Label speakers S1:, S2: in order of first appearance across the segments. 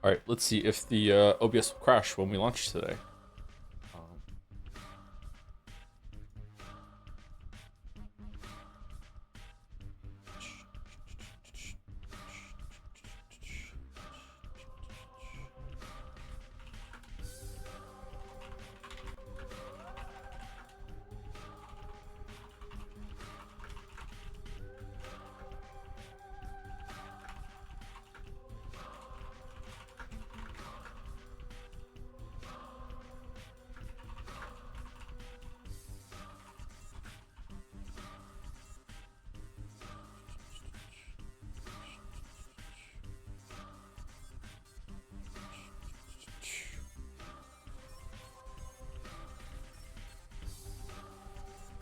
S1: All right, let's see if the OBS will crash when we launch today.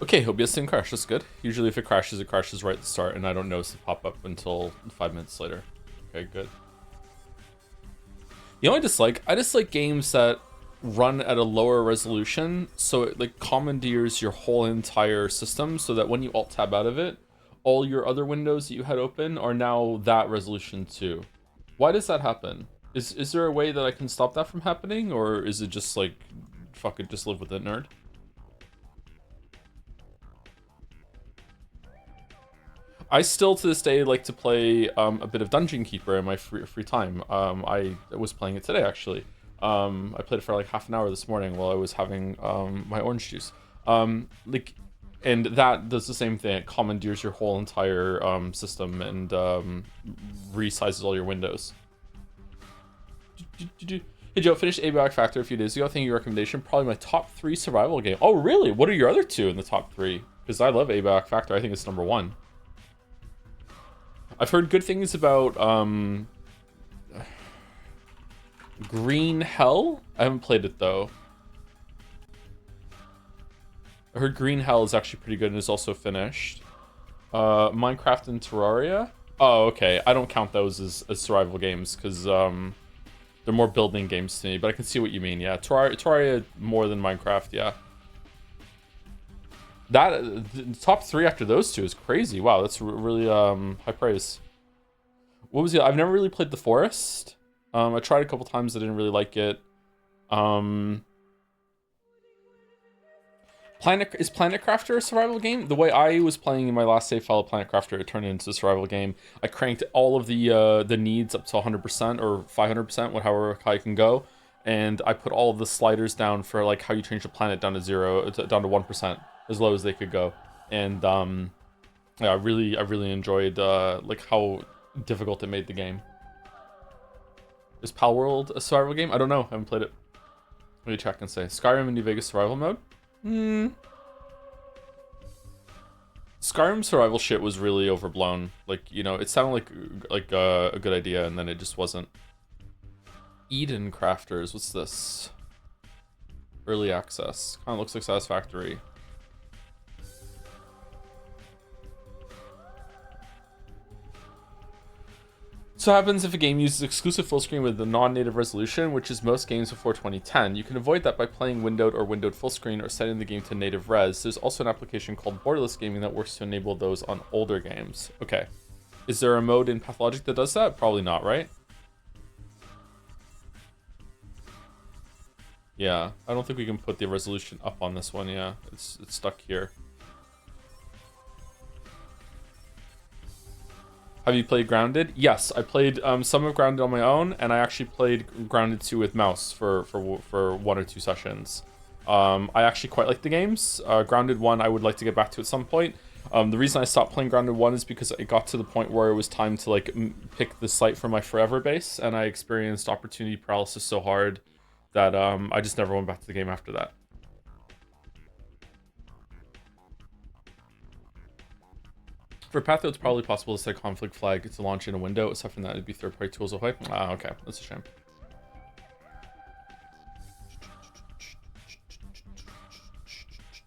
S1: Okay, OBS didn't crash. That's good. Usually, if it crashes right at the start, and I don't notice the pop up until 5 minutes later. Okay, good. You know, I dislike games that run at a lower resolution, so it like commandeers your whole entire system, so that when you alt tab out of it, all your other windows that you had open are now that resolution too. Why does that happen? Is there a way that I can stop that from happening, or is it just like, fuck it, just live with it, nerd? I still to this day like to play a bit of Dungeon Keeper in my free time. I was playing it today actually. I played it for like half an hour this morning while I was having my orange juice. Like, and that does the same thing. It commandeers your whole entire system and resizes all your windows. Hey Joe, finished Abiok Factor a few days ago. Thank you for your recommendation. Probably my top 3 survival game. Oh really? What are your other 2 in the top 3? Because I love Abiok Factor. I think it's number 1. I've heard good things about Green Hell. I haven't played it though. I heard Green Hell is actually pretty good and is also finished. Minecraft and Terraria. Oh, okay. I don't count those as survival games because they're more building games to me. But I can see what you mean. Yeah, Terraria more than Minecraft. Yeah. That top 3 after those 2 is crazy. Wow, that's really high praise. What was it? I've never really played The Forest. I tried a couple times. I didn't really like it. Is Planet Crafter a survival game? The way I was playing in my last save file of Planet Crafter, it turned into a survival game. I cranked all of the needs up to 100% or 500%, whatever high I can go, and I put all of the sliders down for like how you change the planet down to down to 1%, as low as they could go. And yeah, I really enjoyed like how difficult it made the game. Is Pal World a survival game? I don't know. I haven't played it. Let me check and say Skyrim in New Vegas survival mode. Skyrim survival shit was really overblown. Like, you know, it sounded like a good idea, and then it just wasn't. Eden Crafters, what's this? Early access. Kind of looks like Satisfactory. So what happens if a game uses exclusive full screen with a non-native resolution, which is most games before 2010. You can avoid that by playing windowed or windowed full screen or setting the game to native res. There's also an application called Borderless Gaming that works to enable those on older games. Okay. Is there a mode in Pathologic that does that? Probably not, right? Yeah, I don't think we can put the resolution up on this one. Yeah, it's stuck here. Have you played Grounded? Yes, I played some of Grounded on my own, and I actually played Grounded 2 with mouse for 1 or 2 sessions. I actually quite like the games. Grounded 1 I would like to get back to at some point. The reason I stopped playing Grounded 1 is because it got to the point where it was time to like pick the site for my forever base, and I experienced opportunity paralysis so hard that I just never went back to the game after that. For Patho, it's probably possible to set a conflict flag to launch in a window. Aside from that, it'd be third-party tools away. Ah, okay. That's a shame.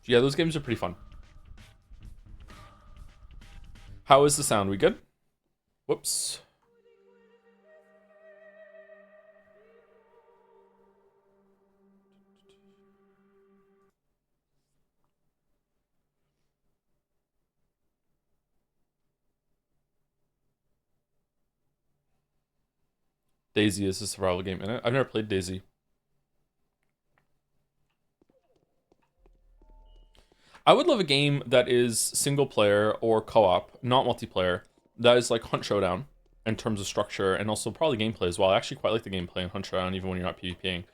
S1: Yeah, those games are pretty fun. How is the sound? We good? Whoops. Daisy is a survival game in it. I've never played Daisy. I would love a game that is single player or co-op, not multiplayer, that is like Hunt Showdown in terms of structure and also probably gameplay as well. I actually quite like the gameplay in Hunt Showdown even when you're not PvPing.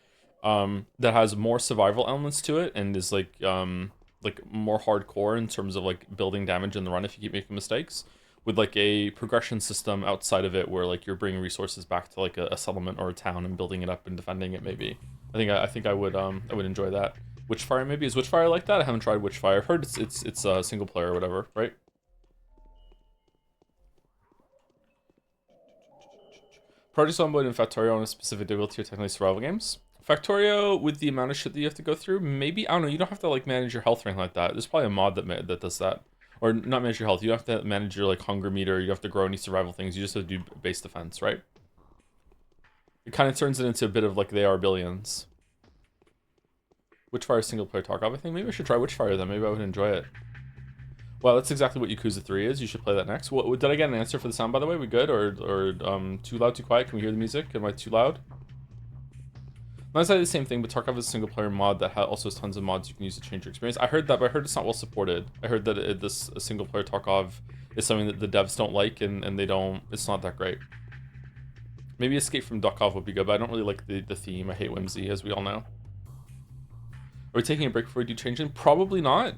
S1: That has more survival elements to it and is like more hardcore in terms of like building damage in the run if you keep making mistakes, with like a progression system outside of it where like you're bringing resources back to like a settlement or a town and building it up and defending it. Maybe I think I would enjoy that. Witchfire maybe? Is Witchfire like that? I haven't tried Witchfire. I've heard it's single player or whatever, right? Project Zomboid and Factorio on a specific difficulty are technically survival games. Factorio, with the amount of shit that you have to go through, maybe, I don't know, you don't have to like manage your health or anything like that. There's probably a mod that does that. Or not manage your health, you don't have to manage your like hunger meter, you don't have to grow any survival things, you just have to do base defense, right? It kind of turns it into a bit of like They Are Billions. Witchfire single player Tarkov, I think maybe I should try Witchfire then, maybe I would enjoy it. Well, that's exactly what Yakuza 3 is. You should play that next. What, did I get an answer for the sound, by the way? We good? Or too loud, too quiet? Can we hear the music? Am I too loud? Not exactly the same thing, but Tarkov is a single-player mod that also has tons of mods you can use to change your experience. I heard that, but I heard it's not well supported. I heard that this single-player Tarkov is something that the devs don't like, and they don't... It's not that great. Maybe Escape from Duckov would be good, but I don't really like the theme. I hate whimsy, as we all know. Are we taking a break before we do changing? Probably not.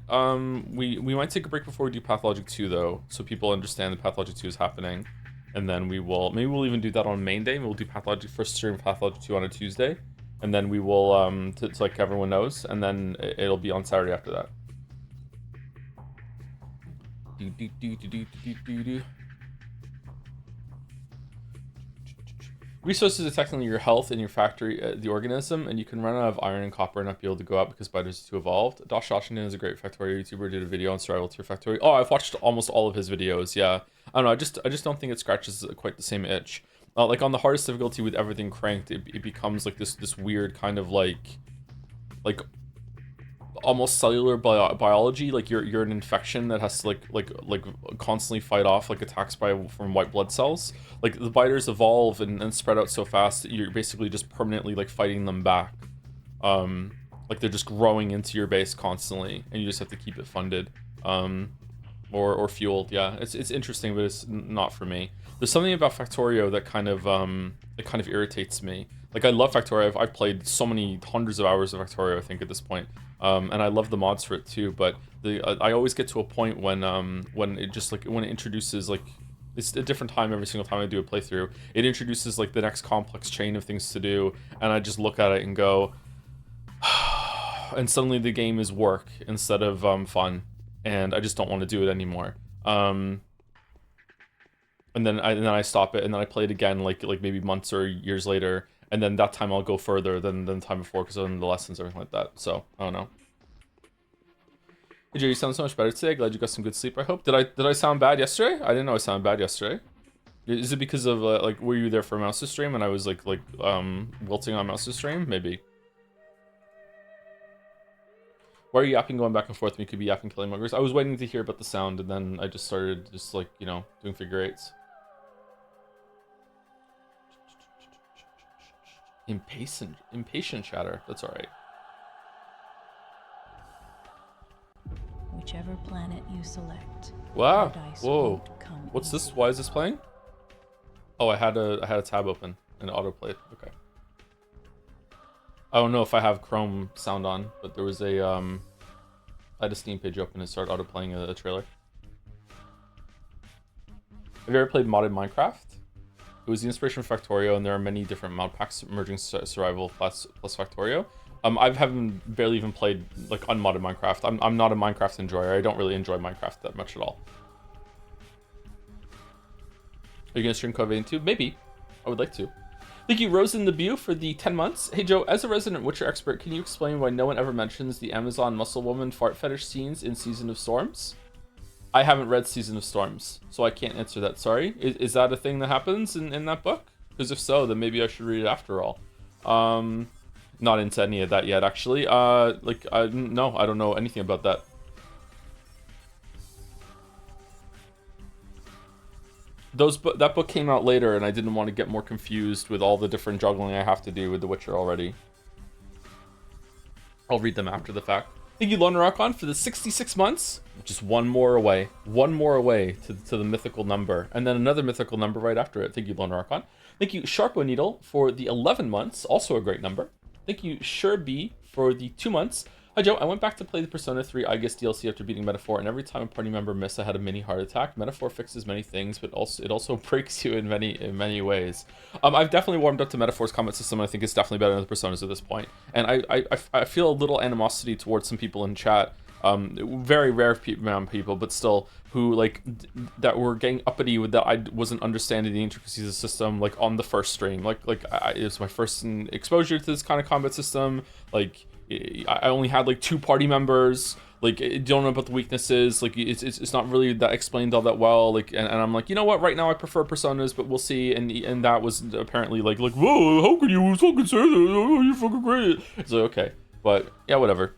S1: We might take a break before we do Pathologic 2 though, so people understand that Pathologic 2 is happening, and then maybe we'll even do that on main day. We'll do Pathologic first stream Pathologic 2 on a Tuesday, and then we will to like everyone knows, and then it'll be on Saturday after that. Resources are technically your health in your factory, the organism, and you can run out of iron and copper and not be able to go out because spiders are too evolved. Dosh Washington is a great Factorio YouTuber, did a video on survival tier Factorio. Oh, I've watched almost all of his videos, yeah. I don't know, I just don't think it scratches quite the same itch. Like on the hardest difficulty with everything cranked, it becomes like this weird kind of like almost cellular biology. Like you're an infection that has to like constantly fight off like attacks from white blood cells. Like the biters evolve and spread out so fast that you're basically just permanently like fighting them back. Like they're just growing into your base constantly, and you just have to keep it funded, or fueled. Yeah, it's interesting, but it's not for me. There's something about Factorio that kind of irritates me. Like I love Factorio. I've played so many hundreds of hours of Factorio, I think, at this point. And I love the mods for it too, but I always get to a point when it introduces like, it's a different time every single time I do a playthrough. It introduces like the next complex chain of things to do, and I just look at it and go, and suddenly the game is work instead of fun, and I just don't want to do it anymore. And then I stop it, and then I play it again like maybe months or years later. And then that time I'll go further than the time before because of the lessons or everything like that. So, I don't know. Hey Jay, you sound so much better today. Glad you got some good sleep, I hope. Did I sound bad yesterday? I didn't know I sounded bad yesterday. Is it because of, like, were you there for Mouse's stream and I was, like wilting on Mouse's stream? Maybe. Why are you yapping going back and forth when you could be yapping killing muggers? I was waiting to hear about the sound, and then I just started just, like, you know, doing figure eights. Impatient chatter. That's all right.
S2: Whichever planet you select.
S1: Wow. Whoa. What's this? Why is this playing? Oh, I had a tab open and autoplayed. Okay. I don't know if I have Chrome sound on, but there was I had a Steam page open and started autoplaying a trailer. Have you ever played modded Minecraft? It was the inspiration for Factorio, and there are many different mod packs merging survival plus Factorio. I haven't barely even played like unmodded Minecraft. I'm not a Minecraft enjoyer. I don't really enjoy Minecraft that much at all. Are you gonna stream Code 2? Maybe. I would like to. Thank you, Rose in the Bew, for the 10 months. Hey Joe, as a resident Witcher expert, can you explain why no one ever mentions the Amazon muscle woman fart fetish scenes in Season of Storms? I haven't read Season of Storms, so I can't answer that, sorry. Is that a thing that happens in that book? Because if so, then maybe I should read it after all. Not into any of that yet, actually. No, I don't know anything about that. That book came out later, and I didn't want to get more confused with all the different juggling I have to do with The Witcher already. I'll read them after the fact. Thank you, Lone Rockon, for the 66 months. Just one more away. One more away to the mythical number. And then another mythical number right after it. Thank you, Lone Rockon. Thank you, Sharpo Needle, for the 11 months. Also a great number. Thank you, Sherby, for the 2 months. Hi, Joe. I went back to play the Persona 3 I guess DLC after beating Metaphor, and every time a party member missed, I had a mini heart attack. Metaphor fixes many things, but it also breaks you in many ways. I've definitely warmed up to Metaphor's combat system. I think it's definitely better than the Personas at this point. And I feel a little animosity towards some people in chat. Very rare people, but still, who like that were getting uppity with that I wasn't understanding the intricacies of the system, like on the first stream. It was my first exposure to this kind of combat system. Like, I only had like 2 party members. Like, don't know about the weaknesses. Like, it's not really that explained all that well. Like, and I'm like, you know what? Right now I prefer Personas, but we'll see. And that was apparently like, whoa, how can you fucking say that? Oh, you're fucking great. It's like, okay, but yeah, whatever.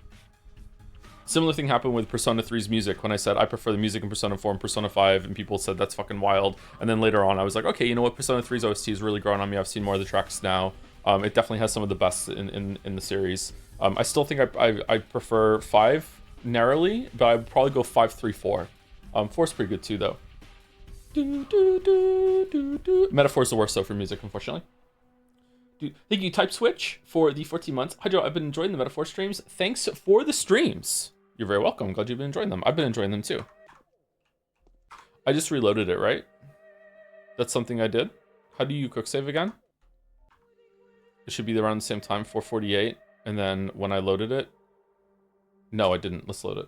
S1: Similar thing happened with Persona 3's music when I said I prefer the music in Persona 4 and Persona 5, and people said that's fucking wild. And then later on, I was like, okay, you know what? Persona 3's OST is really growing on me. I've seen more of the tracks now. It definitely has some of the best in the series. I still think I prefer 5 narrowly, but I'd probably go 5, 3, 4. 4's pretty good too, though. Metaphor's the worst though for music, unfortunately. Thank you, Type Switch, for the 14 months. Hi, Joe. I've been enjoying the Metaphor streams. Thanks for the streams. You're very welcome. I'm glad you've been enjoying them. I've been enjoying them too. I just reloaded it, right? That's something I did. How do you quick save again? It should be around the same time, 4:48. And then when I loaded it, no, I didn't. Let's load it.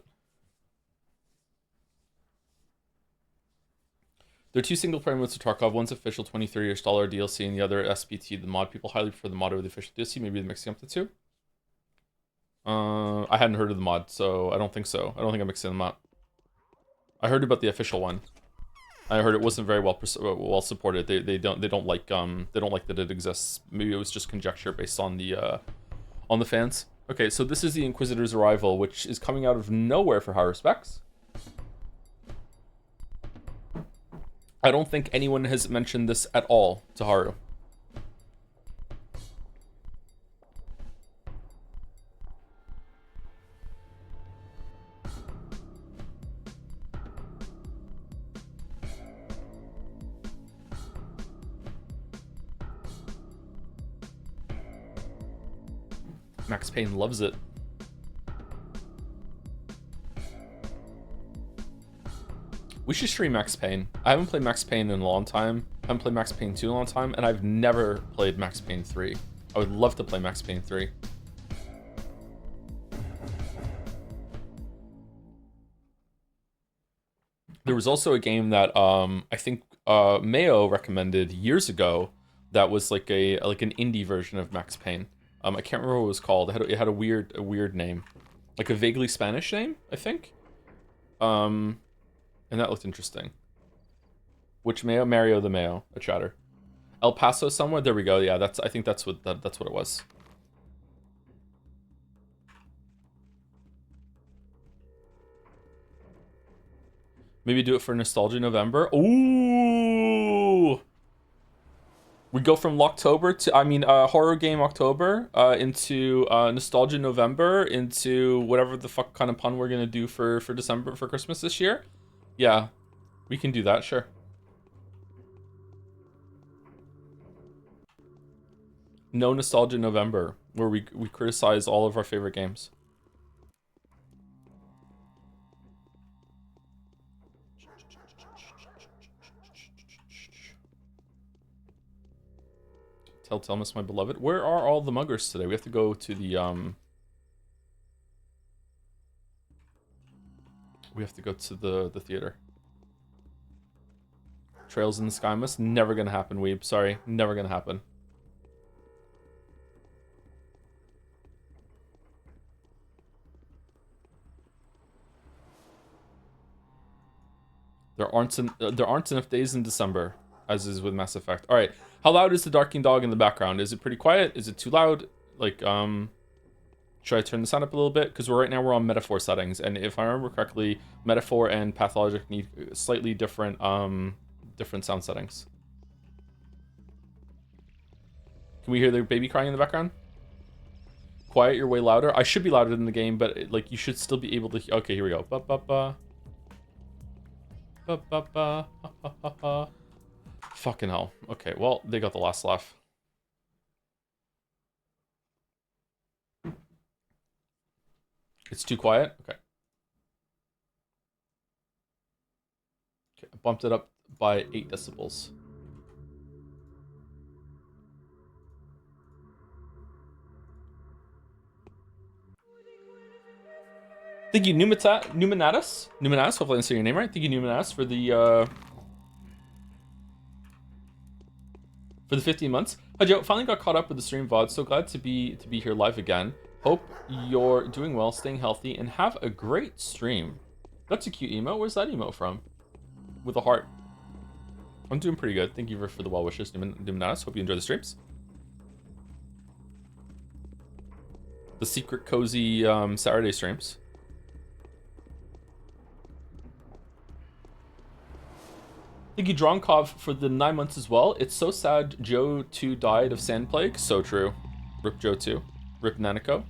S1: There are 2 single-player modes to Tarkov. One's official $23-ish DLC, and the other SPT, the mod. People highly prefer the mod over the official DLC. Maybe they're mixing up the 2. I hadn't heard of the mod, so I don't think so. I don't think I'm mixing them up. I heard about the official one. I heard it wasn't very well supported. They don't like that it exists. Maybe it was just conjecture based on the fans. Okay, so this is the Inquisitor's arrival, which is coming out of nowhere for Haruspex. I don't think anyone has mentioned this at all to Haru. Max Payne loves it. We should stream Max Payne. I haven't played Max Payne in a long time. I haven't played Max Payne 2 in a long time, and I've never played Max Payne 3. I would love to play Max Payne 3. There was also a game that I think Mayo recommended years ago that was like an indie version of Max Payne. I can't remember what it was called. It had a weird name, like a vaguely Spanish name, I think. And that looked interesting. Which Mayo? Mario the Mayo, a chatter. El Paso somewhere. There we go. Yeah, I think that's what it was. Maybe do it for Nostalgia November. Ooh. We go from Locktober to, Horror Game October, into Nostalgia November, into whatever the fuck kind of pun we're gonna do for December, for Christmas this year. Yeah, we can do that, sure. No Nostalgia November, where we criticize all of our favorite games. Telltale Miss My Beloved. Where are all the muggers today? We have to go to the, we have to go to the theater. Trails in the Sky Mist? Never gonna happen, weeb. Sorry, never gonna happen. There aren't enough days in December, as is with Mass Effect. All right, how loud is the Darking Dog in the background? Is it pretty quiet? Is it too loud? Like, should I turn the sound up a little bit? Because right now we're on Metaphor settings, and if I remember correctly, Metaphor and Pathologic need slightly different different sound settings. Can we hear the baby crying in the background? Quiet your way louder. I should be louder than the game, but like you should still be able to. Okay, here we go. Ba ba ba. Ba ba ba. Ha, ha, ha, ha. Fucking hell. Okay, well they got the last laugh. It's too quiet. Okay. Okay, I bumped it up by 8 decibels. Thank you, Numanatus. Hopefully I'm saying your name right. Thank you, Numanatus, for the 15 months. Hi Joe, finally got caught up with the stream VOD. So glad to be here live again. Hope you're doing well, staying healthy, and have a great stream. That's a cute emote. Where's that emote from? With a heart. I'm doing pretty good. Thank you for the well wishes, Numanatus. Hope you enjoy the streams. The secret cozy Saturday streams. Thank you, Dronkov, for the 9 months as well. It's so sad Joe 2 died of sand plague. So true. Rip Joe 2. Rip Nanako.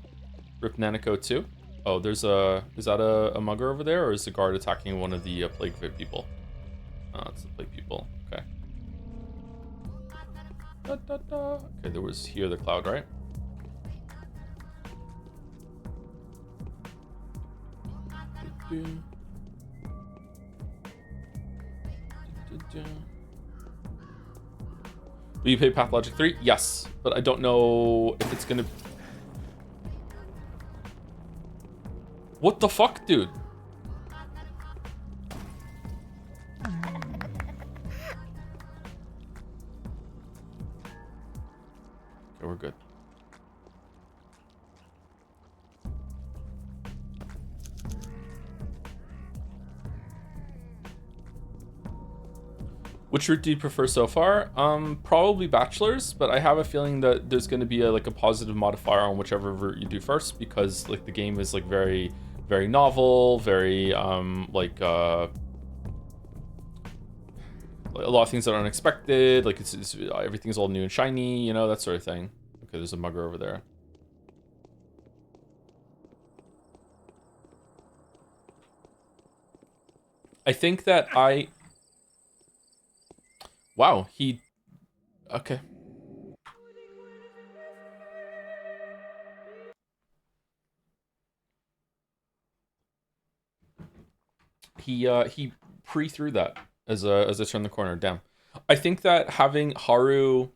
S1: Rip Nanako 2. Oh, there's a... Is that a mugger over there? Or is the guard attacking one of the plague people? Oh, it's the plague people. Okay. Da, da, da. Okay, there was here the cloud, right? Will you pay Pathologic 3? Yes, but I don't know if it's gonna... What the fuck, dude? Okay, we're good. Which route do you prefer so far? Probably bachelors, but I have a feeling that there's going to be like a positive modifier on whichever route you do first, because like the game is like very, very novel, very like a lot of things that are unexpected. Like it's everything's all new and shiny, you know, that sort of thing. Okay, there's a mugger over there. I think that Wow, he... Okay. He pre-threw that as I turned the corner. Damn. I think that having Haru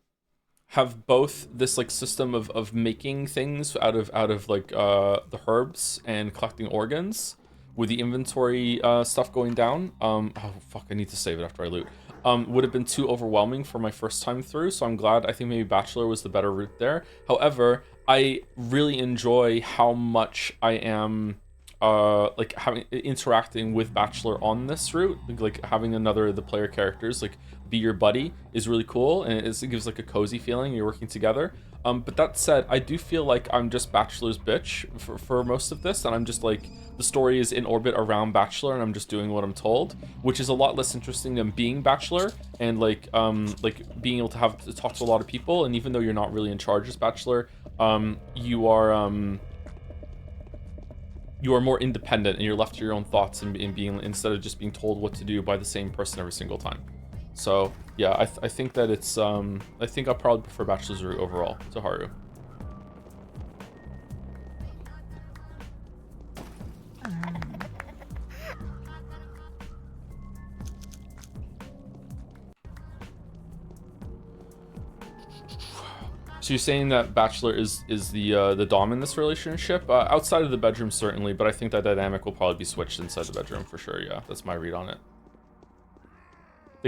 S1: have both this like system of making things out of like the herbs and collecting organs with the inventory stuff going down. Oh fuck, I need to save it after I loot. Would have been too overwhelming for my first time through, so I'm glad. I think maybe Bachelor was the better route there. However, I really enjoy how much I am like interacting with Bachelor on this route. Like having another of the player characters like be your buddy is really cool, and it gives like a cozy feeling. You're working together. But that said, I do feel like I'm just Bachelor's bitch for most of this, and I'm just like, the story is in orbit around Bachelor, and I'm just doing what I'm told, which is a lot less interesting than being Bachelor and like being able to talk to a lot of people. And even though you're not really in charge as Bachelor, you are more independent, and you're left to your own thoughts and being, instead of just being told what to do by the same person every single time. So yeah, I think that it's I think I'll probably prefer Bachelor's route overall to Haru. So you're saying that Bachelor is the dom in this relationship? Outside of the bedroom, certainly, but I think that dynamic will probably be switched inside the bedroom for sure. Yeah, that's my read on it.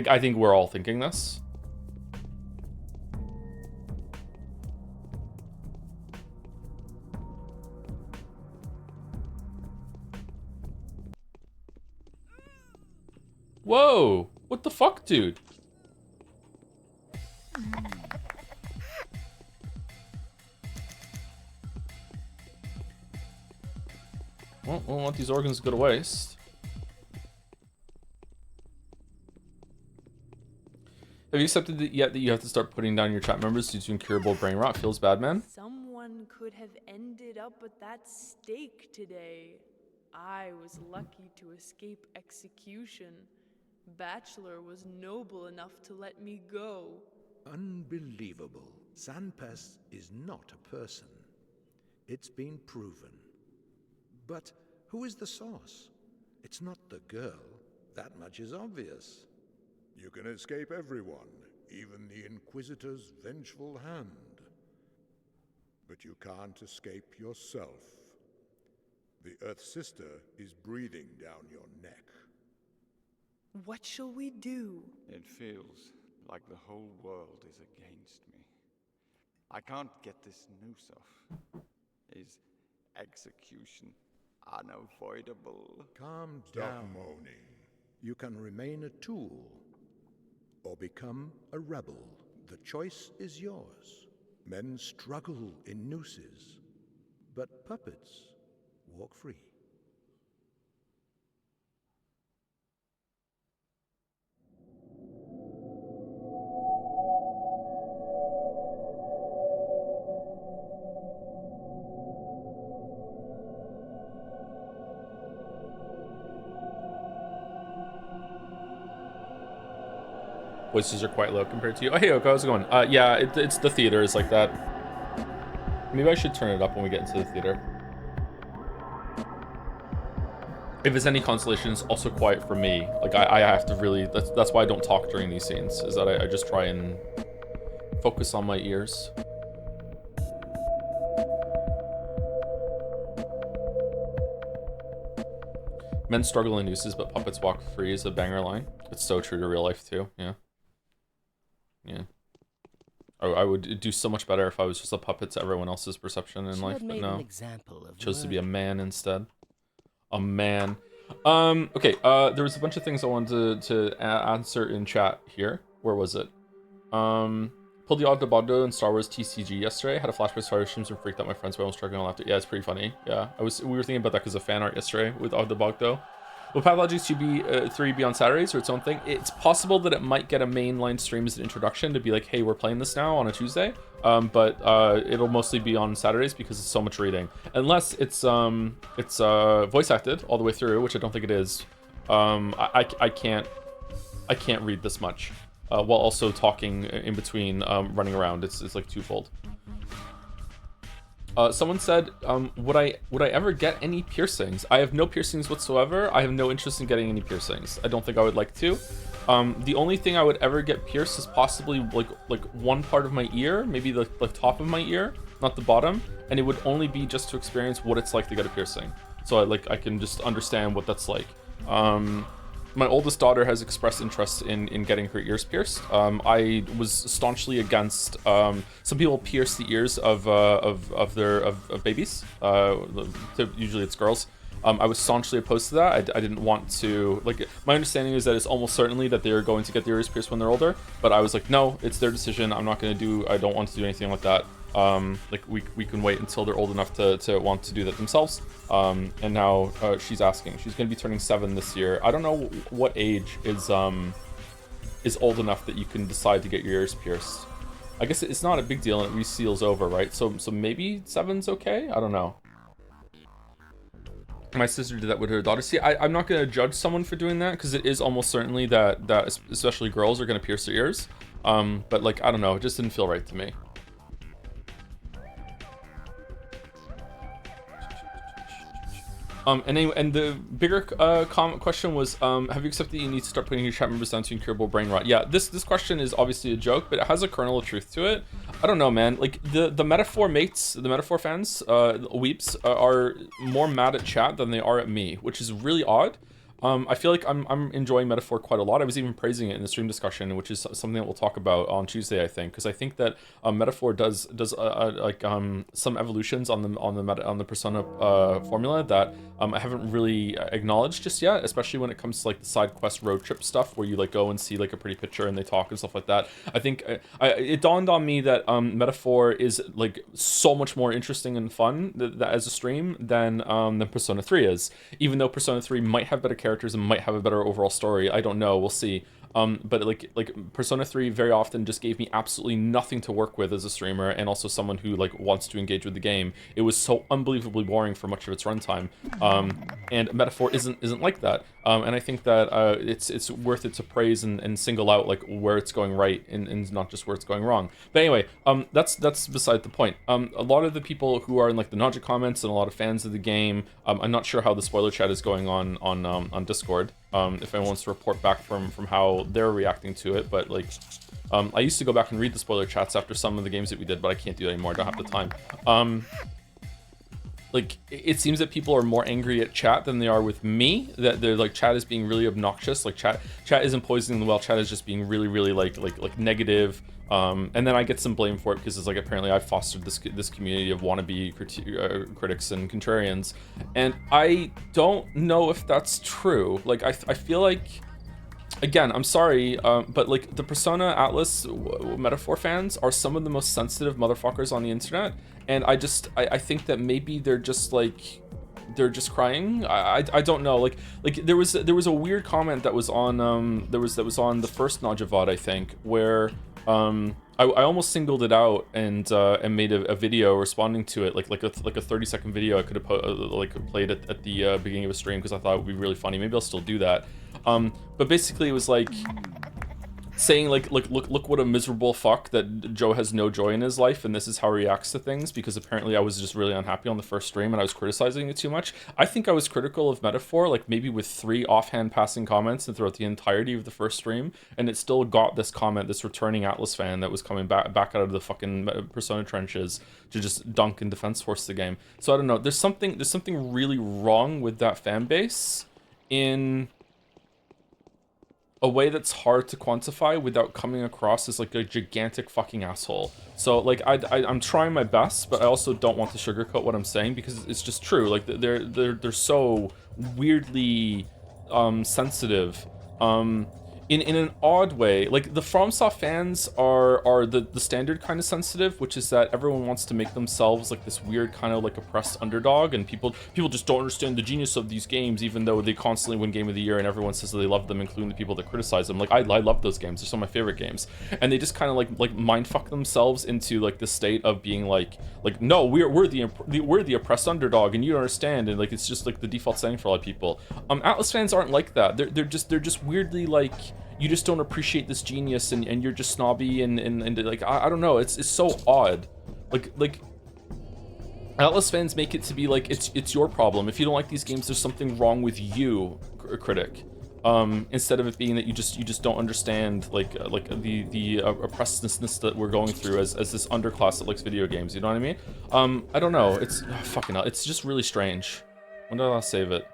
S1: I think we're all thinking this. Whoa! What the fuck, dude? Well, we don't want these organs to go to waste. Have you accepted it yet that you have to start putting down your chat members due to incurable brain rot? Feels bad, man.
S3: Someone could have ended up at that stake today. I was lucky to escape execution. Bachelor was noble enough to let me go.
S4: Unbelievable. Sanpes is not a person. It's been proven. But who is the source? It's not the girl. That much is obvious.
S5: You can escape everyone, even the Inquisitor's vengeful hand. But you can't escape yourself. The Earth Sister is breathing down your neck.
S3: What shall we do?
S6: It feels like the whole world is against me. I can't get this noose off. Is execution unavoidable?
S4: Calm
S5: Stop
S4: down.
S5: moaning.
S4: You can remain a tool or become a rebel. The choice is yours. Men struggle in nooses, but puppets walk free.
S1: Voices are quite low compared to you. Oh, hey, Oko, how's it going? Yeah, it's the theater is like that. Maybe I should turn it up when we get into the theater. If it's any consolation, it's also quiet for me. Like, I have to really... That's why I don't talk during these scenes, is that I just try and focus on my ears. Men struggle in nooses, but puppets walk free is a banger line. It's so true to real life, too. Yeah. Yeah. I would do so much better if I was just a puppet to everyone else's perception in life, but no. Chose to be a man instead. A man. Okay, there was a bunch of things I wanted to answer in chat here. Where was it? Pulled the Ogdebogdo in Star Wars TCG yesterday. Had a flashback to Star Wars streams and freaked out my friends, but I was struggling all after. Yeah, it's pretty funny. Yeah, we were thinking about that because of fan art yesterday with Ogdebogdo. Will Pathologic 3 be on Saturdays or its own thing? It's possible that it might get a mainline stream as an introduction to be like, hey, we're playing this now on a Tuesday. But it'll mostly be on Saturdays because it's so much reading. Unless it's voice acted all the way through, which I don't think it is. I can't read this much while also talking in between running around. It's like twofold. Someone said, would I ever get any piercings? I have no piercings whatsoever. I have no interest in getting any piercings. I don't think I would like to. The only thing I would ever get pierced is possibly like one part of my ear, maybe the top of my ear, not the bottom, and it would only be just to experience what it's like to get a piercing. So I can just understand what that's like. My oldest daughter has expressed interest in getting her ears pierced. I was staunchly against some people pierce the ears of babies. Usually it's girls. I was staunchly opposed to that. I didn't want to, like, my understanding is that it's almost certainly that they're going to get their ears pierced when they're older, but I was like, no, it's their decision. I don't want to do anything like that. Like we can wait until they're old enough to want to do that themselves. And now she's asking. She's going to be turning 7 this year. I don't know what age is old enough that you can decide to get your ears pierced. I guess it's not a big deal and it reseals over, right? So maybe 7's okay? I don't know. My sister did that with her daughter. See, I'm not going to judge someone for doing that because it is almost certainly that especially girls are going to pierce their ears. But like, I don't know, it just didn't feel right to me. And the bigger question was, have you accepted that you need to start putting your chat members down to incurable brain rot? Yeah, this question is obviously a joke, but it has a kernel of truth to it. I don't know, man. Like the metaphor mates, the metaphor fans, weeps are more mad at chat than they are at me, which is really odd. I feel like I'm enjoying Metaphor quite a lot. I was even praising it in the stream discussion, which is something that we'll talk about on Tuesday, I think, because I think that Metaphor does some evolutions on the Persona formula that I haven't really acknowledged just yet, especially when it comes to like the side quest road trip stuff where you like go and see like a pretty picture and they talk and stuff like that. I think it dawned on me that Metaphor is like so much more interesting and fun as a stream than Persona 3 is, even though Persona 3 might have better characters and might have a better overall story. I don't know, we'll see. But like Persona 3 very often just gave me absolutely nothing to work with as a streamer, and also someone who like wants to engage with the game. It was so unbelievably boring for much of its runtime. And Metaphor isn't like that. And I think that it's worth it to praise and single out like where it's going right and not just where it's going wrong. But anyway, that's beside the point. A lot of the people who are in like the Naja comments and a lot of fans of the game, I'm not sure how the spoiler chat is going on Discord. If anyone wants to report back from how they're reacting to it, but like, I used to go back and read the spoiler chats after some of the games that we did, but I can't do it anymore. I don't have the time. Like, it seems that people are more angry at chat than they are with me. That they're like, chat is being really obnoxious. Like, chat isn't poisoning the well. Chat is just being really like negative. And then I get some blame for it because it's like apparently I've fostered this community of wannabe critics and contrarians, and I don't know if that's true. Like, I feel like, again, I'm sorry, but like the Persona Atlas Metaphor fans are some of the most sensitive motherfuckers on the internet, and I think that maybe they're just like, they're just crying. I don't know. Like there was a weird comment that was on that was on the first Naja VOD, I think, where I almost singled it out and made a video responding to it, like a 30-second video I could have played at the beginning of a stream because I thought it would be really funny. Maybe I'll still do that. But basically it was like saying like look what a miserable fuck that Joe has no joy in his life, and this is how he reacts to things, because apparently I was just really unhappy on the first stream and I was criticizing it too much. I think I was critical of Metaphor like maybe with 3 offhand passing comments and throughout the entirety of the first stream, and it still got this comment, this returning Atlas fan that was coming back out of the fucking Persona trenches to just dunk and defense force the game. So I don't know, there's something really wrong with that fan base in a way that's hard to quantify without coming across as like a gigantic fucking asshole. So like I'm trying my best, but I also don't want to sugarcoat what I'm saying because it's just true. Like they're so weirdly sensitive. In an odd way. Like the FromSoft fans are the standard kind of sensitive, which is that everyone wants to make themselves like this weird kind of like oppressed underdog, and people just don't understand the genius of these games, even though they constantly win Game of the Year and everyone says that they love them, including the people that criticize them. Like I love those games, they're some of my favorite games, and they just kind of like mindfuck themselves into like the state of being like no, we're the oppressed underdog and you don't understand, and like it's just like the default setting for a lot of people. Atlas fans aren't like that. They're just weirdly like, you just don't appreciate this genius and you're just snobby and like I don't know, it's so odd. Like Atlas fans make it to be like it's your problem. If you don't like these games, there's something wrong with you, critic. Instead of it being that you just don't understand like the oppressedness that we're going through as this underclass that likes video games. You know what I mean? I don't know. It's fucking hell. It's just really strange. When did I save it?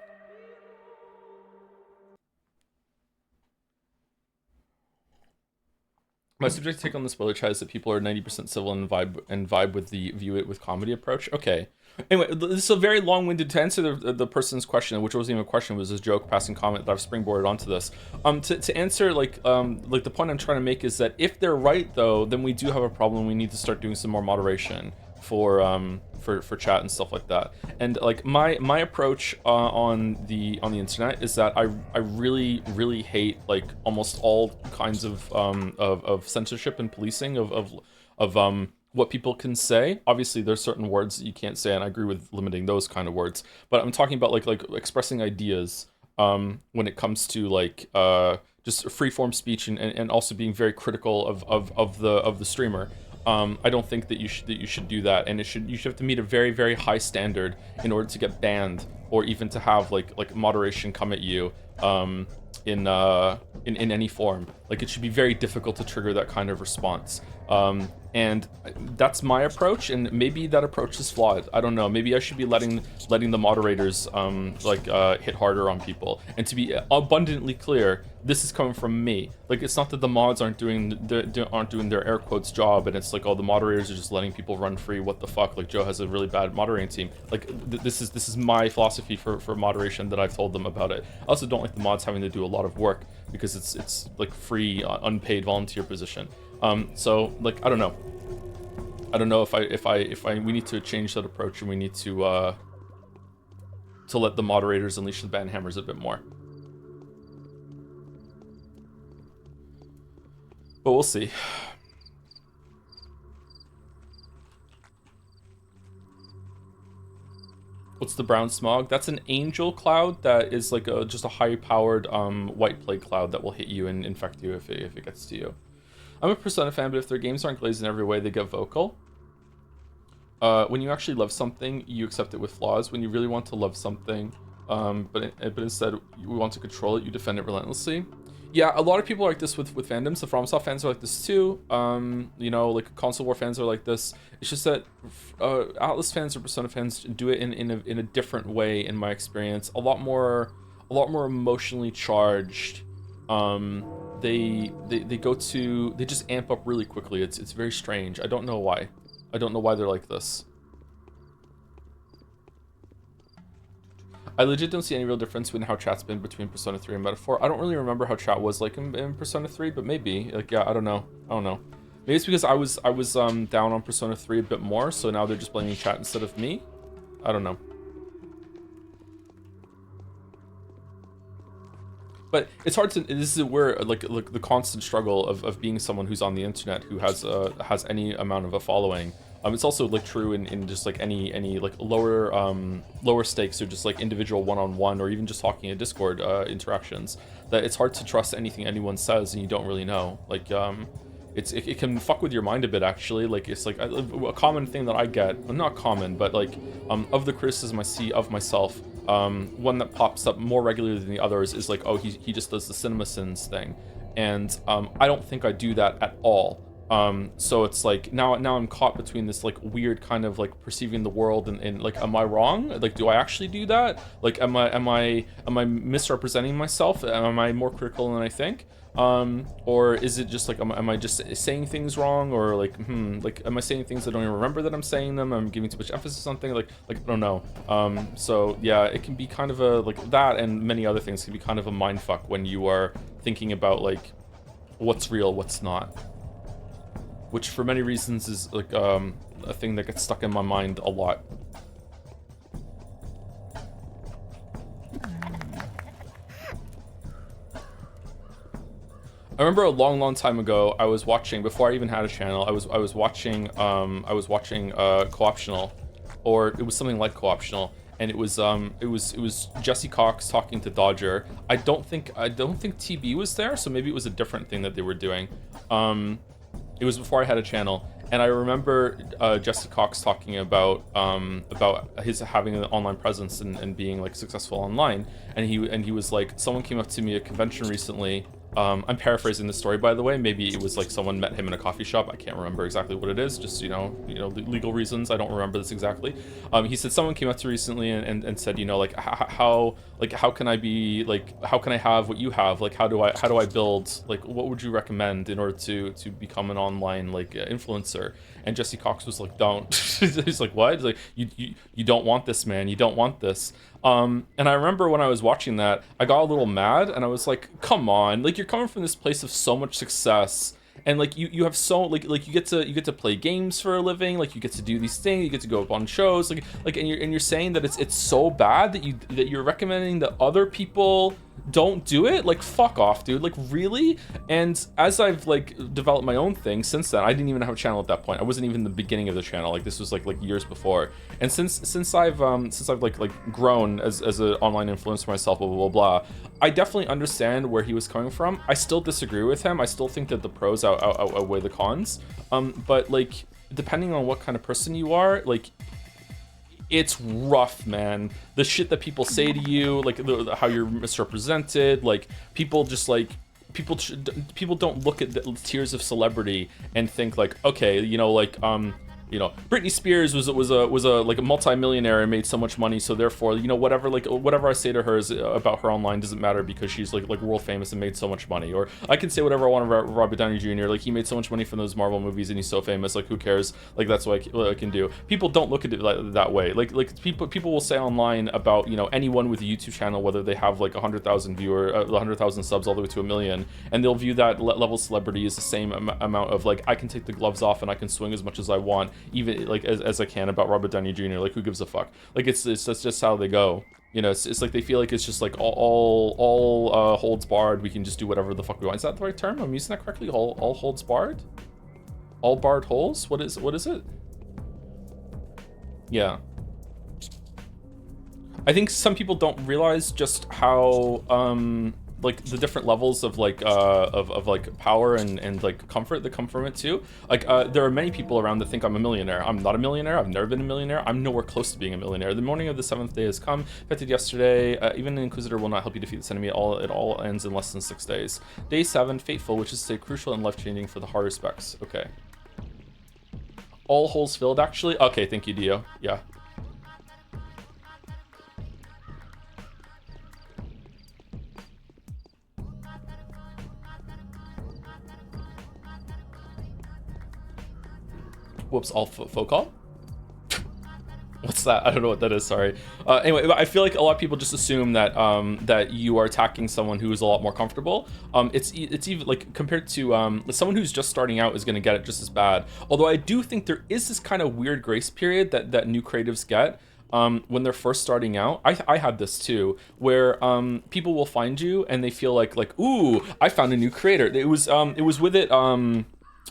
S1: My subjective take on the spoiler chat is that people are 90% civil and vibe with the view it with comedy approach. Okay. Anyway, this is a very long-winded to answer the person's question, which wasn't even a question, it was a joke passing comment that I've springboarded onto this. To answer like the point I'm trying to make is that if they're right though, then we do have a problem. We need to start doing some more moderation for chat and stuff like that. And like my approach on the internet is that I really hate like almost all kinds of censorship and policing of what people can say. Obviously there's certain words that you can't say, and I agree with limiting those kind of words, but I'm talking about like expressing ideas when it comes to like just free-form speech and also being very critical of the streamer. I don't think that you should do that, and you should have to meet a very high standard in order to get banned, or even to have like moderation come at you in any form. Like it should be very difficult to trigger that kind of response. And that's my approach, and maybe that approach is flawed. I don't know. Maybe I should be letting the moderators hit harder on people. And to be abundantly clear, this is coming from me. Like it's not that the mods aren't doing their air quotes job, and it's like, oh, the moderators are just letting people run free. What the fuck? Like Joe has a really bad moderating team. Like this is my philosophy for moderation that I've told them about it. I also don't like the mods having to do a lot of work because it's like free unpaid volunteer position. So like I don't know if we need to change that approach, and we need to let the moderators unleash the ban hammers a bit more. But we'll see. What's the brown smog? That's an angel cloud that is like just a high-powered white plague cloud that will hit you and infect you if it gets to you. I'm a Persona fan, but if their games aren't glazed in every way, they get vocal. When you actually love something, you accept it with flaws. When you really want to love something, but instead you want to control it, you defend it relentlessly. Yeah, a lot of people are like this with fandoms. The FromSoft fans are like this too. You know, like console war fans are like this. It's just that Atlas fans or Persona fans do it in a different way, in my experience. A lot more emotionally charged. They just amp up really quickly. It's very strange. I don't know why. I don't know why they're like this. I legit don't see any real difference in how chat's been between Persona 3 and Metaphor. I don't really remember how chat was like in Persona 3, but maybe. Like, yeah, I don't know. Maybe it's because I was down on Persona 3 a bit more, so now they're just blaming chat instead of me. I don't know. But it's hard to. This is where like the constant struggle of being someone who's on the internet who has any amount of a following. It's also like true in just like any like lower stakes or just like individual one-on-one or even just talking in Discord interactions, that it's hard to trust anything anyone says and you don't really know. Like it can fuck with your mind a bit actually. Like it's like a common thing that I get, well, not common, but like of the criticism I see of myself, one that pops up more regularly than the others is like, oh, he just does the CinemaSins thing, and I don't think I do that at all. So it's like now I'm caught between this like weird kind of like perceiving the world and like, am I wrong? Like, do I actually do that? Like, am I misrepresenting myself? Am I more critical than I think? Or is it just like, am I just saying things wrong? Or like, like, am I saying things I don't even remember that I'm saying them? I'm giving too much emphasis on something, like I don't know. So yeah, it can be kind of a, like that and many other things can be kind of a mindfuck when you are thinking about like, what's real, what's not. Which for many reasons is like a thing that gets stuck in my mind a lot. I remember a long time ago, I was watching, before I even had a channel, I was watching Co-optional, or it was something like Co-optional, and it was Jesse Cox talking to Dodger. I don't think TB was there, so maybe it was a different thing that they were doing. It was before I had a channel, and I remember Jesse Cox talking about his having an online presence and being like successful online, and he was like, someone came up to me at a convention recently. I'm paraphrasing the story, by the way. Maybe it was like someone met him in a coffee shop. I can't remember exactly what it is. Just, you know, legal reasons. I don't remember this exactly. He said someone came up to recently and said, you know, like how can I be like, how can I have what you have? Like, how do I build, like, what would you recommend in order to become an online like influencer? And Jesse Cox was like, don't. He's like, what? He's like, you don't want this, man. You don't want this. And I remember when I was watching that, I got a little mad and I was like, come on, like, you're coming from this place of so much success, and like you have so like you get to play games for a living, like you get to do these things, you get to go up on shows, like and you're saying that it's so bad that you're recommending that other people don't do it. Like, fuck off, dude. Like, really? And as I've like developed my own thing since then, I didn't even have a channel at that point. I wasn't even the beginning of the channel. Like, this was like years before. And since I've like grown as an online influencer myself, blah blah blah, I definitely understand where he was coming from. I still disagree with him. I still think that the pros outweigh the cons. But like, depending on what kind of person you are, like, it's rough, man. The shit that people say to you, like how you're misrepresented, like people just like people don't look at the tiers of celebrity and think like, okay, you know, like Britney Spears was a like a multi-millionaire and made so much money, so therefore, you know, whatever I say to her is about her online doesn't matter because she's like world famous and made so much money. Or I can say whatever I want about Robert Downey Jr. Like, he made so much money from those Marvel movies and he's so famous, like, who cares? Like, that's what I can do. People don't look at it that way. Like people will say online about, you know, anyone with a YouTube channel, whether they have like 100,000 subs all the way to 1 million, and they'll view that level of celebrity as the same amount of like, I can take the gloves off and I can swing as much as I want even like as I can about Robert Downey Jr. Like, who gives a fuck? Like, that's just how they go. You know, it's like they feel like it's just like all holds barred. We can just do whatever the fuck we want. Is that the right term? I'm using that correctly? All holds barred? All barred holes? What is it? Yeah. I think some people don't realize just how like the different levels of like like power and like comfort that come from it too. Like there are many people around that think I'm a millionaire. I'm not a millionaire. I've never been a millionaire. I'm nowhere close to being a millionaire. The morning of the 7th day has come. Affected yesterday. Even an Inquisitor will not help you defeat this enemy. It all ends in less than 6 days. Day 7, fateful, which is to say crucial and life-changing for the Haruspex. Okay. All holes filled, actually. Okay, thank you, Dio. Yeah. Whoops, all folk call? What's that? I don't know what that is, sorry. Anyway, I feel like a lot of people just assume that that you are attacking someone who is a lot more comfortable. It's even like compared to someone who's just starting out is going to get it just as bad. Although I do think there is this kind of weird grace period that new creatives get when they're first starting out. I had this too, where people will find you and they feel like ooh, I found a new creator. It was with it.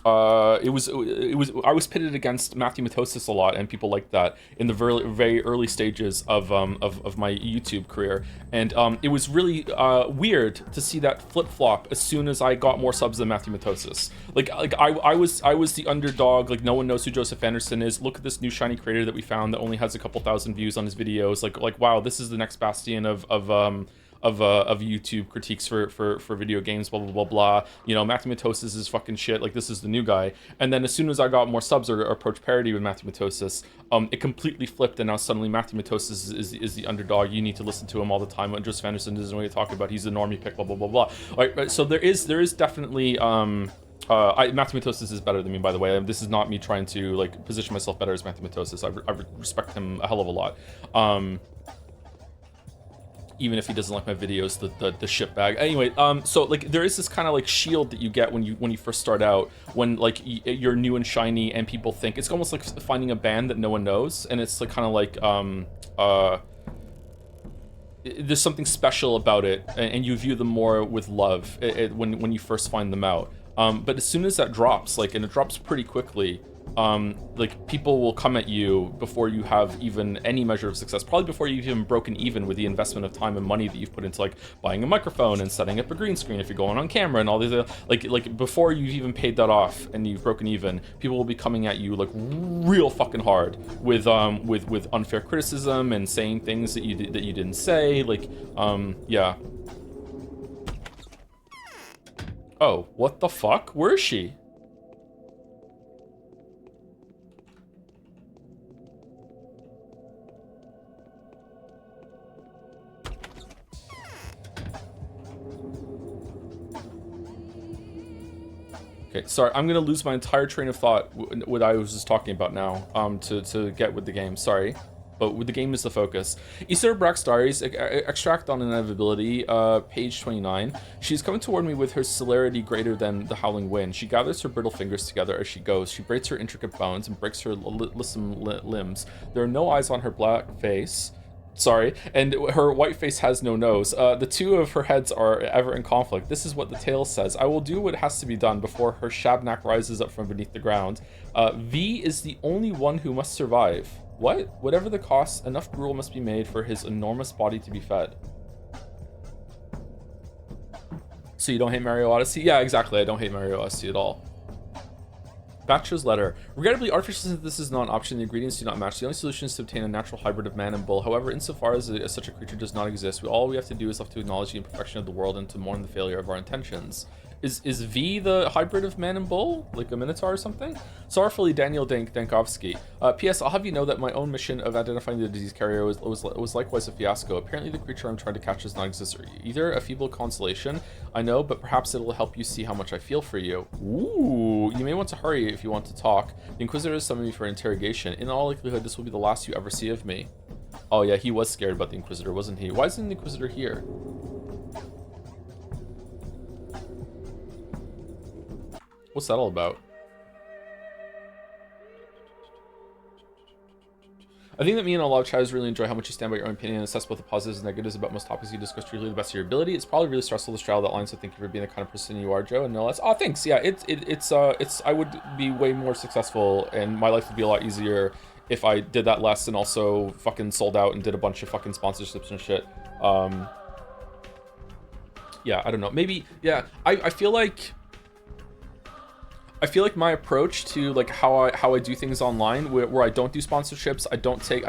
S1: I was pitted against Matthew Matosis a lot, and people like that in the very early stages of my YouTube career, and it was really weird to see that flip flop as soon as I got more subs than Matthew Matosis. Like I was the underdog. Like, no one knows who Joseph Anderson is. Look at this new shiny creator that we found that only has a couple thousand views on his videos. Like wow, this is the next bastion of YouTube critiques for video games, blah blah blah blah. You know, Matthew Matosis is fucking shit. Like, this is the new guy. And then as soon as I got more subs or approached parity with Matthew Matosis, it completely flipped, and now suddenly Matthew Matosis is the underdog. You need to listen to him all the time. And Joseph Anderson doesn't know what you're talking about. He's a normie pick, blah blah blah blah. All right, so there is definitely Matthew Matosis is better than me, by the way. This is not me trying to like position myself better as Matthew Matosis. I respect him a hell of a lot. Even if he doesn't like my videos, the shit bag. Anyway, so like there is this kind of like shield that you get when you first start out, when like you're new and shiny, and people think it's almost like finding a band that no one knows, and it's like kind of like there's something special about it, and you view them more with love when you first find them out. But as soon as that drops, like, and it drops pretty quickly, like people will come at you before you have even any measure of success, probably before you've even broken even with the investment of time and money that you've put into like buying a microphone and setting up a green screen if you're going on camera and all these like before you've even paid that off and you've broken even, people will be coming at you like real fucking hard with unfair criticism and saying things that you didn't say, like yeah. Oh, what the fuck? Where is she? Okay, sorry, I'm gonna lose my entire train of thought what I was just talking about now, to get with the game, sorry. But with the game is the focus. Isra Braxtaris, extract on inevitability, page 29. She's coming toward me with her celerity greater than the howling wind. She gathers her brittle fingers together as she goes. She breaks her intricate bones and breaks her lissome limbs. There are no eyes on her black face. Sorry, and her white face has no nose. The two of her heads are ever in conflict. This is what the tale says. I will do what has to be done before her shabnak rises up from beneath the ground. V is the only one who must survive. What? Whatever the cost, enough gruel must be made for his enormous body to be fed. So you don't hate Mario Odyssey? Yeah, exactly. I don't hate Mario Odyssey at all. Bachelor's letter. Regrettably, artificial synthesis is not an option. The ingredients do not match. The only solution is to obtain a natural hybrid of man and bull. However, insofar as such a creature does not exist, all we have to do is left to acknowledge the imperfection of the world and to mourn the failure of our intentions. Is V the hybrid of man and bull? Like a minotaur or something? Sorrowfully, Daniel Dankovsky. P.S. I'll have you know that my own mission of identifying the disease carrier was likewise a fiasco. Apparently the creature I'm trying to catch does not exist either. A feeble consolation, I know, but perhaps it'll help you see how much I feel for you. Ooh, you may want to hurry if you want to talk. The Inquisitor is summoning me for interrogation. In all likelihood, this will be the last you ever see of me. Oh yeah, he was scared about the Inquisitor, wasn't he? Why isn't the Inquisitor here? What's that all about? I think that me and a lot of chatters really enjoy how much you stand by your own opinion and assess both the positives and negatives about most topics you discuss truly to the best of your ability. It's probably really stressful to straddle that line, so thank you for being the kind of person you are, Joe, and no less. Oh, thanks. Yeah, it's I would be way more successful, and my life would be a lot easier if I did that less and also fucking sold out and did a bunch of fucking sponsorships and shit. Yeah, I don't know. Maybe, yeah, I feel like my approach to like how I do things online, where I don't do sponsorships, I don't take,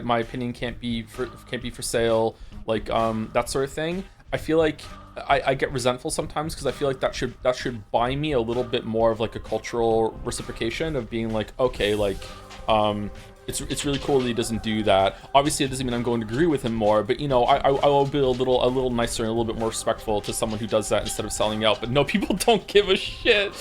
S1: my opinion can't be for sale, like that sort of thing. I feel like I get resentful sometimes because I feel like that should buy me a little bit more of like a cultural reciprocation of being like, okay, like it's really cool that he doesn't do that. Obviously, it doesn't mean I'm going to agree with him more, but you know, I will be a little nicer and a little bit more respectful to someone who does that instead of selling out. But no, people don't give a shit.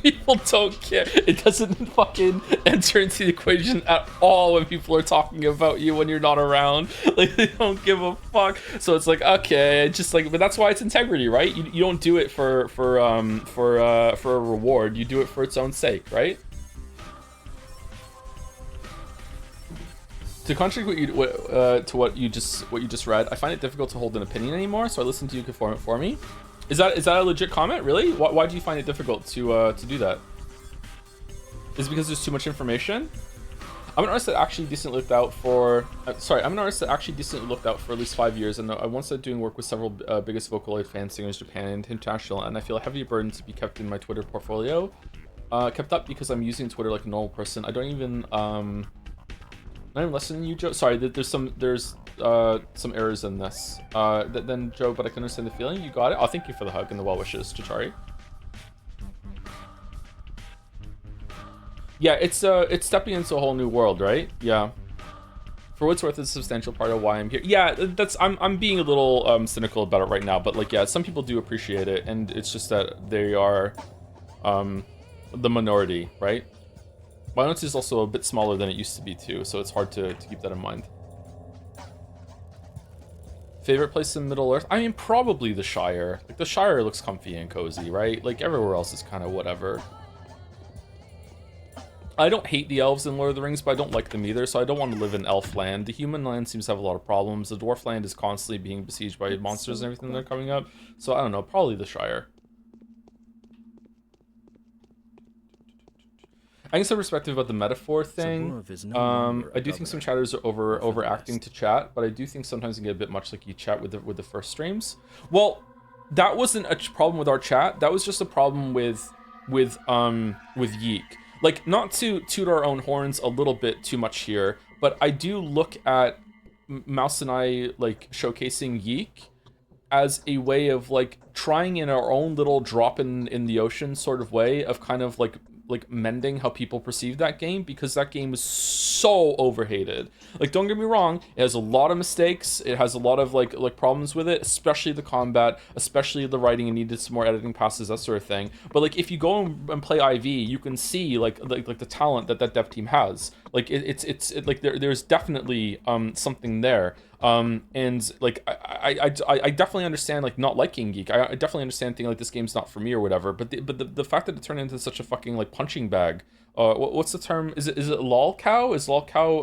S1: People don't care. It doesn't fucking enter into the equation at all when people are talking about you when you're not around. Like, they don't give a fuck. So it's like, okay, just like, but that's why it's integrity, right? You don't do it for a reward. You do it for its own sake, right? To contradict what you just read, I find it difficult to hold an opinion anymore, so I listen to you conform it for me. Is that a legit comment? Really? Why do you find it difficult to do that? Is it because there's too much information? I'm an artist that actually decently looked out for. I'm an artist that actually decently looked out for at least 5 years, and I once started doing work with several biggest Vocaloid fan singers, Japan and international, and I feel a heavy burden to be kept in my Twitter portfolio. Kept up because I'm using Twitter like a normal person. I don't even not even listening to you, Joe. Sorry, there's some errors in this. Then Joe, but I can understand the feeling. You got it. Oh, thank you for the hug and the well wishes, Chitari. Yeah, it's stepping into a whole new world, right? Yeah. For what's worth, it's a substantial part of why I'm here. Yeah, I'm being a little cynical about it right now, but like, yeah, some people do appreciate it, and it's just that they are the minority, right? My audience is also a bit smaller than it used to be too, so it's hard to keep that in mind. Favorite place in Middle Earth? I mean, probably the Shire. Like, the Shire looks comfy and cozy, right? Like, everywhere else is kind of whatever. I don't hate the elves in Lord of the Rings, but I don't like them either, so I don't want to live in elf land. The human land seems to have a lot of problems. The dwarf land is constantly being besieged by monsters and everything that are coming up. So I don't know, probably the Shire. I guess some perspective about the metaphor thing. I do think some chatters are overacting to chat, but I do think sometimes it can get a bit much like you chat with the first streams. Well, that wasn't a problem with our chat. That was just a problem with Yeek. Like, not to toot our own horns a little bit too much here, but I do look at Mouse and I like showcasing Yeek as a way of like trying in our own little drop in the ocean sort of way of kind of like mending how people perceive that game, because that game is so overhated. Like, don't get me wrong, it has a lot of mistakes, it has a lot of like problems with it, especially the combat, especially the writing, and needed some more editing passes, that sort of thing. But like, if you go and play IV, you can see like the talent that dev team has. Like, it's like there's definitely something there. And like I definitely understand like not liking Geek. I definitely understand thinking like this game's not for me or whatever. But the fact that it turned into such a fucking like punching bag. What's the term? Is it lol cow? Is lol cow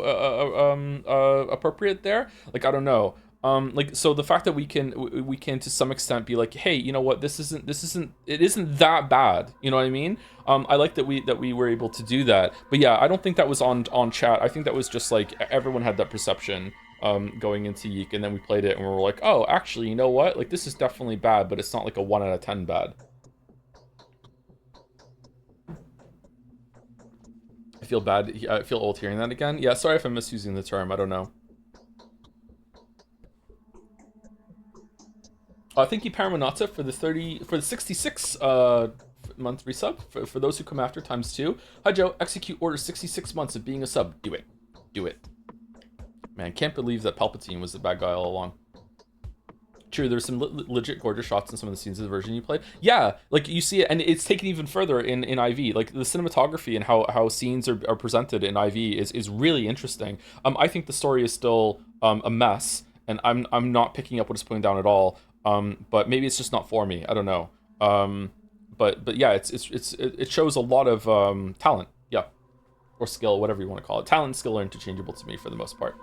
S1: appropriate there? Like, I don't know. Like, so the fact that we can to some extent be like, hey, you know what, it isn't that bad, you know what I mean? I like that we were able to do that. But yeah, I don't think that was on chat. I think that was just like everyone had that perception going into Yeek, and then we played it and we were like, oh, actually, you know what, like, this is definitely bad, but it's not like a 1 out of 10 bad. I feel bad. I feel old hearing that again. Yeah, sorry if I'm misusing the term. I don't know. Thank you, Paramanata, for the 66 month resub. For those who come after, ×2. Hi, Joe. Execute order 66 months of being a sub. Do it. Do it. Man, can't believe that Palpatine was the bad guy all along. True, there's some legit gorgeous shots in some of the scenes of the version you played. Yeah, like, you see it, and it's taken even further in IV. Like, the cinematography and how scenes are presented in IV is really interesting. I think the story is still a mess, and I'm not picking up what it's putting down at all. But maybe it's just not for me. I don't know. But yeah, it shows a lot of talent. Yeah. or skill, whatever you want to call it. Talent and skill are interchangeable to me for the most part.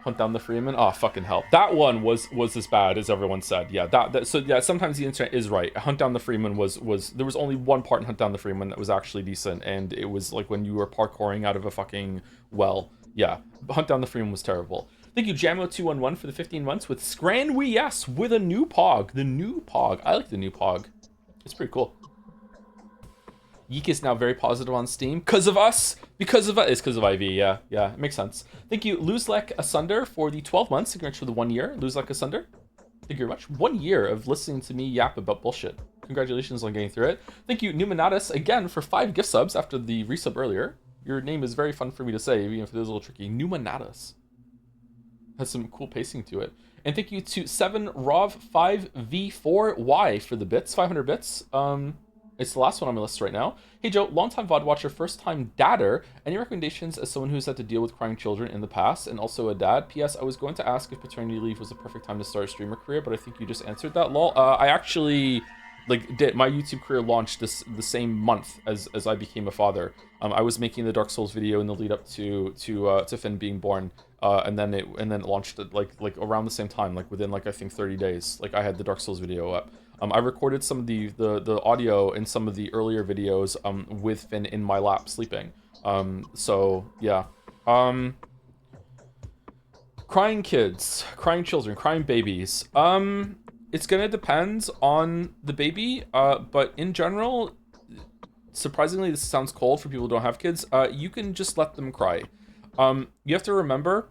S1: Hunt down the Freeman. Oh, fucking hell. That one was as bad as everyone said. Yeah, so yeah, sometimes the internet is right. Hunt down the Freeman was there was only one part in Hunt down the Freeman that was actually decent, and it was like when you were parkouring out of a fucking well. Yeah, Hunt down the Freeman was terrible. Thank you, Jamo211 for the 15 months with Scran We Yes with a new Pog. The new Pog. I like the new Pog. It's pretty cool. Yeek is now very positive on Steam. Because of us. Because of us. It's because of IV. Yeah, it makes sense. Thank you, Luzlek Asunder, for the 12 months. Thank you very much for the 1 year. Luzlek Asunder. Thank you very much. 1 year of listening to me yap about bullshit. Congratulations on getting through it. Thank you, Numanatus, again, for 5 gift subs after the resub earlier. Your name is very fun for me to say, even if it is a little tricky. Numanatus. Has some cool pacing to it. And thank you to 7Rov5V4Y for the bits. 500 bits. It's the last one on my list right now. Hey Joe, longtime VOD watcher, first time dadder. Any recommendations as someone who's had to deal with crying children in the past and also a dad? P.S. I was going to ask if paternity leave was the perfect time to start a streamer career, but I think you just answered that. Lol. I actually did my YouTube career launched the same month as I became a father. I was making the Dark Souls video in the lead up to Finn being born. And then it launched it like around the same time, like within I think 30 days. Like I had the Dark Souls video up. I recorded some of the audio in some of the earlier videos with Finn in my lap sleeping. So yeah. Crying kids, crying children, crying babies. It's gonna depend on the baby, but in general, surprisingly, this sounds cold for people who don't have kids. You can just let them cry. You have to remember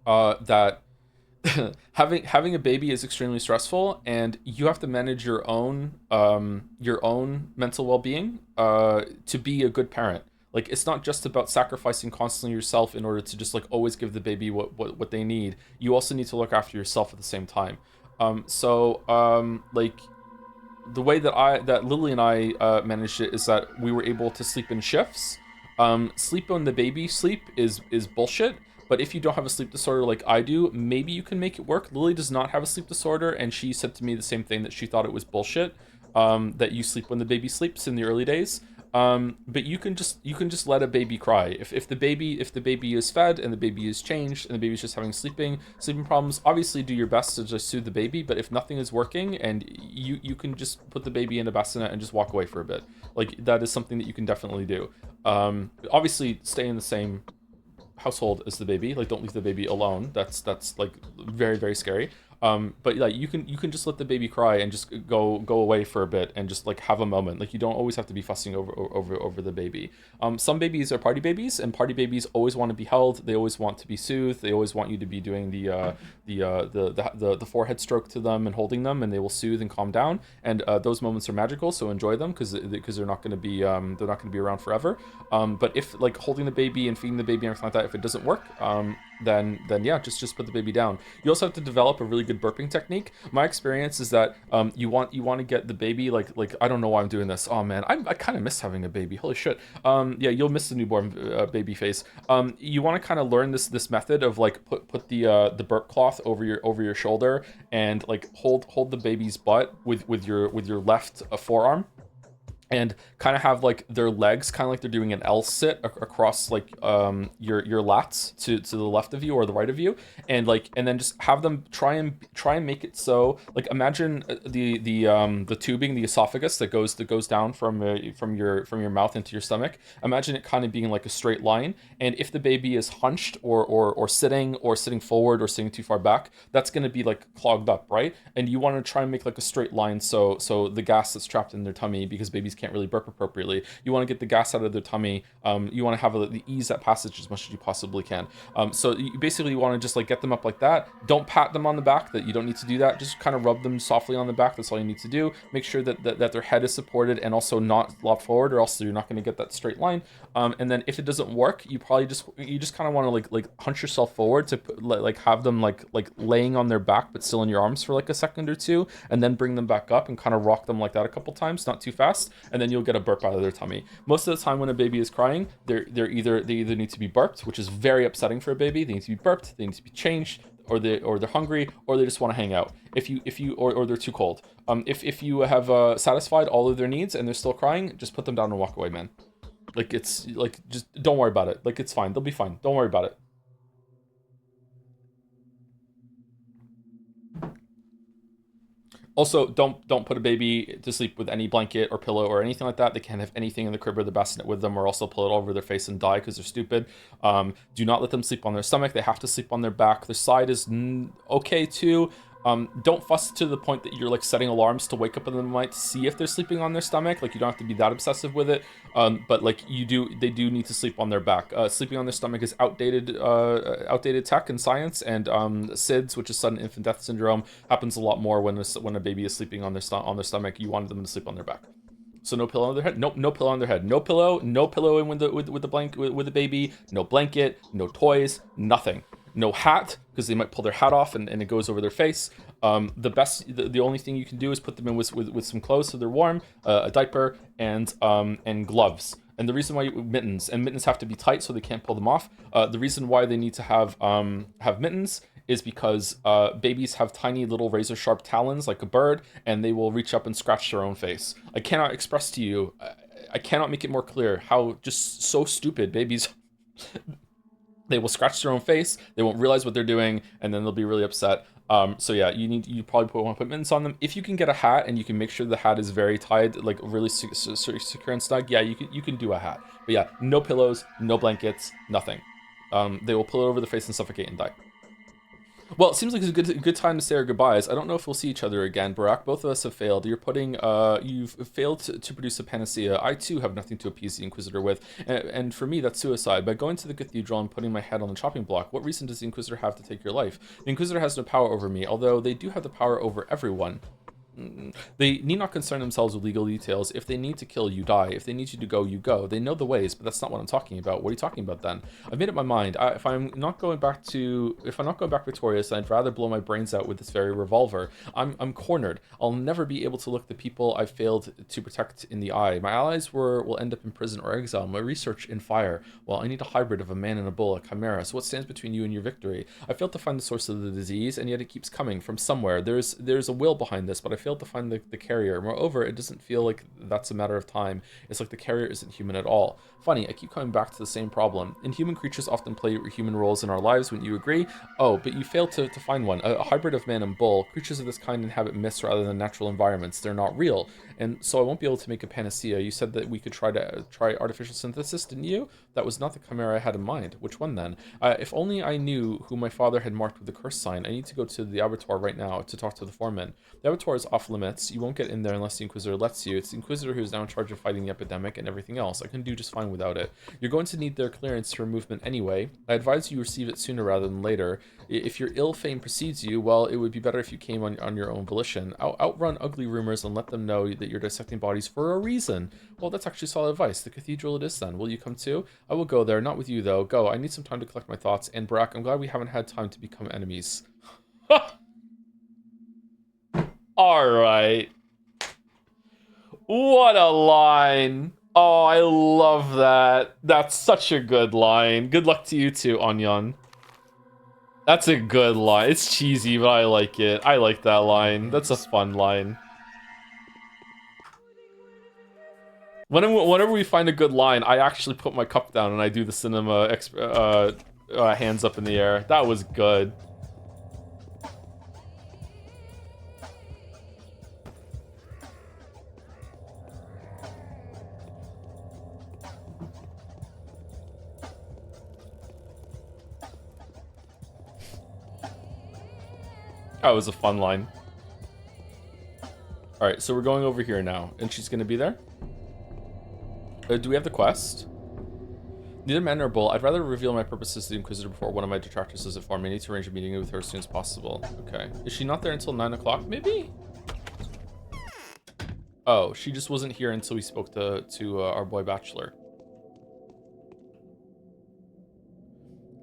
S1: that having a baby is extremely stressful, and you have to manage your own mental well-being to be a good parent. Like, it's not just about sacrificing constantly yourself in order to just always give the baby what they need. You also need to look after yourself at the same time. The way that Lily and I managed it is that we were able to sleep in shifts. Sleep on the baby sleep is bullshit. But if you don't have a sleep disorder like I do, maybe you can make it work. Lily does not have a sleep disorder, and she said to me the same thing, that she thought it was bullshit, that you sleep when the baby sleeps in the early days. But you can just let a baby cry. If the baby is fed and the baby is changed and the baby's just having sleeping problems, obviously do your best to just soothe the baby. But if nothing is working, and you can just put the baby in a bassinet and just walk away for a bit. Like, that is something that you can definitely do. Obviously stay in the same household as the baby. Like, don't leave the baby alone. That's very, very scary. But you can just let the baby cry and just go away for a bit and just have a moment. Like, you don't always have to be fussing over the baby. Some babies are party babies, and party babies always want to be held. They always want to be soothed. They always want you to be doing the forehead stroke to them and holding them, and they will soothe and calm down. And those moments are magical, so enjoy them because they're not going to be around forever. But if holding the baby and feeding the baby and everything like that, if it doesn't work, then yeah, just put the baby down. You also have to develop a really good burping technique. My experience is that you want to get the baby like I don't know why I'm doing this. Oh man, I kind of miss having a baby. Holy shit. Yeah, you'll miss the newborn baby phase. You want to kind of learn this method of put the burp cloth over your shoulder and hold the baby's butt with your left forearm. And kind of have their legs kind of like they're doing an L sit across your lats to the left of you or the right of you, and then just have them try and make it so imagine the tubing, the esophagus that goes down from your mouth into your stomach. Imagine it kind of being like a straight line, and if the baby is hunched or sitting forward or sitting too far back, that's going to be clogged up, right? And you want to try and make a straight line so the gas that's trapped in their tummy, because babies can't really burp appropriately, you want to get the gas out of their tummy. You want to have the ease that passage as much as you possibly can. So you basically want to just get them up like that. Don't pat them on the back. That you don't need to do that. Just kind of rub them softly on the back. That's all you need to do. Make sure that their head is supported and also not lopped forward, or else you're not going to get that straight line. And then if it doesn't work, you just kind of want to hunch yourself forward to have them laying on their back but still in your arms for a second or two, and then bring them back up and kind of rock them like that a couple times, not too fast, and then you'll get a burp out of their tummy. Most of the time when a baby is crying, they either need to be burped, which is very upsetting for a baby. They need to be burped, they need to be changed, or they're hungry, or they just want to hang out. Or they're too cold. If you have satisfied all of their needs and they're still crying, just put them down and walk away, man. Like, it's, like, just don't worry about it. Like, it's fine. They'll be fine. Don't worry about it. Also, don't put a baby to sleep with any blanket or pillow or anything like that. They can't have anything in the crib or the bassinet with them, or else they'll pull it over their face and die because they're stupid. Do not let them sleep on their stomach. They have to sleep on their back. Their side is okay too. Don't fuss to the point that you're like setting alarms to wake up in the night to see if they're sleeping on their stomach. Like, you don't have to be that obsessive with it. But like, they do need to sleep on their back. Sleeping on their stomach is outdated tech and science, and SIDS, which is sudden infant death syndrome, happens a lot more when a baby is sleeping on their stomach. You want them to sleep on their back. So no pillow on their head. Nope, no pillow on their head. No pillow in with the baby. No blanket. No toys. Nothing. No hat, because they might pull their hat off and it goes over their face. The only thing you can do is put them in with some clothes so they're warm, a diaper, and gloves. And the reason why mittens have to be tight so they can't pull them off. The reason why they need to have mittens is because babies have tiny little razor sharp talons like a bird, and they will reach up and scratch their own face. I cannot express to you, I cannot make it more clear how just so stupid babies. They will scratch their own face, they won't realize what they're doing, and then they'll be really upset. So yeah, you probably want to put mittens on them. If you can get a hat and you can make sure the hat is very tied, like really secure and snug, yeah, you can do a hat. But yeah, no pillows, no blankets, nothing. They will pull it over the face and suffocate and die. Well, it seems like it's a good time to say our goodbyes. I don't know if we'll see each other again, Barack. Both of us have failed. You've failed to produce a panacea. I too have nothing to appease the Inquisitor with, and for me that's suicide. By going to the cathedral and putting my head on the chopping block, what reason does the Inquisitor have to take your life? The Inquisitor has no power over me, although they do have the power over everyone. They need not concern themselves with legal details. If they need to kill, you die. If they need you to go, you go. They know the ways, but that's not what I'm talking about. What are you talking about then? I've made up my mind. If I'm not going back victorious, I'd rather blow my brains out with this very revolver. I'm cornered. I'll never be able to look the people I've failed to protect in the eye. My allies will end up in prison or exile. My research in fire. Well, I need a hybrid of a man and a bull, a chimera. So what stands between you and your victory? I failed to find the source of the disease, and yet it keeps coming from somewhere. There's a will behind this, but I failed to find the carrier. Moreover, it doesn't feel like that's a matter of time. It's like the carrier isn't human at all. Funny, I keep coming back to the same problem. Inhuman creatures often play human roles in our lives, wouldn't you agree? Oh, but you failed to find one. A hybrid of man and bull. Creatures of this kind inhabit myths rather than natural environments. They're not real. And so I won't be able to make a panacea. You said that we could try artificial synthesis, didn't you? That was not the chimera I had in mind. Which one then? If only I knew who my father had marked with the curse sign. I need to go to the abattoir right now to talk to the foreman. The abattoir is off limits. You won't get in there unless the Inquisitor lets you. It's the Inquisitor who is now in charge of fighting the epidemic and everything else. I can do just fine without it. You're going to need their clearance for movement anyway. I advise you receive it sooner rather than later. If your ill fame precedes you, well, it would be better if you came on your own volition. Outrun ugly rumors and let them know that you're dissecting bodies for a reason. Well, that's actually solid advice. The cathedral it is then. Will you come too? I will go there. Not with you, though. Go. I need some time to collect my thoughts. And Barack, I'm glad we haven't had time to become enemies. Alright. What a line. Oh, I love that. That's such a good line. Good luck to you too, Onion. That's a good line. It's cheesy, but I like it. I like that line. That's a fun line. Whenever we find a good line, I actually put my cup down and I do the cinema hands up in the air. That was good. That was a fun line. Alright, so we're going over here now. And she's going to be there? Do we have the quest? Neither man nor bull. I'd rather reveal my purposes to the Inquisitor before one of my detractors does it for me. I need to arrange a meeting with her as soon as possible. Okay. Is she not there until 9 o'clock, maybe? Oh, she just wasn't here until we spoke to our boy Bachelor.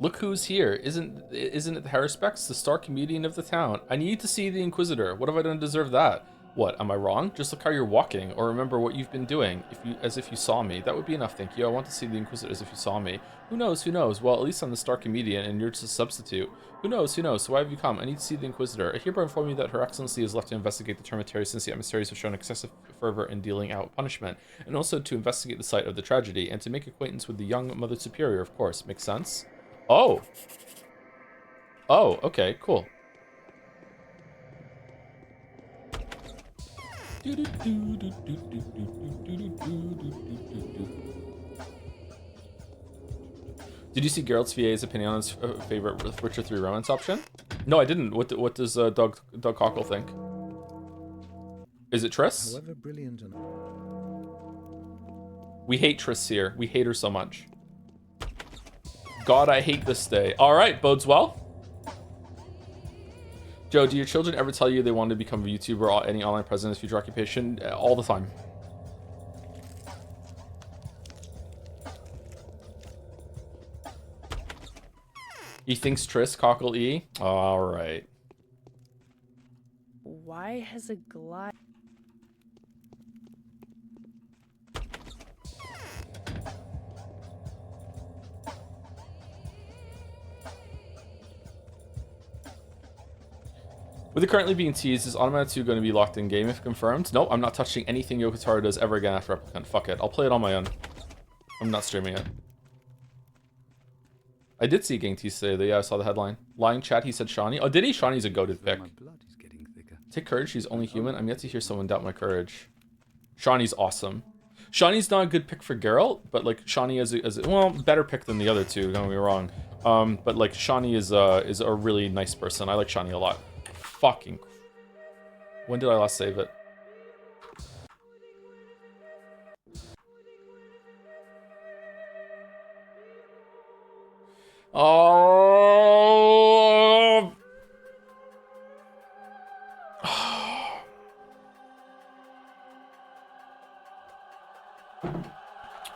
S1: Look who's here. Isn't it the Haruspex, the star comedian of the town? I need to see the Inquisitor. What have I done to deserve that? What, am I wrong? Just look how you're walking, or remember what you've been doing, as if you saw me. That would be enough, thank you. I want to see the Inquisitor as if you saw me. Who knows, who knows? Well, at least I'm the star comedian, and you're just a substitute. Who knows, who knows? So why have you come? I need to see the Inquisitor. I hereby inform you that Her Excellency is left to investigate the Termitary since the emissaries have shown excessive fervor in dealing out punishment, and also to investigate the site of the tragedy, and to make acquaintance with the young Mother Superior, of course. Makes sense? Oh. Oh, okay, cool. Did you see Geralt's VA's opinion on his favorite Witcher 3 romance option? No, I didn't. What does Doug Cockle think? Is it Triss?
S4: However brilliant and
S1: We hate Triss here. We hate her so much. God, I hate this day. All right, bodes well. Joe, do your children ever tell you they want to become a YouTuber or any online presence as future occupation? All the time. He thinks Triss, Cockle E. All right.
S3: Why has a glide?
S1: With it currently being teased, is Automata 2 going to be locked in game if confirmed? Nope, I'm not touching anything Yoko Taro does ever again after Replicant. Fuck it. I'll play it on my own. I'm not streaming it. I did see Gang teased today, though. Yeah, I saw the headline. Lying chat, he said Shawnee. Oh, did he? Shawnee's a goated pick.
S4: my blood is getting thicker.
S1: Take courage, she's only human. I'm yet to hear someone doubt my courage. Shawnee's awesome. Shawnee's not a good pick for Geralt, but like Shawnee is a well, better pick than the other two, don't get me wrong. But like Shawnee is a really nice person. I like Shawnee a lot. Fucking. When did I last save it? Oh.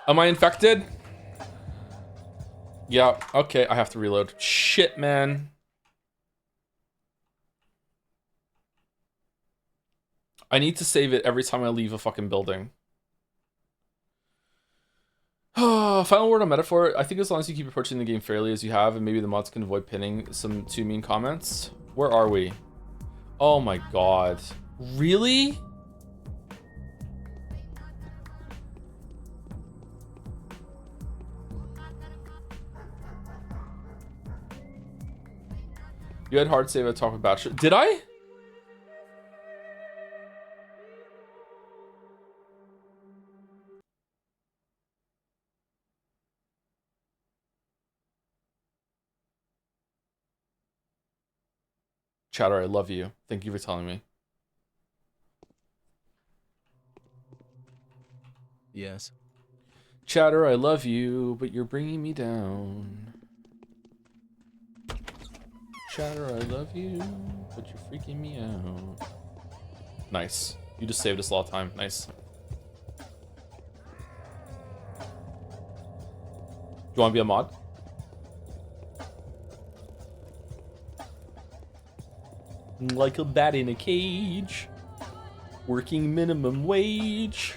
S1: Am I infected? Yeah, okay, I have to reload. Shit, man. I need to save it every time I leave a fucking building. Final word on metaphor. I think as long as you keep approaching the game fairly as you have, and maybe the mods can avoid pinning some too mean comments. Where are we? Oh my god. Really? You had hard save at top of Bachelor. Did I? Chatter, I love you. Thank you for telling me.
S7: Yes.
S1: Chatter, I love you, but you're bringing me down. Chatter, I love you, but you're freaking me out. Nice. You just saved us a lot of time. Nice. Do you want to be a mod? Like a bat in a cage. Working minimum wage.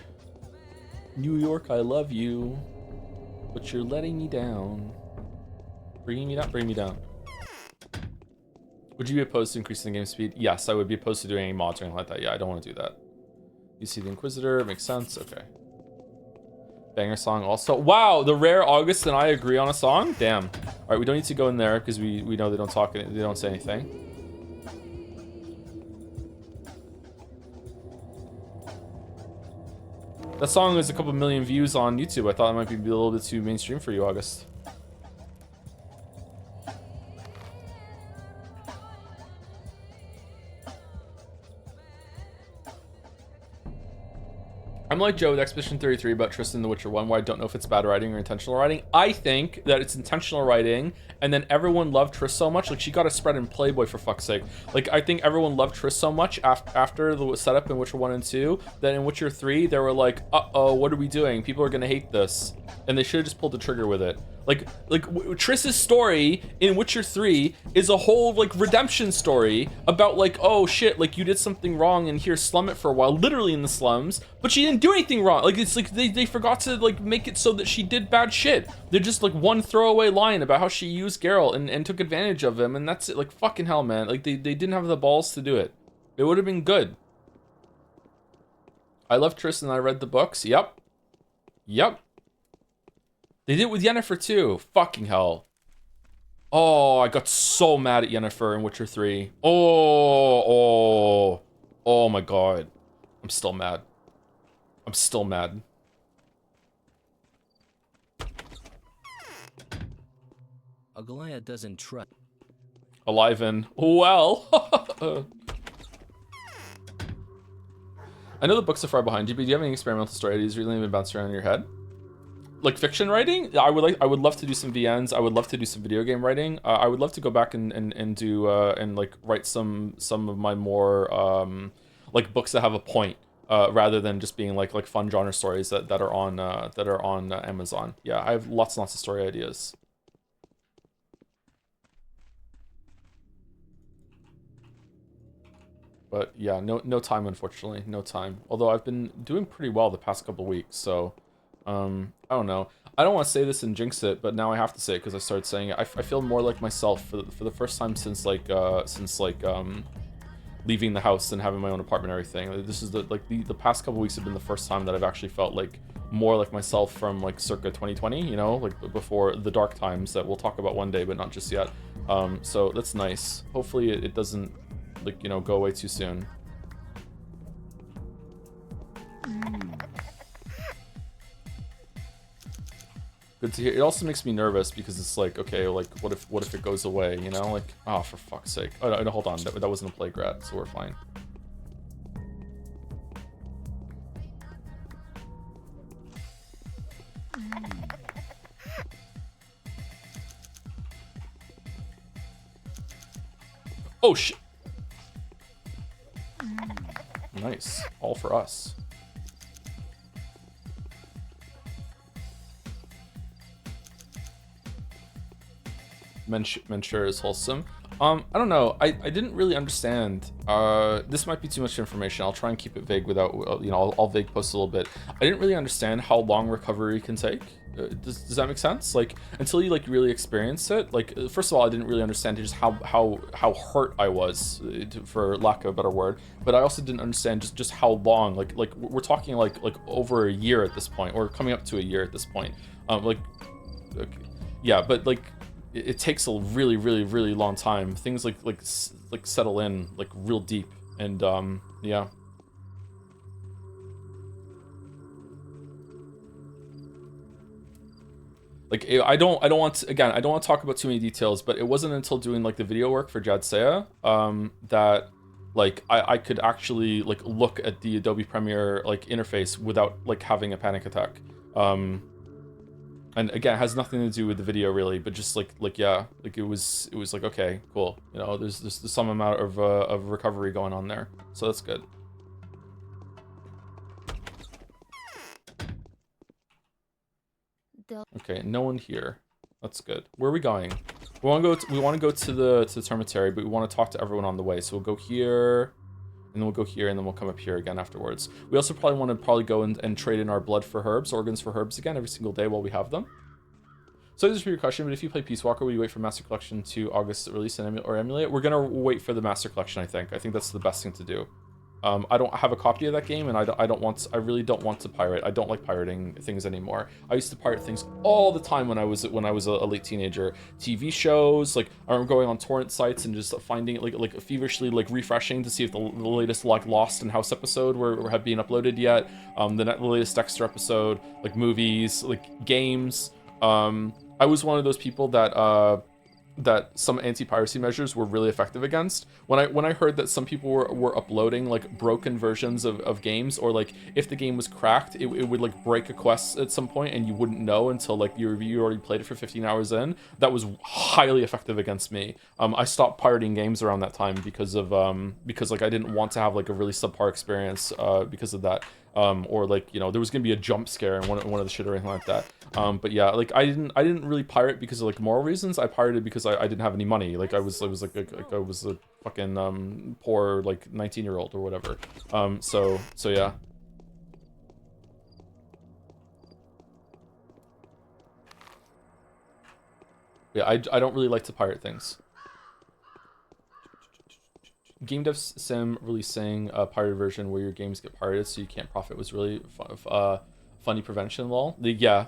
S1: New York, I love you, but you're letting me down. Bringing me down? Bring me down. Would you be opposed to increasing the game speed? Yes, I would be opposed to doing any mods or anything like that. Yeah, I don't want to do that. You see the Inquisitor, makes sense. Okay. Banger song also. Wow, the rare August and I agree on a song? Damn. All right, we don't need to go in there because we know they don't talk, they don't say anything. That song has a couple million views on YouTube. I thought it might be a little bit too mainstream for you, August. I'm like Joe with Expedition 33 about Tristan the Witcher 1, where I don't know if it's bad writing or intentional writing. I think that it's intentional writing, and then everyone loved Triss so much. Like, she got a spread in Playboy, for fuck's sake. Like, I think everyone loved Triss so much after the setup in Witcher 1 and 2, that in Witcher 3, they were like, uh-oh, what are we doing? People are gonna hate this. And they should have just pulled the trigger with it. Triss's story in Witcher 3 is a whole like redemption story about like, oh shit, like you did something wrong and here slum it for a while, literally in the slums, but she didn't do anything wrong. Like it's like they forgot to like make it so that she did bad shit. They're just like one throwaway line about how she used Geralt and took advantage of him, and that's it. Like fucking hell, man. Like they didn't have the balls to do it. It would have been good. I love Triss and I read the books. Yep. They did it with Yennefer too. Fucking hell. Oh, I got so mad at Yennefer in Witcher 3. Oh my god. I'm still mad.
S7: Aglaya doesn't trust.
S1: Alive and well. I know the books are far behind you, but do you have any experimental story ideas really been bouncing around in your head? Like fiction writing, I would love to do some VNs. I would love to do some video game writing. I would love to go back and do and like write some of my more like books that have a point, rather than just being like fun genre stories that are on Amazon. Yeah, I have lots and lots of story ideas. But yeah, no time, unfortunately, no time. Although I've been doing pretty well the past couple weeks, so I don't know. I don't want to say this and jinx it, but now I have to say it because I started saying it. I feel more like myself for the first time since leaving the house and having my own apartment and everything. This is the past couple weeks have been the first time that I've actually felt like more like myself from like circa 2020, you know, like before the dark times that we'll talk about one day, but not just yet. So that's nice. Hopefully it doesn't like, you know, go away too soon. Good to hear. It also makes me nervous because it's like, okay, like what if it goes away, you know? Like, oh, for fuck's sake. Oh, no, hold on. That wasn't a plague rat, so we're fine. Oh, shit. Nice. All for us. Menture is wholesome. I don't know. I didn't really understand. This might be too much information. I'll try and keep it vague without, you know, I'll vague post a little bit. I didn't really understand how long recovery can take. Does that make sense? Like, until you like really experience it. Like, first of all, I didn't really understand just how hurt I was, for lack of a better word. But I also didn't understand just how long. Like we're talking like over a year at this point, or coming up to a year at this point. Okay, yeah, but like. It takes a really long time. Things like settle in like real deep, and yeah. Like I don't want to, again, I don't want to talk about too many details, but it wasn't until doing like the video work for Jadsea that like I could actually like look at the Adobe Premiere like interface without like having a panic attack. And again, it has nothing to do with the video really, but just like yeah, like it was like, okay, cool. You know, there's some amount of recovery going on there, so that's good. Okay, no one here. That's good. Where are we going? We want to go to the Termitary, but we want to talk to everyone on the way. So we'll go here, and then we'll go here, and then we'll come up here again afterwards. We also probably want to go and trade in our blood for herbs, organs for herbs again every single day while we have them. So this is for your question, but if you play Peace Walker, will you wait for Master Collection to August release and emulate it? We're gonna wait for the Master Collection, I think. I think that's the best thing to do. I don't have a copy of that game, and I really don't want to pirate. I don't like pirating things anymore. I used to pirate things all the time when I was a late teenager. TV shows, like I remember going on torrent sites and just finding it like feverishly like refreshing to see if the latest like Lost and House episode have been uploaded yet. The latest Dexter episode, like movies, like games. I was one of those people that some anti-piracy measures were really effective against. When I heard that some people were uploading like broken versions of games, or like if the game was cracked, it would like break a quest at some point and you wouldn't know until like you already played it for 15 hours in. That was highly effective against me. I stopped pirating games around that time because like I didn't want to have like a really subpar experience because of that. or like, you know, there was gonna be a jump scare in one of the shit or anything like that. But yeah, like I didn't really pirate because of like moral reasons. I pirated because I didn't have any money. Like I was I was a fucking poor like 19-year-old or whatever. So yeah. Yeah, I don't really like to pirate things. Game Dev Sim releasing a pirated version where your games get pirated so you can't profit was really funny prevention lol. Yeah.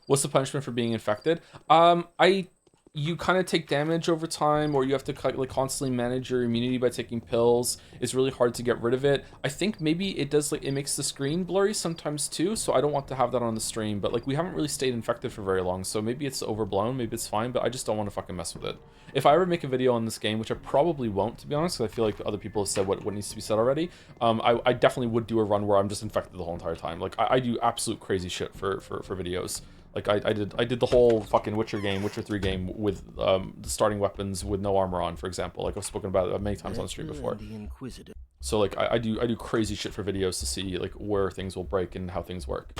S1: What's the punishment for being infected? You kind of take damage over time, or you have to like constantly manage your immunity by taking pills. It's really hard to get rid of it. I think maybe it does, like, it makes the screen blurry sometimes too, so I don't want to have that on the stream. But like, we haven't really stayed infected for very long, so maybe it's overblown, maybe it's fine, but I just don't want to fucking mess with it. If I ever make a video on this game, which I probably won't, to be honest, because I feel like other people have said what needs to be said already, I definitely would do a run where I'm just infected the whole entire time. Like, I do absolute crazy shit for videos. Like I did the whole fucking Witcher 3 game with the starting weapons with no armor on, for example. Like I've spoken about it many times on the stream before. So like I do crazy shit for videos to see like where things will break and how things work.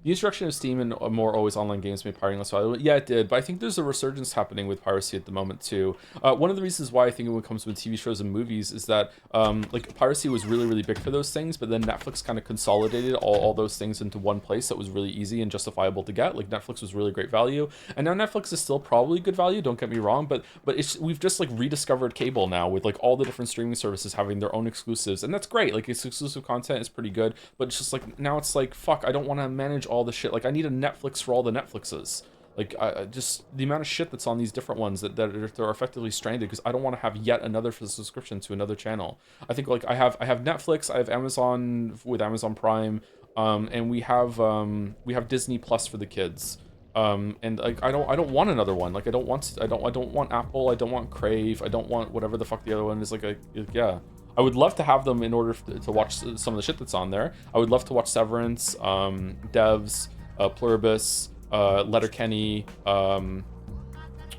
S1: The introduction of Steam and more always online games made pirating less valuable. Yeah, it did, but I think there's a resurgence happening with piracy at the moment too. One of the reasons why I think when it comes with TV shows and movies is that like piracy was really big for those things, but then Netflix kind of consolidated all those things into one place that was really easy and justifiable to get. Like Netflix was really great value, and now Netflix is still probably good value. Don't get me wrong, but we've just like rediscovered cable now with like all the different streaming services having their own exclusives, and that's great. Like its exclusive content is pretty good, but it's just like now it's like fuck, I don't want to manage all the shit. Like I need a Netflix for all the Netflixes. Like I just the amount of shit that's on these different ones that are effectively stranded, because I don't want to have yet another subscription to another channel. I think like I have Netflix, I have Amazon with Amazon Prime, and we have Disney Plus for the kids. And like I don't want another one. Like I don't want Apple, I don't want Crave, I don't want whatever the fuck the other one is. Yeah. I would love to have them in order to watch some of the shit that's on there. I would love to watch Severance, Devs, Pluribus, Letterkenny,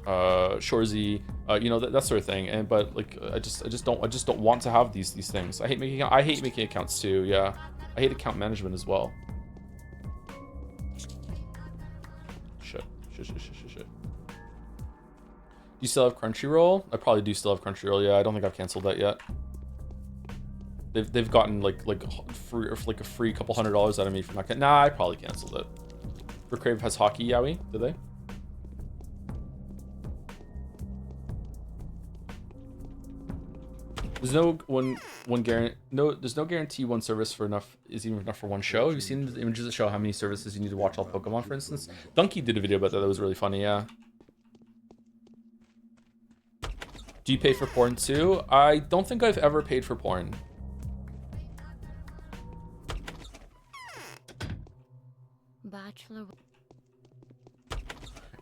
S1: Shorzy, you know, that sort of thing. But like I just don't want to have these things. I hate making accounts too. Yeah, I hate account management as well. Shit. Do you still have Crunchyroll? I probably do still have Crunchyroll. Yeah, I don't think I've canceled that yet. They've gotten like a free couple $100 out of me for not. Nah, I probably canceled it. For Crave has hockey, Yowie? Did they? There's no guarantee one service for enough is even enough for one show. Have you seen the images that show how many services you need to watch all Pokemon, for instance? Donkey did a video about that. That was really funny. Yeah. Do you pay for porn too? I don't think I've ever paid for porn.
S2: Bachelor.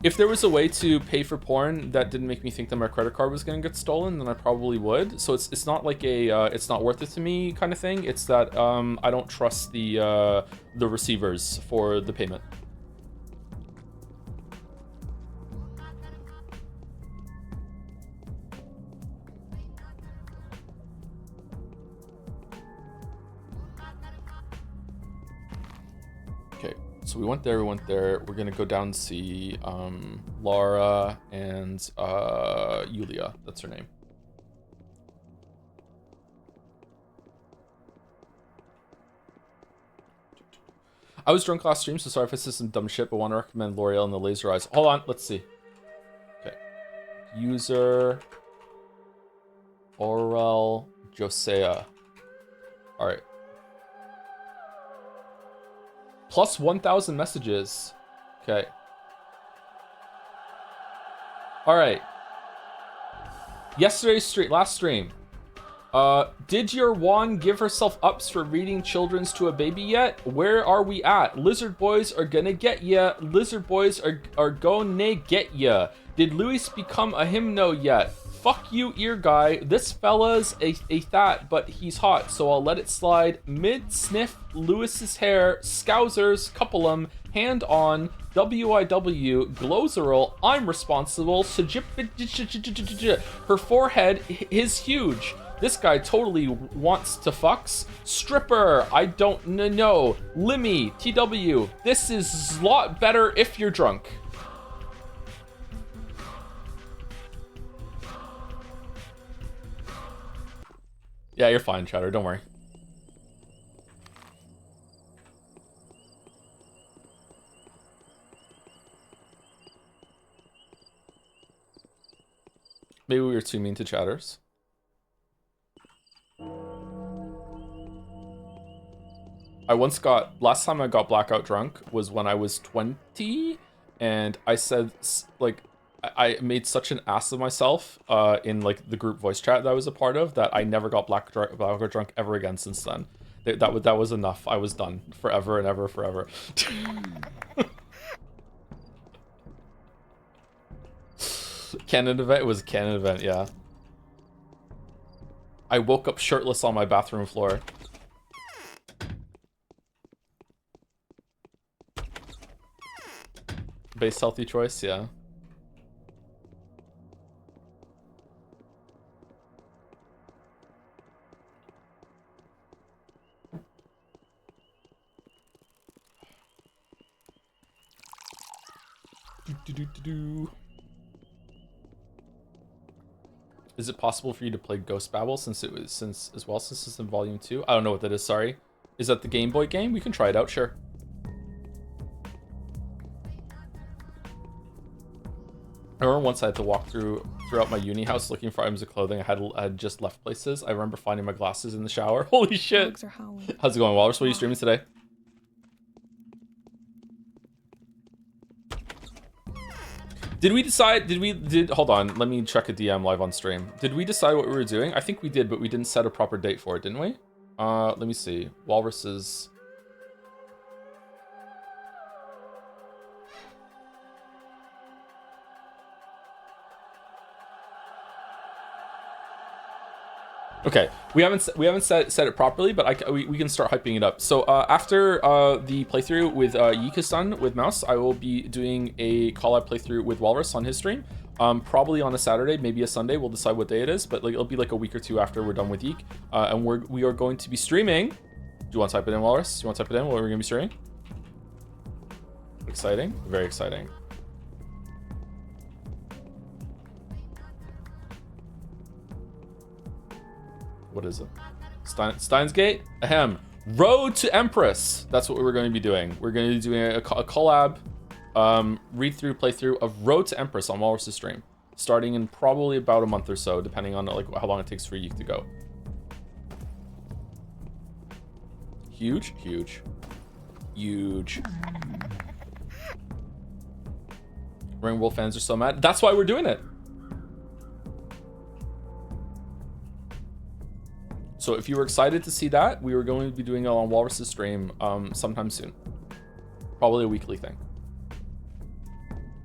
S1: If there was a way to pay for porn that didn't make me think that my credit card was going to get stolen, then I probably would. So it's not like it's not worth it to me kind of thing. It's that I don't trust the receivers for the payment. So we went there. We're gonna go down and see Laura and Yulia. That's her name. I was drunk last stream, so sorry if I said some dumb shit, but want to recommend L'Oreal and the laser eyes. Hold on, let's see. Okay. User Aurel Josea. All right. Plus 1,000 messages. Okay. All right. Last stream. Did your Juan give herself ups for reading children's to a baby yet? Where are we at? Lizard boys are gonna get ya. Lizard boys are gonna get ya. Did Luis become a hymno yet? Fuck you, ear guy. This fella's a that, but he's hot, so I'll let it slide. Mid-sniff Lewis's hair. Scousers, couple 'em. hand on WIW Glozerl, I'm responsible. Her forehead is huge. This guy totally wants to fucks. Stripper, I don't know. Limmy, TW, this is a lot better if you're drunk. Yeah, you're fine, Chatter, don't worry. Maybe we were too mean to chatters. Last time I got blackout drunk was when I was 20, and I said, like, I made such an ass of myself in, like, the group voice chat that I was a part of that I never got blackout drunk ever again since then. That was enough. I was done. Forever and ever, forever. Canon event? It was a canon event, yeah. I woke up shirtless on my bathroom floor. Base healthy choice, yeah. Is it possible for you to play Ghost Babel since it's in volume 2? I don't know what that is, sorry. Is that the Game Boy game? We can try it out, sure. I remember once I had to walk throughout my uni house looking for items of clothing I had just left places. I remember finding my glasses in the shower. Holy shit! How's it going, Walrus? What are you streaming today? Did we decide, hold on, let me check a DM live on stream. Did we decide what we were doing? I think we did, but we didn't set a proper date for it, didn't we? Let me see. Walrus's... Okay, we haven't set it properly, but we can start hyping it up. So after the playthrough with Yeek is done with Mouse, I will be doing a call-out playthrough with Walrus on his stream. Probably on a Saturday, maybe a Sunday. We'll decide what day it is, but like it'll be like a week or two after we're done with Yeek. And we are going to be streaming. Do you want to type it in, Walrus? Do you want to type it in? What we're going to be streaming? Exciting, very exciting. What is it? Steins Gate? Ahem. Road to Empress. That's what we're going to be doing. We're going to be doing a collab, read-through, playthrough of Road to Empress on Walrus' stream, starting in probably about a month or so, depending on like how long it takes for Yeek to go. Huge, huge, huge. Ringworld fans are so mad. That's why we're doing it. So if you were excited to see that, we were going to be doing it on Walrus' stream sometime soon. Probably a weekly thing.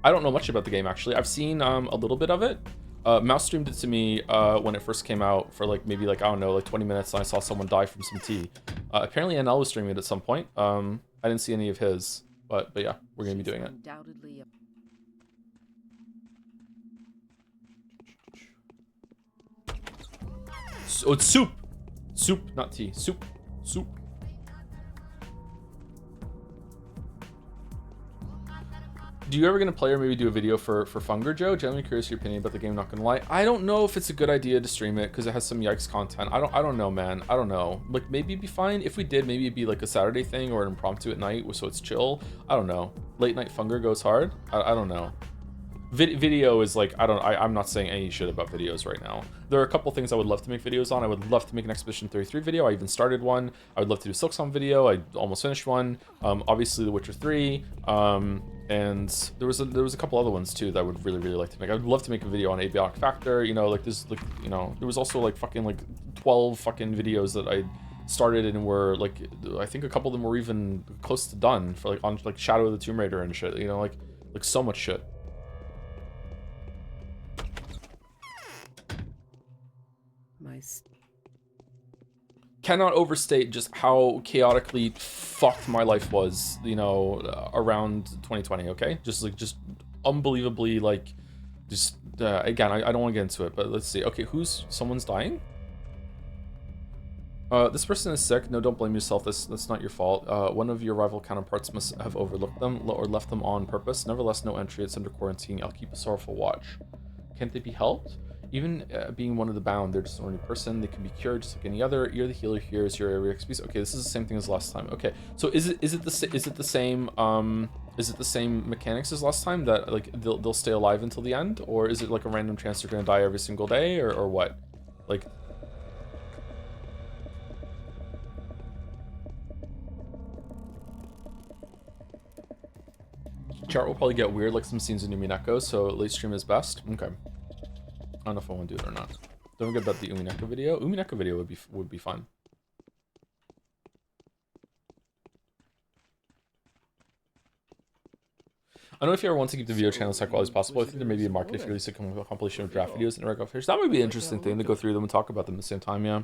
S1: I don't know much about the game, actually. I've seen a little bit of it. Mouse streamed it to me when it first came out for like maybe like, I don't know, like 20 minutes, and I saw someone die from some tea. Apparently NL was streaming it at some point. I didn't see any of his, but yeah, we're going to be doing it. So it's soup. Soup, not tea. Soup. Soup. Do you ever gonna play or maybe do a video for Funger, Joe? Genuinely curious your opinion about the game, not gonna lie. I don't know if it's a good idea to stream it because it has some yikes content. I don't know, man. I don't know. Like maybe it'd be fine. If we did, maybe it'd be like a Saturday thing or an impromptu at night so it's chill. I don't know. Late night Funger goes hard. I don't know. Video is like, I'm not saying any shit about videos right now. There are a couple things I would love to make videos on. I would love to make an Expedition 33 video. I even started one. I would love to do a Silksong video. I almost finished one. Obviously The Witcher 3. And there was a couple other ones too that I would really like to make. I would love to make a video on Abiotic Factor, you know, like this, like, you know, there was also like fucking like 12 fucking videos that I started and were like, I think a couple of them were even close to done for like on like Shadow of the Tomb Raider and shit, you know, like so much shit. cannot overstate just how chaotically fucked my life was, you know, around 2020. Okay, just unbelievably like, just again, I don't want to get into it, but let's see. Okay, someone's dying. This person is sick. No, don't blame yourself. That's not your fault. One of your rival counterparts must have overlooked them or left them on purpose. Nevertheless, no entry. It's under quarantine. I'll keep a sorrowful watch. Can't they be helped? Even being one of the bound, they're just an ordinary person. They can be cured just like any other. You're the healer here. Is your area XP? Okay, this is the same thing as last time. Okay, so is it the same mechanics as last time, that like they'll stay alive until the end, or is it like a random chance they're gonna die every single day, or what? Like. Chart will probably get weird, like some scenes in Umineko, so late stream is best. Okay. I don't know if I want to do it or not. Don't forget about the Umineko video. Umineko video would be fun. I don't know if you ever want to keep the video channel as high quality as possible. I think there may be a market if you release a compilation of draft videos and regular fish. That might be an interesting thing to go through them and talk about them at the same time, yeah.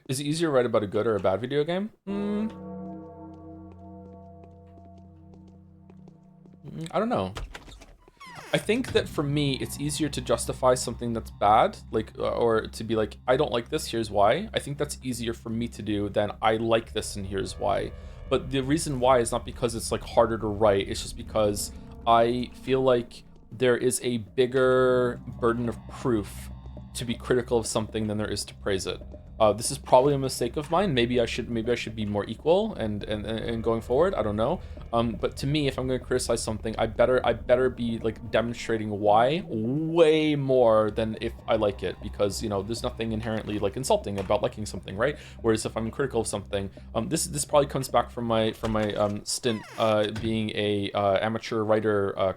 S1: Is it easier to write about a good or a bad video game? I don't know. I think that for me, it's easier to justify something that's bad, like, or to be like, I don't like this, here's why. I think that's easier for me to do than I like this and here's why. But the reason why is not because it's like harder to write, it's just because I feel like there is a bigger burden of proof to be critical of something than there is to praise it. This is probably a mistake of mine. Maybe I should be more equal and going forward. I don't know. But to me, if I'm going to criticize something, I better be like demonstrating why way more than if I like it, because you know there's nothing inherently like insulting about liking something, right? Whereas if I'm critical of something, this probably comes back from my stint being a amateur writer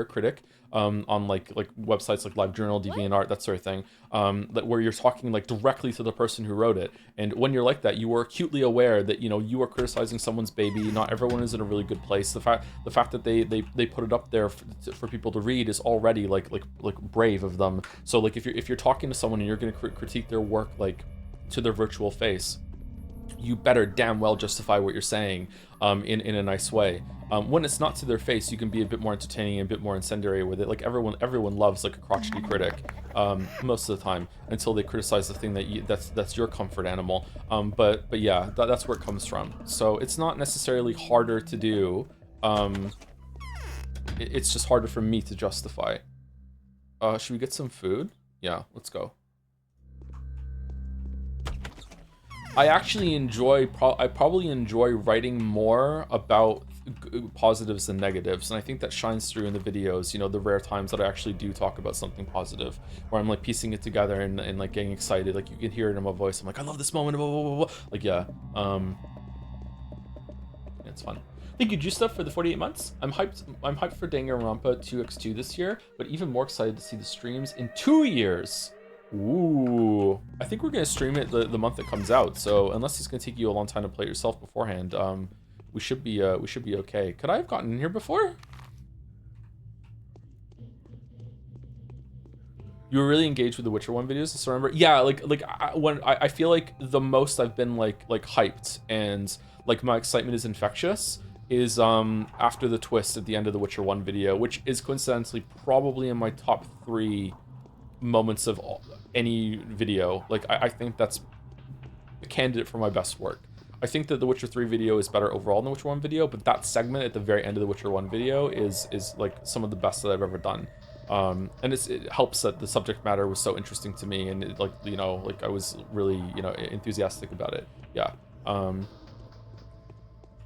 S1: critic. On like websites like LiveJournal, DeviantArt, that sort of thing, where you're talking like directly to the person who wrote it. And when you're like that, you are acutely aware that you know you are criticizing someone's baby. Not everyone is in a really good place. The fact that they put it up there for people to read is already like brave of them. So like if you're talking to someone and you're going to critique their work like to their virtual face, you better damn well justify what you're saying in a nice way. When it's not to their face, you can be a bit more entertaining and a bit more incendiary with it. Like everyone loves like a crotchety critic most of the time until they criticize the thing that's your comfort animal. But yeah, that's where it comes from. So it's not necessarily harder to do. It's just harder for me to justify. Should we get some food? Yeah, let's go. I actually I probably enjoy writing more about positives than negatives, and I think that shines through in the videos, you know, the rare times that I actually do talk about something positive, where I'm like piecing it together and like getting excited, like you can hear it in my voice. I'm like, I love this moment, blah, blah, blah, blah. Like, yeah, it's fun. Thank you, Justa, for the 48 months. I'm hyped for Danganronpa 2x2 this year, but even more excited to see the streams in 2 years. Ooh, I think we're gonna stream it the month it comes out. So unless it's gonna take you a long time to play it yourself beforehand, we should be okay. Could I have gotten in here before? You were really engaged with the Witcher 1 videos, just remember? Yeah, when I feel like the most I've been like hyped and like my excitement is infectious is after the twist at the end of the Witcher 1 video, which is coincidentally probably in my top 3 moments of any video. Like I think that's a candidate for my best work. I think that the Witcher 3 video is better overall than the Witcher 1 video, but that segment at the very end of the Witcher 1 video is like some of the best that I've ever done. And it helps that the subject matter was so interesting to me, and it, like, you know, like I was really, you know, enthusiastic about it. Yeah.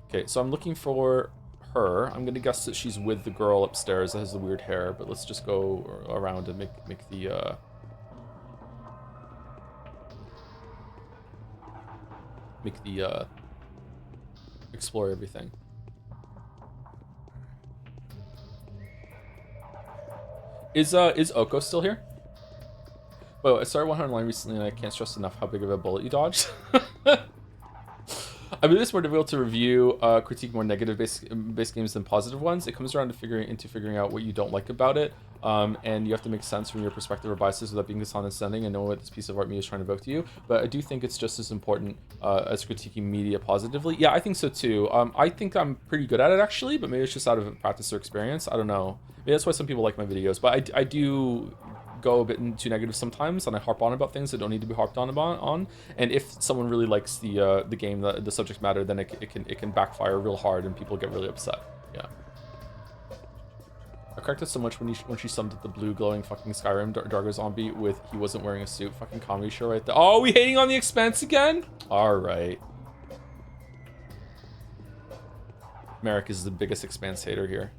S1: Okay, so I'm looking for her. I'm gonna guess that she's with the girl upstairs that has the weird hair, but let's just go around and make the explore everything. Is Oko still here? Well, I started 100 line recently and I can't stress enough how big of a bullet you dodged. I mean, it's more difficult to review, critique more negative based games than positive ones. It comes around to figuring out what you don't like about it, and you have to make sense from your perspective or biases without being condescending and know what this piece of art me is trying to evoke to you. But I do think it's just as important as critiquing media positively. Yeah, I think so too. I think I'm pretty good at it actually, but maybe it's just out of practice or experience. I don't know. Maybe that's why some people like my videos. But I do go a bit too negative sometimes, and I harp on about things that don't need to be harped on. And if someone really likes the game, the subject matter, then it can backfire real hard, and people get really upset. Yeah. I cracked it so much when she summed up the blue glowing fucking Skyrim Dargo zombie with he wasn't wearing a suit. Fucking comedy show right there. Oh, we hating on the Expanse again? All right. Merrick is the biggest Expanse hater here.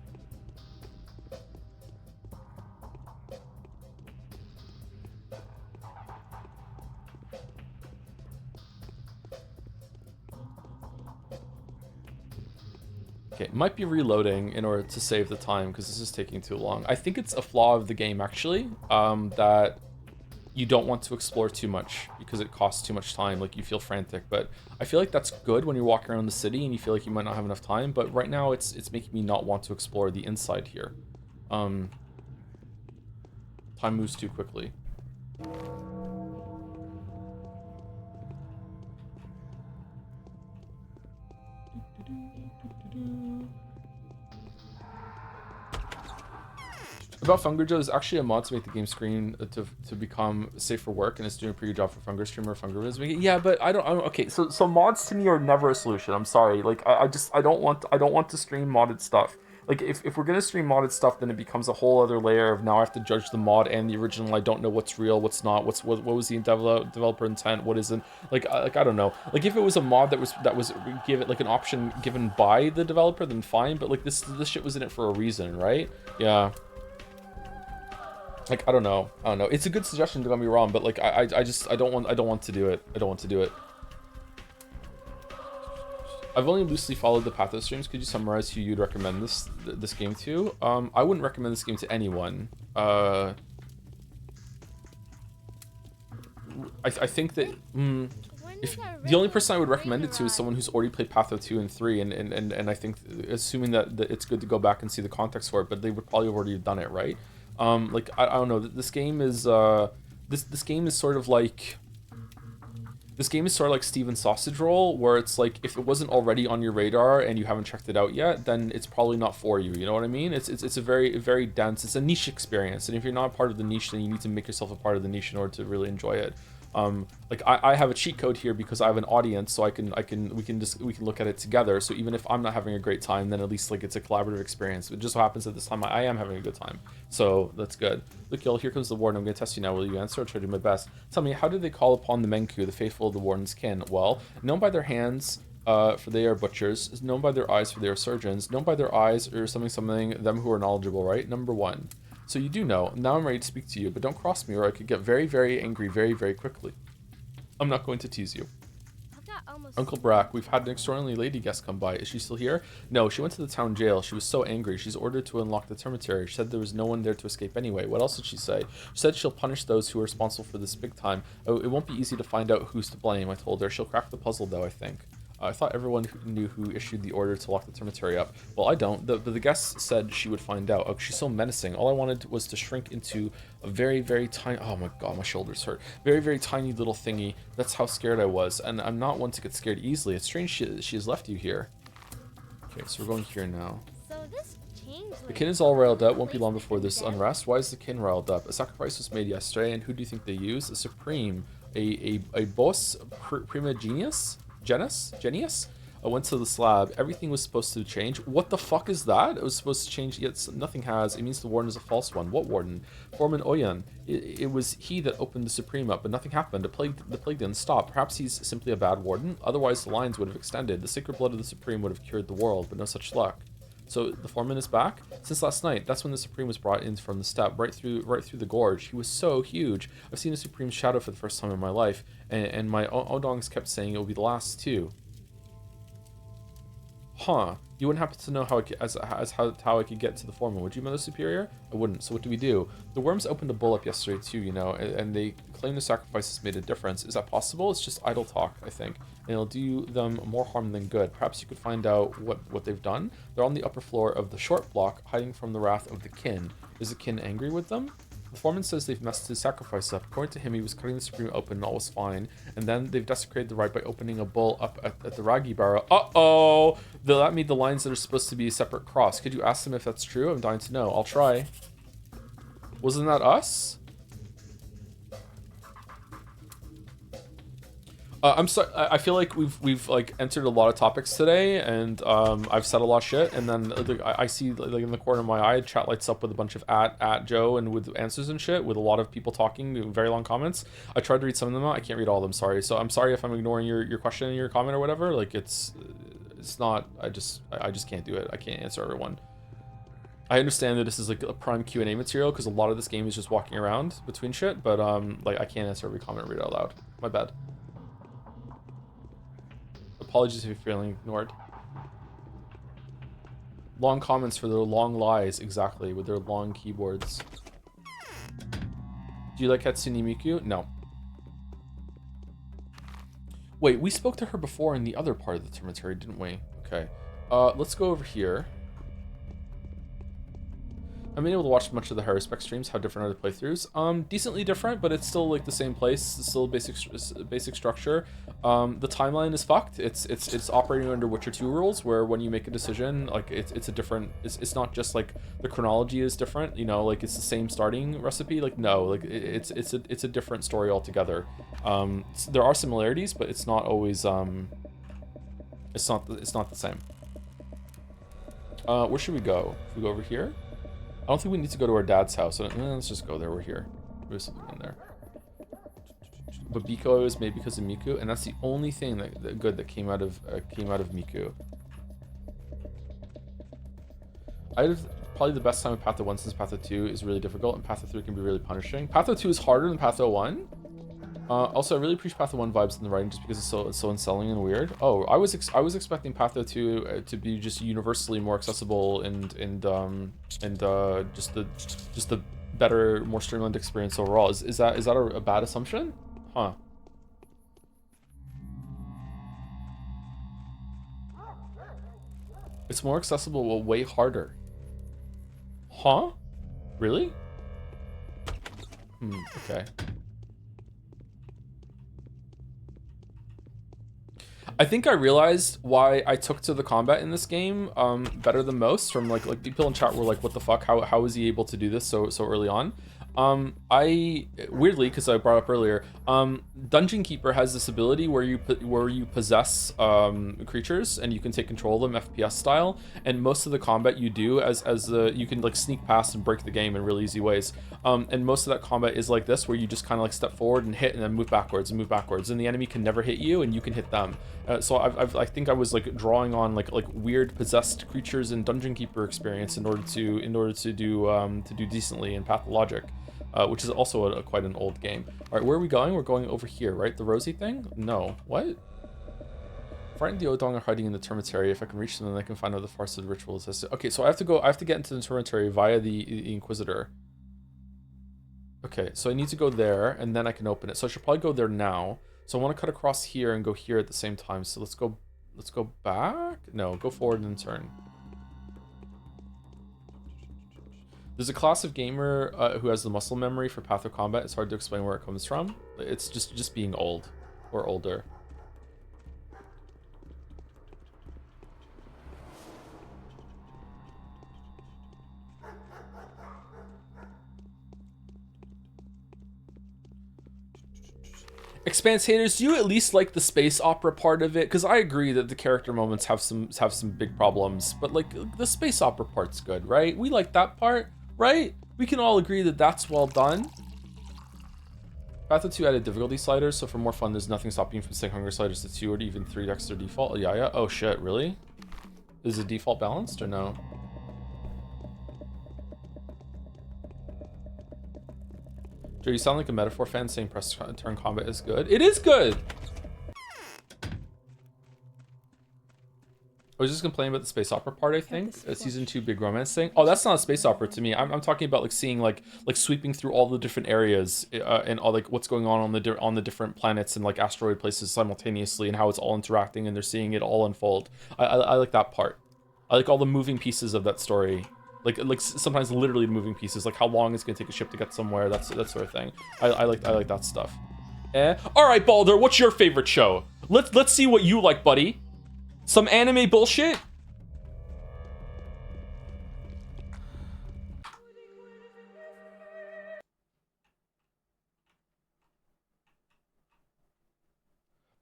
S1: Okay, might be reloading in order to save the time because this is taking too long. I think it's a flaw of the game actually, that you don't want to explore too much because it costs too much time. Like you feel frantic, but I feel like that's good when you're walking around the city and you feel like you might not have enough time. But right now, it's making me not want to explore the inside here. Time moves too quickly. About Fungerjo, there's actually a mod to make the game screen to become safe for work, and it's doing a pretty good job for Funger Streamer. Funger is making. Yeah, but I don't. Okay, so mods to me are never a solution. I'm sorry. Like I don't want to stream modded stuff. Like if we're gonna stream modded stuff, then it becomes a whole other layer of now I have to judge the mod and the original. I don't know what's real, what's not, what was the developer intent, what isn't. Like I don't know. Like if it was a mod that was give it like an option given by the developer, then fine. But like this shit was in it for a reason, right? Yeah. Like I don't know. It's a good suggestion, don't get me wrong, but like I don't want to do it. I don't want to do it. I've only loosely followed the Pathos streams. Could you summarize who you'd recommend this game to? I wouldn't recommend this game to anyone. I think that if the only person I would recommend it to is someone who's already played Patho 2 and 3, and I think assuming that it's good to go back and see the context for it, but they would probably have already done it, right? Like I don't know. This game is this game is sort of like Steven Sausage Roll, where it's like if it wasn't already on your radar and you haven't checked it out yet, then it's probably not for you. You know what I mean? It's a very dense. It's a niche experience, and if you're not a part of the niche, then you need to make yourself a part of the niche in order to really enjoy it. Like I have a cheat code here because I have an audience, so we can look at it together. So even if I'm not having a great time, then at least like it's a collaborative experience. It just so happens that this time I am having a good time, so that's good. Look, y'all, here comes the warden. I'm gonna test you now. Will you answer? I'll try to do my best. Tell me, how did they call upon the Menku, the faithful of the warden's kin? Well, known by their hands, for they are butchers. Known by their eyes, for they are surgeons. Known by their eyes, or something. Them who are knowledgeable, right? Number one. So you do know. Now I'm ready to speak to you, but don't cross me, or I could get very, very angry very, very quickly. I'm not going to tease you. Uncle Brack, we've had an extraordinary lady guest come by. Is she still here? No, she went to the town jail. She was so angry. She's ordered to unlock the cemetery. She said there was no one there to escape anyway. What else did she say? She said she'll punish those who are responsible for this big time. Oh, it won't be easy to find out who's to blame, I told her. She'll crack the puzzle, though, I think. I thought everyone knew who issued the order to lock the cemetery up. Well, I don't. The guest said she would find out. Oh, she's so menacing. All I wanted was to shrink into a very, very tiny... Oh my god, my shoulders hurt. Very, very tiny little thingy. That's how scared I was. And I'm not one to get scared easily. It's strange she has left you here. Okay, so we're going here now. The kin is all riled up. Won't be long before this unrest. Why is the kin riled up? A sacrifice was made yesterday, and who do you think they used? A supreme. A boss prima genius? Genius? I went to the slab. Everything was supposed to change. What the fuck is that? It was supposed to change, yet nothing has. It means the warden is a false one. What warden? Foreman Oyan. It was he that opened the Supreme up, but nothing happened. The plague didn't stop. Perhaps he's simply a bad warden? Otherwise, the lines would have extended. The sacred blood of the Supreme would have cured the world, but no such luck. So the foreman is back? Since last night. That's when the Supreme was brought in from the steppe, right through the gorge. He was so huge. I've seen a Supreme's shadow for the first time in my life, and my Odongs kept saying it will be the last too. Huh. You wouldn't happen to know how how I could get to the foreman, would you, Mother Superior? I wouldn't. So what do we do? The worms opened a bull up yesterday too, you know, and they claim the sacrifices made a difference. Is that possible? It's just idle talk, I think. And it'll do them more harm than good. Perhaps you could find out what they've done. They're on the upper floor of the short block, hiding from the wrath of the kin. Is the kin angry with them? The foreman says they've messed his sacrifice up. According to him, he was cutting the Supreme open and all was fine. And then they've desecrated the rite by opening a bull up at the Ragi barrel. Uh-oh! That made the lines that are supposed to be a separate cross. Could you ask them if that's true? I'm dying to know. I'll try. Wasn't that us? I'm sorry. I feel like we've like entered a lot of topics today, and I've said a lot of shit. And then I see like in the corner of my eye, chat lights up with a bunch of at Joe and with answers and shit, with a lot of people talking, very long comments. I tried to read some of them out. I can't read all of them. Sorry. So I'm sorry if I'm ignoring your question and your comment or whatever. Like it's not. I just can't do it. I can't answer everyone. I understand that this is like a prime Q&A material because a lot of this game is just walking around between shit. But like I can't answer every comment and read it out loud. My bad. Apologies if you're feeling ignored. Long comments for their long lies, exactly, with their long keyboards. Do you like Hatsune Miku? No. Wait, we spoke to her before in the other part of the cemetery, didn't we? Okay. Let's go over here. I've been able to watch much of the Haruspex streams. How different are the playthroughs? Decently different, but it's still like the same place. It's still basic structure. The timeline is fucked. It's operating under Witcher 2 rules, where when you make a decision, like it's a different. It's not just like the chronology is different. You know, like it's the same starting recipe. Like no, like it's a different story altogether. There are similarities, but it's not always. It's not the same. Where should we go? Should we go over here? I don't think we need to go to our dad's house. Let's just go there. We're here. There's something in there. But Biko was made because of Miku, and that's the only thing that good that came out of Miku. Probably the best time with Patho 1 since Patho 2 is really difficult, and Patho 3 can be really punishing. Patho 2 is harder than Patho 1. Also, I really appreciate Patho 1 vibes in the writing just because it's so unsettling and weird. Oh, I was expecting Patho 2 to be just universally more accessible and just the better, more streamlined experience overall. Is that a bad assumption? Huh. It's more accessible, but way harder. Huh? Really? Okay. I think I realized why I took to the combat in this game better than most. From like people in chat were like, "What the fuck? How is he able to do this so early on?" I weirdly, because I brought up earlier, Dungeon Keeper has this ability where you possess creatures and you can take control of them FPS style, and most of the combat you do as you can like sneak past and break the game in really easy ways. And most of that combat is like this, where you just kind of like step forward and hit and then move backwards, and the enemy can never hit you and you can hit them. So I think I was like drawing on like weird possessed creatures in Dungeon Keeper experience in order to do decently in Pathologic. Which is also quite an old game. All right, where are we going? We're going over here, right? The Rosie thing? No. What? Frightened the Odong are hiding in the Termitary. If I can reach them, then I can find out the farce of the ritual is. Okay, so I have to get into the Termitary via the Inquisitor. Okay, so I need to go there, and then I can open it. So I should probably go there now. So I want to cut across here and go here at the same time. So let's go back? No, go forward and turn. There's a class of gamer who has the muscle memory for Patho combat. It's hard to explain where it comes from. It's just being old or older. Expanse haters, do you at least like the space opera part of it? Because I agree that the character moments have some big problems, but like the space opera part's good, right? We like that part, right? We can all agree that that's well done. Patho 2 added difficulty sliders, so for more fun, there's nothing stopping you from setting hunger sliders to 2 or even 3 Dexter default. Yeah. Oh shit, really? Is the default balanced or no? Joe, you sound like a Metaphor fan saying press turn combat is good. It is good! I was just complaining about the space opera part, I think.
S3: this
S1: Season 2 big romance thing. Oh, that's not a space opera to me. I'm talking about like seeing like sweeping through all the different areas and all like what's going on the different planets and like asteroid places simultaneously and how it's all interacting and they're seeing it all unfold. I like that part. I like all the moving pieces of that story. Like sometimes literally moving pieces, like how long it's gonna take a ship to get somewhere, that sort of thing. I like that stuff. All right, Balder, what's your favorite show? Let's see what you like, buddy. Some anime bullshit?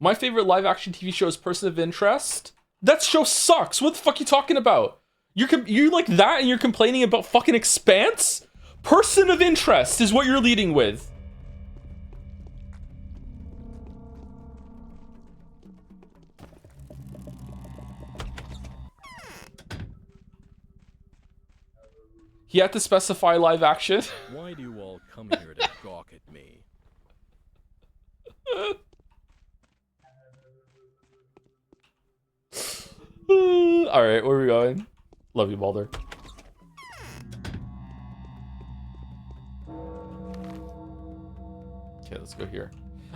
S1: My favorite live action TV show is Person of Interest. That show sucks. What the fuck are you talking about? You like that and you're complaining about fucking Expanse? Person of Interest is what you're leading with. He had to specify live action.
S8: Why do you all come here to gawk at me?
S1: Alright, where are we going? Love you, Balder. Okay, let's go here.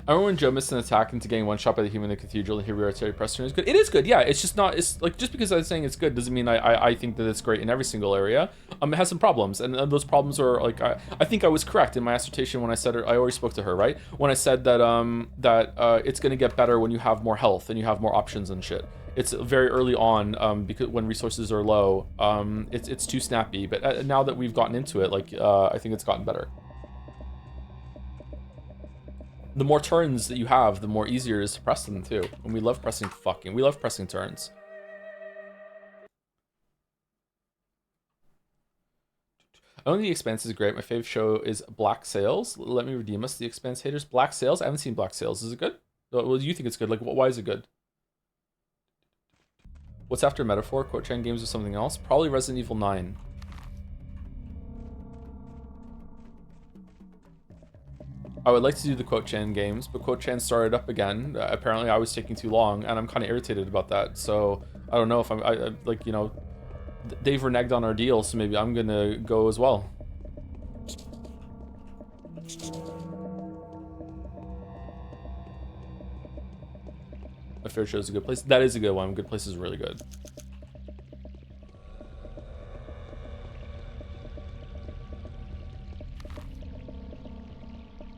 S1: I remember when Joe missed an attack into getting one shot by the human in the cathedral, and here we are, Terry Preston is good. It is good, yeah. It's just not, it's like, just because I'm saying it's good doesn't mean I think that it's great in every single area. It has some problems, and those problems are like, I think I was correct in my assertion when I said it. I already spoke to her, right? When I said that it's gonna get better when you have more health and you have more options and shit. It's very early on, because when resources are low, it's too snappy. But now that we've gotten into it, like, I think it's gotten better. The more turns that you have, the more easier it is to press them too. And we love pressing turns. Only the Expanse is great. My favorite show is Black Sails. Let me redeem us, the Expanse haters. Black Sails? I haven't seen Black Sails. Is it good? Well, you think it's good. Like, why is it good? What's after Metaphor? Quote Chain games or something else? Probably Resident Evil 9. I would like to do the Quote Chan games, but Quote Chan started up again. Apparently I was taking too long, and I'm kind of irritated about that. So I don't know if I like, you know, they've reneged on our deal, so maybe I'm gonna go as well. My favorite show is a good place. That is a good one. Good Place is really good.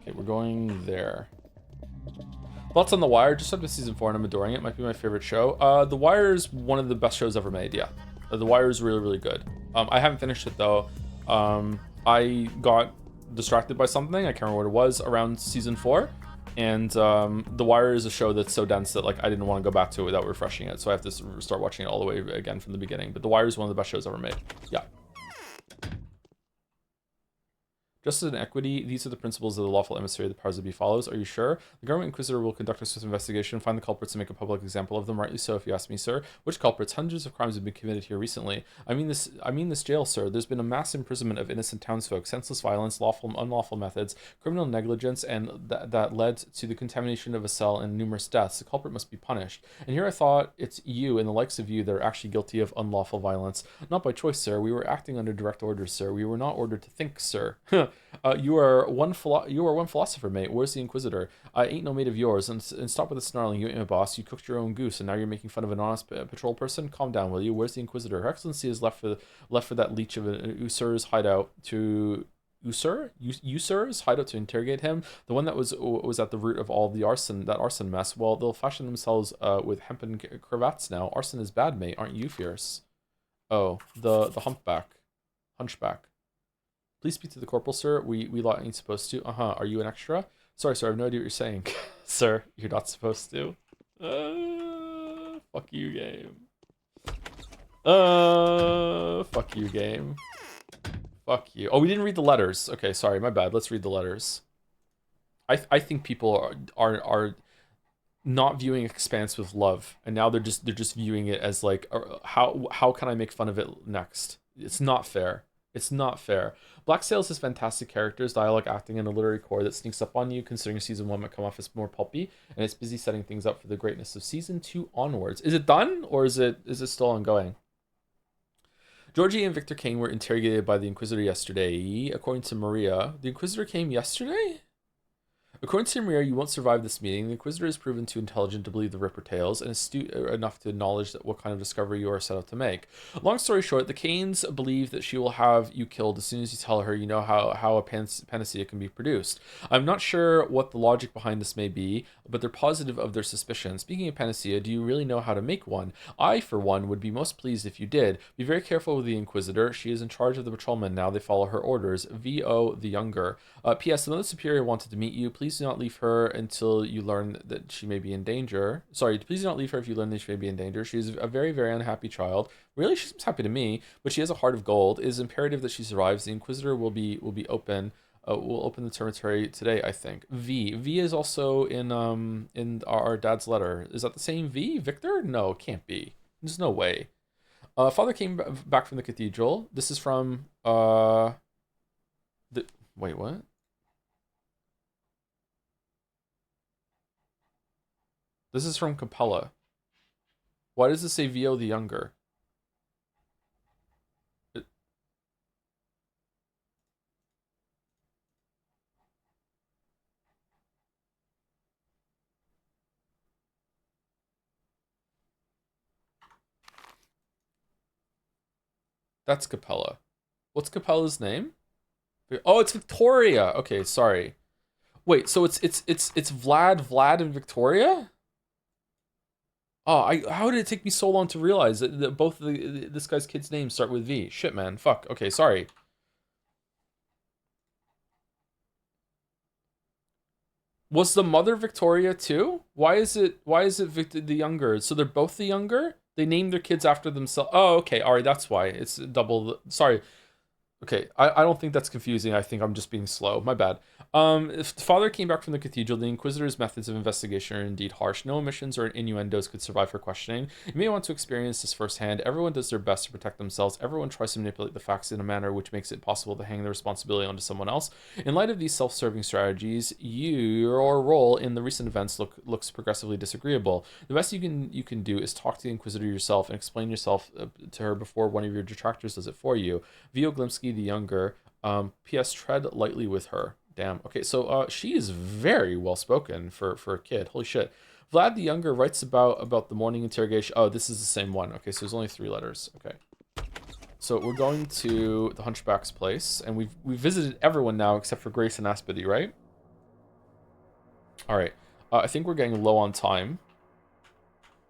S1: Okay, we're going there. Thoughts on The Wire? Just up to season 4 and I'm adoring it. Might be my favorite show. The Wire is one of the best shows ever made, yeah. The Wire is really, really good. I haven't finished it though. I got distracted by something. I can't remember what it was around season 4. And The Wire is a show that's so dense that like I didn't want to go back to it without refreshing it. So I have to start watching it all the way again from the beginning. But The Wire is one of the best shows ever made. Yeah. Justice and equity, these are the principles of the lawful emissary the powers that be follows. Are you sure? The government inquisitor will conduct a swift investigation, find the culprits, and make a public example of them. Rightly so, if you ask me, sir. Which culprits? Hundreds of crimes have been committed here recently. I mean this jail, sir. There's been a mass imprisonment of innocent townsfolk, senseless violence, lawful and unlawful methods, criminal negligence, and that led to the contamination of a cell and numerous deaths. The culprit must be punished. And here I thought it's you and the likes of you that are actually guilty of unlawful violence. Not by choice, sir. We were acting under direct orders, sir. We were not ordered to think, sir. You are one philosopher, mate. Where's the Inquisitor? I ain't no mate of yours. And stop with the snarling. You ain't my boss. You cooked your own goose, and now you're making fun of an honest patrol person. Calm down, will you? Where's the Inquisitor? Her Excellency is left for that leech of an Usur's hideout to Usur's hideout to interrogate him. The one that was at the root of all the arson mess. Well, they'll fashion themselves with hempen cravats now. Arson is bad, mate. Aren't you fierce? Oh, the hunchback. Please speak to the corporal, sir. We lot ain't supposed to. Are you an extra? Sorry, sir. I have no idea what you're saying. Sir, you're not supposed to. Fuck you, game. Fuck you, game. Fuck you. Oh, we didn't read the letters. Okay, sorry, my bad. Let's read the letters. I think people are not viewing Expanse with love, and now they're just viewing it as like, how can I make fun of it next? It's not fair. It's not fair. Black Sails has fantastic characters, dialogue, acting, and a literary core that sneaks up on you, considering season 1 might come off as more pulpy, and it's busy setting things up for the greatness of season 2 onwards. Is it done, or is it still ongoing? Georgie and Victor Kane were interrogated by the Inquisitor yesterday. According to Maria, the Inquisitor came yesterday? According to Maria, you won't survive this meeting. The Inquisitor is proven too intelligent to believe the Ripper tales and astute enough to acknowledge that what kind of discovery you are set out to make. Long story short, the Canes believe that she will have you killed as soon as you tell her you know how a panacea can be produced. I'm not sure what the logic behind this may be, but they're positive of their suspicion. Speaking of panacea, do you really know how to make one? I, for one, would be most pleased if you did. Be very careful with the Inquisitor. She is in charge of the patrolmen now. They follow her orders. V.O. the Younger. P.S. Another superior wanted to meet you. Please do not leave her until you learn that she may be in danger. Sorry, please do not leave her if you learn that she may be in danger. She is a very, very unhappy child. Really, she seems happy to me, but she has a heart of gold. It is imperative that she survives. The Inquisitor will be open. We'll open the territory today, I think. V is also in our dad's letter. Is that the same V? Victor? No, it can't be. There's no way. Father came back from the cathedral. This is from wait, what? This is from Capella. Why does it say Vio the Younger? That's Capella. What's Capella's name? Oh, it's Victoria. Okay, sorry. Wait, so it's Vlad, and Victoria? Oh, how did it take me so long to realize that both of this guy's kids' names start with V? Shit, man. Fuck. Okay, sorry. Was the mother Victoria too? Why is it Victor the Younger? So they're both the Younger? They named their kids after themselves. Oh, okay. All right, that's why. It's double. Sorry. Okay, I don't think that's confusing. I think I'm just being slow. My bad. If the father came back from the cathedral, the Inquisitor's methods of investigation are indeed harsh. No omissions or innuendos could survive her questioning. You may want to experience this firsthand. Everyone does their best to protect themselves. Everyone tries to manipulate the facts in a manner which makes it possible to hang the responsibility onto someone else. In light of these self-serving strategies, your role in the recent events looks progressively disagreeable. The best you can do is talk to the Inquisitor yourself and explain yourself to her before one of your detractors does it for you. Vio Glimsky the Younger. P.S. Tread lightly with her. Damn. Okay, so she is very well spoken for a kid. Holy shit. Vlad the Younger writes about the morning interrogation. Oh, this is the same one. Okay, so there's only 3 letters. Okay. So we're going to the Hunchback's place, and we've visited everyone now except for Grace and Aspedy, right? All right. I think we're getting low on time.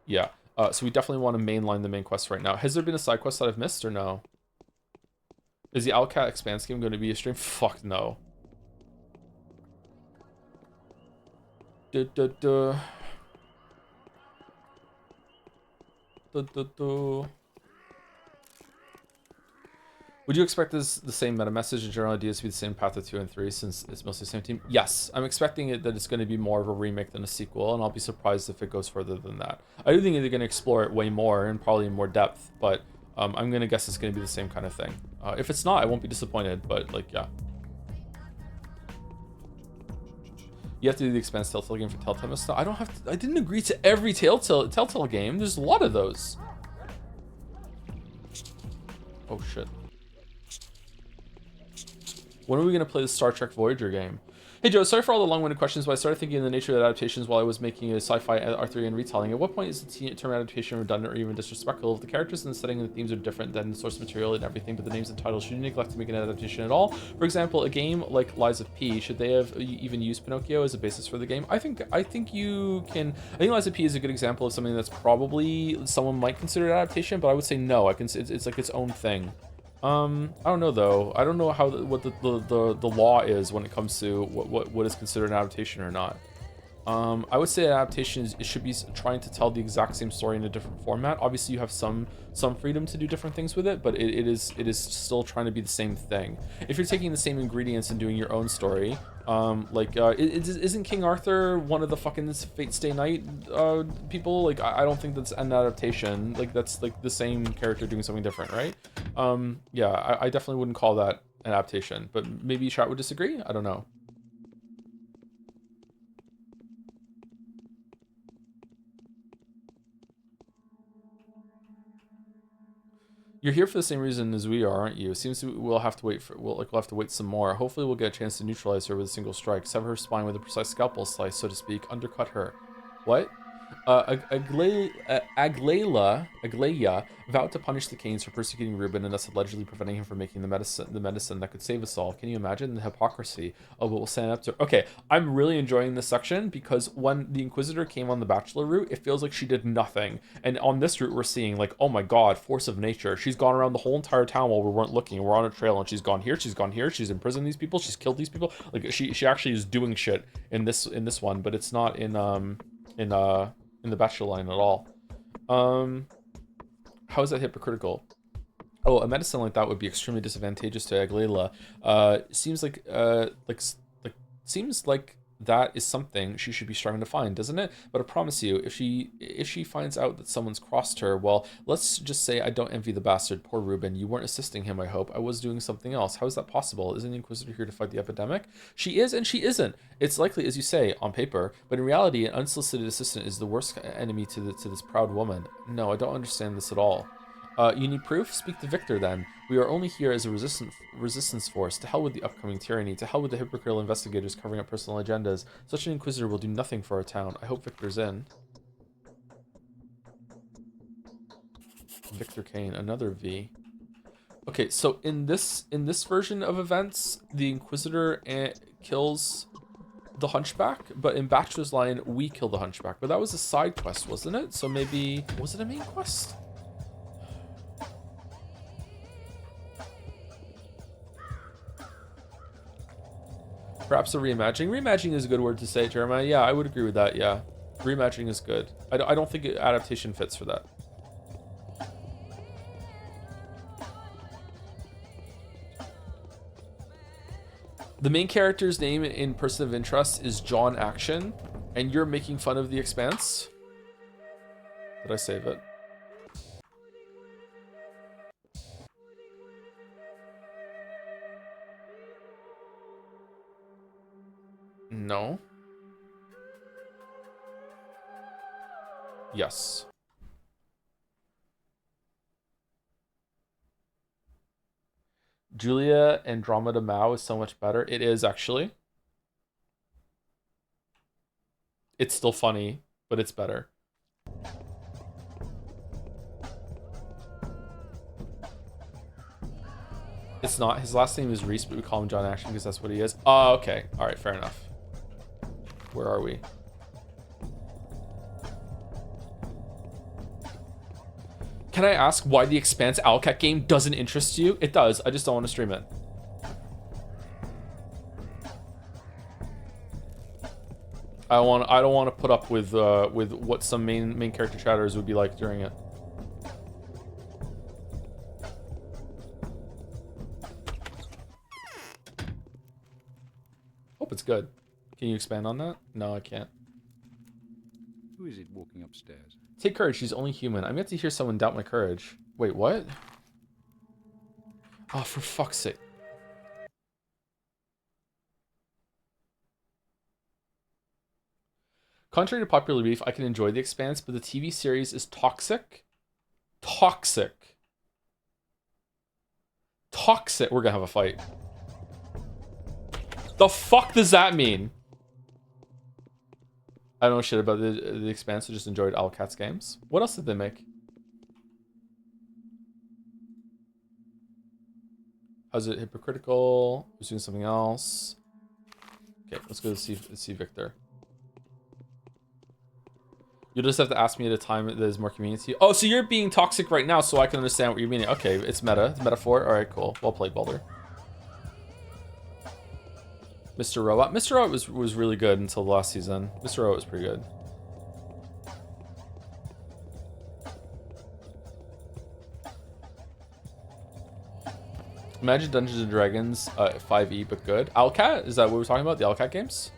S1: Yeah. So we definitely want to mainline the main quest right now. Has there been a side quest that I've missed or no? Is the Owlcat Expanse game going to be a stream? Fuck no. Would you expect the same meta message and general ideas to be the same path of 2 and 3 since it's mostly the same team? Yes, I'm expecting that it's going to be more of a remake than a sequel, and I'll be surprised if it goes further than that. I do think they're going to explore it way more and probably in more depth, but I'm going to guess it's going to be the same kind of thing. If it's not, I won't be disappointed, but like, yeah. You have to do the Expanse Telltale game for Telltale stuff. I don't have to, I didn't agree to every Telltale game. There's a lot of those. Oh shit. When are we going to play the Star Trek Voyager game? Hey Joe, sorry for all the long-winded questions, but I started thinking of the nature of adaptations while I was making a sci-fi Arthurian retelling. At what point is the term adaptation redundant or even disrespectful? If the characters and the setting and the themes are different than the source material and everything, but the names and titles, should you neglect to make an adaptation at all? For example, a game like Lies of P, should they have even used Pinocchio as a basis for the game? I think you can. I think Lies of P is a good example of something that's probably someone might consider an adaptation, but I would say no. It's like its own thing. I don't know though. I don't know what the law is when it comes to what is considered an adaptation or not. I would say adaptation it should be trying to tell the exact same story in a different format. Obviously, you have some freedom to do different things with it, but it is still trying to be the same thing. If you're taking the same ingredients and doing your own story, isn't King Arthur one of the fucking Fate Stay Night people? Like, I don't think that's an adaptation. Like, that's like the same character doing something different, right? Yeah, I definitely wouldn't call that an adaptation, but maybe chat would disagree. I don't know. You're here for the same reason as we are, aren't you? It seems we'll have to wait we'll have to wait some more. Hopefully we'll get a chance to neutralize her with a single strike, sever her spine with a precise scalpel slice, so to speak, undercut her. What? Aglaia vowed to punish the Canes for persecuting Reuben and thus allegedly preventing him from making the medicine that could save us all. Can you imagine the hypocrisy of what we'll stand up to? Okay, I'm really enjoying this section because when the Inquisitor came on the Bachelor route, it feels like she did nothing. And on this route, we're seeing like, oh my god, force of nature. She's gone around the whole entire town while we weren't looking. We're on a trail and she's gone here, she's gone here, she's imprisoned these people, she's killed these people. Like she actually is doing shit in this one, but it's not in the Bachelor line at all. How is that hypocritical? Oh, a medicine like that would be extremely disadvantageous to Aglaila. Seems like that is something she should be striving to find, doesn't it? But I promise you, if she finds out that someone's crossed her, well, let's just say I don't envy the bastard. Poor Reuben. You weren't assisting him, I hope. I was doing something else. How is that possible? Isn't the Inquisitor here to fight the epidemic? She is and she isn't. It's likely, as you say, on paper, but in reality, an unsolicited assistant is the worst enemy to this proud woman. No, I don't understand this at all. You need proof? Speak to Victor then. We are only here as a resistance force. To hell with the upcoming tyranny. To hell with the hypocritical investigators covering up personal agendas. Such an Inquisitor will do nothing for our town. I hope Victor's in. Victor Kane, another V. Okay, so in this version of events, the Inquisitor kills the Hunchback, but in Bachelor's line, we kill the Hunchback. But that was a side quest, wasn't it? So maybe... was it a main quest? Perhaps a reimagining. Reimagining is a good word to say, Jeremiah. Yeah, I would agree with that, yeah. Reimagining is good. I don't think adaptation fits for that. The main character's name in Person of Interest is John Action, and you're making fun of The Expanse? Did I save it? No. Yes. Julia Andromeda Mao is so much better. It is, actually. It's still funny, but it's better. It's not. His last name is Reese, but we call him John Action because that's what he is. Oh, okay. All right, fair enough. Where are we? Can I ask why the Expanse Owlcat game doesn't interest you? It does. I just don't want to stream it. I don't want to put up with what some main character chatters would be like during it. Hope it's good. Can you expand on that? No, I can't.
S9: Who is it walking upstairs?
S1: Take courage, she's only human. I'm yet to hear someone doubt my courage. Wait, what? Oh, for fuck's sake. Contrary to popular belief, I can enjoy The Expanse, but the TV series is toxic. Toxic. Toxic. We're gonna have a fight. The fuck does that mean? I don't know shit about the Expanse. I just enjoyed Owlcat's games. What else did they make? How's it hypocritical? Who's doing something else? Okay, let's go see Victor. You'll just have to ask me at a time that is more convenient to you. Oh, so you're being toxic right now, so I can understand what you're meaning. Okay, it's meta. It's metaphor. All right, cool. Well played, Baldur. Mr. Robot. Mr. Robot was really good until the last season. Mr. Robot was pretty good. Imagine Dungeons and Dragons 5e but good. Owlcat? Is that what we're talking about? The Owlcat games?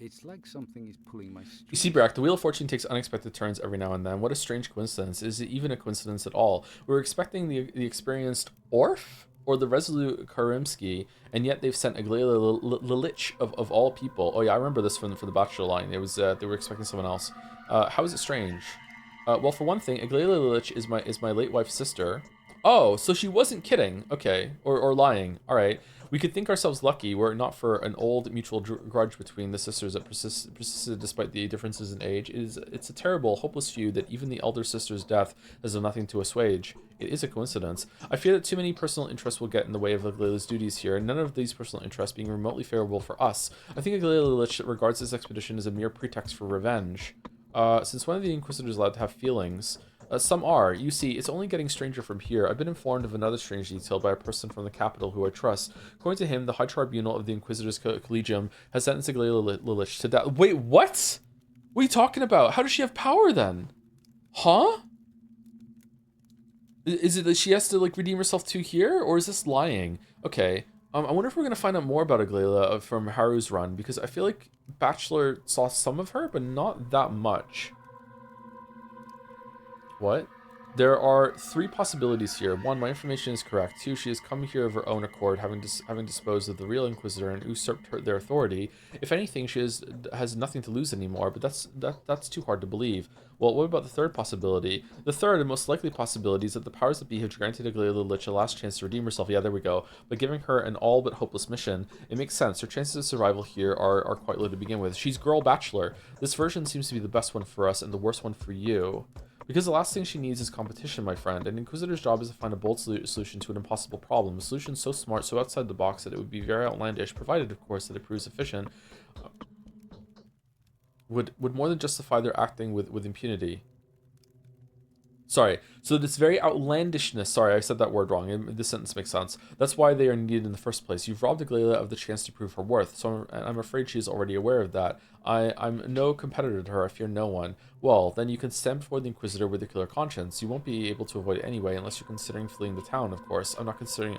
S9: It's like something is pulling my
S1: You see, Brack, the Wheel of Fortune takes unexpected turns every now and then. What a strange coincidence. Is it even a coincidence at all? We were expecting the experienced Orf or the resolute Karimsky, and yet they've sent Aglaia Lilich of all people. Oh yeah, I remember this from the Bachelor line. It was they were expecting someone else. How is it strange? Well, for one thing, Aglaia Lilich is my late wife's sister. Oh, so she wasn't kidding. Okay, or lying. All right. We could think ourselves lucky were it not for an old mutual grudge between the sisters that persisted despite the differences in age. It's a terrible, hopeless feud that even the elder sister's death has done nothing to assuage. It is a coincidence. I fear that too many personal interests will get in the way of Aglaia's duties here, and none of these personal interests being remotely favorable for us. I think Aglaia Lilich regards this expedition as a mere pretext for revenge. Since when are the Inquisitors allowed to have feelings? Some are. You see, it's only getting stranger from here. I've been informed of another strange detail by a person from the capital who I trust. According to him, the High Tribunal of the Inquisitors Collegium has sentenced Aglaia Lilich to death. Wait, what? What are you talking about? How does she have power then? Huh? Is it that she has to like redeem herself too here, or is this lying? Okay. I wonder if we're gonna find out more about Aglaia from Haru's run, because I feel like Bachelor saw some of her, but not that much. What? There are 3 possibilities here. 1, my information is correct. 2, she has come here of her own accord, having disposed of the real Inquisitor and usurped their authority. If anything, she has nothing to lose anymore, but that's too hard to believe. Well, what about the 3rd possibility? The 3rd and most likely possibility is that the powers that be have granted Aglaia Lilich a last chance to redeem herself. Yeah, there we go. By giving her an all but hopeless mission, it makes sense. Her chances of survival here are quite low to begin with. She's Girl Bachelor. This version seems to be the best one for us and the worst one for you. Because the last thing she needs is competition, my friend. An Inquisitor's job is to find a bold solution to an impossible problem. A solution so smart, so outside the box that it would be very outlandish, provided, of course, that it proves efficient, would more than justify their acting with impunity. Sorry, so this very outlandishness, sorry, I said that word wrong, this sentence makes sense. That's why they are needed in the first place. You've robbed Aglaia of the chance to prove her worth, so I'm afraid she is already aware of that. I'm no competitor to her, I fear no one. Well, then you can stand before the Inquisitor with a clear conscience. You won't be able to avoid it anyway, unless you're considering fleeing the town, of course. I'm considering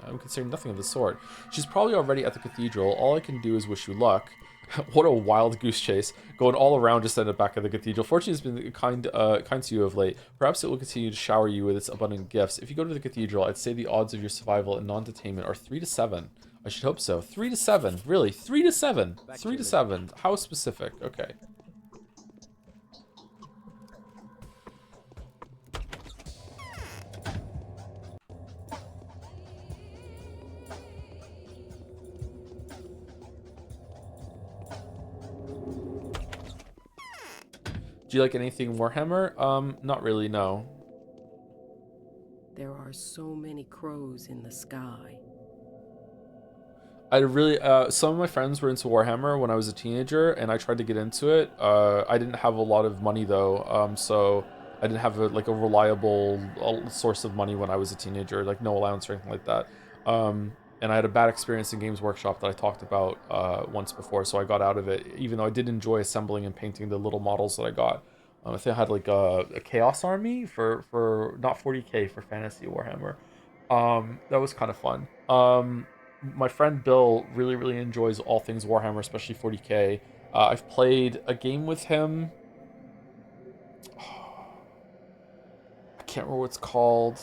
S1: nothing of the sort. She's probably already at the cathedral. All I can do is wish you luck. What a wild goose chase, going all around just at the back of the cathedral. Fortune has been kind to you of late. Perhaps it will continue to shower you with its abundant gifts. If you go to the cathedral, I'd say the odds of your survival and non-detainment are 3 to 7. I should hope so. 3 to 7, really? 3 to 7. 3 to 7. How specific? Okay. Do you like anything Warhammer? Not really, no.
S10: There are so many crows in the sky.
S1: I really, some of my friends were into Warhammer when I was a teenager, and I tried to get into it. I didn't have a lot of money though, so I didn't have a reliable source of money when I was a teenager, like no allowance or anything like that. And I had a bad experience in Games Workshop that I talked about once before, so I got out of it, even though I did enjoy assembling and painting the little models that I got. I think I had like a Chaos Army for not 40k, for Fantasy Warhammer. That was kind of fun. My friend Bill really enjoys all things Warhammer, especially 40k. I've played a game with him. I can't remember what it's called.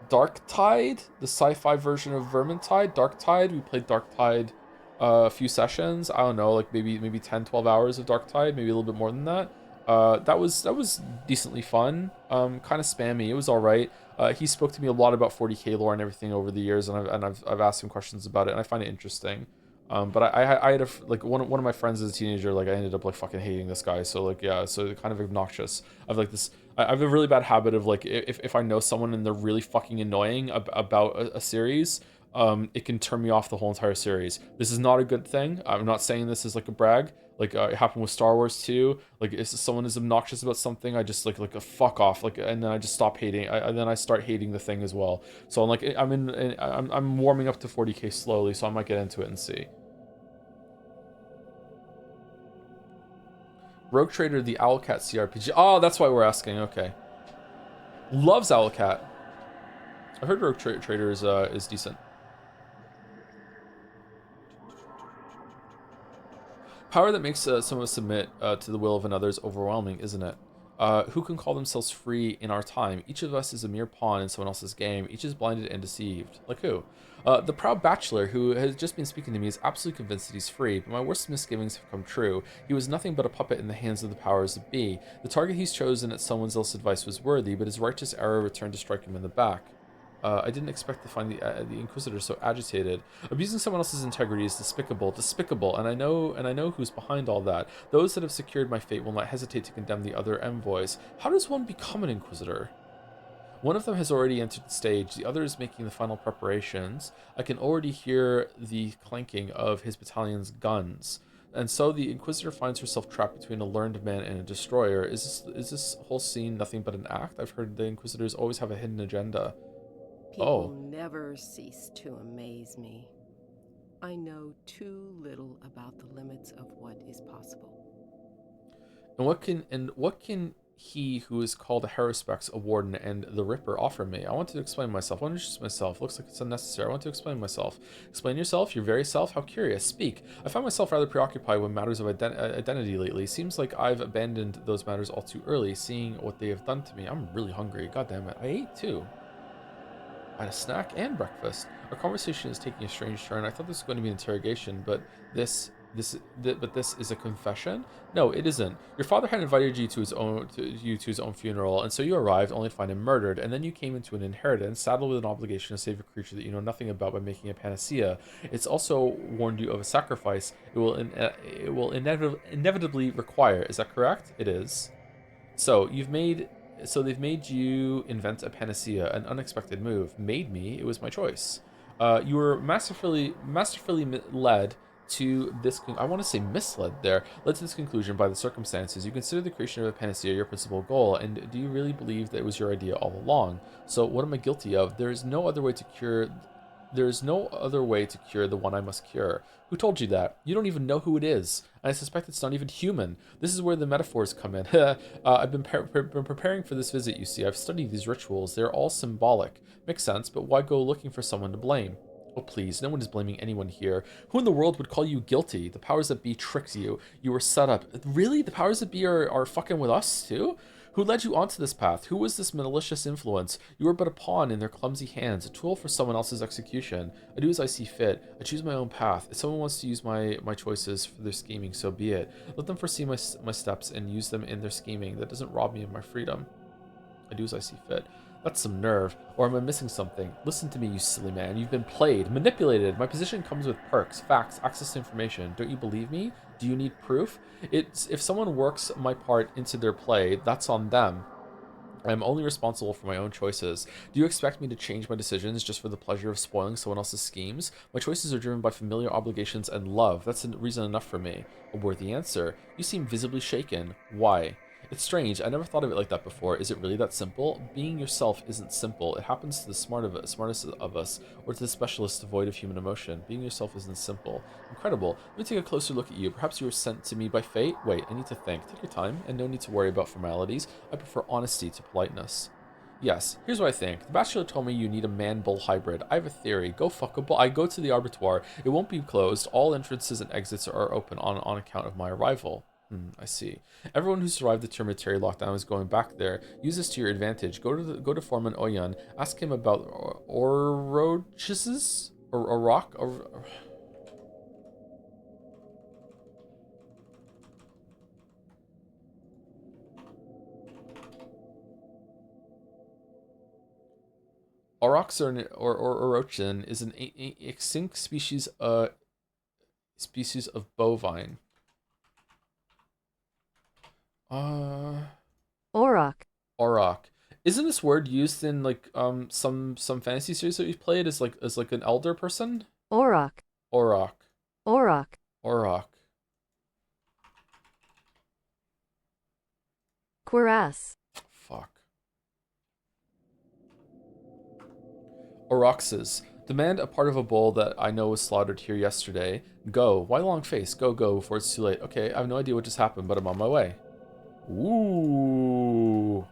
S1: Darktide, the sci-fi version of Vermintide. Darktide, we played Darktide a few sessions. I don't know, like maybe 10, 12 hours of Darktide, maybe a little bit more than that. That was decently fun. Kind of spammy. It was all right. He spoke to me a lot about 40k lore and everything over the years, and I've asked him questions about it, and I find it interesting. But I had one of my friends as a teenager, like I ended up like fucking hating this guy. So like yeah, so kind of obnoxious. I've like this. I have a really bad habit of like if I know someone and they're really fucking annoying about a series, it can turn me off the whole entire series. This is not a good thing. I'm not saying this is like a brag. Like it happened with Star Wars too. Like if someone is obnoxious about something, I just like a fuck off. Like and then I just stop hating. And then I start hating the thing as well. So I'm like I'm warming up to 40k slowly. So I might get into it and see. Rogue Trader, the Owlcat CRPG. Oh, that's why we're asking. Okay. Loves Owlcat. I heard Rogue Trader is decent. Power that makes someone submit to the will of another is overwhelming, isn't it? Who can call themselves free in our time? Each of us is a mere pawn in someone else's game. Each is blinded and deceived. Like who? The proud bachelor who has just been speaking to me is absolutely convinced that he's free, but my worst misgivings have come true. He was nothing but a puppet in the hands of the powers that be. The target he's chosen at someone else's advice was worthy, but his righteous arrow returned to strike him in the back. I didn't expect to find the Inquisitor so agitated. Abusing someone else's integrity is despicable, and I know who's behind all that. Those that have secured my fate will not hesitate to condemn the other envoys. How does one become an Inquisitor? One of them has already entered the stage, the other is making the final preparations. I can already hear the clanking of his battalion's guns. And so the Inquisitor finds herself trapped between a learned man and a destroyer. Is this whole scene nothing but an act? I've heard the Inquisitors always have a hidden agenda.
S10: People never cease to amaze me. I know too little about the limits of what is possible.
S1: And what can he who is called a Haruspex, a warden, and the Ripper offer me? I want to explain myself. I want to introduce myself. Looks like it's unnecessary. I want to explain myself. Explain yourself, your very self. How curious. Speak. I find myself rather preoccupied with matters of identity lately. Seems like I've abandoned those matters all too early, seeing what they have done to me. I'm really hungry. God damn it. I ate too. I had a snack and breakfast. Our conversation is taking a strange turn. I thought this was going to be an interrogation, but this is a confession. No, it isn't. Your father had invited you to his own funeral, and so you arrived only to find him murdered. And then you came into an inheritance, saddled with an obligation to save a creature that you know nothing about by making a panacea. It's also warned you of a sacrifice it will inevitably require. Is that correct? It is. So they've made you invent a panacea, an unexpected move. Made me, it was my choice. You were masterfully led to this. I want to say misled there. Led to this conclusion by the circumstances. You consider the creation of a panacea your principal goal, and do you really believe that it was your idea all along? So what am I guilty of? There is no other way to cure the one I must cure. Who told you that? You don't even know who it is. And I suspect it's not even human. This is where the metaphors come in. I've been preparing for this visit, you see. I've studied these rituals. They're all symbolic. Makes sense, but why go looking for someone to blame? Oh, please, no one is blaming anyone here. Who in the world would call you guilty? The powers that be tricked you. You were set up. Really? The powers that be are fucking with us, too? Who led you onto this path? Who was this malicious influence? You were but a pawn in their clumsy hands, a tool for someone else's execution. I do as I see fit. I choose my own path. If someone wants to use my choices for their scheming, so be it. Let them foresee my steps and use them in their scheming. That doesn't rob me of my freedom. I do as I see fit. That's some nerve. Or am I missing something? Listen to me, you silly man. You've been played, manipulated. My position comes with perks, facts, access to information. Don't you believe me? Do you need proof? If someone works my part into their play, that's on them. I'm only responsible for my own choices. Do you expect me to change my decisions just for the pleasure of spoiling someone else's schemes? My choices are driven by familiar obligations and love. That's reason enough for me. A worthy answer. You seem visibly shaken. Why? It's strange. I never thought of it like that before. Is it really that simple? Being yourself isn't simple. It happens to the smartest of us, or to the specialist devoid of human emotion. Being yourself isn't simple. Incredible. Let me take a closer look at you. Perhaps you were sent to me by fate? Wait, I need to think. Take your time, and no need to worry about formalities. I prefer honesty to politeness. Yes, here's what I think. The Bachelor told me you need a man-bull hybrid. I have a theory. Go fuck a bull. I go to the abattoir. It won't be closed. All entrances and exits are open on account of my arrival. I see. Everyone who survived the Termitary lockdown is going back there. Use this to your advantage. Go to Foreman Oyan. Ask him about orochises or rock. Aurochs or orochin is an extinct species of bovine.
S11: Auroch.
S1: Auroch. Isn't this word used in like some fantasy series that you've played as like an elder person?
S11: Auroch.
S1: Auroch.
S11: Auroch.
S1: Auroch.
S11: Cuirass.
S1: Fuck. Aurochses. Demand a part of a bull that I know was slaughtered here yesterday. Go. Why long face? Go, go, before it's too late. Okay, I have no idea what just happened, but I'm on my way. Ooh.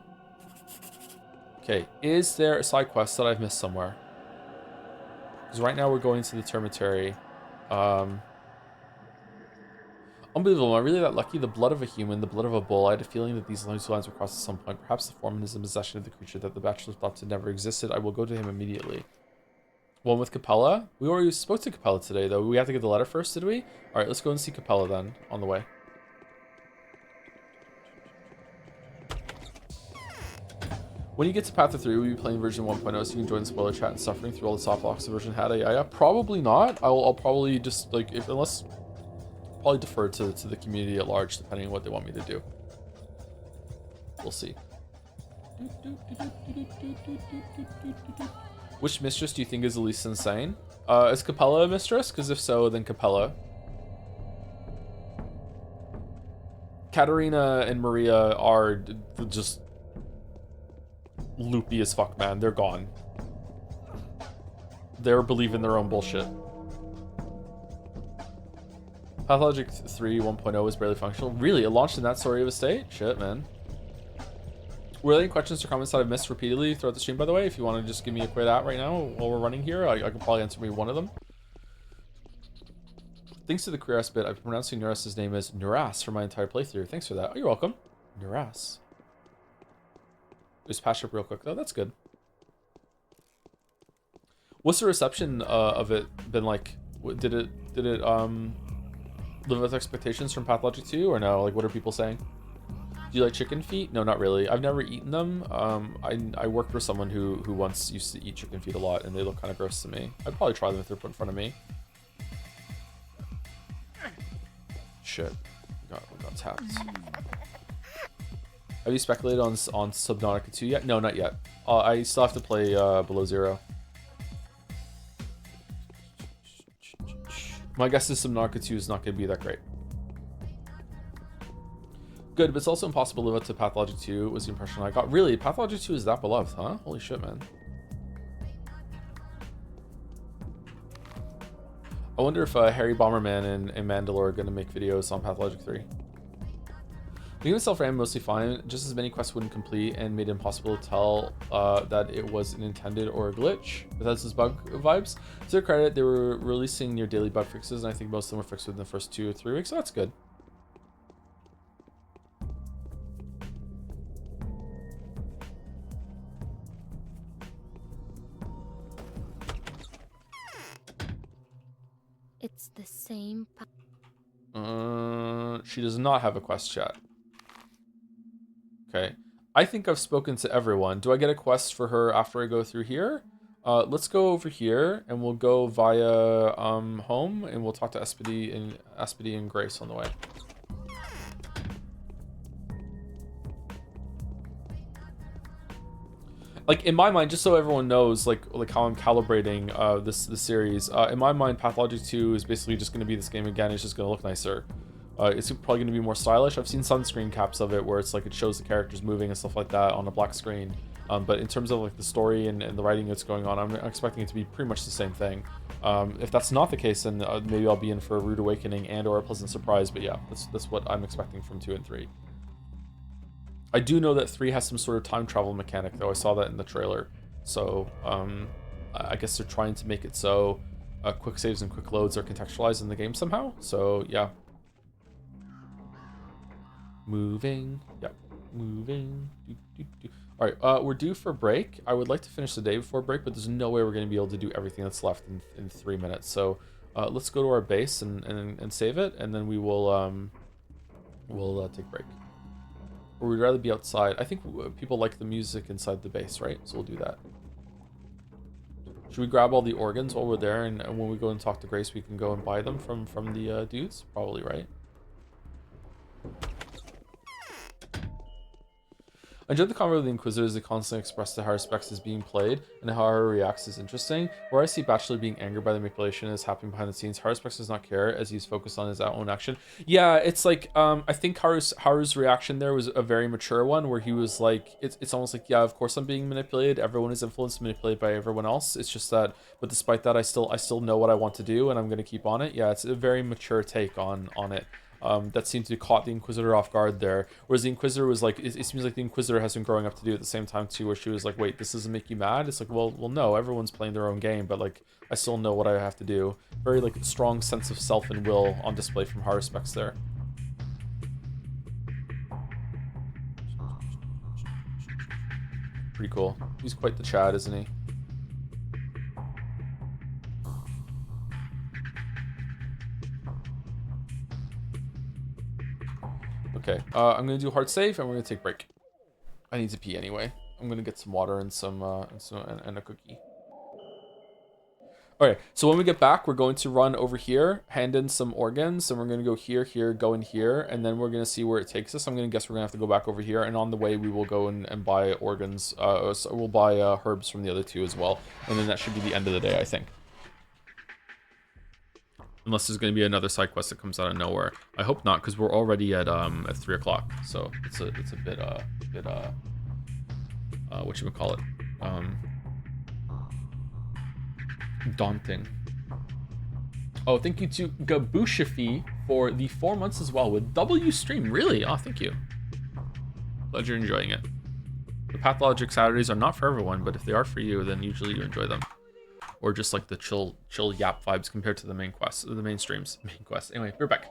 S1: Okay, is there a side quest that I've missed somewhere? Because right now we're going to the Termitary. Unbelievable. Am I really that lucky? The blood of a human, the blood of a bull. I had a feeling that these lines will cross at some point. Perhaps the foreman is in possession of the creature that the bachelor thought to never existed. I will go to him immediately. One with Capella? We already spoke to Capella today, though. We have to get the letter first, did we? Alright, let's go and see Capella then, on the way. When you get to Path of 3, we'll be playing version 1.0, so you can join the spoiler chat and suffering through all the soft locks the version had. Yeah, probably not. I'll probably just, like, unless... Probably defer to the community at large, depending on what they want me to do. We'll see. Which mistress do you think is the least insane? Is Capella a mistress? Because if so, then Capella. Katarina and Maria are just loopy as fuck, man. They're gone. They're believing their own bullshit. Pathologic 3 1.0 is barely functional. Really? It launched in that sorry of a state? Shit, man. Were there any questions or comments that I've missed repeatedly throughout the stream, by the way? If you want to just give me a quick at right now while we're running here, I can probably answer maybe one of them. Thanks to the Cuirass bit, I've been pronouncing Nuras' name as Nuras for my entire playthrough. Thanks for that. Oh, you're welcome. Nuras. Just patched up real quick, though. That's good. What's the reception of it been like? Did it live with expectations from Pathologic 2 or no? Like, what are people saying? Do you like chicken feet? No, not really. I've never eaten them. I worked with someone who once used to eat chicken feet a lot, and they look kind of gross to me. I'd probably try them if they're put in front of me. Shit. We got tapped. Have you speculated on Subnautica 2 yet? No, not yet. I still have to play Below Zero. My guess is Subnautica 2 is not going to be that great. Good, but it's also impossible to live up to Pathologic 2 was the impression I got. Really? Pathologic 2 is that beloved, huh? Holy shit, man. I wonder if Harry Bomberman and Mandalore are going to make videos on Pathologic 3. The game itself ran mostly fine, just as many quests wouldn't complete and made it impossible to tell that it was an intended or a glitch. Bethesda's bug vibes. To their credit, they were releasing near daily bug fixes, and I think most of them were fixed within the first 2 or 3 weeks, so that's good.
S2: It's the same.
S1: She does not have a quest chat. Okay. I think I've spoken to everyone. Do I get a quest for her after I go through here? Let's go over here, and we'll go via home, and we'll talk to Aspedy and Grace on the way. Like, in my mind, just so everyone knows, like how I'm calibrating this series, in my mind, Pathologic 2 is basically just going to be this game again. It's just going to look nicer. It's probably going to be more stylish. I've seen some screen caps of it where it's like it shows the characters moving and stuff like that on a black screen. But in terms of like the story and the writing that's going on, I'm expecting it to be pretty much the same thing. If that's not the case, then maybe I'll be in for a rude awakening and or a pleasant surprise. But yeah, that's what I'm expecting from 2 and 3. I do know that 3 has some sort of time travel mechanic, though. I saw that in the trailer. So I guess they're trying to make it so quick saves and quick loads are contextualized in the game somehow. So yeah. Moving. Yep. Moving. All right. We're due for break. I would like to finish the day before break, but there's no way we're going to be able to do everything that's left in 3 minutes. So let's go to our base and save it, and then we will we'll take a break. Or we'd rather be outside. I think people like the music inside the base, right? So we'll do that. Should we grab all the organs while we're there, and when we go and talk to Grace, we can go and buy them from the dudes? Probably, right? I enjoyed the convo with the Inquisitors. They constantly express the Haruspex is being played, and how Haru reacts is interesting. Where I see Bachelor being angered by the manipulation is happening behind the scenes, Haruspex does not care as he's focused on his own action. Yeah, it's like I think Haru's reaction there was a very mature one, where he was like, it's almost like, yeah, of course I'm being manipulated. Everyone is influenced, manipulated by everyone else. It's just that, but despite that, I still know what I want to do, and I'm gonna keep on it. Yeah, it's a very mature take on it. That seemed to caught the Inquisitor off guard there. Whereas the Inquisitor was like, it seems like the Inquisitor has been growing up to do at the same time too, where she was like, wait, this doesn't make you mad? It's like, well, no, everyone's playing their own game, but like, I still know what I have to do. Very like strong sense of self and will on display from Haruspex there. Pretty cool. He's quite the Chad, isn't he? Okay, I'm gonna do hard save and we're gonna take a break. I need to pee anyway. I'm gonna get some water and and a cookie. Okay, so when we get back, we're going to run over here, hand in some organs, and we're gonna go here, go in here, and then we're gonna see where it takes us. I'm gonna guess we're gonna have to go back over here, and on the way we will go and buy organs. So we'll buy herbs from the other two as well, and then that should be the end of the day, I think. Unless there's going to be another side quest that comes out of nowhere. I hope not, because we're already at 3 o'clock, so it's a bit whatchamacallit, daunting. Oh, thank you to Gabushifi for the 4 months as well with W stream. Really? Oh, thank you. Glad you're enjoying it. The Pathologic Saturdays are not for everyone, but if they are for you, then usually you enjoy them. Or just like the chill yap vibes compared to the main quest, the main streams, main quest. Anyway, we're back.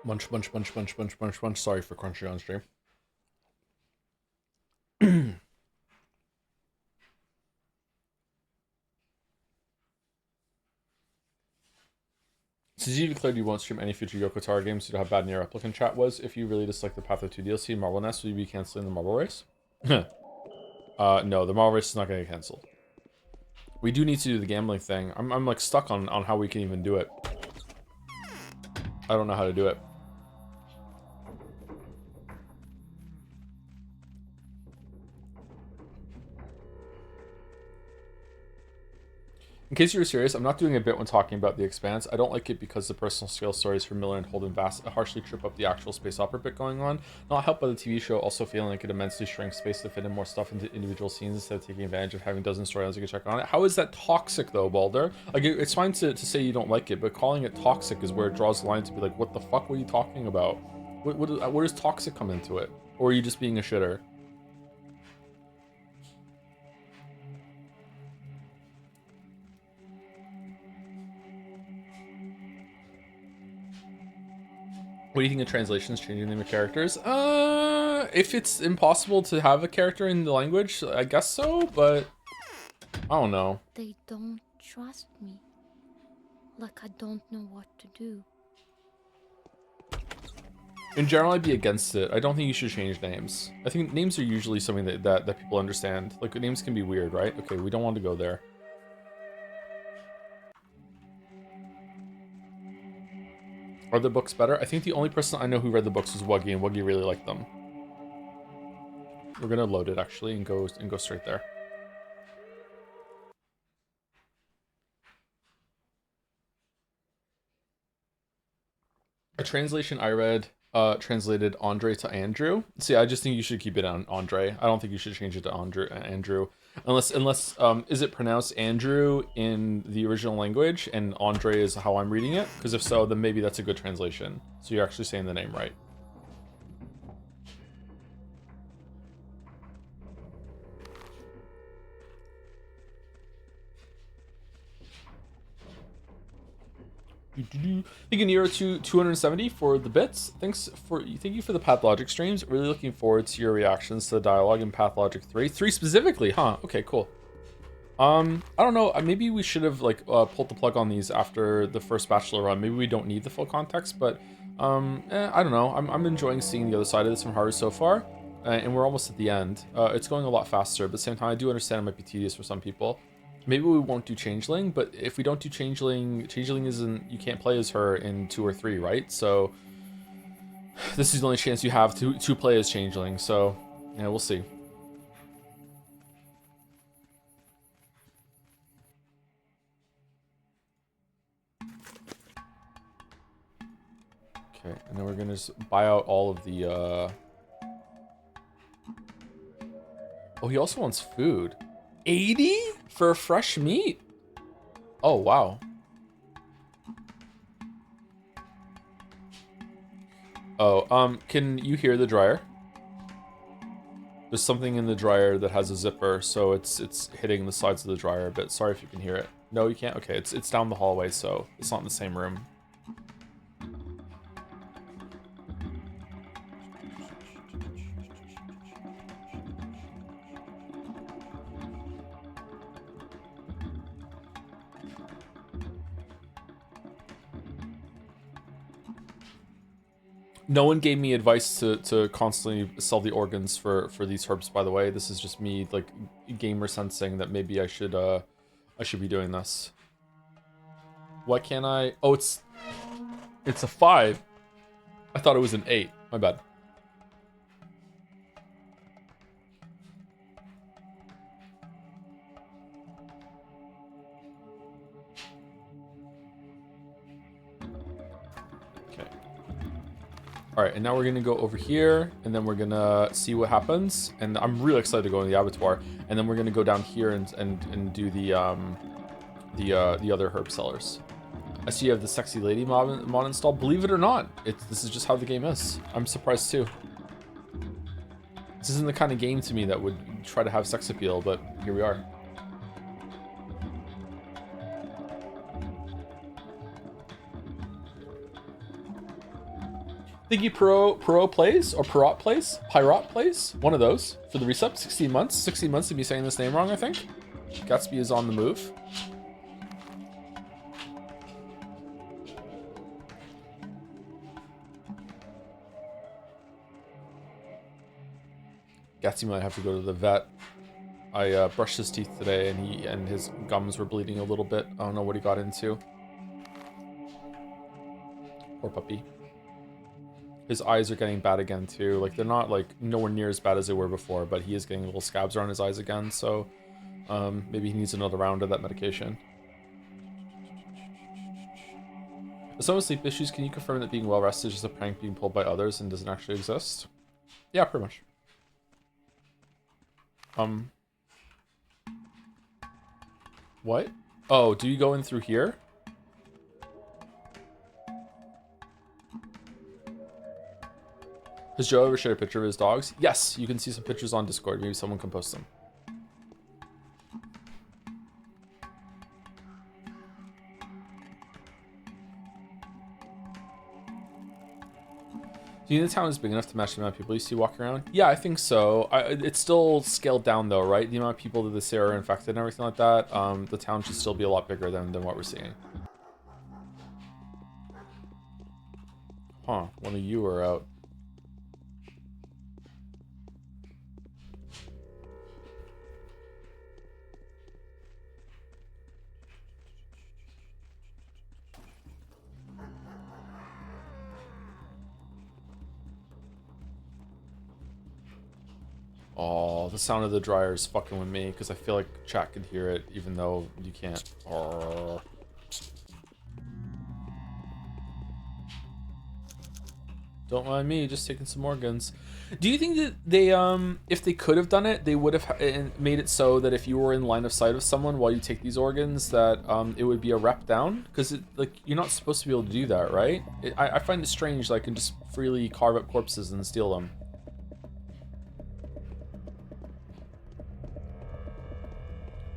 S1: Bunch. Sorry for crunching on stream. Since you declared you won't stream any future Yoko Taro games due to how bad Nier Replicant chat was, if you really dislike the Path of 2 DLC and Marble Nest, will you be canceling the Marble Race? No, the Marble Race is not going to get cancelled. We do need to do the gambling thing. I'm like stuck on how we can even do it. I don't know how to do it. In case you were serious, I'm not doing a bit when talking about The Expanse. I don't like it because the personal scale stories for Miller and Holden vast harshly trip up the actual space opera bit going on. Not helped by the TV show also feeling like it immensely shrinks space to fit in more stuff into individual scenes instead of taking advantage of having dozens of storylines you can check on it. How is that toxic though, Balder? Like, it's fine to say you don't like it, but calling it toxic is where it draws the line to be like, what the fuck were you talking about? Where does toxic come into it? Or are you just being a shitter? What do you think of translations changing the name of characters? If it's impossible to have a character in the language, I guess so, but I don't know.
S2: They don't trust me. Like I don't know what to do.
S1: In general, I'd be against it. I don't think you should change names. I think names are usually something that people understand. Like, names can be weird, right? Okay, we don't want to go there. Are the books better? I think the only person I know who read the books was Wuggy, and Wuggy really liked them. We're gonna load it actually and go straight there. A translation I read translated Andre to Andrew. See, I just think you should keep it on Andre. I don't think you should change it to Andrew. Unless is it pronounced Andrew in the original language and Andre is how I'm reading it? Because if so, then maybe that's a good translation. So you're actually saying the name right. Thank you, Nero, to 270 for the bits. Thank you for the Pathologic streams. Really looking forward to your reactions to the dialogue in Pathologic 3. 3 specifically, huh? Okay, cool. I don't know. Maybe we should have like pulled the plug on these after the first Bachelor run. Maybe we don't need the full context, but I don't know. I'm enjoying seeing the other side of this from Haru so far, and we're almost at the end. It's going a lot faster, but at the same time, I do understand it might be tedious for some people. Maybe we won't do Changeling, but if we don't do Changeling isn't, you can't play as her in 2 or 3, right? So this is the only chance you have to play as Changeling. So yeah, we'll see. Okay, and then we're gonna just buy out all of the. Oh, he also wants food. 80 for fresh meat. Oh wow. Oh, can you hear the dryer? There's something in the dryer that has a zipper, so it's hitting the sides of the dryer a bit. Sorry if you can hear it. No, you can't. Okay, it's down the hallway, so it's not in the same room. No one gave me advice to constantly sell the organs for these herbs, by the way. This is just me, like, gamer sensing that maybe I should be doing this. Why can't I? Oh, it's a 5. I thought it was an 8. My bad. Alright, and now we're gonna go over here, and then we're gonna see what happens. And I'm really excited to go in the abattoir. And then we're gonna go down here and do the other herb sellers. I see you have the sexy lady mod installed. Believe it or not, this is just how the game is. I'm surprised too. This isn't the kind of game to me that would try to have sex appeal, but here we are. Thingy Perot plays or Perot plays. One of those for the resub. 16 months. 16 months to be saying this name wrong, I think. Gatsby is on the move. Gatsby might have to go to the vet. I brushed his teeth today and his gums were bleeding a little bit. I don't know what he got into. Poor puppy. His eyes are getting bad again too. Like they're not like nowhere near as bad as they were before, but he is getting little scabs around his eyes again. So maybe he needs another round of that medication. With someone with sleep issues, can you confirm that being well rested is just a prank being pulled by others and doesn't actually exist? Yeah, pretty much. What? Oh, do you go in through here? Has Joe ever shared a picture of his dogs? Yes, you can see some pictures on Discord. Maybe someone can post them. Do you think the town is big enough to match the amount of people you see walking around? Yeah, I think so. It's still scaled down though, right? The amount of people that they say are infected and everything like that. The town should still be a lot bigger than what we're seeing. Huh, one of you are out. Oh, the sound of the dryer is fucking with me because I feel like chat can hear it even though you can't. Oh. Don't mind me, just taking some organs. Do you think that they, if they could have done it, they would have made it so that if you were in line of sight of someone while you take these organs, that it would be a rep down? Because like you're not supposed to be able to do that, right? I find it strange that I can just freely carve up corpses and steal them.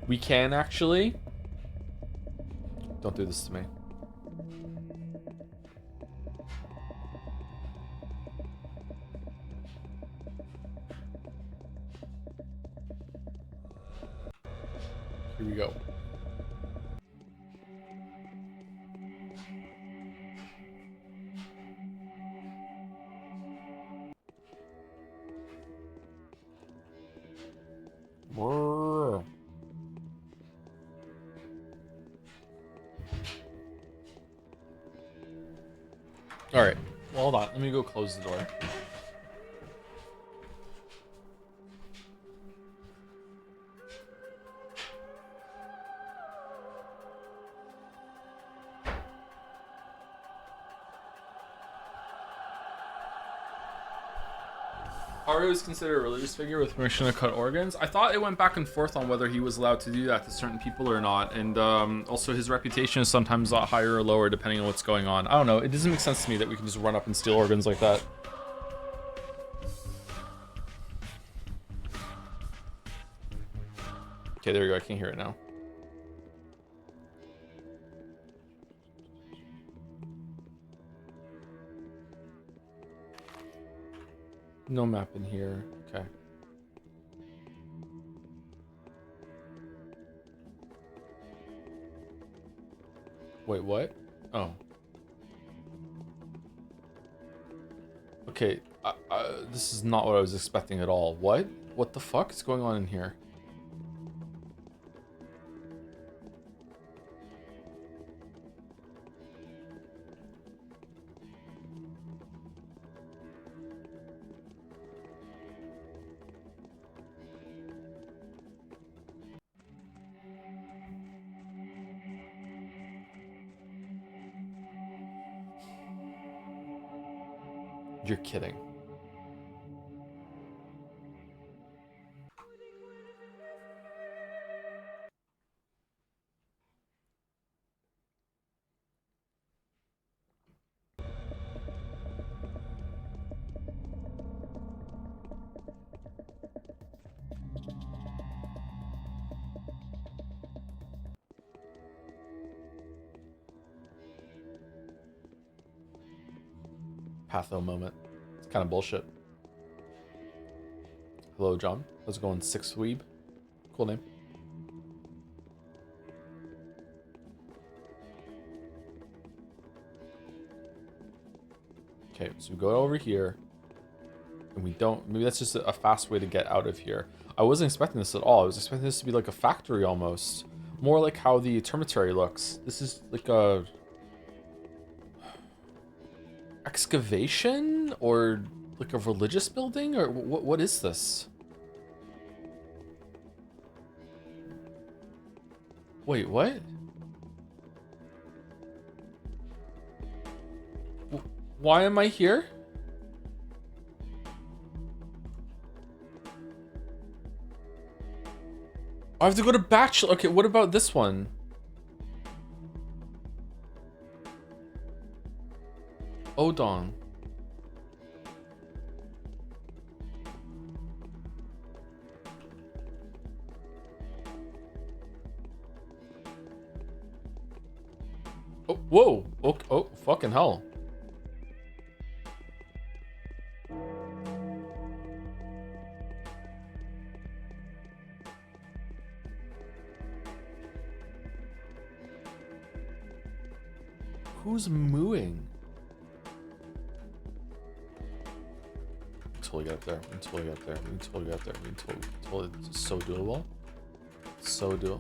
S1: We can actually. Don't do this to me. Here we go. Brrr. All right. Well, hold on. Let me go close the door. Haru is considered a religious figure with permission to cut organs. I thought it went back and forth on whether he was allowed to do that to certain people or not, and also his reputation is sometimes a lot higher or lower depending on what's going on. I don't know. It doesn't make sense to me that we can just run up and steal organs like that. Okay, there we go. I can hear it now. No map in here. Okay. Wait, what? Oh. Okay, this is not what I was expecting at all. What? What the fuck is going on in here? You're kidding. Patho moment. It's kind of bullshit. Hello, John. How's it going? Six Weeb. Cool name. Okay, so we go over here. And we don't... Maybe that's just a fast way to get out of here. I wasn't expecting this at all. I was expecting this to be like a factory almost. More like how the Termitary looks. This is like a... excavation? Or like a religious building? Or what is this? Wait, what? Why am I here? I have to go to Bachelor. Okay, what about this one? Odon. Oh, whoa. Okay, oh, fucking hell. Who's mooing? Totally get up there. We can totally get up there. We can totally get up there. We can totally it's so doable. So doable.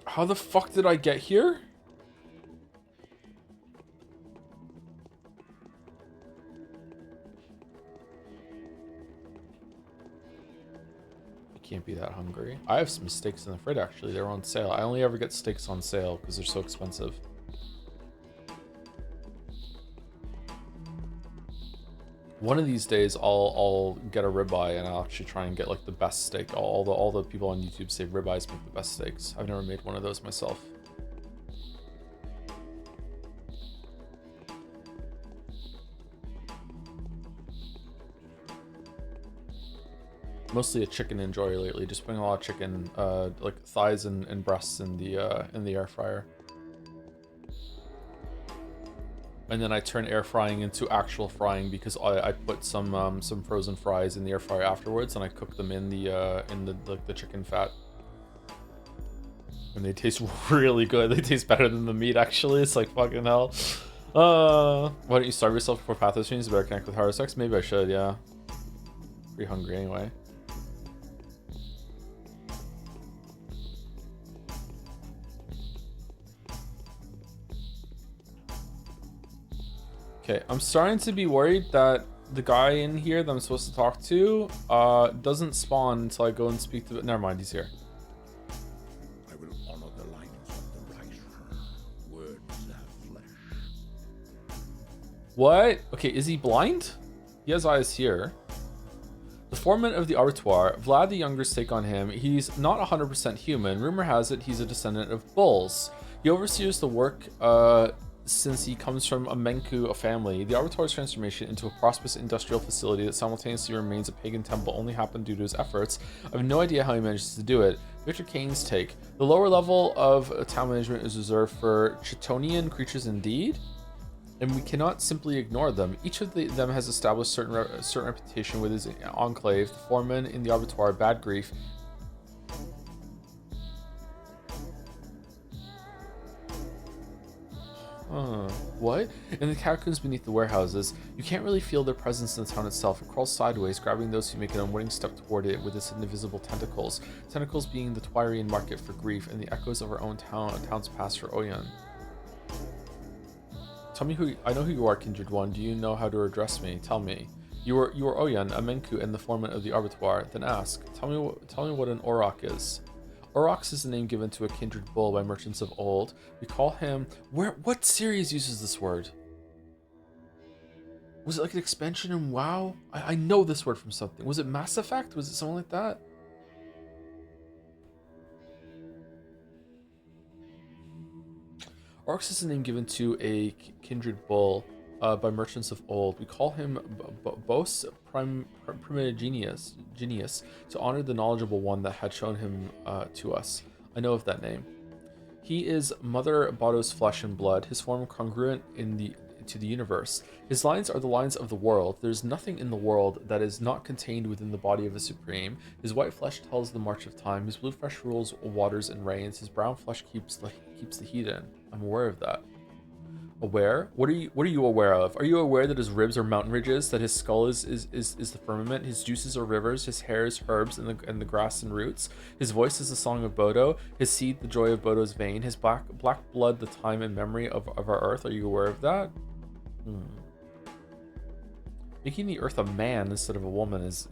S1: How the fuck did I get here? I can't be that hungry. I have some steaks in the fridge actually. They're on sale. I only ever get steaks on sale because they're so expensive. One of these days, I'll get a ribeye and I'll actually try and get like the best steak. All the people on YouTube say ribeyes make the best steaks. I've never made one of those myself. Mostly a chicken enjoyer lately. Just putting a lot of chicken, like thighs and breasts in the air fryer. And then I turn air frying into actual frying because I put some frozen fries in the air fryer afterwards, and I cook them in the chicken fat. And they taste really good. They taste better than the meat actually. It's like fucking hell. Why don't you starve yourself before Patho streams? You better connect with Haruspex. Maybe I should. Yeah. Pretty hungry anyway. Okay, I'm starting to be worried that the guy in here that I'm supposed to talk to doesn't spawn until I go and speak to... Never mind, he's here.
S5: I will honor the lines of the right. Words have flesh.
S1: What? Okay, is he blind? He has eyes here. The foreman of the abattoir, Vlad the Younger's take on him. He's not 100% human. Rumor has it he's a descendant of bulls. He oversees the work since he comes from a Menku family. The abattoir's transformation into a prosperous industrial facility that simultaneously remains a pagan temple only happened due to his efforts. I have no idea how he manages to do it. Victor Kane's take. The lower level of town management is reserved for Chitonian creatures indeed, and we cannot simply ignore them. Each of them has established certain reputation with his enclave. The foreman in the abattoir, Bad Grief. What? In the catacombs beneath the warehouses, you can't really feel their presence in the town itself. It crawls sideways, grabbing those who make an unwitting step toward it with its invisible tentacles. Tentacles being the Twirian market for grief and the echoes of our own town's past for Oyan. Tell me who... I know who you are, Kindred One. Do you know how to address me? Tell me. You are Oyan, a Menku, and the foreman of the abattoir. Then ask. Tell me what an Auroch is. Aurochs is the name given to a kindred bull by merchants of old. We call him... What series uses this word? Was it like an expansion in WoW? I know this word from something. Was it Mass Effect? Was it something like that? Oryx is a name given to a kindred bull by merchants of old. We call him Bos Primigenius to honor the knowledgeable one that had shown him to us. I know of that name. He is Mother Bado's flesh and blood, his form congruent to the universe. His lines are the lines of the world. There's nothing in the world that is not contained within the body of a supreme. His white flesh tells the march of time. His blue flesh rules waters and rains. His brown flesh keeps the heat in. I'm aware of that. Aware? What are you aware of? Are you aware that his ribs are mountain ridges, that his skull is the firmament, his juices are rivers, his hair is herbs and the grass and roots, his voice is the song of Bodo, his seed the joy of Bodo's vein, his black blood the time and memory of our earth? Are you aware of that? Making the earth a man instead of a woman is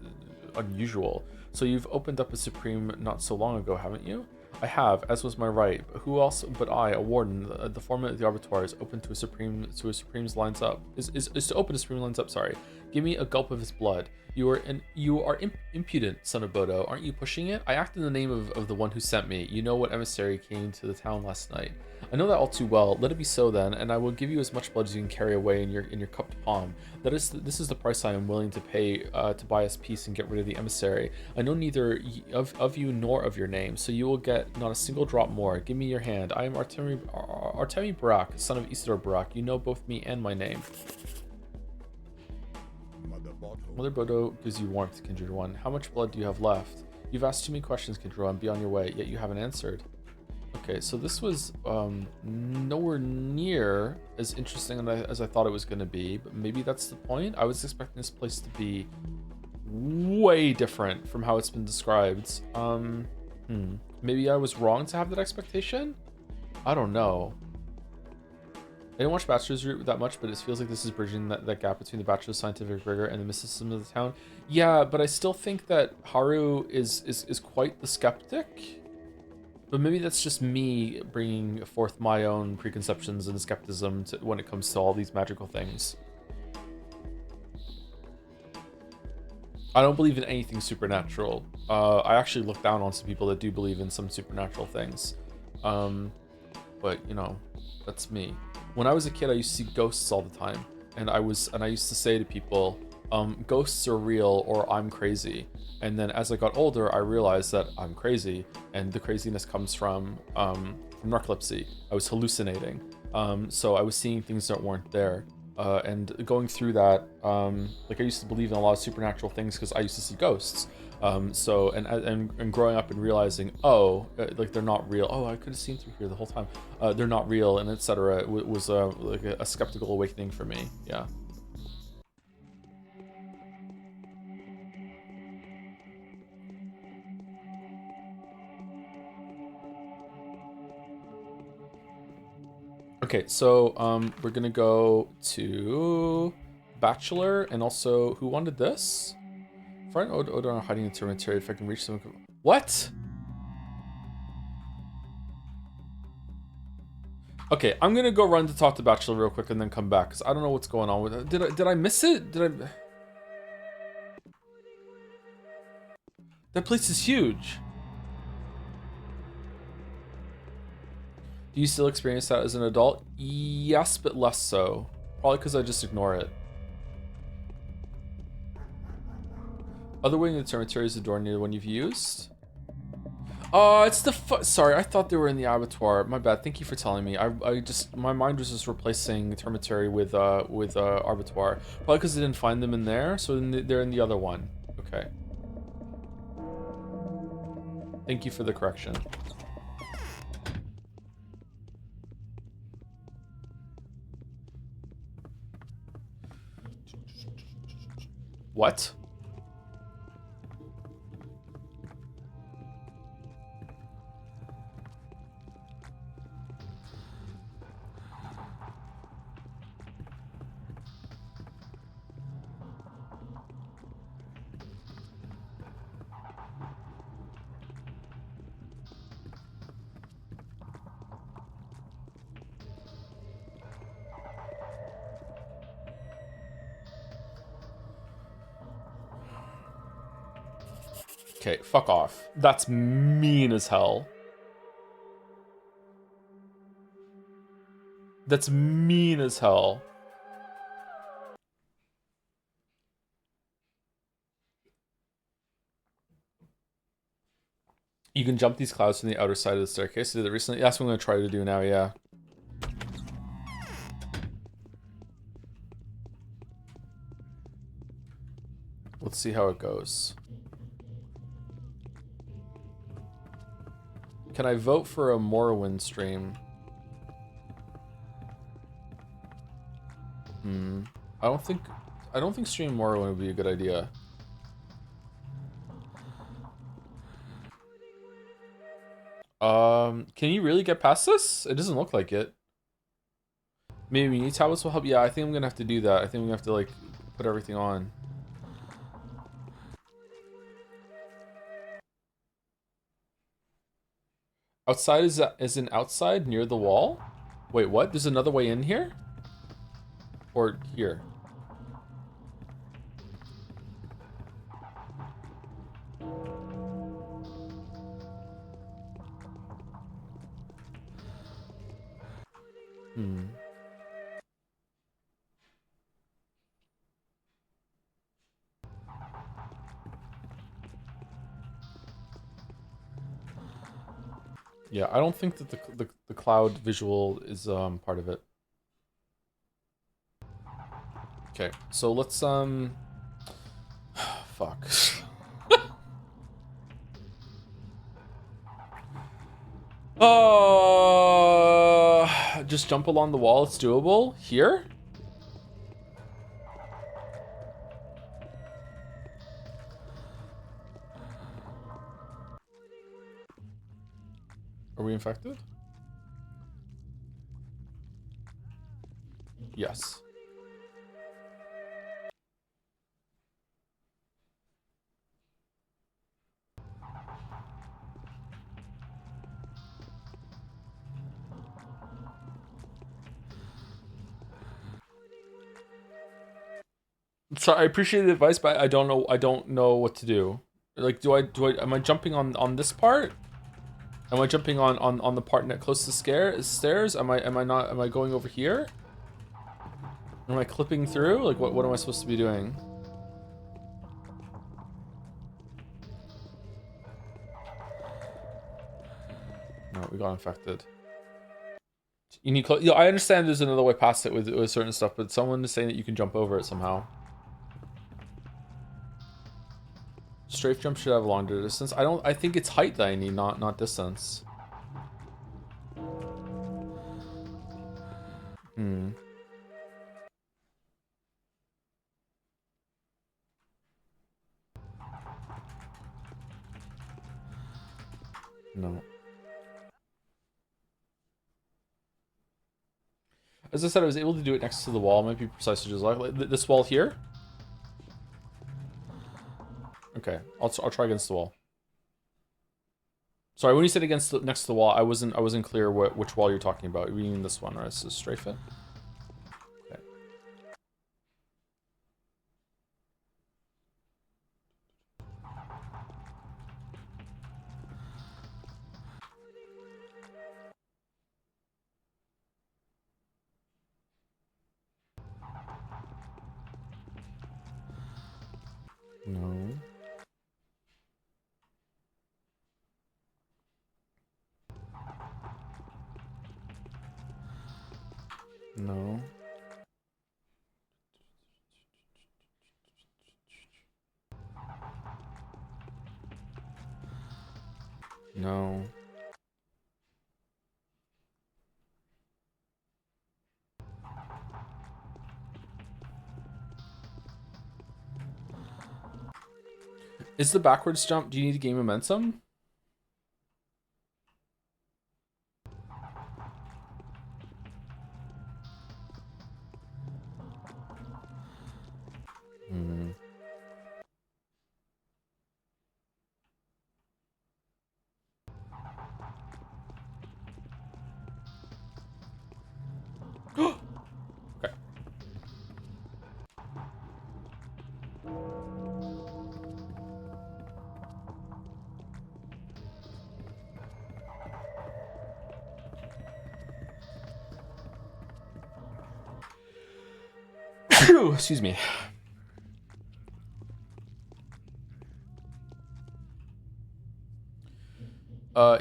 S1: unusual. So you've opened up a supreme not so long ago, haven't you? I have, as was my right. But who else but I, a warden? The format of the Arbiter is open to a supreme's lines up. Is to open a supreme lines up. Sorry. Give me a gulp of his blood. You are impudent, son of Bodo. Aren't you pushing it? I act in the name of the one who sent me. You know what emissary came to the town last night. I know that all too well. Let it be so then, and I will give you as much blood as you can carry away in your cupped palm. This is the price I am willing to pay to buy us peace and get rid of the emissary. I know neither of you nor of your name, so you will get not a single drop more. Give me your hand. I am Artemi Barak, son of Isidore Barak. You know both me and my name. Mother Bodo gives you warmth, Kindred One. How much blood do you have left? You've asked too many questions, Kindred One. Be on your way, yet you haven't answered. Okay, so this was nowhere near as interesting as I thought it was going to be, but maybe that's the point. I was expecting this place to be way different from how it's been described. Maybe I was wrong to have that expectation? I don't know. I didn't watch Bachelor's Route that much, but it feels like this is bridging that gap between the Bachelor's scientific rigor and the mysticism of the town. Yeah, but I still think that Haru is quite the skeptic. But maybe that's just me bringing forth my own preconceptions and skepticism when it comes to all these magical things. I don't believe in anything supernatural. I actually look down on some people that do believe in some supernatural things. But you know, that's me. When I was a kid, I used to see ghosts all the time, and I used to say to people, ghosts are real or I'm crazy. And then as I got older, I realized that I'm crazy, and the craziness comes from narcolepsy. I was hallucinating, so I was seeing things that weren't there. And going through that, like I used to believe in a lot of supernatural things because I used to see ghosts. So and growing up and realizing, like they're not real. Oh, I could have seen through here the whole time. They're not real, and etc. Was like a skeptical awakening for me. Yeah. Okay, so we're gonna go to Bachelor, and also who wanted this? Friend Odin are hiding in the cemetery. If I can reach them, what? Okay, I'm gonna go run to talk to Bachelor real quick and then come back because I don't know what's going on with it. Did I miss it? That place is huge. Do you still experience that as an adult? Yes, but less so. Probably because I just ignore it. Other way in the cemetery is the door near the one you've used. It's the sorry, I thought they were in the abattoir. My bad. Thank you for telling me. I just my mind was just replacing Termitory with abattoir. Probably because I didn't find them in there, so they're in the other one. Okay. Thank you for the correction. What? Okay, fuck off. That's mean as hell. That's mean as hell. You can jump these clouds from the outer side of the staircase. I did it recently. That's what I'm going to try to do now, yeah. Let's see how it goes. Can I vote for a Morrowind stream? I don't think stream Morrowind would be a good idea. Can you really get past this? It doesn't look like it. Maybe mini tablets will help. Yeah, I think I'm gonna have to do that. I think I'm gonna have to like put everything on. Outside is an outside near the wall? Wait, what? There's another way in here? Or here? Yeah, I don't think that the cloud visual is part of it. Okay, so let's fuck. Just jump along the wall, it's doable. Here? Are we infected? Yes. So I appreciate the advice, but I don't know what to do. Like, am I jumping on this part? Am I jumping on the part net close to the stairs? Am I going over here? Am I clipping through? Like, what am I supposed to be doing? No, we got infected. You need I understand there's another way past it with certain stuff, but someone is saying that you can jump over it somehow. Strafe jump should have a longer distance. I think it's height that I need, not distance. No. As I said, I was able to do it next to the wall. It might be precisely just like this wall here. Okay, I'll try against the wall. Sorry, when you said next to the wall, I wasn't clear which wall you're talking about. You mean this one, right? So strafe it. Okay. No. No. No. Is the backwards jump, do you need to gain momentum? Okay. Excuse me.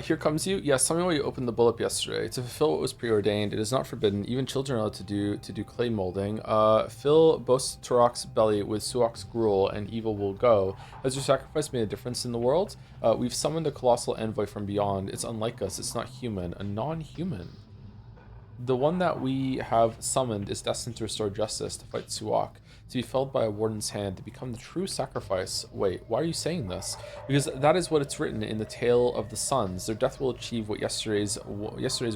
S1: Here comes you. Yes, tell me why you opened the bull up yesterday. To fulfill what was preordained, it is not forbidden. Even children are allowed to do clay molding. Fill both Turok's belly with Suok's gruel, and evil will go. Has your sacrifice made a difference in the world? We've summoned a colossal envoy from beyond. It's unlike us. It's not human. A non-human. The one that we have summoned is destined to restore justice, to fight Suok, to be felled by a warden's hand, to become the true sacrifice. Wait, why are you saying this? Because that is what it's written in the Tale of the Sons. Their death will achieve what yesterday's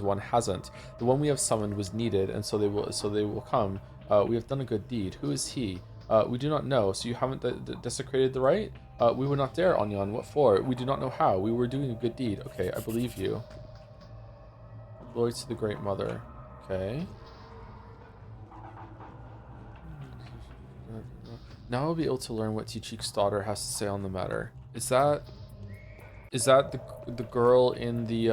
S1: one hasn't. The one we have summoned was needed, and so they will come. We have done a good deed. Who is he? We do not know. So you haven't desecrated the rite? We would not dare, Anyan. What for? We do not know how. We were doing a good deed. Okay, I believe you. Glory to the Great Mother. Okay. Now I'll be able to learn what Tichik's daughter has to say on the matter. Is that the girl in the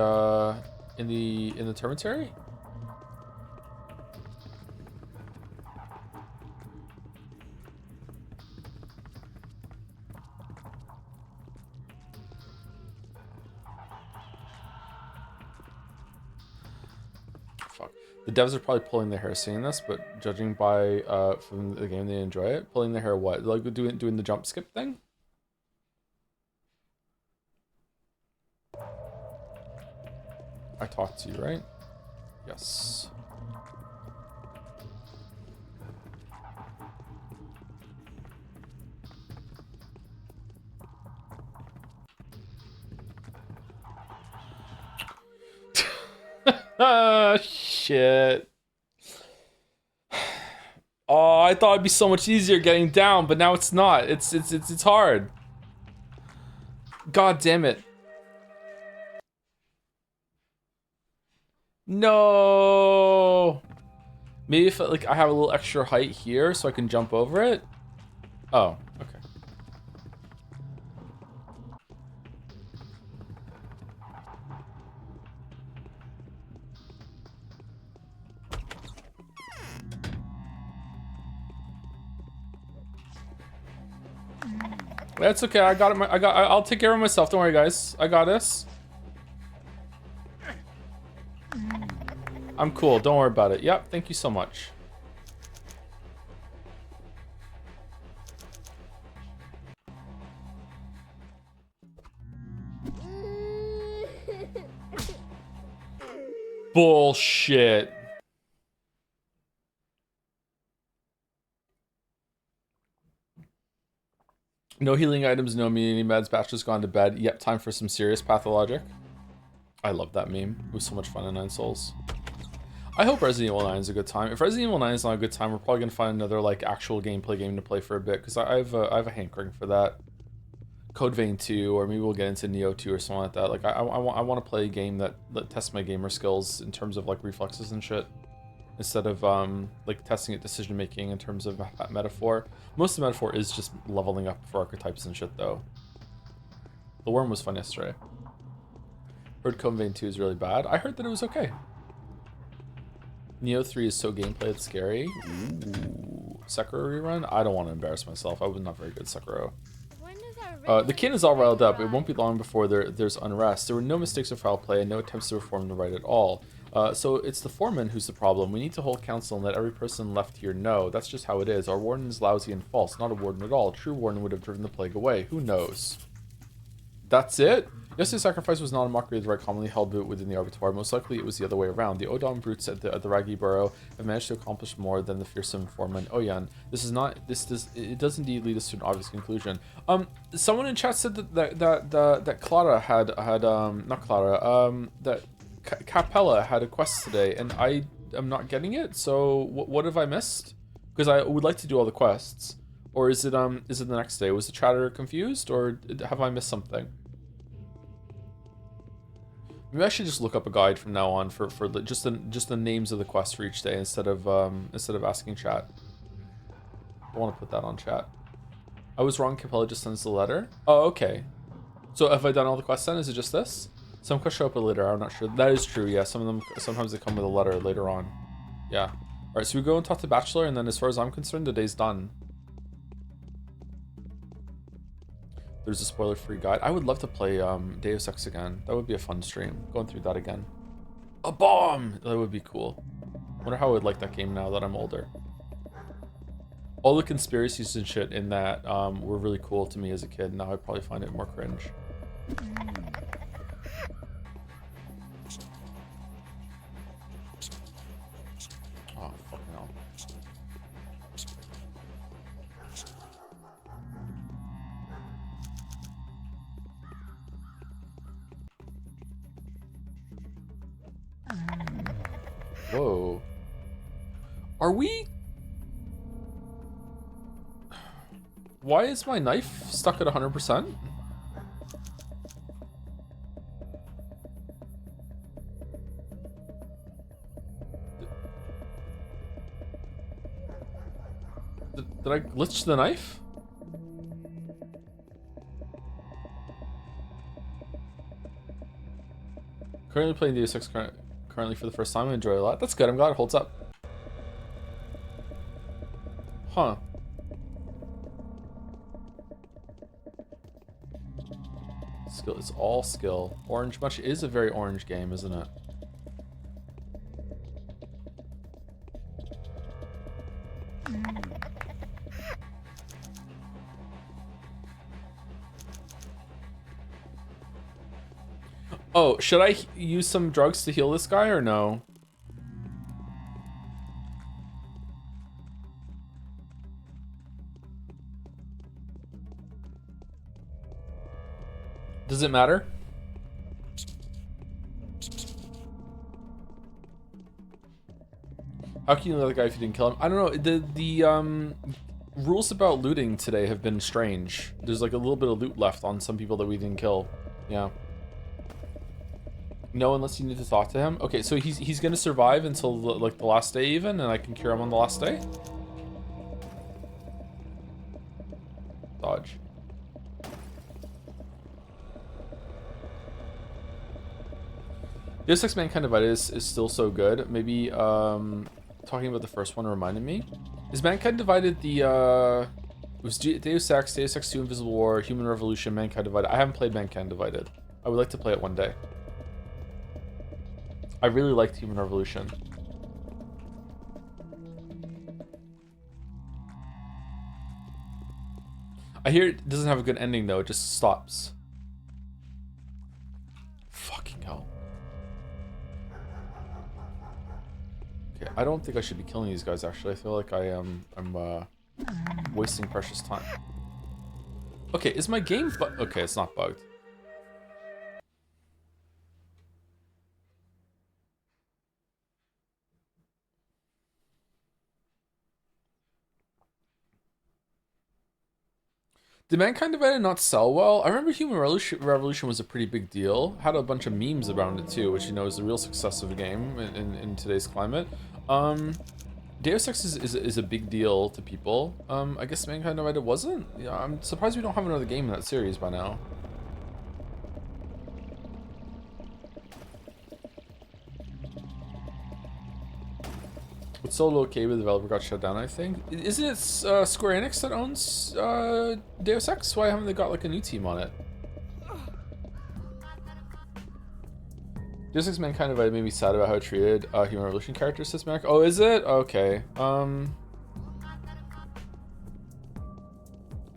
S1: termitary? Fuck. The devs are probably pulling their hair seeing this, but judging by from the game, they enjoy it. Pulling their hair, what? Like doing the jump skip thing? I talked to you, right? Yes. Ah, shit. Oh, I thought it'd be so much easier getting down, but now it's not. It's hard. God damn it. No. Maybe if like I have a little extra height here so I can jump over it. Oh, okay. That's okay. I got it. I'll take care of myself. Don't worry, guys. I got this. I'm cool. Don't worry about it. Yep. Thank you so much. Bullshit. No healing items, no immunity meds. Bachelor's gone to bed. Yep, time for some serious pathologic. I love that meme. It was so much fun in Nine Souls. I hope Resident Evil 9 is a good time. If Resident Evil 9 is not a good time, we're probably gonna find another like actual gameplay game to play for a bit, because I have a hankering for that. Code Vein 2, or maybe we'll get into Neo 2 or something like that. Like I want to play a game that tests my gamer skills in terms of like reflexes and shit, instead of like testing at decision making in terms of metaphor. Most of the metaphor is just leveling up for archetypes and shit though. The Worm was fun yesterday. Heard Code Vein 2 is really bad. I heard that it was okay. Neo 3 is so gameplay it's scary. Ooh. Sekiro rerun? I don't want to embarrass myself. I was not very good at Sekiro. The kin is all riled up. It won't be long before there's unrest. There were no mistakes of foul play and no attempts to reform the right at all. So it's the foreman who's the problem. We need to hold council and let every person left here know. That's just how it is. Our warden is lousy and false. Not a warden at all. A true warden would have driven the plague away. Who knows? That's it? Yesterday's sacrifice was not a mockery of the right commonly held within the Abattoir. Most likely it was the other way around. The Odom brutes at the Raggy Burrow have managed to accomplish more than the fearsome foreman Oyan. It does indeed lead us to an obvious conclusion. Someone in chat said that Clara had not Clara, that Capella had a quest today, and I am not getting it. So what have I missed? Because I would like to do all the quests. Or is it the next day? Was the chatter confused, or have I missed something? Maybe I should just look up a guide from now on for just the names of the quests for each day instead of asking chat. I want to put that on chat. I was wrong. Capella just sends the letter. Oh, okay. So have I done all the quests then? Is it just this? Some quests show up later. I'm not sure. That is true. Yeah, some of them sometimes they come with a letter later on. Yeah. Alright, so we go and talk to Bachelor, and then as far as I'm concerned, the day's done. There's a spoiler-free guide. I would love to play Deus Ex again. That would be a fun stream, going through that again. A bomb! That would be cool. Wonder how I would like that game now that I'm older. All the conspiracies and shit in that were really cool to me as a kid. Now I'd probably find it more cringe. Oh, fucking hell. Whoa. Are we... Why is my knife stuck at 100%? Did I glitch the knife? Currently playing Deus Ex currently for the first time. I enjoy it a lot. That's good. I'm glad it holds up. Huh. Skill. It's all skill. Orange Much is a very orange game, isn't it? Oh, should I use some drugs to heal this guy or no? Does it matter? How can you let the guy if you didn't kill him? I don't know. The rules about looting today have been strange. There's like a little bit of loot left on some people that we didn't kill. Yeah. No, unless you need to talk to him. Okay, so he's gonna survive until like the last day even, and I can cure him on the last day. Dodge. Deus Ex Mankind Divided is still so good. Maybe talking about the first one reminded me. Is Mankind Divided the it was Deus Ex, Deus Ex 2, Invisible War, Human Revolution, Mankind Divided. I haven't played Mankind Divided. I would like to play it one day. I really liked Human Revolution. I hear it doesn't have a good ending though, it just stops. Fucking hell. Okay, I don't think I should be killing these guys actually. I feel like I'm wasting precious time. Okay, is my game okay, it's not bugged. Did Mankind Divided not sell well? I remember Human Revolution was a pretty big deal. Had a bunch of memes around it too, which you know is the real success of a game in today's climate. Deus Ex is a big deal to people. I guess Mankind Divided wasn't. Yeah, I'm surprised we don't have another game in that series by now. It's Solo okay, but the developer got shut down, I think. Isn't it Square Enix that owns Deus Ex? Why haven't they got like a new team on it? Deus Ex Mankind Divided made me sad about how it treated Human Revolution characters, says Mac. Oh, is it? Okay.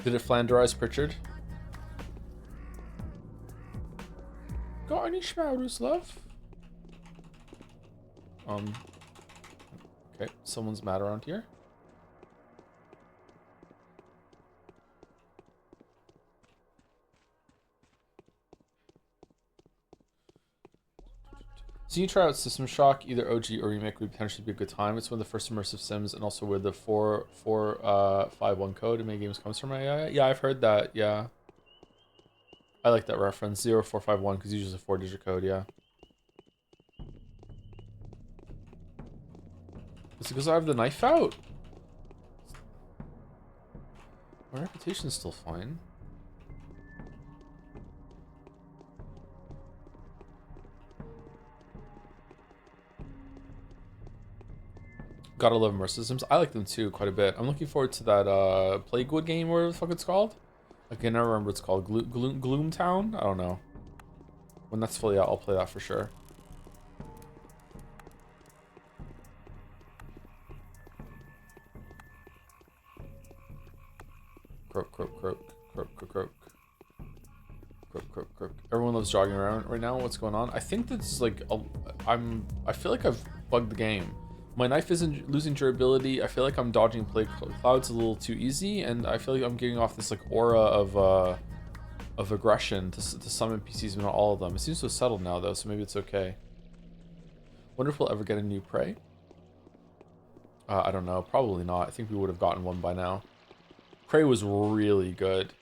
S1: Did it Flanderize Pritchard? Got any schmouters, love? Okay, someone's mad around here. So you try out System Shock, either OG or remake would potentially be a good time. It's one of the first immersive sims, and also where the 4451 code in many games comes from. Yeah, I've heard that. Yeah, I like that reference 0451 because usually a 4-digit code. Yeah. Is it because I have the knife out? My reputation's still fine. Gotta love immersive systems. I like them too quite a bit. I'm looking forward to that Plaguewood game, whatever the fuck it's called. I can never remember what it's called. Gloom Town? I don't know. When that's fully out, I'll play that for sure. Croak, croak, croak, croak, croak, croak. Croak, croak, croak. Everyone loves jogging around right now. What's going on? I think that's like I feel like I've bugged the game. My knife isn't losing durability. I feel like I'm dodging plague clouds a little too easy, and I feel like I'm getting off this like aura of aggression to some NPCs, but not all of them. It seems to have settled now though, so maybe it's okay. Wonder if we'll ever get a new prey. I don't know. Probably not. I think we would have gotten one by now. Prey was really good.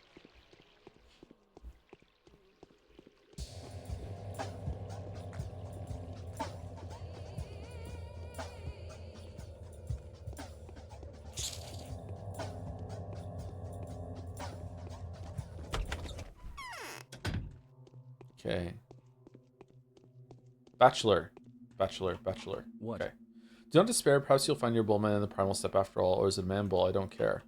S1: Okay. Bachelor.
S7: What?
S1: Okay. Do not despair. Perhaps you'll find your bullman in the primal step after all, or is it man bull? I don't care.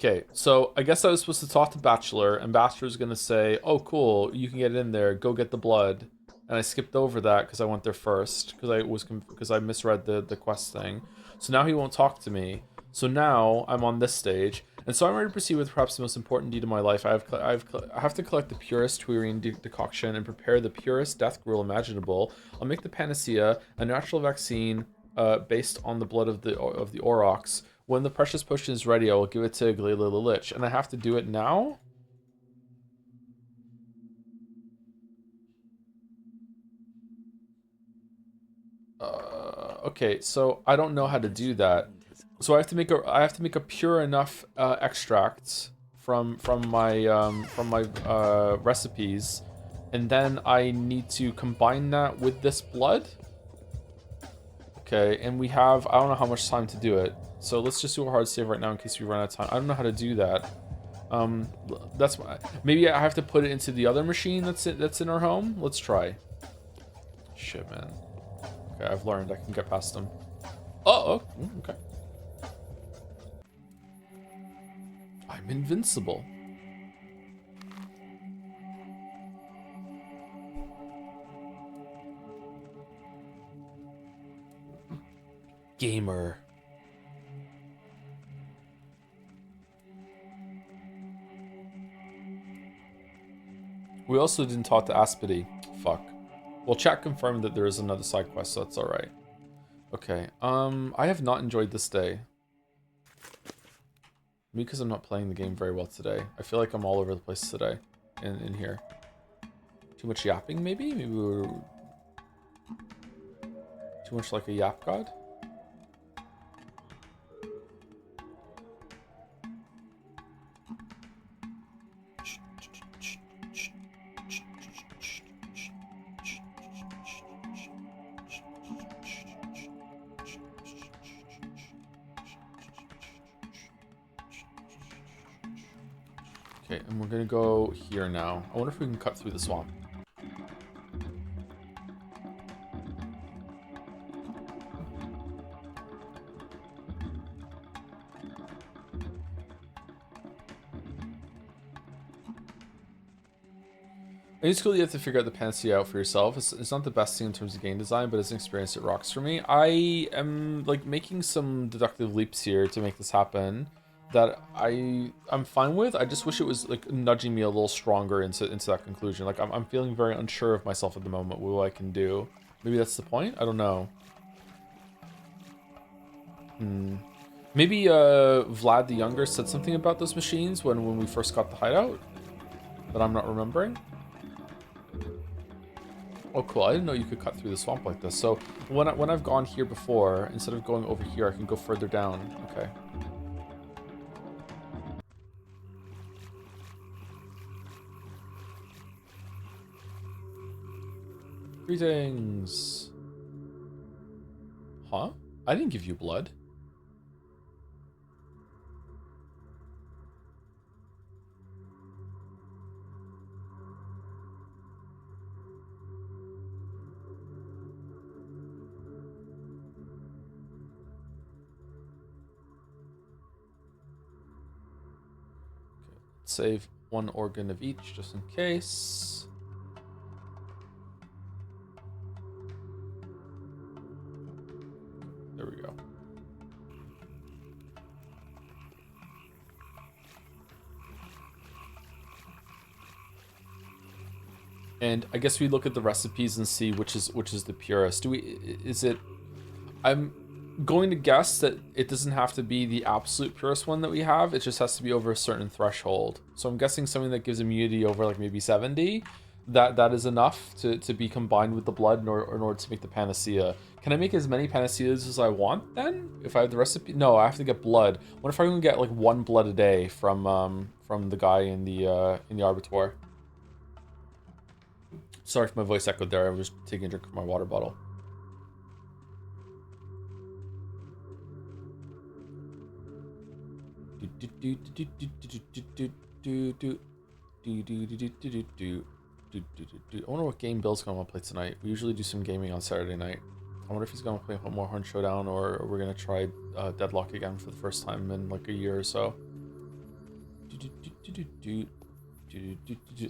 S1: Okay, so I guess I was supposed to talk to Bachelor, and Bachelor's gonna say, "Oh, cool, you can get in there. Go get the blood." And I skipped over that because I went there first because I misread the quest thing. So now he won't talk to me. So now I'm on this stage, and so I'm ready to proceed with perhaps the most important deed of my life. I have to collect the purest Tuirine decoction and prepare the purest death gruel imaginable. I'll make the panacea, a natural vaccine based on the blood of the aurochs. When the precious potion is ready, I will give it to Glayla the Lich. And I have to do it now? Okay, so I don't know how to do that. So I have to make a pure enough extract from my recipes, and then I need to combine that with this blood. Okay, and we have, I don't know how much time to do it. So let's just do a hard save right now in case we run out of time. I don't know how to do that. That's maybe I have to put it into the other machine that's in our home. Let's try. Shit, man. Okay, I've learned I can get past them. Oh, okay. I'm invincible. Gamer. We also didn't talk to Aspity. Fuck. Well, chat confirmed that there is another side quest, so that's alright. Okay, I have not enjoyed this day. Maybe because I'm not playing the game very well today. I feel like I'm all over the place today in here. Too much yapping, maybe? Maybe we were too much like a yap god? Okay, and we're gonna go here now. I wonder if we can cut through the swamp. I think it's cool you have to figure out the panacea out for yourself. It's not the best thing in terms of game design, but as an experience, it rocks for me. I am like making some deductive leaps here to make this happen that I'm fine with. I just wish it was like nudging me a little stronger into that conclusion. Like I'm feeling very unsure of myself at the moment with what I can do. Maybe that's the point? I don't know. Maybe Vlad the Younger said something about those machines when we first got the hideout that I'm not remembering. Oh, cool. I didn't know you could cut through the swamp like this. So when I've gone here before, instead of going over here, I can go further down. Okay. Greetings. Huh? I didn't give you blood. Save one organ of each just in case. There we go. And I guess we look at the recipes and see which is the purest. Is it I'm going to guess that it doesn't have to be the absolute purest one that we have. It just has to be over a certain threshold. So I'm guessing something that gives immunity over like maybe 70, that is enough to be combined with the blood in order to make the panacea. Can I make as many panaceas as I want then? If I have the recipe? No, I have to get blood. What if I can get like 1 blood a day from the guy in the Arbitor? Sorry if my voice echoed there. I was just taking a drink from my water bottle. I wonder what game Bill's gonna want to play tonight. We usually do some gaming on Saturday night. I wonder if he's gonna play more Hunt Showdown, or we're gonna try Deadlock again for the first time in like a year or so.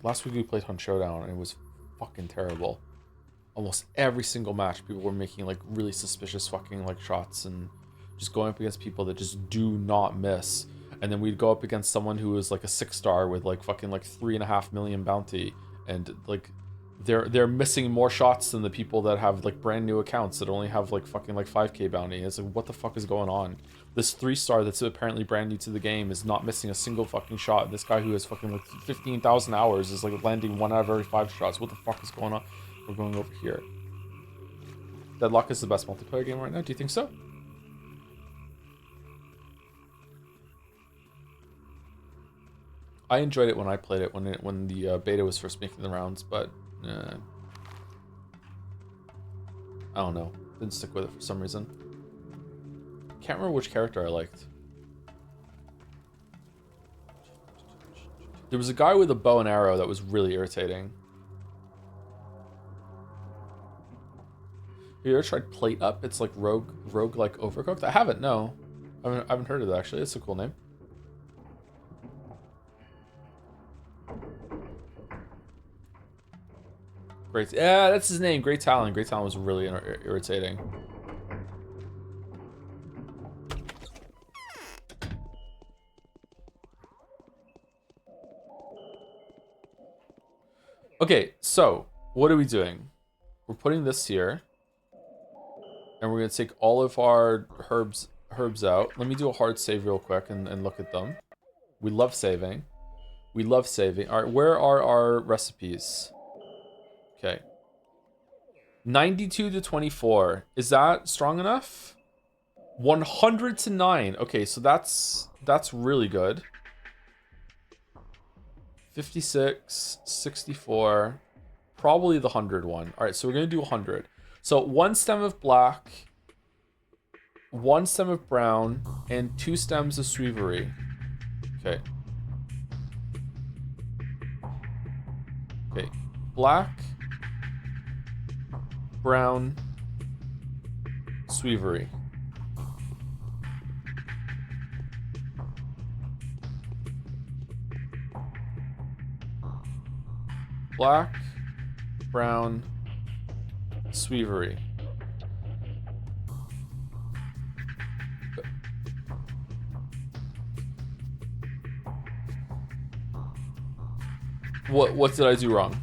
S1: Last week we played Hunt Showdown and it was fucking terrible. Almost every single match people were making like really suspicious fucking like shots and just going up against people that just do not miss. And then we'd go up against someone who was like a 6-star with like fucking like 3.5 million bounty, and like they're missing more shots than the people that have like brand new accounts that only have like fucking like 5k bounty. It's like, what the fuck is going on? This 3-star that's apparently brand new to the game is not missing a single fucking shot. This guy who has fucking like 15,000 hours is like landing 1 out of every 5 shots. What the fuck is going on? We're going over here. Deadlock is the best multiplayer game right now. Do you think so? I enjoyed it when I played it when the beta was first making the rounds, but I don't know. Didn't stick with it for some reason. Can't remember which character I liked. There was a guy with a bow and arrow that was really irritating. Have you ever tried Plate Up? It's like rogue like Overcooked. I haven't. No, I haven't heard of it actually. It's a cool name. Great. Yeah, that's his name. Great Talon. Great Talon was really irritating. Okay, so what are we doing? We're putting this here, and we're gonna take all of our herbs out. Let me do a hard save real quick and look at them. We love saving. We love saving. All right, where are our recipes? Okay. 92 to 24. Is that strong enough? 100 to 9. Okay, so that's really good. 56, 64. Probably the 100 one. All right, so we're going to do 100. So 1 stem of black, 1 stem of brown, and 2 stems of Suivery. Okay. Okay. Black, brown, Suivery. Black, brown, Suivery. What did I do wrong?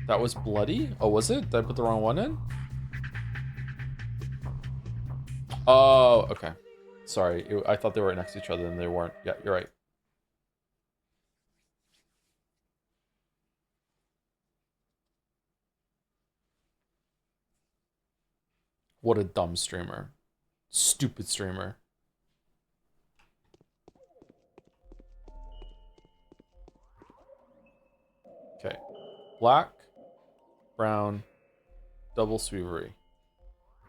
S1: That was bloody? Oh, was it? Did I put the wrong one in? Oh, okay. Sorry, I thought they were right next to each other and they weren't. Yeah, you're right. What a dumb streamer. Stupid streamer. Black, brown, double sweevery.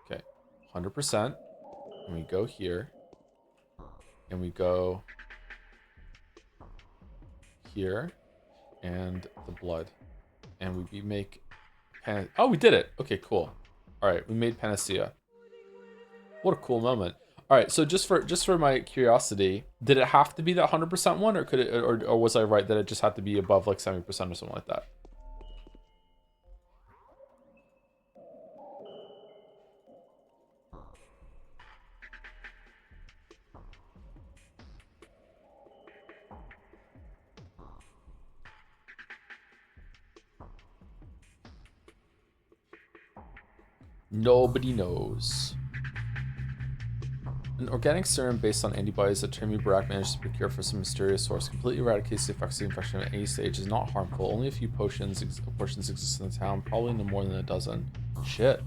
S1: Okay, 100%. And we go here. And we go here. And the blood. And we make... Oh, we did it! Okay, cool. Alright, we made Panacea. What a cool moment. All right, so just for my curiosity, did it have to be that 100% one, or could it, or was I right that it just had to be above like 70% or something like that? Nobody knows. An organic serum based on antibodies that Termi Barak managed to procure for some mysterious source completely eradicates the effects of the infection at any stage, is not harmful. Only a few portions exist in the town, probably no more than a dozen. Shit.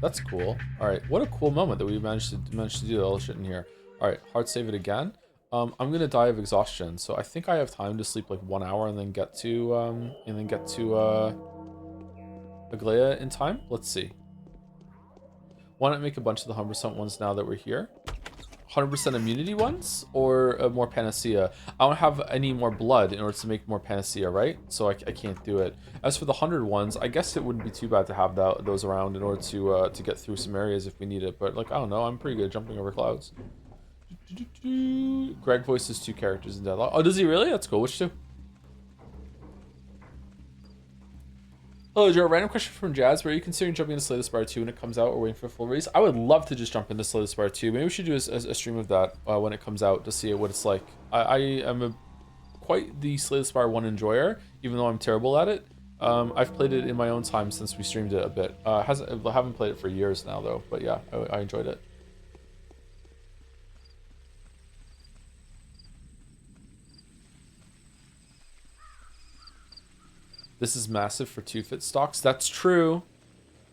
S1: That's cool. Alright, what a cool moment that we managed to do all the shit in here. Alright, hard save it again. I'm gonna die of exhaustion, so I think I have time to sleep like 1 hour and then get to Aglaya in time. Let's see. Why not make a bunch of the 100% ones now that we're here? 100% immunity ones or more Panacea? I don't have any more blood in order to make more Panacea, right? So I can't do it. As for the 100 ones, I guess it wouldn't be too bad to have those around in order to get through some areas if we need it. But like, I don't know, I'm pretty good at jumping over clouds. Greg voices 2 characters in Deadlock. Oh, does he really? That's cool. Which 2? Oh, is there a random question from Jazz? Were you considering jumping into Slay the Spire 2 when it comes out or waiting for a full release? I would love to just jump into Slay the Spire 2. Maybe we should do a stream of that when it comes out to see what it's like. I am quite the Slay the Spire 1 enjoyer, even though I'm terrible at it. I've played it in my own time since we streamed it a bit. I haven't played it for years now, though. But yeah, I enjoyed it. This is massive for 2-fit stocks. That's true.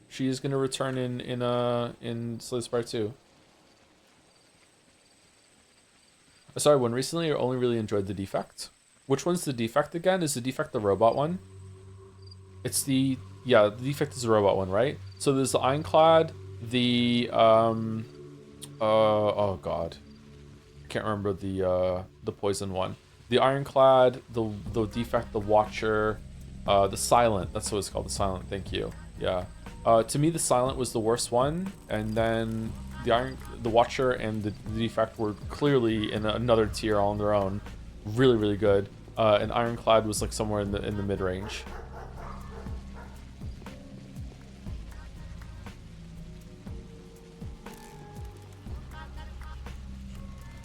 S1: She is going to return in Slay the Spire 2. Sorry, when recently I only really enjoyed the defect. Which one's the defect again? Is the defect the robot one? It's the... Yeah, the defect is the robot one, right? So there's the Ironclad, the... oh god. I can't remember the poison one. The Ironclad, the defect, the Watcher... the Silent, that's what it's called, the Silent, thank you. Yeah. To me, the Silent was the worst one, and then the Watcher and the Defect were clearly in another tier all on their own. Really, really good. And Ironclad was like somewhere in the mid-range.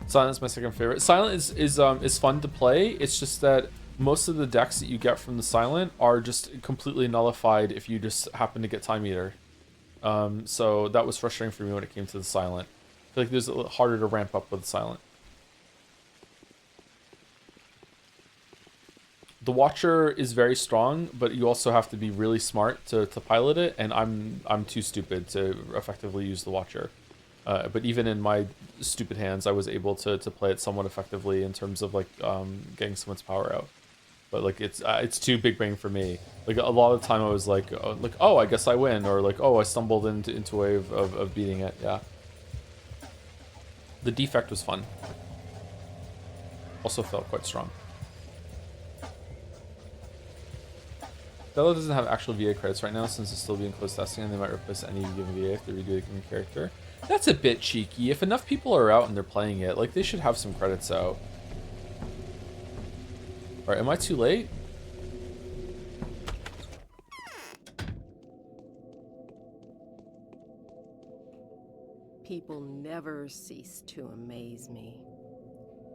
S1: Silent is my second favorite. Silent is fun to play. It's just that most of the decks that you get from the Silent are just completely nullified if you just happen to get Time Eater. So that was frustrating for me when it came to the Silent. I feel like it was a little harder to ramp up with the Silent. The Watcher is very strong, but you also have to be really smart to pilot it, and I'm too stupid to effectively use the Watcher. But even in my stupid hands, I was able to play it somewhat effectively in terms of like getting someone's power out. But like it's too big brain for me. Like a lot of the time I was like oh, I guess I win, or like, oh, I stumbled into a way of beating it. Yeah. The defect was fun. Also felt quite strong. Bello doesn't have actual VA credits right now since it's still being closed testing, and they might replace any given VA if they redo a given character. That's a bit cheeky. If enough people are out and they're playing it, like they should have some credits out. Alright, am I too late?
S10: People never cease to amaze me.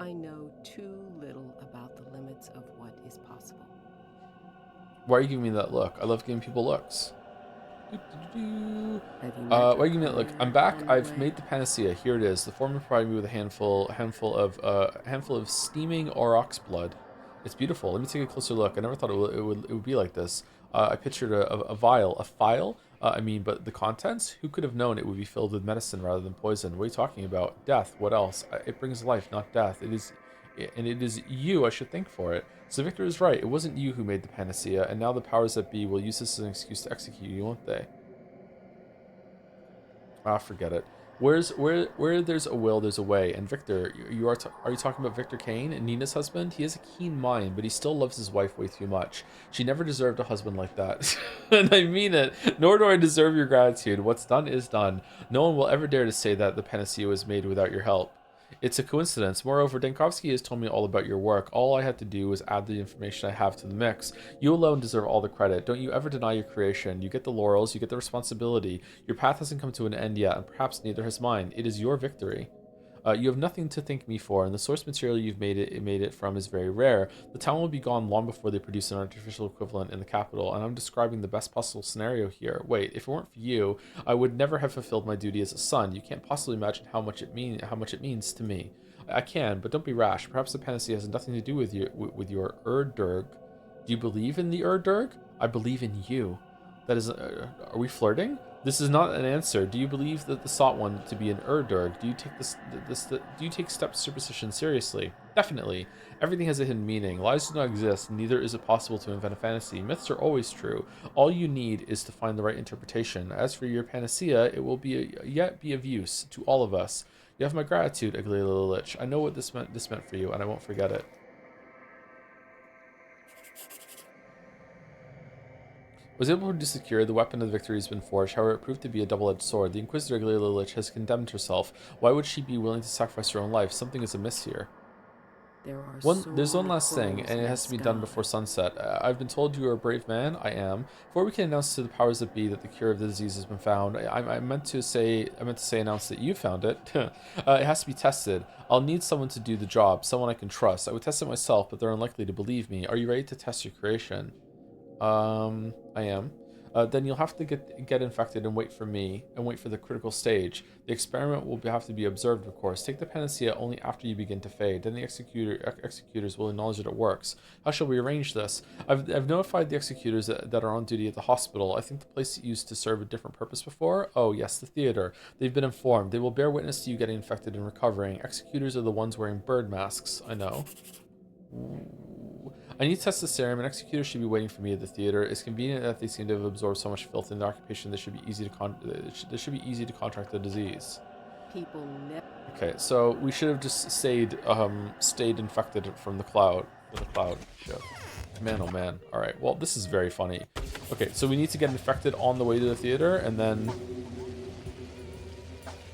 S10: I know too little about the limits of what is possible.
S1: Why are you giving me that look? I love giving people looks. Why are you giving me that look? I'm back. I've made the Panacea. Here it is. The foreman provided me with a handful of steaming aurochs blood. It's beautiful. Let me take a closer look. I never thought it would be like this. I pictured a phial. But the contents? Who could have known it would be filled with medicine rather than poison? What are you talking about? Death. What else? It brings life, not death. and it is you I should thank for it. So Victor is right. It wasn't you who made the panacea, and now the powers that be will use this as an excuse to execute you, won't they? Ah, forget it. Where there's a will, there's a way. And Victor, are you talking about Victor Kane, Nina's husband? He has a keen mind, but he still loves his wife way too much. She never deserved a husband like that. And I mean it. Nor do I deserve your gratitude. What's done is done. No one will ever dare to say that the panacea was made without your help. It's a coincidence. Moreover, Dankovsky has told me all about your work. All I had to do was add the information I have to the mix. You alone deserve all the credit. Don't you ever deny your creation. You get the laurels, you get the responsibility. Your path hasn't come to an end yet, and perhaps neither has mine. It is your victory. You have nothing to thank me for, and the source material you've made it from is very rare. The town will be gone long before they produce an artificial equivalent in the capital, and I'm describing the best possible scenario here. Wait, if it weren't for you, I would never have fulfilled my duty as a son. You can't possibly imagine how much it means to me. I can, but don't be rash. Perhaps the panacea has nothing to do with your Urdurg. Do you believe in the Urdurg? I believe in you. That is, are we flirting? This is not an answer. Do you believe that the sought one to be an Urdurg? Do you take do you take steps superstition seriously? Definitely. Everything has a hidden meaning. Lies do not exist, neither is it possible to invent a fantasy. Myths are always true. All you need is to find the right interpretation. As for your panacea, it will yet be of use to all of us. You have my gratitude, Aglaia Lilich. I know what this meant for you, and I won't forget it. Was able to secure the weapon of the victory has been forged. However, it proved to be a double-edged sword. The Inquisitor Aglaia Lilich has condemned herself. Why would she be willing to sacrifice her own life? Something is amiss here. There's one last thing, and it has to be done before sunset. I've been told you are a brave man. I am. Before we can announce to the powers that be that the cure of the disease has been found, I meant to announce that you found it. It has to be tested. I'll need someone to do the job, someone I can trust. I would test it myself, but they're unlikely to believe me. Are you ready to test your creation? I am. Then you'll have to get infected and wait for me, and wait for the critical stage. The experiment will have to be observed, of course. Take the panacea only after you begin to fade. Then the executors will acknowledge that it works. How shall we arrange this? I've notified the executors that are on duty at the hospital. I think the place used to serve a different purpose before. Oh yes, the theater. They've been informed. They will bear witness to you getting infected and recovering. Executors are the ones wearing bird masks. I know. I need to test the serum, and executors should be waiting for me at the theater. It's convenient that they seem to have absorbed so much filth in their occupation. This should be easy to contract the disease.
S10: People never.
S1: Okay, so we should have just stayed infected from the cloud. Shit. Man, oh man. All right. Well, this is very funny. Okay, so we need to get infected on the way to the theater, and then.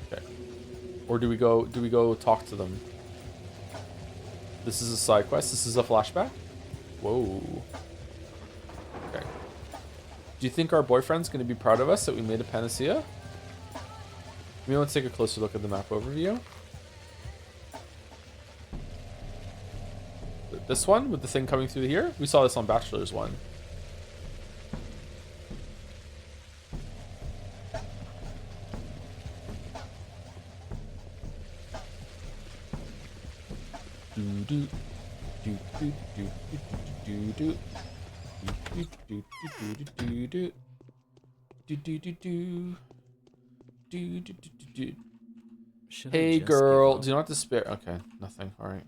S1: Okay. Or do we go talk to them? This is a side quest. This is a flashback. Whoa. Okay. Do you think our boyfriend's going to be proud of us that we made a panacea? We want to take a closer look at the map overview. This one with the thing coming through here? We saw this on Bachelor's one. Hey girl, do not despair. Okay, nothing. All right.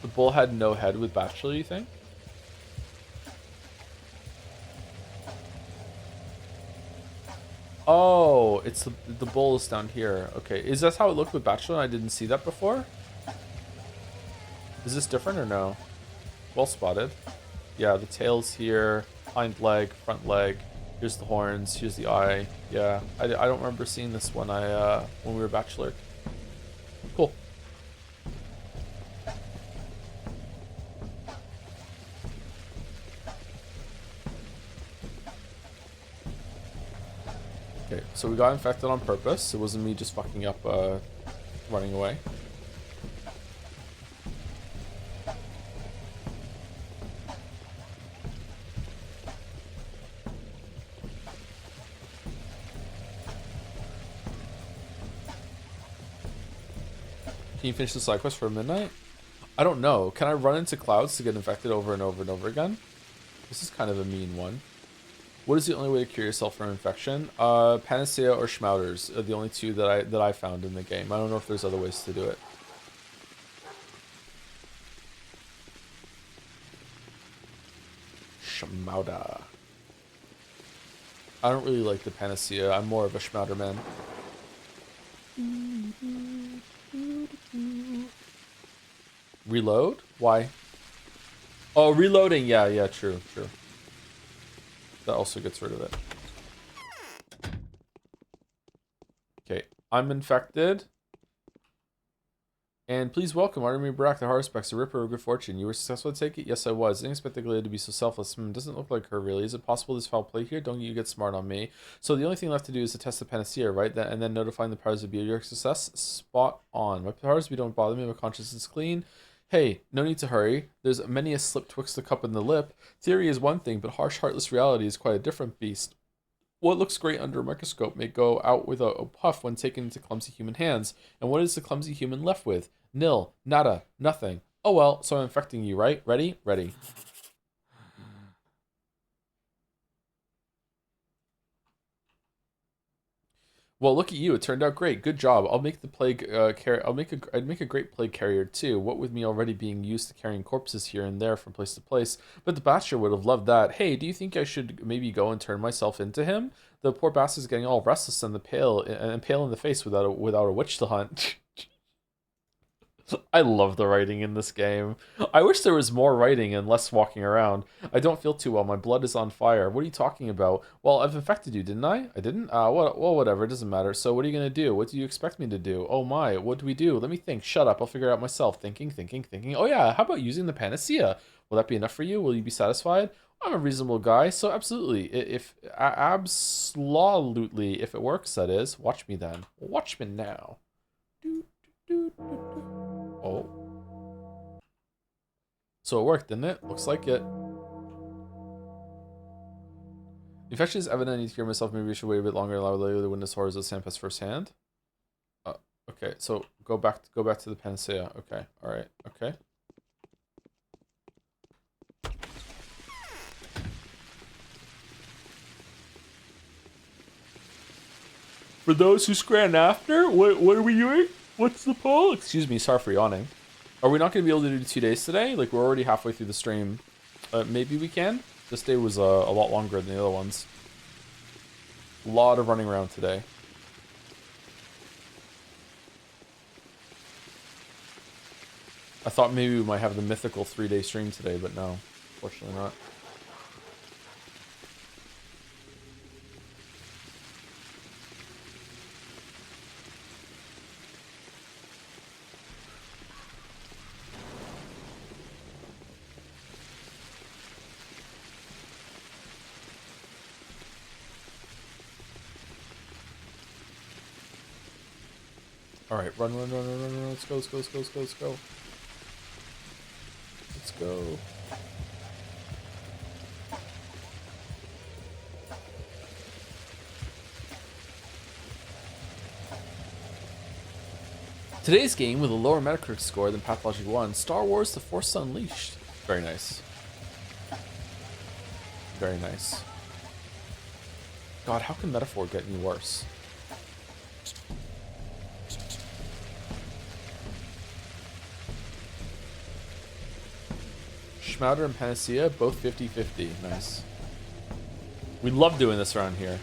S1: The bull had no head with Bachelor, you think? Oh, it's the bull is down here. Okay, is that how it looked with Bachelor? I didn't see that before. Is this different or no? Well spotted. Yeah, the tail's here, hind leg, front leg. Here's the horns. Here's the eye. Yeah, I don't remember seeing this when when we were Bachelor. Cool. Okay, so we got infected on purpose. It wasn't me just fucking up, running away. Can you finish the side quest for midnight? I don't know. Can I run into clouds to get infected over and over and over again? This is kind of a mean one. What is the only way to cure yourself from infection? Panacea or Schmauters are the only two that I found in the game. I don't know if there's other ways to do it. Schmauter. I don't really like the Panacea. I'm more of a Schmauter man. Reload? Why? Oh, reloading. Yeah, true. That also gets rid of it. Okay, I'm infected. And please welcome Artemis Barak, the Haruspex, the Ripper of Good Fortune. You were successful to take it? Yes, I was. Didn't expect the Glade to be so selfless. Doesn't look like her, really. Is it possible there's foul play here? Don't you get smart on me. So the only thing left to do is to test the Panacea, right? And then notifying the powers of be your success. Spot on. My powers be don't bother me. My conscience is clean. Hey, no need to hurry. There's many a slip twixt the cup and the lip. Theory is one thing, but harsh, heartless reality is quite a different beast. What looks great under a microscope may go out with a puff when taken into clumsy human hands. And what is the clumsy human left with? Nil. Nada. Nothing. Oh well, so I'm infecting you, right? Ready? Ready. Well, look at you. It turned out great. Good job. I'll make the plague I'd make a great plague carrier too. What with me already being used to carrying corpses here and there from place to place. But the bastard would have loved that. Hey, do you think I should maybe go and turn myself into him? The poor bastard's getting all restless and pale in the face without a witch to hunt. I love the writing in this game. I wish there was more writing and less walking around. I don't feel too well. My blood is on fire. What are you talking about? Well, I've infected you, didn't I? I didn't? Well, whatever. It doesn't matter. So what are you going to do? What do you expect me to do? Oh my, what do we do? Let me think. Shut up. I'll figure it out myself. Thinking. Oh yeah, how about using the Panacea? Will that be enough for you? Will you be satisfied? I'm a reasonable guy, so absolutely. Absolutely. If it works, that is. Watch me then. Watch me now. Oh. So it worked, didn't it? Looks like it. Infection is evident. I need to cure myself. Maybe I should wait a bit longer and allow later to witness horrors of Sampest firsthand. Okay, so go back to the Panacea. Okay, alright, okay. For those who scran after, what are we doing? What's the poll? Excuse me, sorry for yawning. Are we not going to be able to do 2 days today? Like, we're already halfway through the stream. Maybe we can? This day was a lot longer than the other ones. A lot of running around today. I thought maybe we might have the mythical 3-day stream today, but no. Fortunately not. Alright, run. Let's go. Let's go. Today's game with a lower Metacritic score than Pathologic 1, Star Wars The Force Unleashed. Very nice. Very nice. God, how can Metaphor get any worse? Schmauder and Panacea, both 50-50. Nice. We love doing this around here.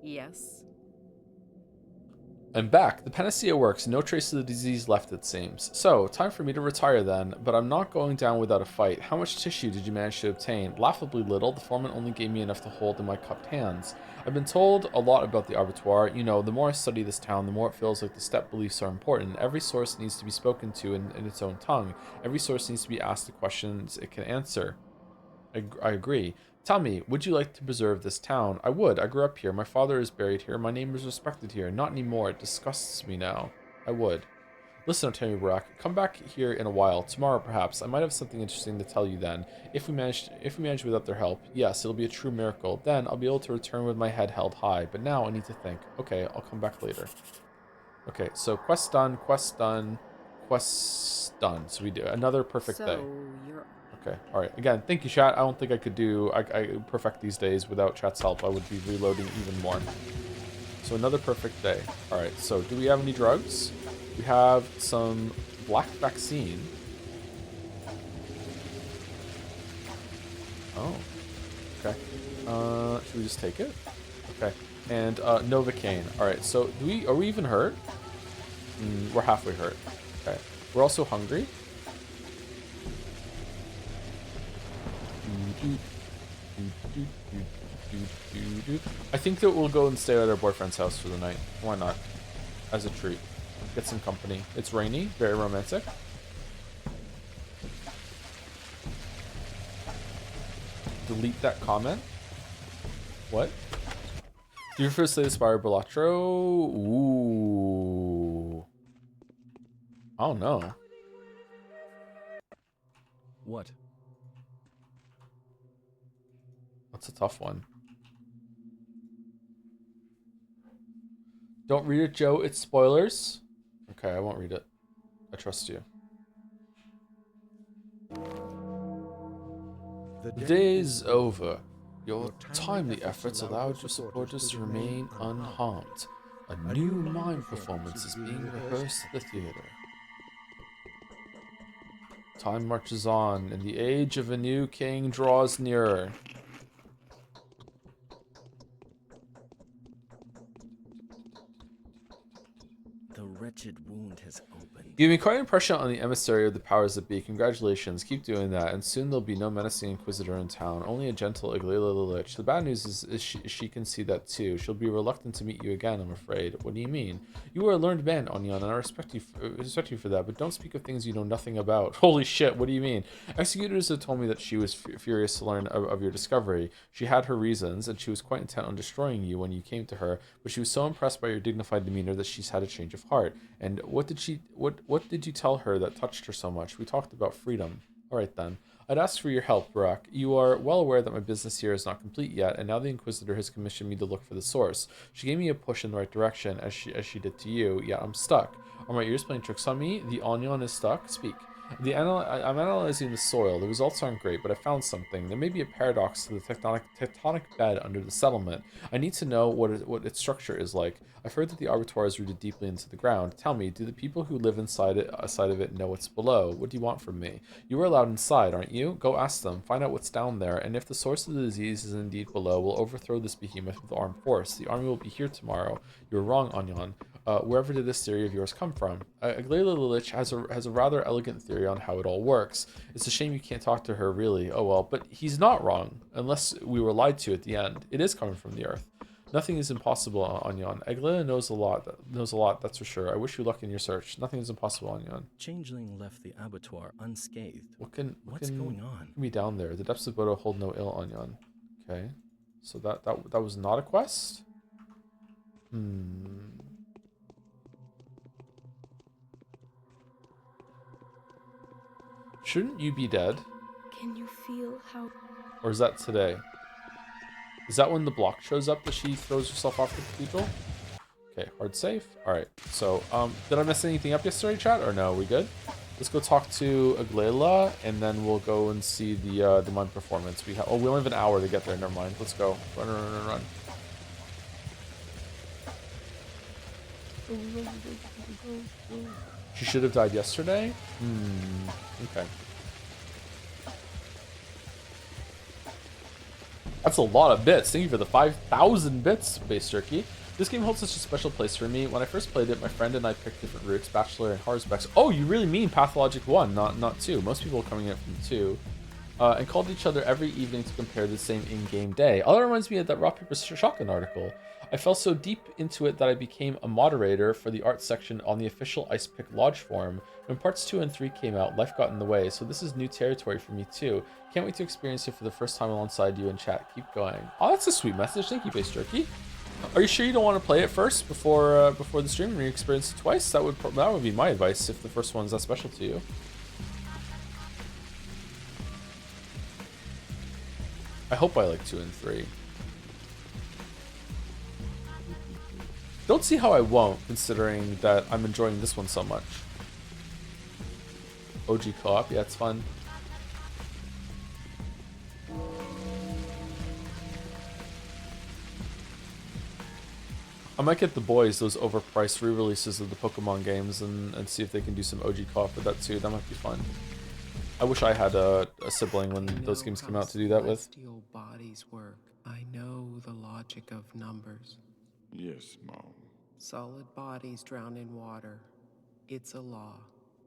S10: Yes.
S1: I'm back. The Panacea works. No trace of the disease left, it seems. So, time for me to retire then, but I'm not going down without a fight. How much tissue did you manage to obtain? Laughably little. The foreman only gave me enough to hold in my cupped hands. I've been told a lot about the abattoir. You know, the more I study this town, the more it feels like the step beliefs are important. Every source needs to be spoken to in its own tongue. Every source needs to be asked the questions it can answer. I agree. Tell me, would you like to preserve this town? I would. I grew up here. My father is buried here. My name is respected here. Not anymore. It disgusts me now. I would. Listen, Artemis Barak, come back here in a while. Tomorrow, perhaps. I might have something interesting to tell you then. If we manage without their help, yes, it'll be a true miracle. Then I'll be able to return with my head held high. But now I need to think. Okay, I'll come back later. Okay, so quest done, quests done. So we do another perfect day.
S10: So you're
S1: Okay, all right. Again, thank you, chat. I don't think I could do I perfect these days without chat's help. I would be reloading even more. So another perfect day. All right, so do we have any drugs? We have some black vaccine. Oh, okay. Should we just take it? Okay. And Novocaine. All right, so are we even hurt? We're halfway hurt. Okay. We're also hungry. I think that we'll go and stay at our boyfriend's house for the night. Why not? As a treat. Get some company. It's rainy, very romantic. Delete that comment. What? Do you first say Aspire Balatro? Ooh. I don't know.
S8: What?
S1: That's a tough one. Don't read it, Joe. It's spoilers. Okay, I won't read it. I trust you. The day is over. Your timely efforts allowed your supporters to remain unharmed. A new mime performance is being rehearsed at the theater. Time marches on, and the age of a new king draws nearer.
S8: The wretched wound has opened.
S1: You made quite an impression on the emissary of the powers that be. Congratulations. Keep doing that, and soon there'll be no menacing inquisitor in town, only a gentle Iglala the Lich. The bad news is she can see that too. She'll be reluctant to meet you again, I'm afraid. What do you mean? You are a learned man, Onyon, and I respect you for that, but don't speak of things you know nothing about. Holy shit, what do you mean? Executors have told me that she was furious to learn of your discovery. She had her reasons, and she was quite intent on destroying you when you came to her, but she was so impressed by your dignified demeanor that she's had a change of heart. And what did you tell her that touched her so much? We talked about freedom. All right then. I'd ask for your help, Barak. You are well aware that my business here is not complete yet, and now the Inquisitor has commissioned me to look for the source. She gave me a push in the right direction, as she did to you. Yet I'm stuck. Are my ears playing tricks on me? The Onyon is stuck? Speak. I'm analyzing the soil. The results aren't great, but I found something. There may be a paradox to the tectonic bed under the settlement. I need to know what its structure is like. I've heard that the Arbitor is rooted deeply into the ground. Tell me, do the people who live inside of it know what's below? What do you want from me? You are allowed inside, aren't you? Go ask them. Find out what's down there, and if the source of the disease is indeed below, we'll overthrow this behemoth with armed force. The army will be here tomorrow. You're wrong, Onyon. Wherever did this theory of yours come from? Iglala the Lich has a rather elegant theory on how it all works. It's a shame you can't talk to her, really. Oh well, but he's not wrong, unless we were lied to at the end. It is coming from the earth. Nothing is impossible, Onyon. Iglala knows a lot, that's for sure. I wish you luck in your search. Nothing is impossible, Onyon.
S8: Changeling left the abattoir unscathed.
S1: What's
S8: going on?
S1: Can be down there. The depths of Bodo hold no ill, Onyon. Okay. So that was not a quest? Shouldn't you be dead?
S2: Can you feel how...
S1: Or is that today? Is that when the block shows up that she throws herself off the cathedral? Okay, hard safe. Alright, so, did I mess anything up yesterday, chat? Or no, we good? Let's go talk to Iglala, and then we'll go and see the mime performance. We only have an hour to get there, never mind. Let's go. Run. She should have died yesterday? Okay. That's a lot of bits. Thank you for the 5,000 bits, Space Turkey. This game holds such a special place for me. When I first played it, my friend and I picked different routes, Bachelor and Haruspex. Oh, you really mean Pathologic 1, not 2. Most people are coming in from 2. And called each other every evening to compare the same in-game day. All that reminds me of that Rock Paper Shotgun article. I fell so deep into it that I became a moderator for the art section on the official Ice Pick Lodge forum. When parts 2 and 3 came out, life got in the way, so this is new territory for me too. Can't wait to experience it for the first time alongside you in chat. Keep going. Oh, that's a sweet message. Thank you, Base Jerky. Are you sure you don't want to play it first before the stream and re-experience it twice? That would be my advice if the first one's that special to you. I hope I like 2 and 3. Don't see how I won't, considering that I'm enjoying this one so much. OG co-op. Yeah, it's fun. I might get the boys those overpriced re-releases of the Pokemon games and see if they can do some OG co-op with that too. That might be fun. I wish I had a sibling when those games came out to do that with.
S10: Celestial bodies work. I know the logic of numbers.
S6: Yes, Mom.
S10: Solid bodies drown in water. It's a law.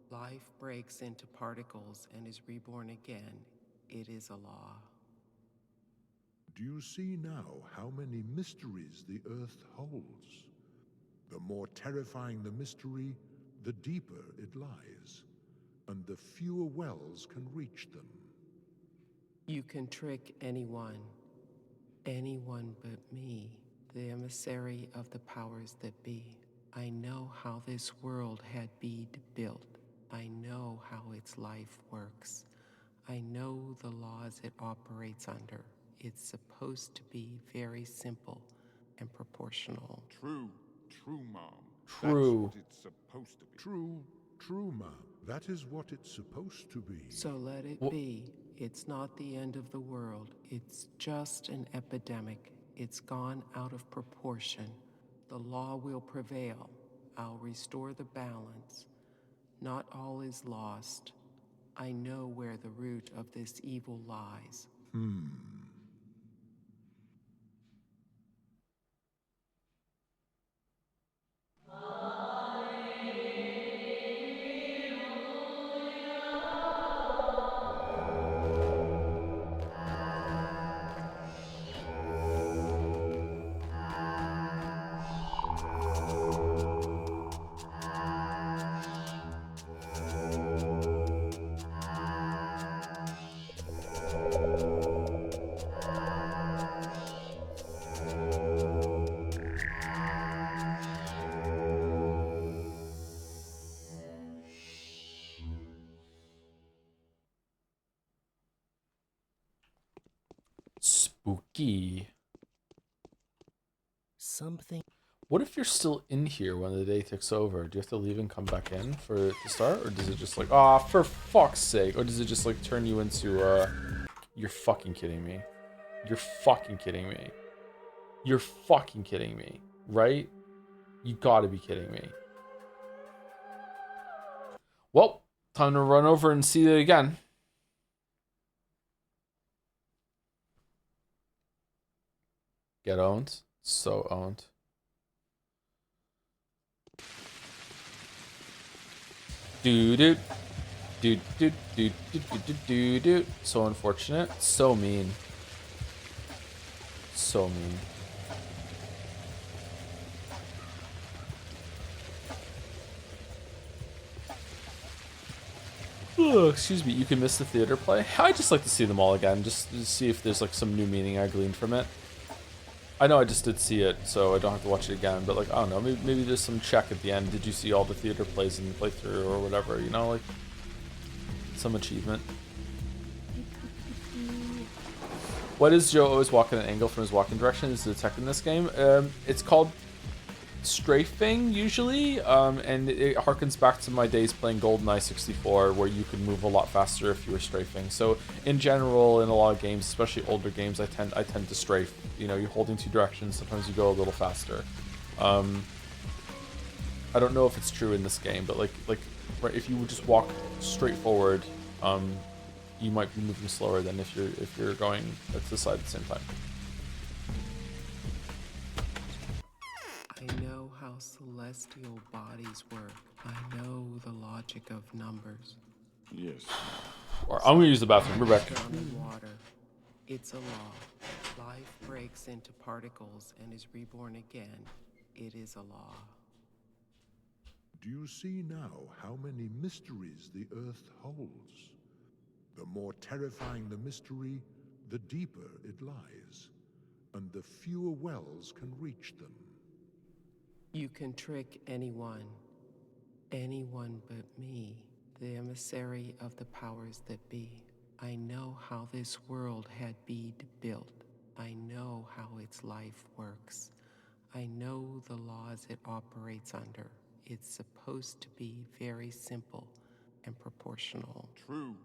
S10: Life breaks into particles and is reborn again. It is a law.
S5: Do you see now how many mysteries the Earth holds? The more terrifying the mystery, the deeper it lies, and the fewer wells can reach them.
S10: You can trick anyone but me, the emissary of the powers that be. I know how this world had been built. I know how its life works. I know the laws it operates under. It's supposed to be very simple and proportional.
S6: True, Mom.
S1: True.
S6: That's what it's supposed to be.
S5: True, Mom. That is what it's supposed to be.
S10: So let it be. It's not the end of the world. It's just an epidemic. It's gone out of proportion. The law will prevail. I'll restore the balance. Not all is lost. I know where the root of this evil lies.
S1: Spooky.
S8: Something.
S1: What if you're still in here when the day ticks over? Do you have to leave and come back in for it to start? Or does it just like, ah, for fuck's sake? Or does it just like turn you into, you're fucking kidding me. You're fucking kidding me. You're fucking kidding me, right? You gotta be kidding me. Well, time to run over and see it again. Get owned. So owned. Do. So unfortunate. So mean. So mean. Oh, excuse me, you can miss the theater play? I just like to see them all again, just to see if there's like some new meaning I gleaned from it. I know I just did see it, so I don't have to watch it again, but like, I don't know, maybe there's some check at the end. Did you see all the theater plays in the playthrough or whatever, you know, like some achievement. Why does Joe always walk in an angle from his walking direction? Is the tech in this game? It's called strafing usually, and it harkens back to my days playing GoldenEye 64, where you could move a lot faster if you were strafing. So in general, in a lot of games, especially older games, I tend to strafe. You know, you're holding two directions. Sometimes you go a little faster. I don't know if it's true in this game, but like right, if you would just walk straight forward, you might be moving slower than if you're going to the side at the same time.
S10: I know how celestial bodies work. I know the logic of numbers.
S6: Yes.
S1: Or I'm gonna use the bathroom. We're back.
S10: Drown in water. It's a law. Life breaks into particles and is reborn again. It is a law.
S5: Do you see now how many mysteries the Earth holds? The more terrifying the mystery, the deeper it lies, and the fewer wells can reach them.
S10: You can trick anyone but me, the emissary of the powers that be. I know how this world had been built. I know how its life works. I know the laws it operates under. It's supposed to be very simple and proportional.
S5: True,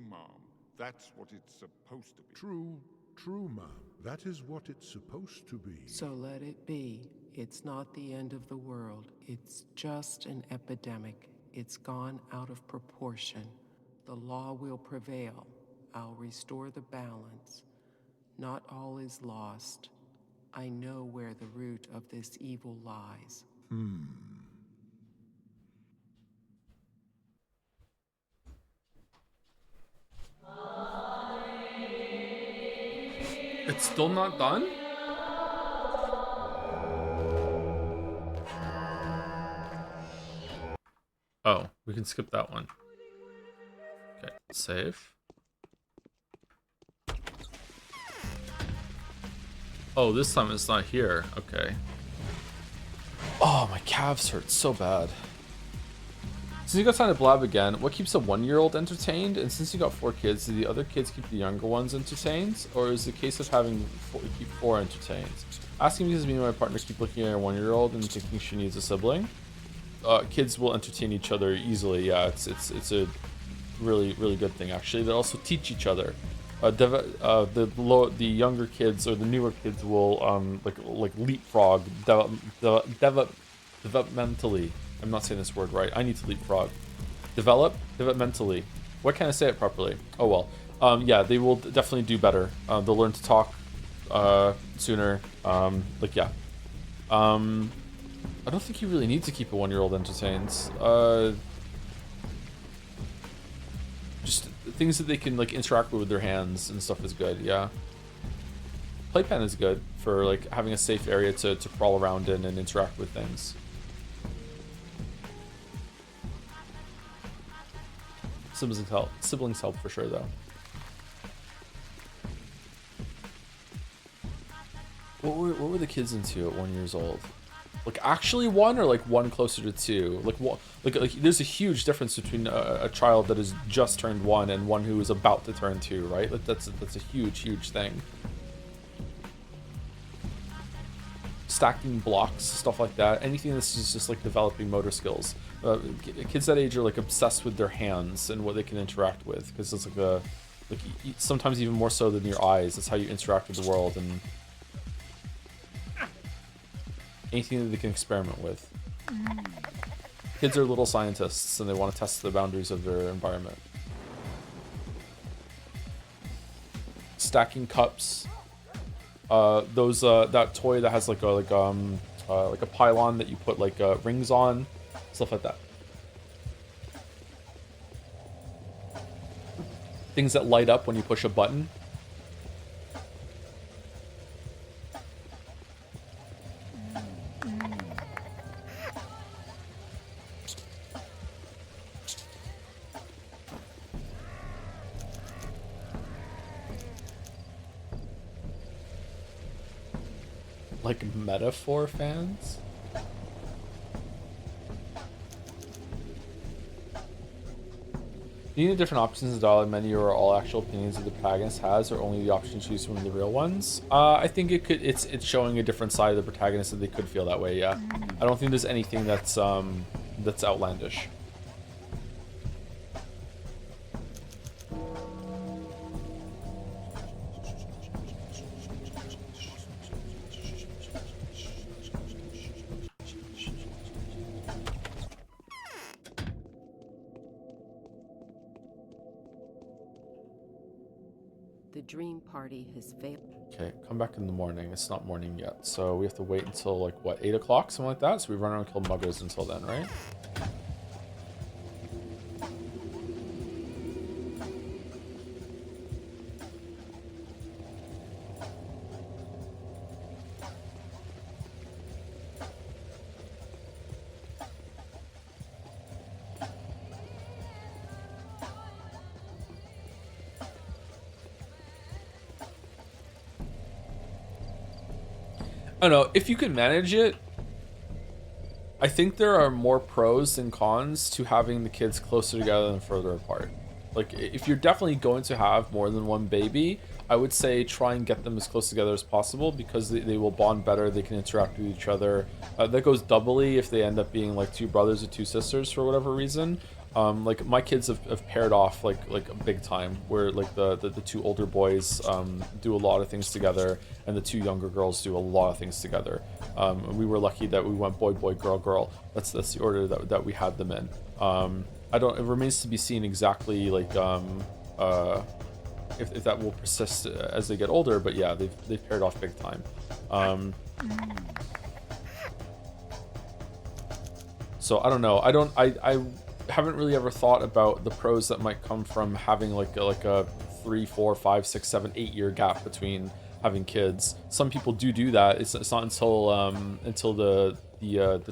S5: Mom. That's what it's supposed to be.
S4: True, Mom. That is what it's supposed to be.
S10: So let it be. It's not the end of the world. It's just an epidemic. It's gone out of proportion. The law will prevail. I'll restore the balance. Not all is lost. I know where the root of this evil lies.
S1: It's still not done? Oh, we can skip that one. Okay, save. Oh, this time it's not here. Okay. Oh, my calves hurt so bad. Since you got time to blab again, what keeps a 1-year-old entertained? And since you got 4 kids, do the other kids keep the younger ones entertained? Or is it a case of having keep 4 entertained? Asking because me and my partner keep looking at a 1-year-old and thinking she needs a sibling. Kids will entertain each other easily. Yeah, it's a really good thing actually. They also teach each other. The younger kids or the newer kids will like leapfrog developmentally. I'm not saying this word right. I need to leapfrog. Developmentally. Why can't I say it properly? Oh well. Yeah, they will definitely do better. They'll learn to talk sooner. Yeah. I don't think you really need to keep a 1-year-old entertained. Just things that they can like interact with their hands and stuff is good. Yeah. Playpen is good for like having a safe area to crawl around in and interact with things. Siblings help for sure though. What were the kids into at 1 year old? Like actually 1 or like 1 closer to 2? Like there's a huge difference between a child that has just turned 1 and one who is about to turn 2, right? Like that's a huge thing. Stacking blocks, stuff like that. Anything that's just like developing motor skills. Kids that age are like obsessed with their hands and what they can interact with, because it's like sometimes even more so than your eyes. That's how you interact with the world and anything that they can experiment with. Kids are little scientists and they want to test the boundaries of their environment. Stacking cups. That toy that has like a pylon that you put like rings on, stuff like that. Things that light up when you push a button. Like metaphor fans? Do you need different options in the dialogue menu or all actual opinions that the protagonist has, or only the option to choose from the real ones? I think it's showing a different side of the protagonist that they could feel that way, yeah. I don't think there's anything that's outlandish.
S10: The dream party has failed.
S1: Okay, come back in the morning. It's not morning yet, so we have to wait until like what, 8 o'clock, something like that. So we run around and kill muggers until then, right? I don't know, if you can manage it, I think there are more pros than cons to having the kids closer together than further apart. Like, if you're definitely going to have more than one baby, I would say try and get them as close together as possible, because they will bond better, they can interact with each other. That goes doubly if they end up being like 2 brothers or 2 sisters for whatever reason. Like my kids have paired off like big time, where like the two older boys do a lot of things together, and the two younger girls do a lot of things together. And we were lucky that we went boy boy girl girl. That's the order that we had them in. I don't. It remains to be seen exactly like if that will persist as they get older. But yeah, they've paired off big time. So I don't know. I haven't really ever thought about the pros that might come from having like a 3, 4, 5, 6, 7, 8 year gap between having kids. Some people do that. It's not until the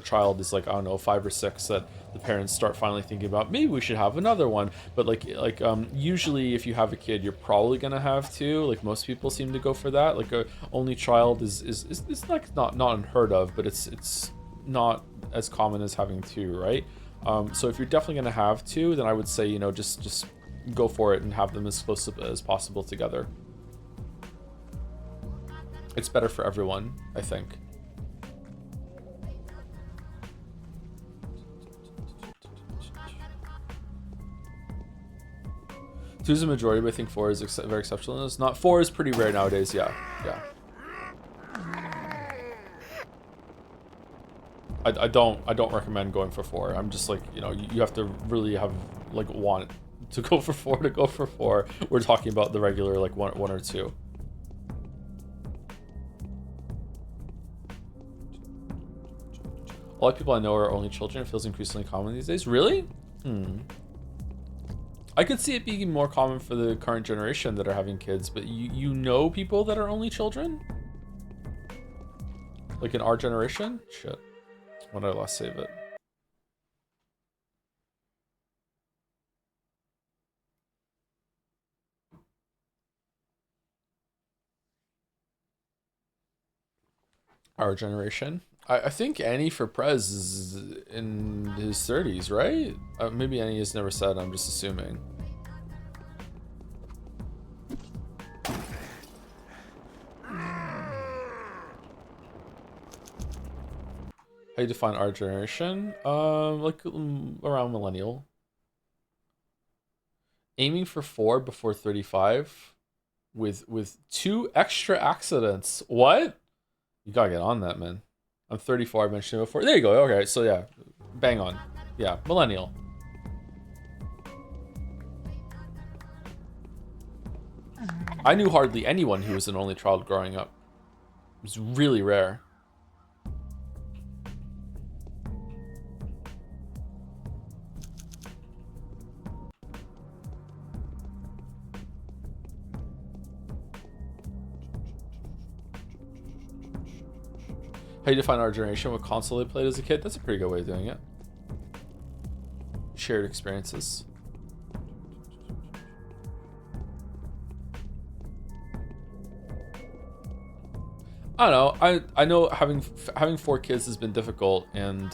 S1: child is like, I don't know, 5 or 6 that the parents start finally thinking about maybe we should have another one. But usually if you have a kid, you're probably gonna have 2. Like most people seem to go for that. Like a only child is like not unheard of, but it's not as common as having 2, right? So if you're definitely gonna have 2, then I would say, you know, just go for it and have them as close as possible together. It's better for everyone, I think. Two is a majority, but I think 4 is very exceptional. It's not 4 is pretty rare nowadays. Yeah. I don't recommend going for 4. I'm just like, you know, you have to really have like want to go for 4 to go for 4. We're talking about the regular like one or 2. A lot of people I know are only children. It feels increasingly common these days. Really? I could see it being more common for the current generation that are having kids, but you know people that are only children? Like in our generation? Shit. When did I last save it? Our generation? I think Annie for Prez is in his 30s, right? Maybe Annie has never said, I'm just assuming. How you define our generation? Like around millennial. Aiming for 4 before 35 with 2 extra accidents. What? You gotta get on that, man. I'm 34, I mentioned it before. There you go. Okay, so yeah, bang on. Yeah, millennial. I knew hardly anyone who was an only child growing up. It was really rare. How you define our generation? What console they played as a kid? That's a pretty good way of doing it. Shared experiences. I don't know. I know having 4 kids has been difficult, and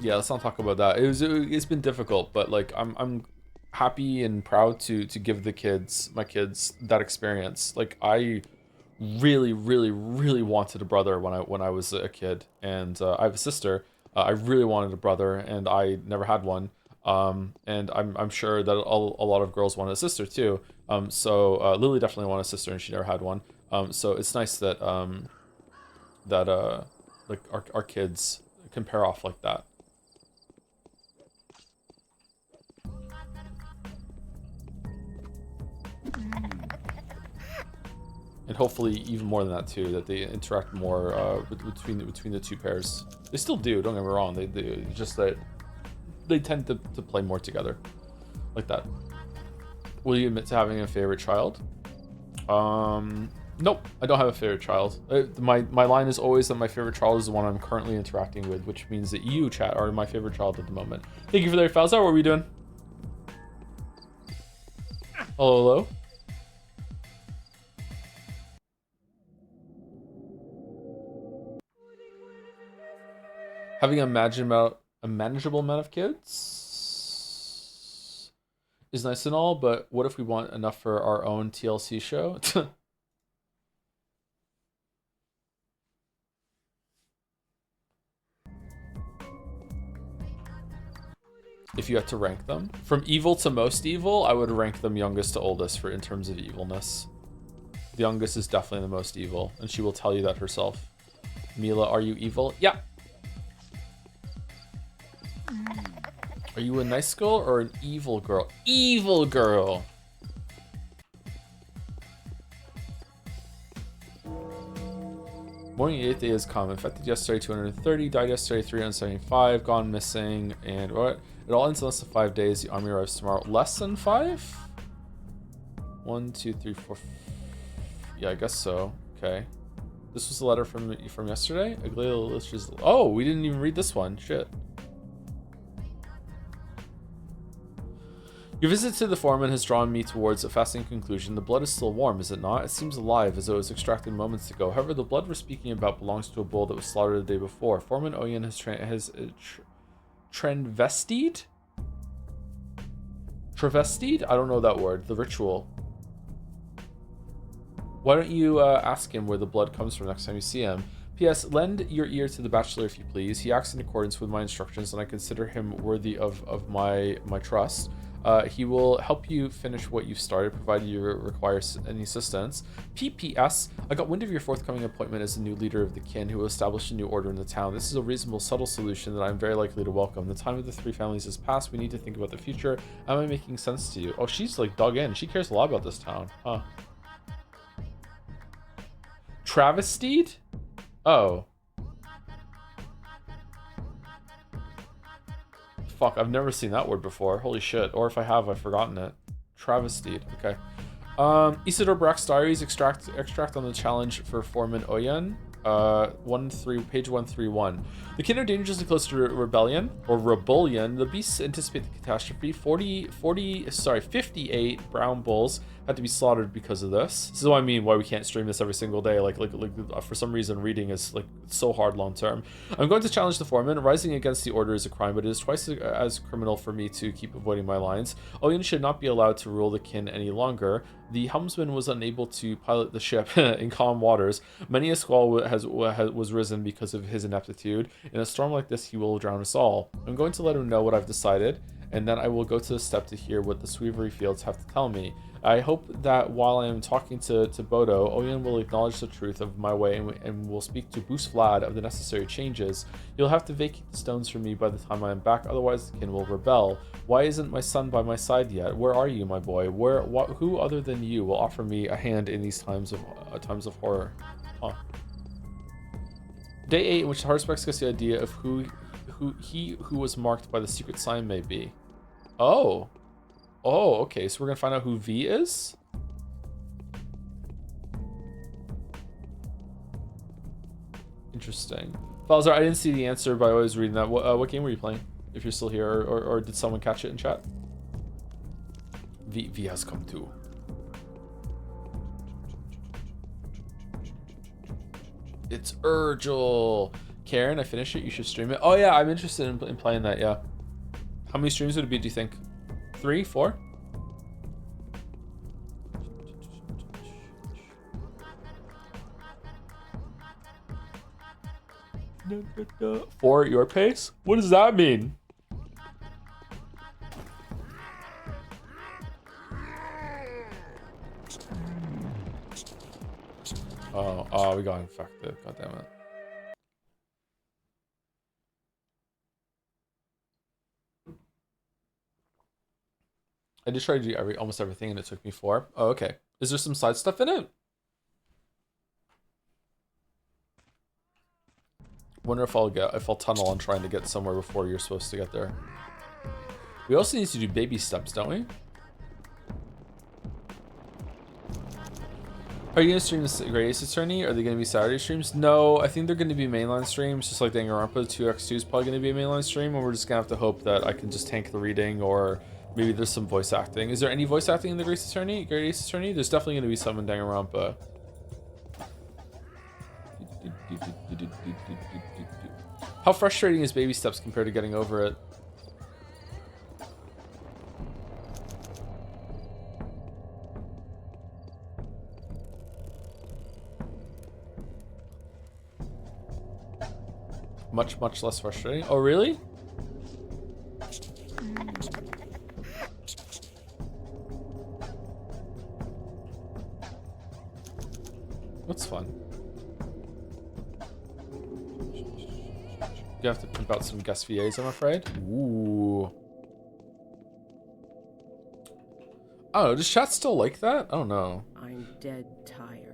S1: yeah, let's not talk about that. It's been difficult, but like I'm happy and proud to give my kids that experience. Like I really wanted a brother when I was a kid, and I have a sister. I really wanted a brother, and I never had one. And I'm sure that a lot of girls want a sister too. So Lily definitely wanted a sister, and she never had one. So it's nice that like our kids can pair off like that. And hopefully even more than that too, that they interact more between the 2 pairs. They still do, don't get me wrong. They just that they tend to play more together, like that. Will you admit to having a favorite child? Nope, I don't have a favorite child. My line is always that my favorite child is the one I'm currently interacting with, which means that you, chat, are my favorite child at the moment. Thank you for the Falzar. What are we doing? Hello. Having a manageable amount of kids is nice and all, but what if we want enough for our own TLC show? if you had to rank them. From evil to most evil, I would rank them youngest to oldest in terms of evilness. The youngest is definitely the most evil, and she will tell you that herself. Mila, are you evil? Yeah. Are you a nice girl or an evil girl? Evil girl! Morning 8th day is common. Infected yesterday 230, died yesterday 375, gone missing, and what? It all ends in less than 5 days. The army arrives tomorrow. Less than 5? 1, 2, 3, 4. Yeah, I guess so. Okay. This was a letter from yesterday? Oh, we didn't even read this one. Shit. Your visit to the foreman has drawn me towards a fascinating conclusion. The blood is still warm, is it not? It seems alive, as though it was extracted moments ago. However, the blood we're speaking about belongs to a bull that was slaughtered the day before. Foreman Oyen has travestied? Travestied? I don't know that word. The ritual. Why don't you ask him where the blood comes from next time you see him? P.S. Lend your ear to the bachelor if you please. He acts in accordance with my instructions, and I consider him worthy of my trust. He will help you finish what you've started, provided you require any assistance. P.P.S. I got wind of your forthcoming appointment as the new leader of the kin who will establish a new order in the town. This is a reasonable, subtle solution that I'm very likely to welcome. The time of the three families has passed. We need to think about the future. Am I making sense to you? Oh, she's like dug in. She cares a lot about this town. Huh. Travestied? Oh. Fuck, I've never seen that word before. Holy shit. Or if I have, I've forgotten it. Travestied. Okay. Isidore Brack's diaries extract on the challenge for Foreman Oyen. Page 131. The kin are dangerously close to rebellion. The beasts anticipate the catastrophe. 58 brown bulls had to be slaughtered because of this. This is what I mean why we can't stream this every single day. Like for some reason reading is like so hard long term. I'm going to challenge the foreman. Rising against the order is a crime, but it is twice as criminal for me to keep avoiding my lines. Oyen should not be allowed to rule the kin any longer. The helmsman was unable to pilot the ship in calm waters. Many a squall was risen because of his ineptitude. In a storm like this, he will drown us all. I'm going to let him know what I've decided, and then I will go to the step to hear what the Sweevery Fields have to tell me. I hope that while I am talking to Bodo, Oyen will acknowledge the truth of my way and will speak to Boos Vlad of the necessary changes. You'll have to vacate the stones from me by the time I am back, otherwise the kin will rebel. Why isn't my son by my side yet? Where are you, my boy? Who other than you will offer me a hand in these times of horror? Huh. Day 8, in which Haruspex gets the idea of who was marked by the secret sign may be. Oh. Oh, okay, so we're gonna find out who V is? Interesting. Falzar, I didn't see the answer, but I was reading that. What game were you playing? If you're still here, or did someone catch it in chat? V has come too. It's Urgel. Karen, I finished it. You should stream it. Oh yeah, I'm interested in playing that. Yeah. How many streams would it be? Do you think? 3, 4? For your pace? What does that mean? Oh, we got infected. God damn it. I just tried to do almost everything and it took me 4. Oh, okay. Is there some side stuff in it? Wonder if I'll tunnel on trying to get somewhere before you're supposed to get there. We also need to do baby steps, don't we? Are you gonna stream the Great Ace Attorney? Are they gonna be Saturday streams? No, I think they're gonna be mainline streams, just like Danganronpa. 2x2 is probably gonna be a mainline stream, and we're just gonna have to hope that I can just tank the reading, or maybe there's some voice acting. Is there any voice acting in the Great Ace Attorney? There's definitely gonna be some in Danganronpa. How frustrating is baby steps compared to getting over it? Much less frustrating. Oh, really? You have to pimp out some guest VAs, I'm afraid. Ooh. I don't know, does chat still like that? I don't know.
S10: I'm dead tired.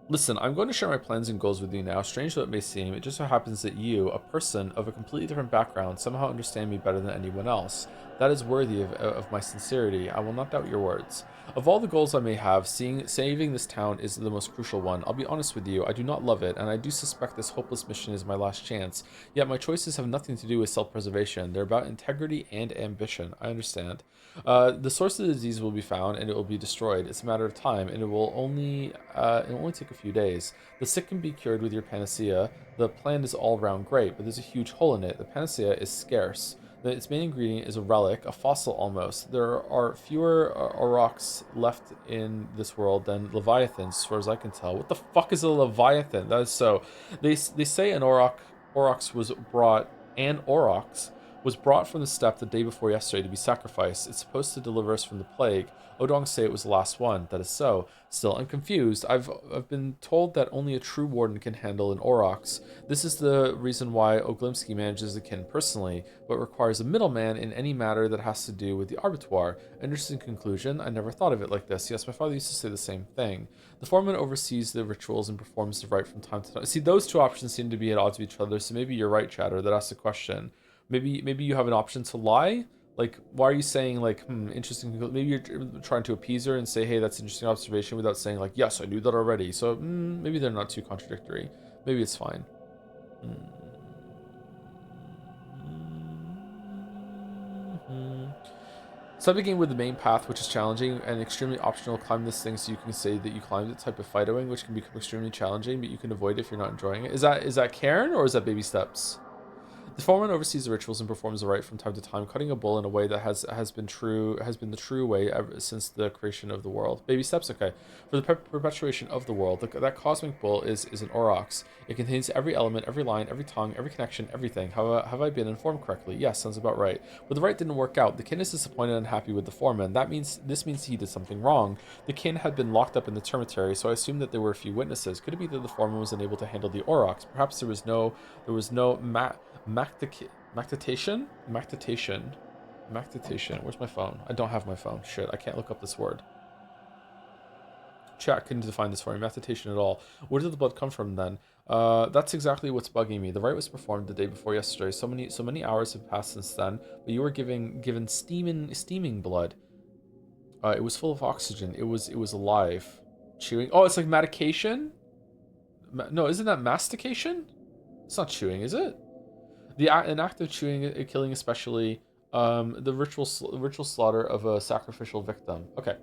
S1: Listen, I'm going to share my plans and goals with you now. Strange though it may seem, it just so happens that you, a person of a completely different background, somehow understand me better than anyone else. That is worthy of my sincerity. I will not doubt your words. Of all the goals I may have, saving this town is the most crucial one. I'll be honest with you, I do not love it, and I do suspect this hopeless mission is my last chance. Yet my choices have nothing to do with self-preservation. They're about integrity and ambition. I understand. The source of the disease will be found, and it will be destroyed. It's a matter of time, and it'll only take a few days. The sick can be cured with your panacea. The plan is all round great, but there's a huge hole in it. The panacea is scarce. Its main ingredient is a relic, a fossil almost. There are fewer aurochs left in this world than leviathans, as far as I can tell. What the fuck is a leviathan? That is so. They say an aurochs was brought, from the steppe the day before yesterday to be sacrificed. It's supposed to deliver us from the plague. Odong say it was the last one. That is so. Still, I'm confused. I've been told that only a true warden can handle an aurochs. This is the reason why Oglimsky manages the kin personally, but requires a middleman in any matter that has to do with the abattoir. Interesting conclusion. I never thought of it like this. Yes, my father used to say the same thing. The foreman oversees the rituals and performs the rite from time to time. See, those two options seem to be at odds with each other, so maybe you're right, Chatter. That asks the question. Maybe you have an option to lie. Like, why are you saying, like, interesting? Maybe you're trying to appease her and say, hey, that's an interesting observation, without saying, like, yes, I knew that already. So maybe they're not too contradictory. Maybe it's fine. Start the game with the main path, which is challenging and extremely optional. Climb this thing so you can say that you climbed it. Type of fighting, which can become extremely challenging, but you can avoid it if you're not enjoying it. Is that Karen or is that baby steps? The foreman oversees the rituals and performs the rite from time to time, cutting a bull in a way that has been the true way ever since the creation of the world. Baby steps, okay. For the perpetuation of the world, that cosmic bull is an aurochs. It contains every element, every line, every tongue, every connection, everything. Have I been informed correctly? Yes, sounds about right. But the rite didn't work out. The kin is disappointed and unhappy with the foreman. This means he did something wrong. The kin had been locked up in the termitary, so I assumed that there were a few witnesses. Could it be that the foreman was unable to handle the aurochs? Perhaps there was no Mactation? Where's my phone? I don't have my phone. Shit, I can't look up this word. Chat couldn't define this for me. Mactation at all. Where did the blood come from then? That's exactly what's bugging me. The rite was performed the day before yesterday. So many hours have passed since then. But you were given steaming blood. It was full of oxygen. It was alive. Chewing. Oh, it's like medication? No, isn't that mastication? It's not chewing, is it? An act of chewing and killing, especially the ritual slaughter of a sacrificial victim. Okay.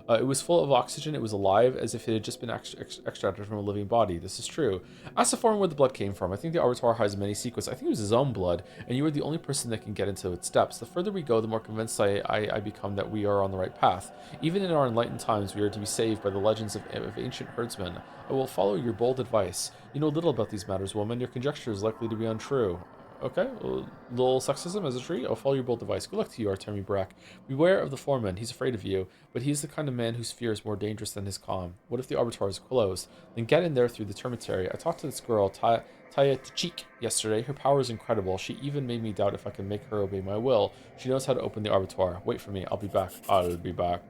S1: It was full of oxygen. It was alive, as if it had just been extracted from a living body. This is true. Ask the foreman where the blood came from. I think the Arbiter has many secrets. I think it was his own blood, and you are the only person that can get into its depths. The further we go, the more convinced I become that we are on the right path. Even in our enlightened times, we are to be saved by the legends of ancient herdsmen. I will follow your bold advice. You know little about these matters, woman. Your conjecture is likely to be untrue. Okay, a little sexism as a tree. I'll follow your bold advice. Good luck to you, Artemi Brack. Beware of the foreman. He's afraid of you, but he's the kind of man whose fear is more dangerous than his calm. What if the Arbiter is closed? Then get in there through the termitary. I talked to this girl, Taya Tachik, yesterday. Her power is incredible. She even made me doubt if I can make her obey my will. She knows how to open the Arbiter. Wait for me. I'll be back. I'll be back.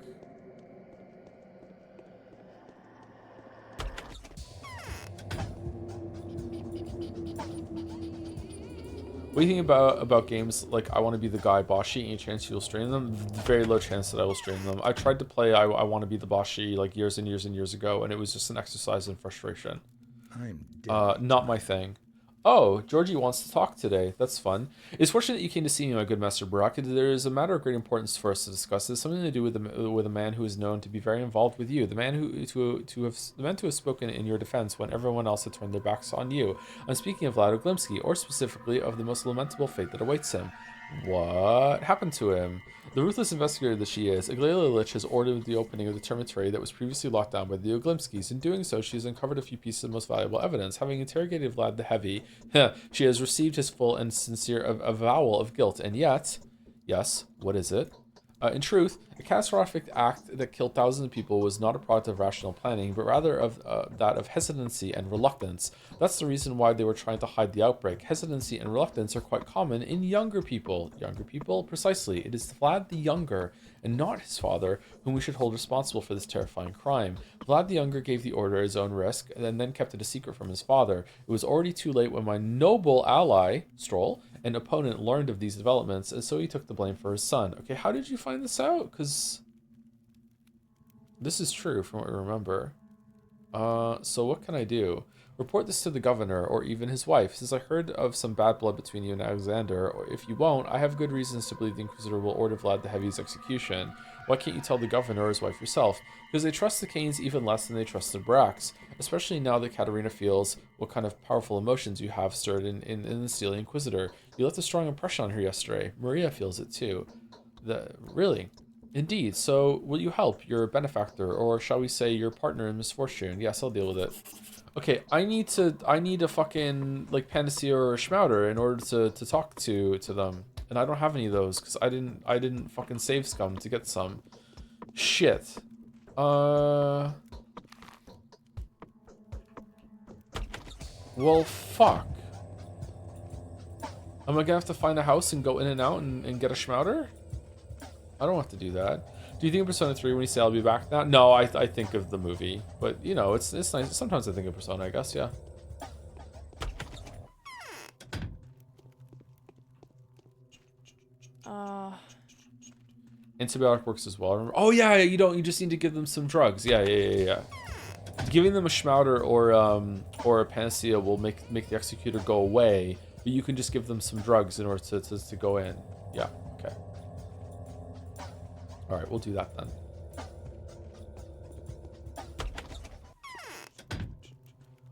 S1: What do you think about games like I Want to Be the Guy, Boshi? Any chance you'll stream them? Very low chance that I will stream them. I tried to play I Want to Be the Boshi like years and years and years ago, and it was just an exercise in frustration.
S4: I'm dead.
S1: Not my thing. Oh, Georgie wants to talk today. That's fun. It's fortunate you came to see me, my good Master Barak. There is a matter of great importance for us to discuss. It's something to do with a man who is known to be very involved with you. The man to have spoken in your defense when everyone else had turned their backs on you. I'm speaking of Vlad Oglimsky, or specifically of the most lamentable fate that awaits him. What happened to him? The ruthless investigator that she is, Aglalia Lich has ordered the opening of the termitary that was previously locked down by the Oglimskys. In doing so, she has uncovered a few pieces of most valuable evidence. Having interrogated Vlad the Heavy, she has received his full and sincere avowal of guilt, and yet... Yes, what is it? In truth, a catastrophic act that killed thousands of people was not a product of rational planning, but rather of that of hesitancy and reluctance. That's the reason why they were trying to hide the outbreak. Hesitancy and reluctance are quite common in younger people. Younger people? Precisely. It is Vlad the Younger, and not his father, whom we should hold responsible for this terrifying crime. Vlad the Younger gave the order at his own risk, and then kept it a secret from his father. It was already too late when my noble ally, Stroll, an opponent, learned of these developments, and so he took the blame for his son. Okay, how did you find this out? Because this is true from what I remember. So what can I do? Report this to the governor, or even his wife, since I heard of some bad blood between you and Alexander, or if you won't, I have good reasons to believe the Inquisitor will order Vlad the Heavy's execution. Why can't you tell the governor or his wife yourself? Because they trust the Canes even less than they trust the Bracks, especially now that Katerina feels what kind of powerful emotions you have stirred in the Steely Inquisitor. You left a strong impression on her yesterday. Maria feels it too. Really? Indeed. So, will you help your benefactor, or shall we say your partner in misfortune? Yes, I'll deal with it. Okay, I need a fucking, like, panacea or a schmouder in order to talk to them. And I don't have any of those, because I didn't fucking save scum to get some. Shit. Well, fuck. Am I gonna have to find a house and go in and out and get a schmouder? I don't have to do that. Do you think of Persona 3 when you say I'll be back now? No, I think of the movie. But, you know, it's nice. Sometimes I think of Persona, I guess, yeah. Antibiotic works as well. Remember? Oh, yeah, you just need to give them some drugs. Yeah. Giving them a schmouder or a panacea will make the executor go away, but you can just give them some drugs in order to go in. Yeah, okay. All right, we'll do that then.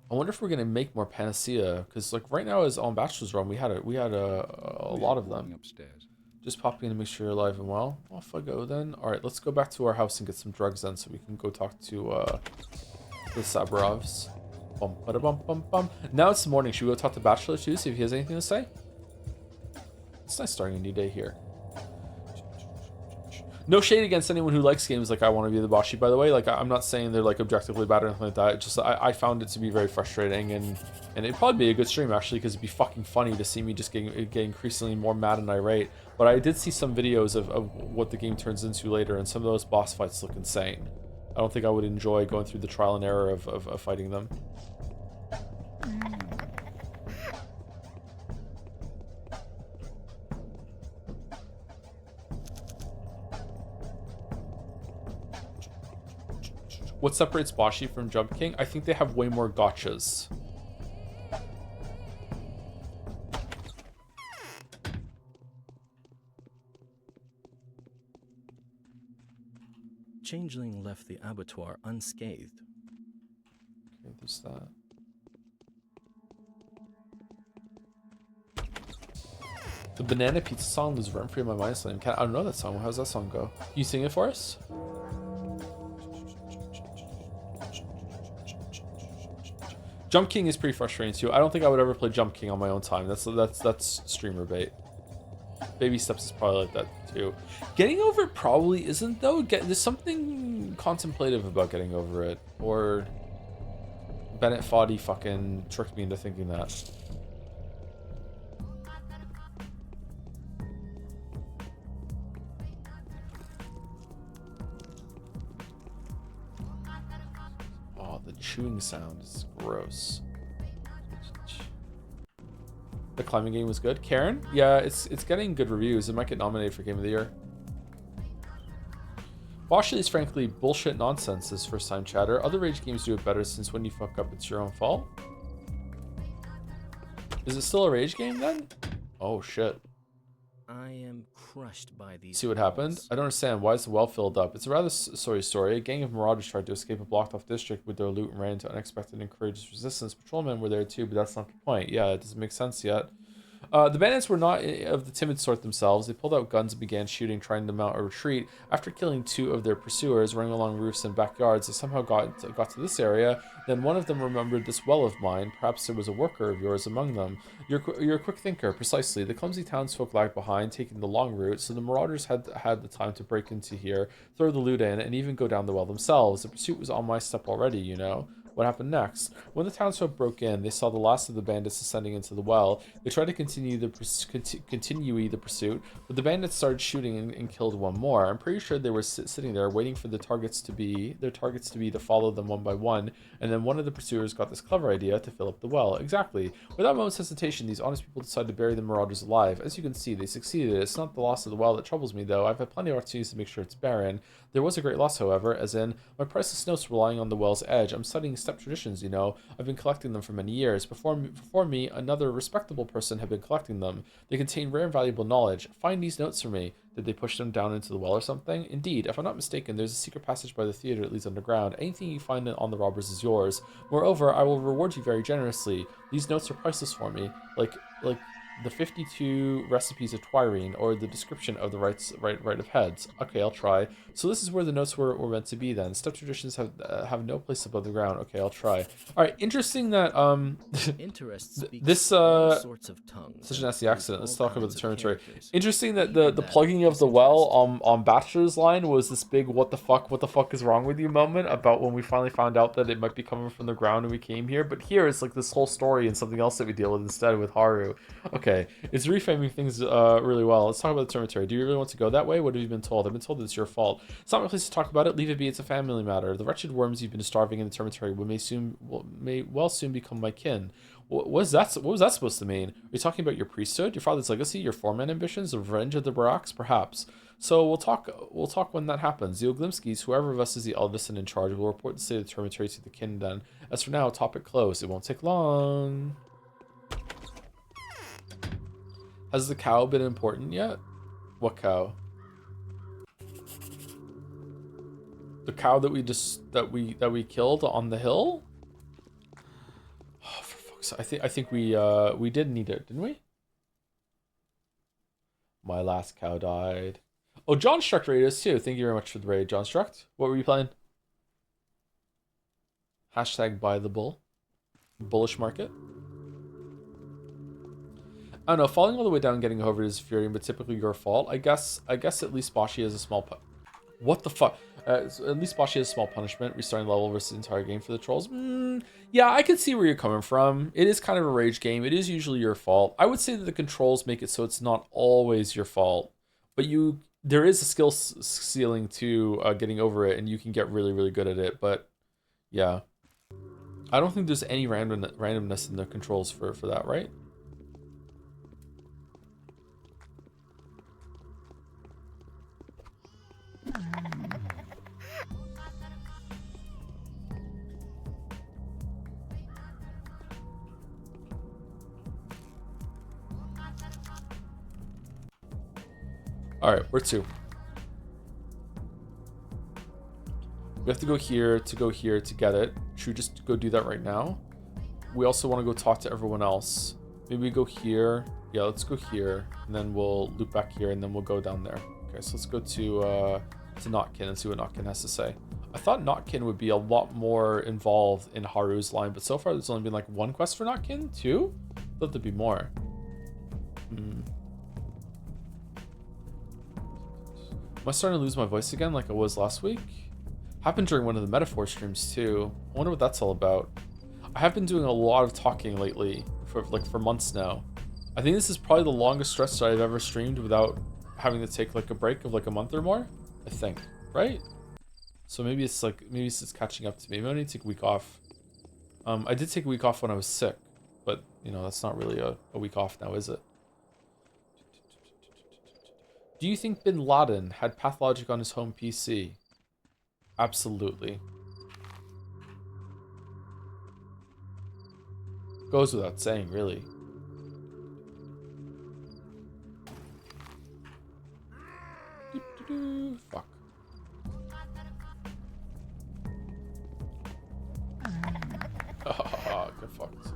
S1: I wonder if we're gonna make more panacea, because like right now, as on Bachelor's Run, we had a lot of them.
S9: Upstairs.
S1: Just pop in to make sure you're alive and well. Off I go then. All right, let's go back to our house and get some drugs then, so we can go talk to the Sabrovs. Bum, bada, bum, bum, bum. Now it's the morning. Should we go talk to Bachelor too, see if he has anything to say? It's nice starting a new day here. No shade against anyone who likes games like I Want to Be the Boss Sheep, by the way. Like, I'm not saying they're like objectively bad or anything like that. It's just I found it to be very frustrating, and it'd probably be a good stream actually, because it'd be fucking funny to see me just get increasingly more mad and irate. But I did see some videos of what the game turns into later, and some of those boss fights look insane. I don't think I would enjoy going through the trial and error of fighting them. What separates Boss Sheep from Jump King? I think they have way more gotchas.
S8: Changeling left the abattoir unscathed.
S1: Okay, there's that. The Banana Pizza song was run free in my mind. I don't know that song. How's that song go? Can you sing it for us? Jump King is pretty frustrating too. I don't think I would ever play Jump King on my own time. That's streamer bait. Baby Steps is probably like that too. Getting over it probably isn't though. There's something contemplative about getting over it. Or Bennett Foddy fucking tricked me into thinking that. Chewing sound is gross. The climbing game was good. Karen? Yeah, it's getting good reviews. It might get nominated for Game of the Year. Boschly is frankly bullshit nonsense this first time chatter. Other Rage games do it better, since when you fuck up it's your own fault. Is it still a Rage game then? Oh shit.
S8: I am crushed by these.
S1: See what happened? I don't understand. Why is the well filled up? It's a rather sorry story. A gang of marauders tried to escape a blocked off district with their loot and ran into unexpected and courageous resistance. Patrolmen were there too, but that's not the point. Yeah, it doesn't make sense yet. The bandits were not of the timid sort themselves. They pulled out guns and began shooting, trying to mount a retreat. After killing 2 of their pursuers, running along roofs and backyards, they somehow got to this area. Then one of them remembered this well of mine. Perhaps there was a worker of yours among them. You're a quick thinker, precisely. The clumsy townsfolk lagged behind, taking the long route, so the marauders had the time to break into here, throw the loot in, and even go down the well themselves. The pursuit was on my step already, you know. What happened next? When the townsfolk broke in, they saw the last of the bandits descending into the well. They tried to continue the pursuit, but the bandits started shooting and killed one more. I'm pretty sure they were sitting there waiting for their targets to be to follow them one by one, and then one of the pursuers got this clever idea to fill up the well. Exactly. Without a moment's hesitation, these honest people decided to bury the marauders alive. As you can see, they succeeded. It's not the loss of the well that troubles me, though. I've had plenty of opportunities to make sure it's barren. There was a great loss, however, as in my priceless notes were lying on the well's edge. I'm studying step traditions, you know. I've been collecting them for many years. Before me, another respectable person had been collecting them. They contain rare and valuable knowledge. Find these notes for me. Did they push them down into the well or something? Indeed, if I'm not mistaken, there's a secret passage by the theater that leads underground. Anything you find on the robbers is yours. Moreover, I will reward you very generously. These notes are priceless for me, like the 52 recipes of Twirine, or the description of the right of heads. Okay, I'll try. So this is where the notes were meant to be then. Step traditions have no place above the ground. Okay, I'll try. All right, interesting that this
S8: all sorts of tongues.
S1: such a nasty accident. Let's talk about the territory. Interesting that the plugging of the well on Bachelor's line was this big what the fuck is wrong with you moment about when we finally found out that it might be coming from the ground and we came here. But here it's like this whole story and something else that we deal with instead with Haru. Okay, it's reframing things really well. Let's talk about the cemetery. Do you really want to go that way? What have you been told? I've been told that it's your fault. It's not my place to talk about it. Leave it be. It's a family matter. The wretched worms you've been starving in the cemetery may well soon become my kin. What was that supposed to mean? Are you talking about your priesthood, your father's legacy, your foreman ambitions, the revenge of the Barracks? Perhaps. So we'll talk when that happens. The Oglimskis, whoever of us is the eldest and in charge, will report the state of the cemetery to the kin then. As for now, topic closed. It won't take long. Has the cow been important yet? What cow? The cow that we killed on the hill? Oh, for fuck's sake. I think we did need it, didn't we? My last cow died. Oh, John Struct raided us too. Thank you very much for the raid, John Struct. What were you playing? Hashtag buy the bull. Bullish market. I don't know, falling all the way down and getting over is infuriating, but typically your fault. I guess at least Bashi has a small what the fuck? At least Bashi has a small punishment, restarting level versus the entire game for the trolls. Yeah, I can see where you're coming from. It is kind of a rage game. It is usually your fault. I would say that the controls make it so it's not always your fault, but there is a skill ceiling to getting over it, and you can get really, really good at it. But yeah, I don't think there's any randomness in the controls for that, right? Alright, where to? We have to go here to get it. Should we just go do that right now? We also want to go talk to everyone else. Maybe we go here. Yeah, let's go here. And then we'll loop back here and then we'll go down there. Okay, so let's go to Notkin and see what Notkin has to say. I thought Notkin would be a lot more involved in Haru's line, but so far there's only been like one quest for Notkin? 2? I thought there'd be more. Am I starting to lose my voice again like I was last week? Happened during one of the metaphor streams too. I wonder what that's all about. I have been doing a lot of talking lately for months now. I think this is probably the longest stretch that I've ever streamed without having to take like a break of like a month or more. I think, right? So maybe it's catching up to me. Maybe I need to take a week off. I did take a week off when I was sick, but you know that's not really a week off now, is it? Do you think Bin Laden had Pathologic on his home PC? Absolutely. Goes without saying, really. Fuck. Get fucked.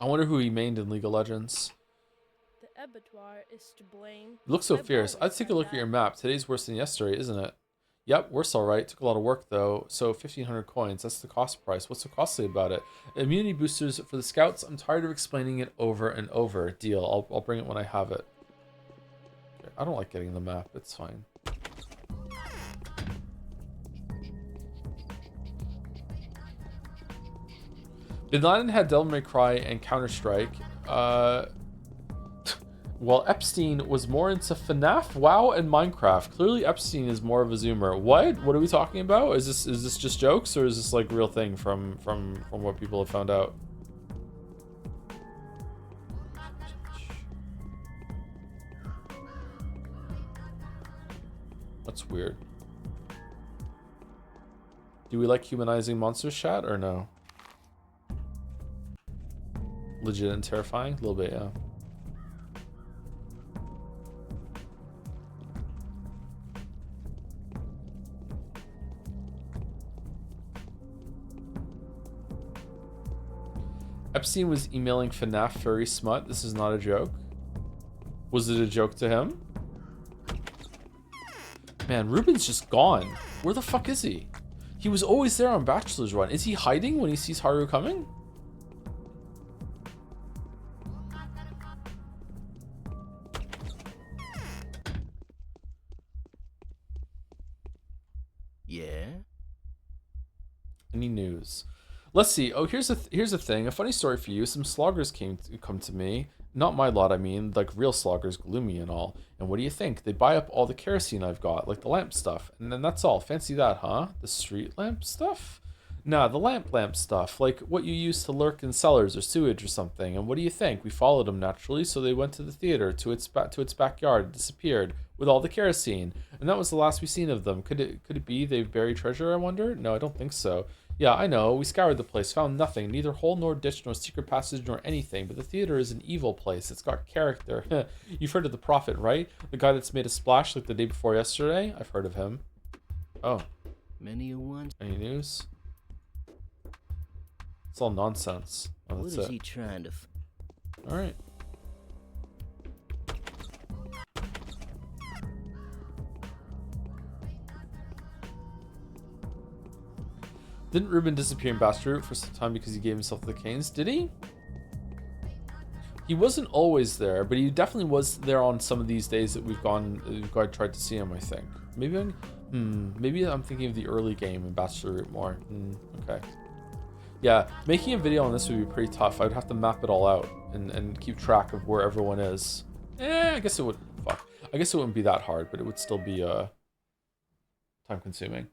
S1: I wonder who he mained in League of Legends.
S12: The abattoir is to blame.
S1: You look so
S12: I've
S1: fierce.
S12: always
S1: I'd take a
S12: said
S1: look at
S12: that.
S1: your map. Today's worse than yesterday, isn't it? Yep, worse alright. Took a lot of work though. So 1,500 coins. That's the cost price. What's so costly about it? Immunity boosters for the scouts. I'm tired of explaining it over and over. Deal. I'll bring it when I have it. Okay, I don't like getting the map. It's fine. Bin Laden had Devil May Cry and Counter-Strike. While Epstein was more into FNAF, WoW, and Minecraft. Clearly Epstein is more of a zoomer. What? What are we talking about? Is this just jokes, or is this like real thing from what people have found out? That's weird. Do we like humanizing monsters, chat, or no? Legit and terrifying? A little bit, yeah. Epstein was emailing FNAF furry smut. This is not a joke. Was it a joke to him? Man, Ruben's just gone. Where the fuck is he? He was always there on Bachelor's Run. Is he hiding when he sees Haru coming?
S8: Yeah?
S1: Any news? Let's see. Oh, here's a thing. A funny story for you. Some sloggers come to me. Not my lot, I mean, like real sloggers, gloomy and all. And what do you think? They buy up all the kerosene I've got, like the lamp stuff. And then that's all. Fancy that, huh? The street lamp stuff? Nah, the lamp stuff. Like what you use to lurk in cellars or sewage or something. And what do you think? We followed them naturally, so they went to the theater, to its backyard, and disappeared with all the kerosene. And that was the last we seen of them. Could it be they've buried treasure, I wonder? No, I don't think so. Yeah, I know. We scoured the place, found nothing. Neither hole nor ditch nor secret passage nor anything. But the theater is an evil place. It's got character. You've heard of the Prophet, right? The guy that's made a splash like the day before yesterday? I've heard of him. Oh.
S8: Many a one.
S1: Any news? It's all nonsense. Oh,
S8: What
S1: that's
S8: is
S1: it.
S8: he trying to...
S1: Alright. Didn't Ruben disappear in Bastard Route for some time because he gave himself the canes? Did he? He wasn't always there, but he definitely was there on some of these days that we've tried to see him, I think. Maybe I'm thinking of the early game in Bachelor Route more. Okay. Yeah, making a video on this would be pretty tough. I'd have to map it all out and keep track of where everyone is. I guess it would. Fuck. I guess it wouldn't be that hard, but it would still be time consuming.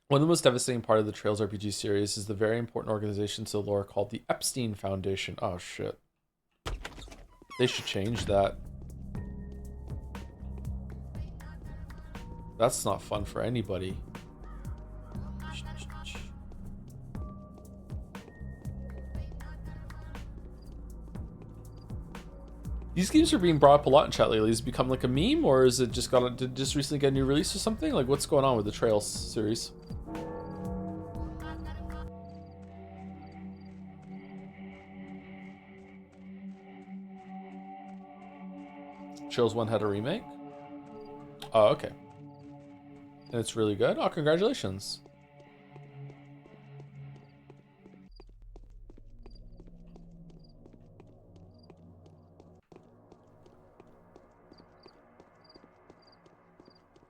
S1: One of the most devastating part of the Trails RPG series is the very important organization to the lore called the Epstein Foundation. Oh shit. They should change that. That's not fun for anybody. These games are being brought up a lot in chat lately. Has it become like a meme, or is it just did it just recently get a new release or something? Like, what's going on with the Trails series? Trails 1 had a remake? Oh, okay. And it's really good? Oh, congratulations.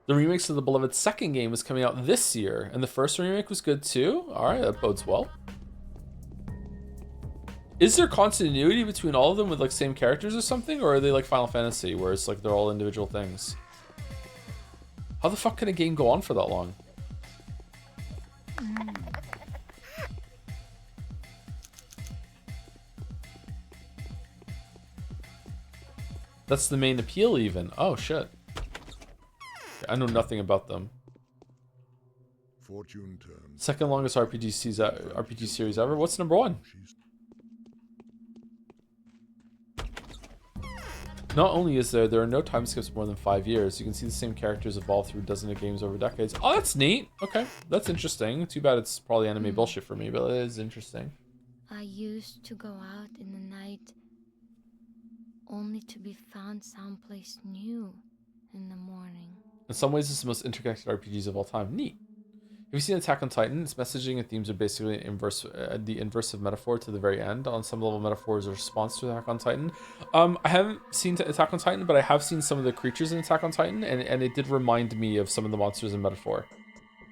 S1: The remix of the beloved second game is coming out this year, and the first remake was good too? Alright, that bodes well. Is there continuity between all of them with like same characters or something, or are they like Final Fantasy, where it's like they're all individual things? How the fuck can a game go on for that long? That's the main appeal even. Oh shit. I know nothing about them.
S5: Fortune turns.
S1: Second longest RPG series ever. What's number one? Not only is there are no time skips more than 5 years. You can see the same characters evolve through dozens of games over decades. Oh, that's neat. Okay, that's interesting. Too bad it's probably anime bullshit for me, but it is interesting.
S2: I used to go out in the night only to be found someplace new in the morning.
S1: In some ways, it's the most interconnected RPGs of all time. Neat. Have you seen Attack on Titan? Its messaging and themes are basically the inverse of metaphor to the very end. On some level, metaphor is a response to Attack on Titan. I haven't seen Attack on Titan, but I have seen some of the creatures in Attack on Titan, and it did remind me of some of the monsters in metaphor.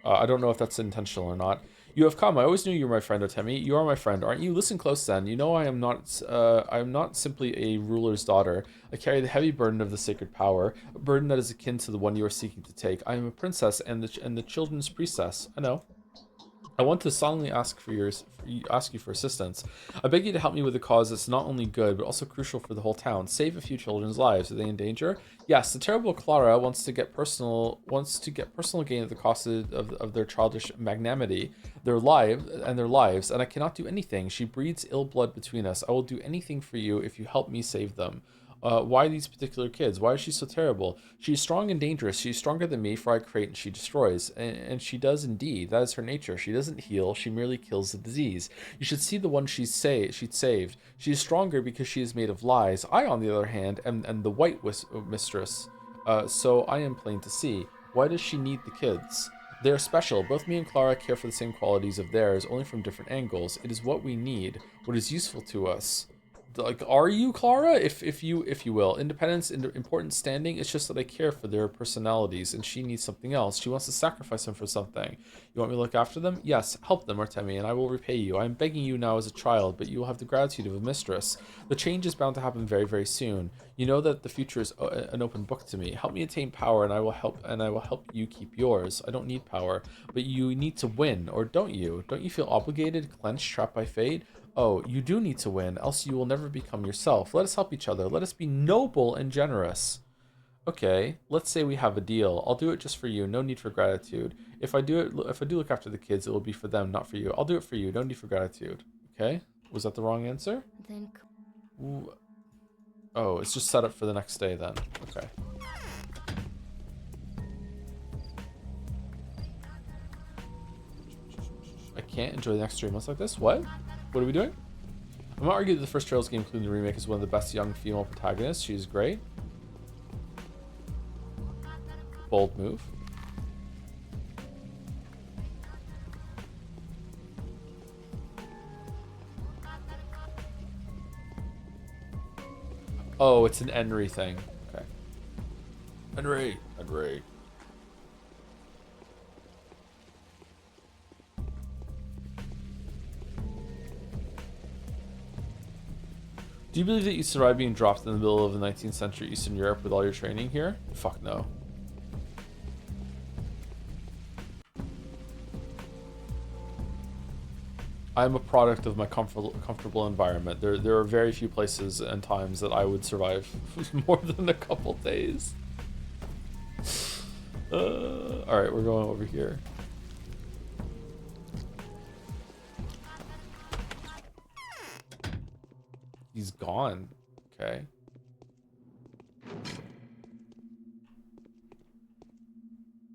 S1: I don't know if that's intentional or not. You have come. I always knew you were my friend, Otemi. You are my friend, aren't you? Listen close, then. You know I am not simply a ruler's daughter. I carry the heavy burden of the sacred power, a burden that is akin to the one you are seeking to take. I am a princess and the children's priestess. I know. I want to solemnly ask you for assistance. I beg you to help me with a cause that's not only good but also crucial for the whole town. Save a few children's lives. Are they in danger? Yes, the terrible Clara wants to get personal gain at the cost of their childish magnanimity, their lives, and I cannot do anything. She breeds ill blood between us. I will do anything for you if you help me save them. Why these particular kids? Why is she so terrible? She's strong and dangerous. She's stronger than me, for I create and she destroys. And she does indeed. That is her nature. She doesn't heal. She merely kills the disease. You should see the one she'd saved. She is stronger because she is made of lies. I, on the other hand, am the white mistress. So I am plain to see. Why does she need the kids? They are special. Both me and Clara care for the same qualities of theirs, only from different angles. It is what we need, what is useful to us. Like, are you Clara? If you will. Independence and important standing, it's just that I care for their personalities and she needs something else. She wants to sacrifice them for something. You want me to look after them? Yes, help them, Artemi, and I will repay you. I am begging you now as a child, but you will have the gratitude of a mistress. The change is bound to happen very, very soon. You know that the future is an open book to me. Help me attain power and I will help you keep yours. I don't need power, but you need to win, or don't you? Don't you feel obligated, clenched, trapped by fate? Oh, you do need to win, else you will never become yourself. Let us help each other. Let us be noble and generous. Okay, let's say we have a deal. I'll do it just for you. No need for gratitude. If I do look after the kids, it will be for them, not for you. I'll do it for you. No need for gratitude. Okay, was that the wrong answer?
S2: Then.
S1: Ooh. Oh, it's just set up for the next day then. Okay. I can't enjoy the next 3 months like this. What? What are we doing? I'm gonna argue that the first Trails game, including the remake, is one of the best young female protagonists. She's great. Bold move. Oh, it's an Henry thing. Okay. Henry. Do you believe that you survived being dropped in the middle of the 19th century Eastern Europe with all your training here? Fuck no. I'm a product of my comfortable environment. There are very few places and times that I would survive more than a couple days. Alright, we're going over here. He's gone. Okay.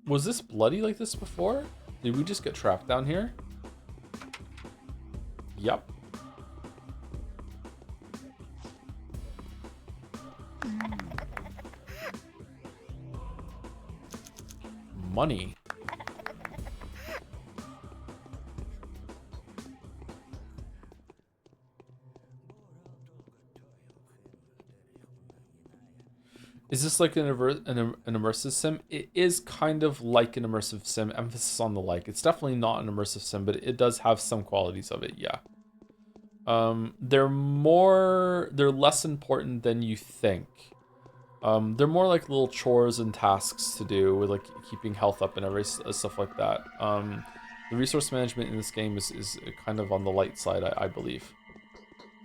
S1: Was this bloody like this before? Did we just get trapped down here? Yep. Money. Is this like an immersive sim? It is kind of like an immersive sim, emphasis on the like. It's definitely not an immersive sim, but it does have some qualities of it, yeah. They're less important than you think. They're more like little chores and tasks to do with like keeping health up and stuff like that. The resource management in this game is kind of on the light side, I believe.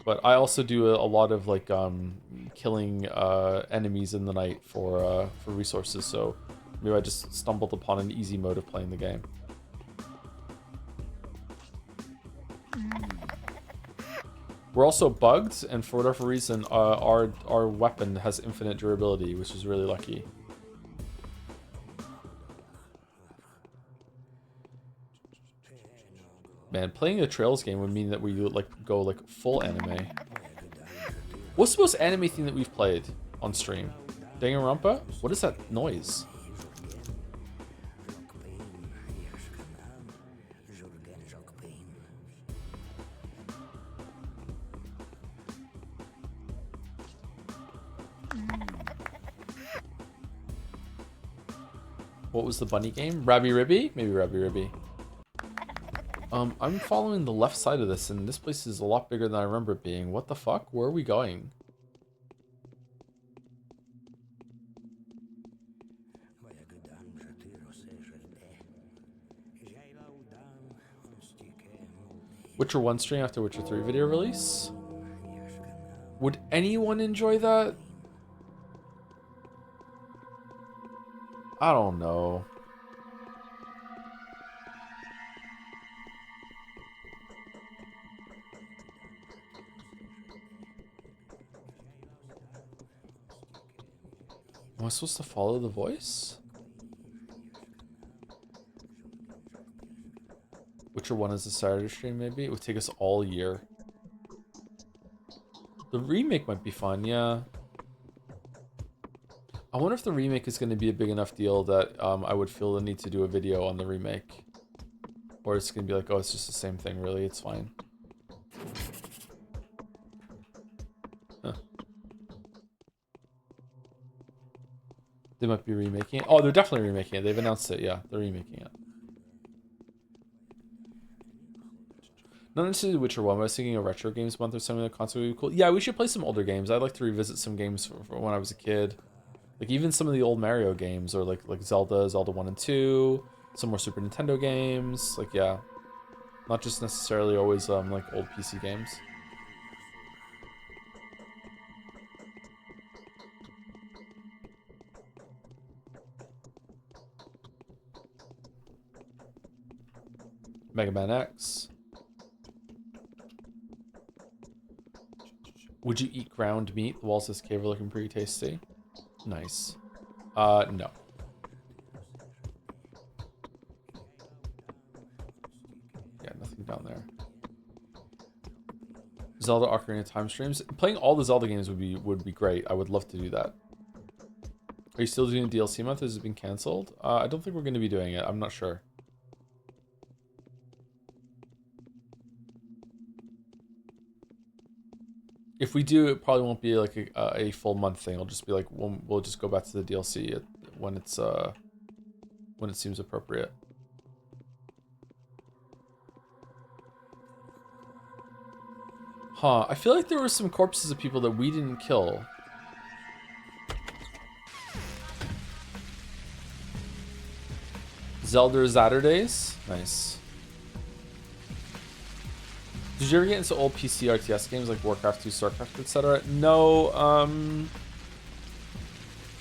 S1: But I also do a lot of like killing enemies in the night for resources, so maybe I just stumbled upon an easy mode of playing the game. We're also bugged, and for whatever reason, our weapon has infinite durability, which is really lucky. Man, playing a Trails game would mean that we would like go like full anime. What's the most anime thing that we've played on stream? Danganronpa? What is that noise? What was the bunny game? Rabby Ribby? Maybe Rabby Ribby. I'm following the left side of this, and this place is a lot bigger than I remember it being. What the fuck? Where are we going? Witcher 1 stream after Witcher 3 video release? Would anyone enjoy that? I don't know. Am I supposed to follow the voice? Witcher 1 is a Saturday stream, maybe? It would take us all year. The remake might be fun, yeah. I wonder if the remake is going to be a big enough deal that I would feel the need to do a video on the remake. Or it's going to be like, oh, it's just the same thing, really, it's fine. Huh. They might be remaking it. Oh, they're definitely remaking it. They've announced it, yeah. They're remaking it. Not necessarily Witcher 1, but I was thinking a retro games month or something. The console would be cool. Yeah, we should play some older games. I'd like to revisit some games from when I was a kid. Like even some of the old Mario games, or like Zelda 1 and 2, some more Super Nintendo games. Like, yeah. Not just necessarily always like old PC games. Mega Man X. Would you eat ground meat? The wall says cave are looking pretty tasty. Nice. No. Yeah, nothing down there. Zelda Ocarina of Time streams. Playing all the Zelda games would be great. I would love to do that. Are you still doing a DLC month? Has it been cancelled? I don't think we're going to be doing it. I'm not sure. If we do, it probably won't be like a full month thing. It'll just be like we'll just go back to the DLC when it seems appropriate. Huh? I feel like there were some corpses of people that we didn't kill. Zelda Saturdays? Nice. Did you ever get into old PC RTS games like Warcraft 2, StarCraft, etc.? No,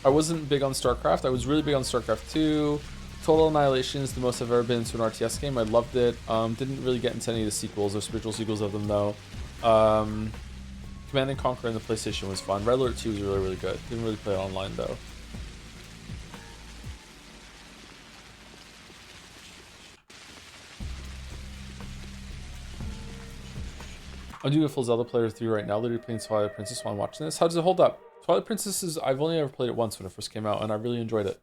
S1: I wasn't big on StarCraft. I was really big on StarCraft 2. Total Annihilation is the most I've ever been into an RTS game. I loved it. Didn't really get into any of the sequels or spiritual sequels of them though. Command & Conquer on the PlayStation was fun. Red Alert 2 was really, really good. Didn't really play it online though. I'm doing a full Zelda player through right now. Literally playing Twilight Princess while I'm watching this. How does it hold up? Twilight Princess is... I've only ever played it once when it first came out, and I really enjoyed it.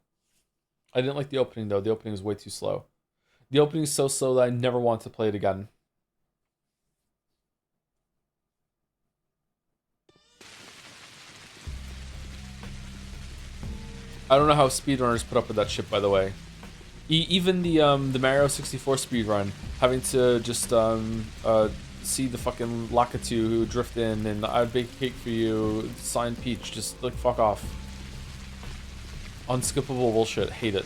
S1: I didn't like the opening, though. The opening was way too slow. The opening is so slow that I never want to play it again. I don't know how speedrunners put up with that shit, by the way. Even the Mario 64 speedrun, having to just see the fucking Lakitu who drift in and I bake cake for you, signed Peach, just like fuck off. Unskippable bullshit, hate it.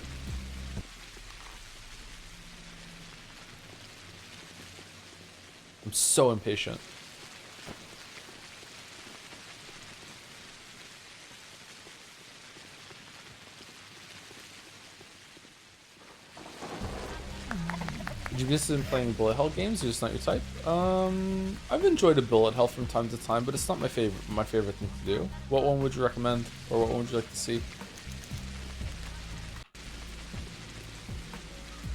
S1: I'm so impatient. Would you be interested in playing bullet hell games? Or just not your type? I've enjoyed a bullet hell from time to time, but it's not my favorite. My favorite thing to do. What one would you recommend, or what one would you like to see?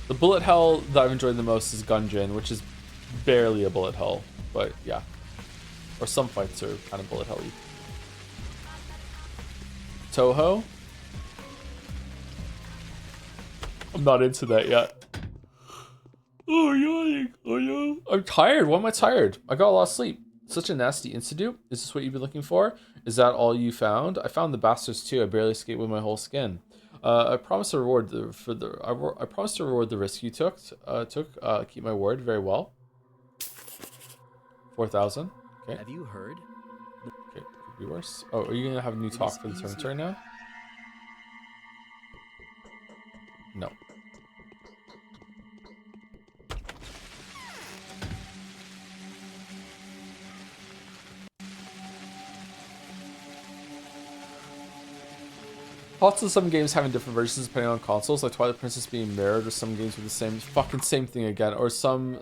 S1: The bullet hell that I've enjoyed the most is Gungeon, which is barely a bullet hell, but yeah. Or some fights are kind of bullet hell-y. Toho? I'm not into that yet. Oh, yawning. Oh, no. I'm tired. Why am I tired? I got a lot of sleep. Such a nasty institute. Is this what you've been looking for? Is that all you found? I found the bastards too. I barely escaped with my whole skin. I promise to reward I promise to reward the risk you took. Keep my word. Very well. 4,000. Okay.
S8: Have you heard?
S1: Okay, could be worse. Oh, are you gonna have a new talk for the tournament right now? No. Lots of some games having different versions depending on consoles, like Twilight Princess being mirrored, or some games with the same thing again, or some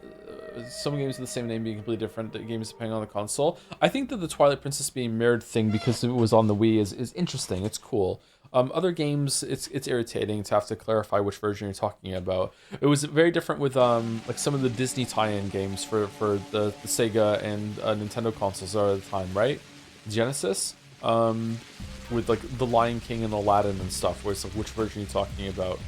S1: games with the same name being completely different games depending on the console. I think that the Twilight Princess being mirrored thing, because it was on the Wii, is interesting. It's cool. Other games, it's irritating to have to clarify which version you're talking about. It was very different with like some of the Disney tie-in games for the Sega and Nintendo consoles at the time, right? Genesis. With like the Lion King and Aladdin and stuff, where it's like which version are you talking about?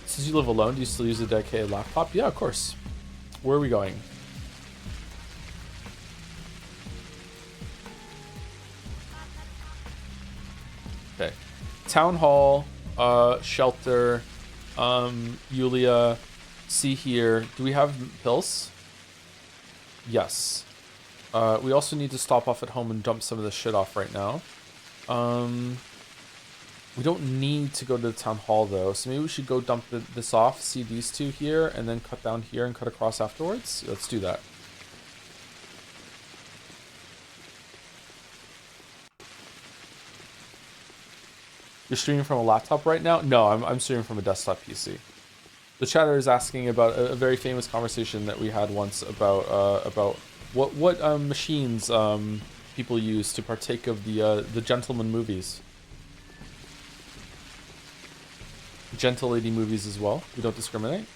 S1: Since you live alone, do you still use a dedicated laptop? Yeah, of course. Where are we going? Okay. Town Hall, shelter, Yulia, see here. Do we have pills? Yes. We also need to stop off at home and dump some of this shit off right now. We don't need to go to the town hall though, so maybe we should go dump this off, see these two here, and then cut down here and cut across afterwards. Let's do that. You're streaming from a laptop right now? No, I'm streaming from a desktop PC. The chatter is asking about a very famous conversation that we had once about what machines people use to partake of the gentleman movies. Gentle lady movies as well. We don't discriminate.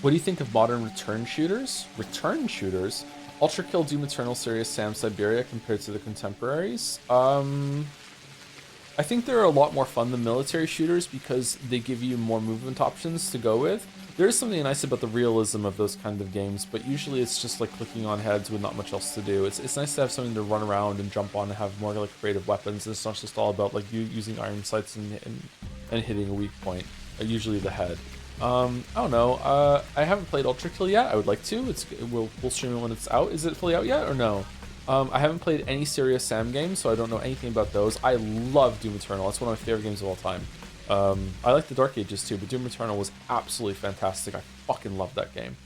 S1: What do you think of modern return shooters? Return shooters? Ultra Kill, Doom Eternal, Serious Sam, Siberia compared to the contemporaries? I think they're a lot more fun than military shooters because they give you more movement options to go with. There is something nice about the realism of those kind of games, but usually it's just like clicking on heads with not much else to do. It's nice to have something to run around and jump on and have more like creative weapons. It's not just all about like you using iron sights and hitting a weak point, usually the head. I don't know. I haven't played Ultra Kill yet. I would like to. We'll stream it when it's out. Is it fully out yet or no? I haven't played any Serious Sam games, so I don't know anything about those. I love Doom Eternal. It's one of my favorite games of all time. I like the Dark Ages too, but Doom Eternal was absolutely fantastic. I fucking love that game.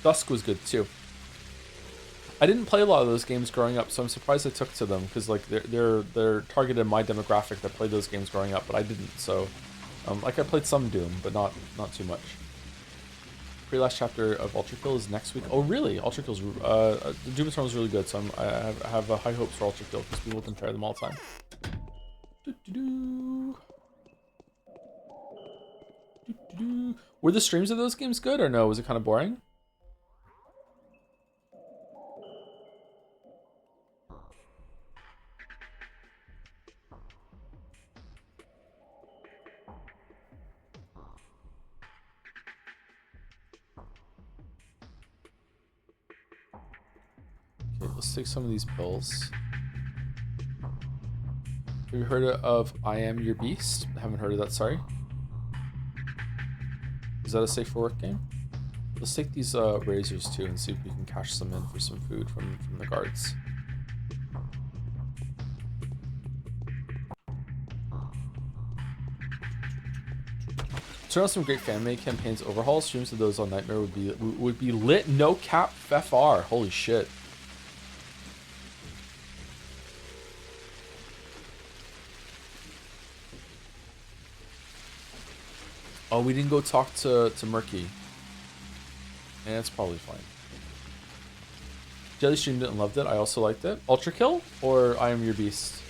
S1: Dusk was good too. I didn't play a lot of those games growing up, so I'm surprised I took to them because like they're targeted my demographic that played those games growing up, but I didn't. So like I played some Doom, but not too much. Pre-last chapter of Ultra Kill is next week. Oh really? Ultra Kill's Doom Eternal is really good, so I have high hopes for Ultra Kill because people compare them all the time. Were the streams of those games good or no? Was it kind of boring? Okay, let's take some of these pills. Have you heard of I Am Your Beast? I haven't heard of that, sorry. Is that a safe for work game? Let's take these razors too and see if we can cash some in for some food from the guards. Turn on some great fan-made campaigns. Overhaul streams of those on Nightmare would be lit. No cap FR. Holy shit. Oh, we didn't go talk to Murky. Yeah, it's probably fine. Jelly streamed it and loved it. I also liked it. Ultra Kill or I Am Your Beast?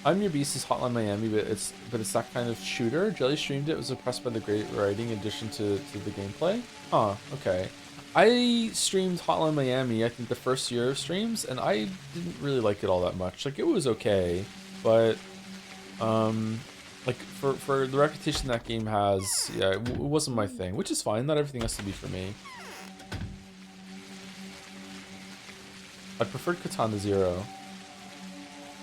S1: I'm Your Beast is Hotline Miami, but it's that kind of shooter. Jelly streamed it, was impressed by the great writing in addition to the gameplay. Huh, okay. I streamed Hotline Miami, I think the first year of streams, and I didn't really like it all that much. Like, it was okay, but like for the reputation that game has, yeah, it wasn't my thing, which is fine. Not everything has to be for me. I preferred Katana Zero.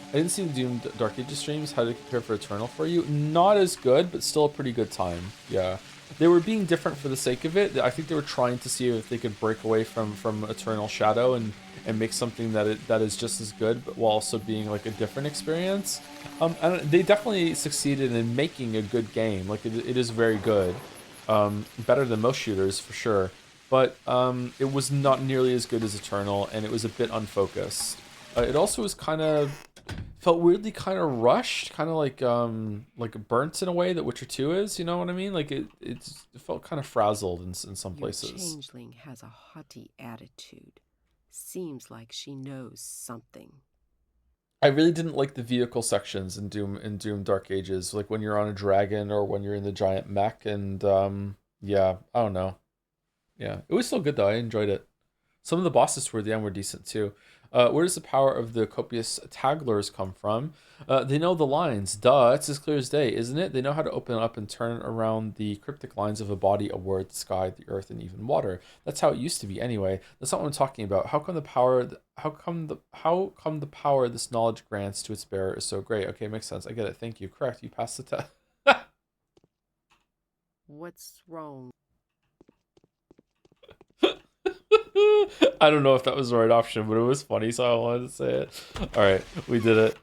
S1: I didn't see the Doom Dark Ages streams. How did it compare for Eternal for you? Not as good, but still a pretty good time. Yeah. They were being different for the sake of it. I think they were trying to see if they could break away from Eternal Shadow and make something that is just as good, but while also being like a different experience. And they definitely succeeded in making a good game. Like it is very good. Better than most shooters for sure. But it was not nearly as good as Eternal, and it was a bit unfocused. It also was kind of felt weirdly kind of rushed, kind of like burnt in a way that Witcher 2 is, you know what I mean? Like it felt kind of frazzled in some places.
S10: Your changeling has a haughty attitude. Seems like she knows something.
S1: I really didn't like the vehicle sections in Doom Dark Ages, like when you're on a dragon or when you're in the giant mech, and yeah, I don't know. Yeah, it was still good though. I enjoyed it. Some of the bosses toward the end were decent too. Where does the power of the copious taglers come from? They know the lines. Duh, it's as clear as day, isn't it? They know how to open up and turn around the cryptic lines of a body, a word, the sky, the earth, and even water. That's how it used to be anyway. That's not what I'm talking about. How come the power this knowledge grants to its bearer is so great? Okay, makes sense. I get it. Thank you. Correct. You passed the test.
S10: What's wrong?
S1: I don't know if that was the right option, but it was funny, so I wanted to say it. Alright, we did it.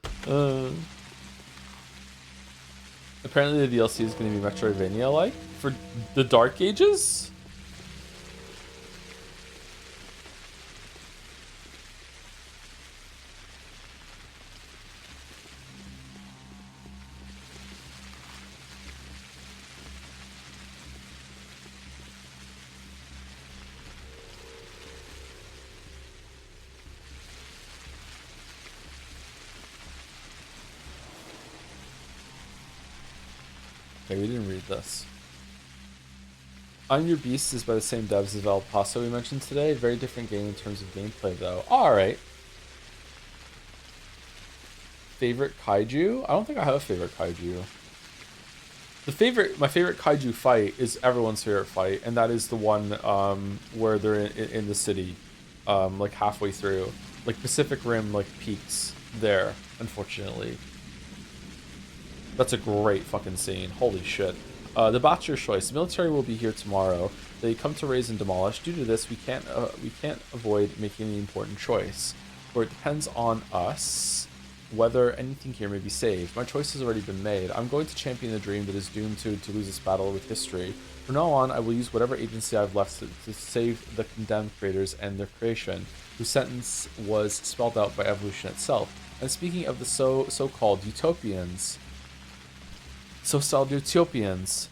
S1: Apparently the DLC is going to be Metroidvania-like for the Dark Ages? Okay, we didn't read this. I'm Your Beast is by the same devs as El Paso we mentioned today. Very different game in terms of gameplay, though. Alright. Favorite kaiju? I don't think I have a favorite kaiju. My favorite kaiju fight is everyone's favorite fight, and that is the one where they're in the city, like halfway through. Like Pacific Rim, like peaks there, unfortunately. That's a great fucking scene. Holy shit. The Bachelor's Choice. The military will be here tomorrow. They come to raise and demolish. Due to this, we can't avoid making an important choice, for it depends on us whether anything here may be saved. My choice has already been made. I'm going to champion the dream that is doomed to lose its battle with history. From now on, I will use whatever agency I've left to save the condemned creators and their creation, whose sentence was spelled out by evolution itself. And speaking of the so-called utopians, utopians.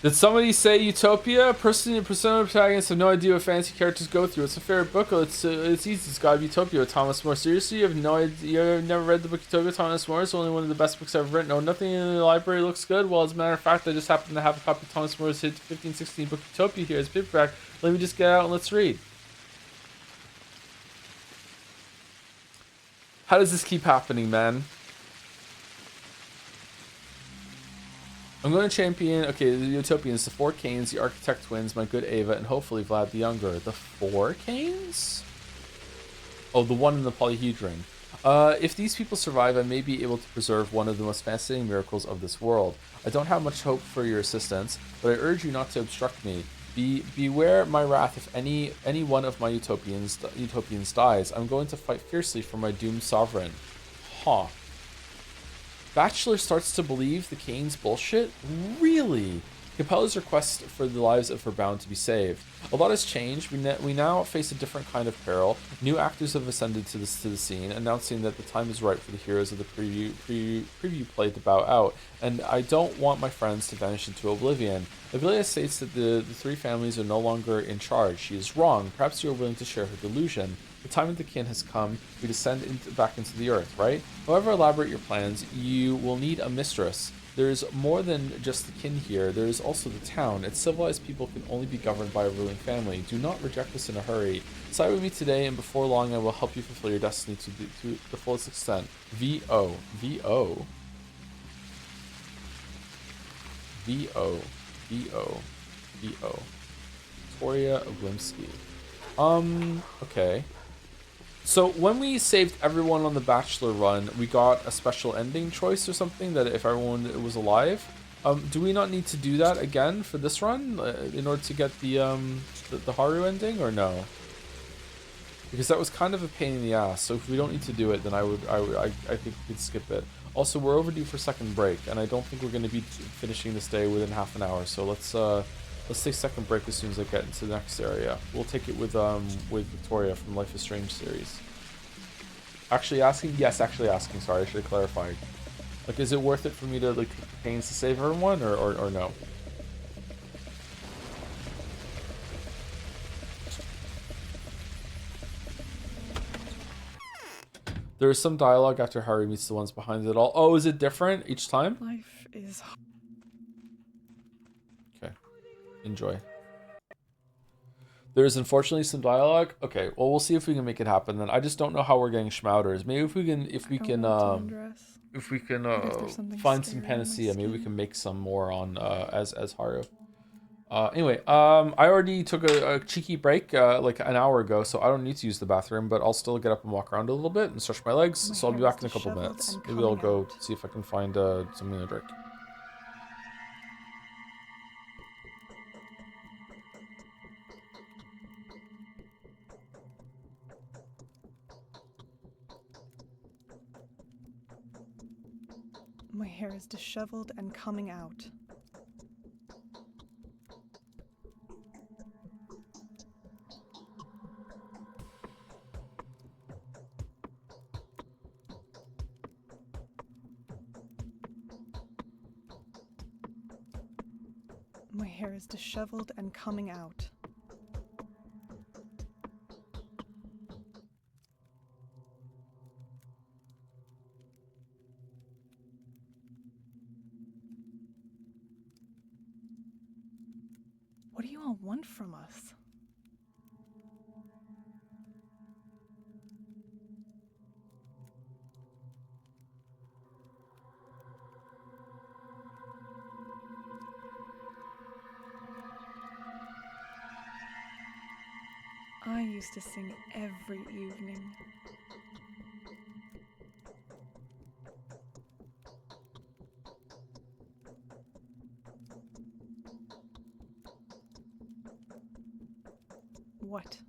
S1: Did somebody say Utopia? Persona protagonists have no idea what fantasy characters go through. It's a favorite book. It's easy. It's gotta be Utopia with Thomas More. Seriously, you have no idea? You've never read the book Utopia? Thomas More is only one of the best books I've ever written. No, nothing in the library looks good. Well, as a matter of fact, I just happen to have a copy of Thomas More's hit 1516 book Utopia here as paperback. Let me just get out and let's read. How does this keep happening, man? I'm going to champion, okay, the Utopians, the 4 Canes, the Architect Twins, my good Ava, and hopefully Vlad the Younger. The 4 Canes? Oh, the one in the polyhedron. If these people survive, I may be able to preserve one of the most fascinating miracles of this world. I don't have much hope for your assistance, but I urge you not to obstruct me. Beware my wrath if any one of my utopians dies. I'm going to fight fiercely for my doomed sovereign. Huh. Bachelor starts to believe the Kane's bullshit? Really? Capella's request for the lives of her bound to be saved. A lot has changed. We now face a different kind of peril. New actors have ascended to the scene, announcing that the time is right for the heroes of the preview play to bow out. And I don't want my friends to vanish into oblivion. Avilia states that the three families are no longer in charge. She is wrong. Perhaps you are willing to share her delusion. The time of the kin has come. We descend back into the earth, right? However elaborate your plans, you will need a mistress. There's more than just the kin here. There is also the town. Its civilized people can only be governed by a ruling family. Do not reject this in a hurry. Side with me today, and before long, I will help you fulfill your destiny to the fullest extent. V.O. V.O. V.O. V.O. V.O. Victoria Oglimsky. Okay. So when we saved everyone on the Bachelor run, we got a special ending choice or something that if everyone was alive. Do we not need to do that again for this run in order to get the Haru ending, or no? Because that was kind of a pain in the ass. So if we don't need to do it, then I think we could skip it. Also, we're overdue for second break, and I don't think we're going to be finishing this day within half an hour. So let's take second break as soon as I get into the next area. We'll take it with Victoria from Life is Strange series. Actually asking? Yes, actually asking. Sorry, I should have clarified. Like, is it worth it for me to like take the pains to save everyone, or no? There is some dialogue after Harry meets the ones behind it all. Oh, is it different each time?
S13: Life is...
S1: Okay. Enjoy. There is unfortunately some dialogue. Okay, well we'll see if we can make it happen then. I just don't know how we're getting schmouters. Maybe if we can find some panacea, maybe we can make some more on as Haru. Anyway, I already took a cheeky break like an hour ago, so I don't need to use the bathroom, but I'll still get up and walk around a little bit and stretch my legs. So I'll be back in a couple minutes. Maybe I'll go see if I can find something to drink.
S13: My hair is disheveled and coming out. My hair is disheveled and coming out. What do you all want from us? I used to sing every evening. What?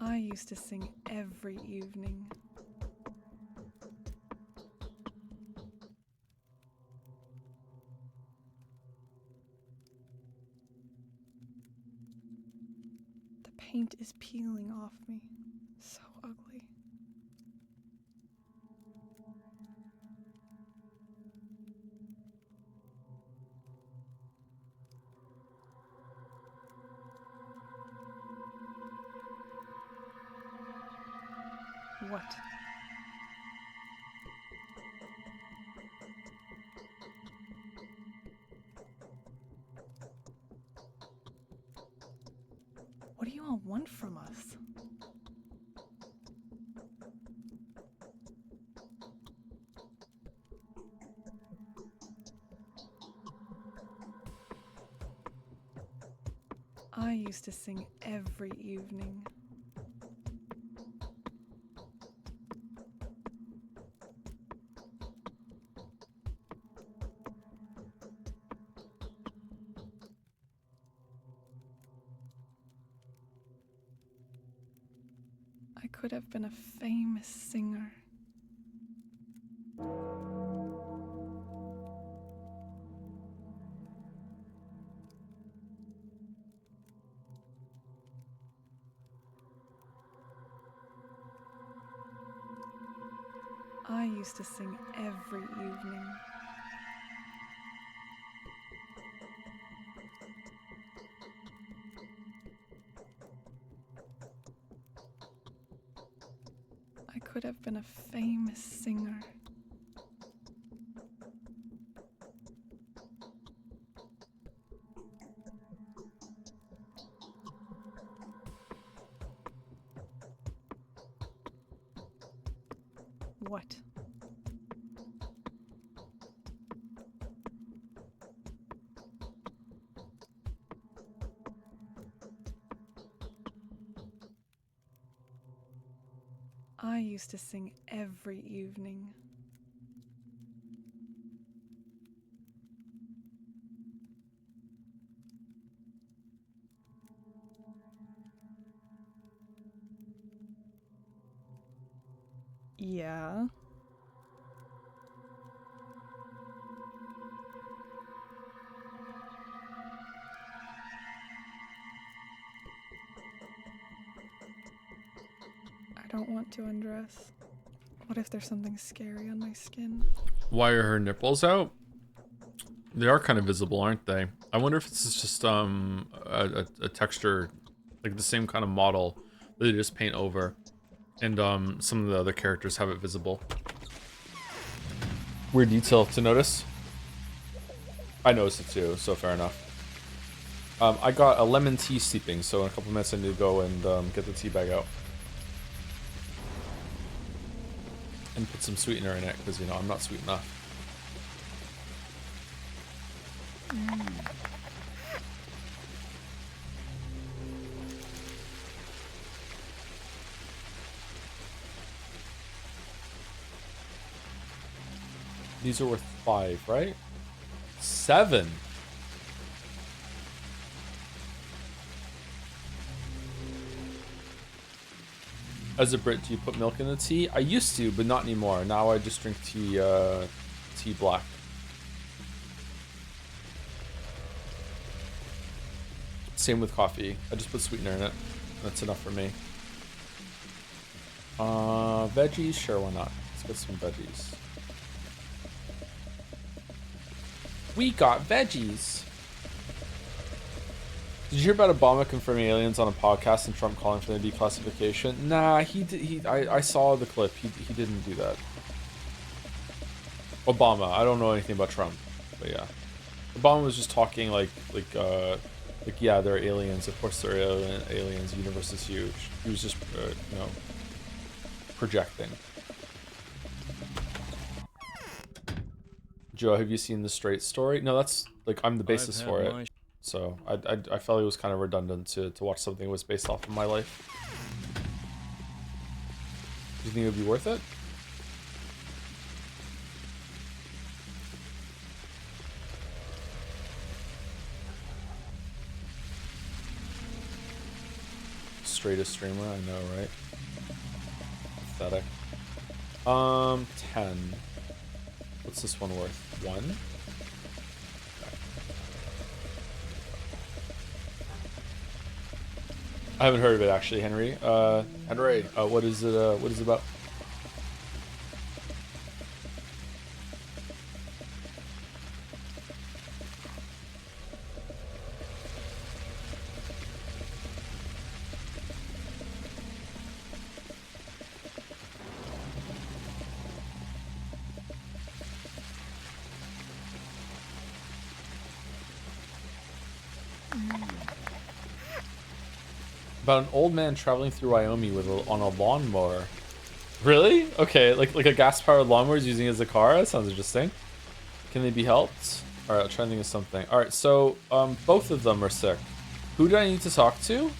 S13: I used to sing every evening. The paint is peeling off me. So ugly. What? What do you all want from us? I used to sing every evening. I could have been a famous singer. I used to sing every evening. I could have been a famous singer. What? I used to sing every evening. Yeah. I don't want to undress. What if there's something scary on my skin?
S1: Why are her nipples out? They are kind of visible, aren't they? I wonder if this is just a texture, like the same kind of model that they just paint over, and some of the other characters have it visible. Weird detail to notice. I noticed it too, so fair enough. I got a lemon tea steeping, so in a couple minutes I need to go and get the tea bag out. And put some sweetener in it, because, you know, I'm not sweet enough. These are worth 5, right? 7. As a Brit, do you put milk in the tea? I used to, but not anymore. Now I just drink tea, tea black. Same with coffee. I just put sweetener in it. That's enough for me. Veggies? Sure, why not? Let's get some veggies. We got veggies! Did you hear about Obama confirming aliens on a podcast and Trump calling for the declassification? Nah, I saw the clip. He didn't do that. Obama. I don't know anything about Trump, but yeah. Obama was just talking like yeah, they're aliens. Of course they're aliens. The universe is huge. He was just, you know, projecting. Joe, have you seen The Straight Story? No, that's like I'm the basis for it. So I felt it was kind of redundant to watch something that was based off of my life. Do you think it would be worth it? Straightest streamer, I know, right? Pathetic. 10. What's this one worth? 1? Okay. I haven't heard of it actually, Henry. Henry, what is it? What is it about? About an old man traveling through Wyoming on a lawnmower. Really? Okay, like a gas-powered lawnmower is using it as a car? That sounds interesting. Can they be helped? Alright, I'll try to think of something. Alright, so both of them are sick. Who do I need to talk to?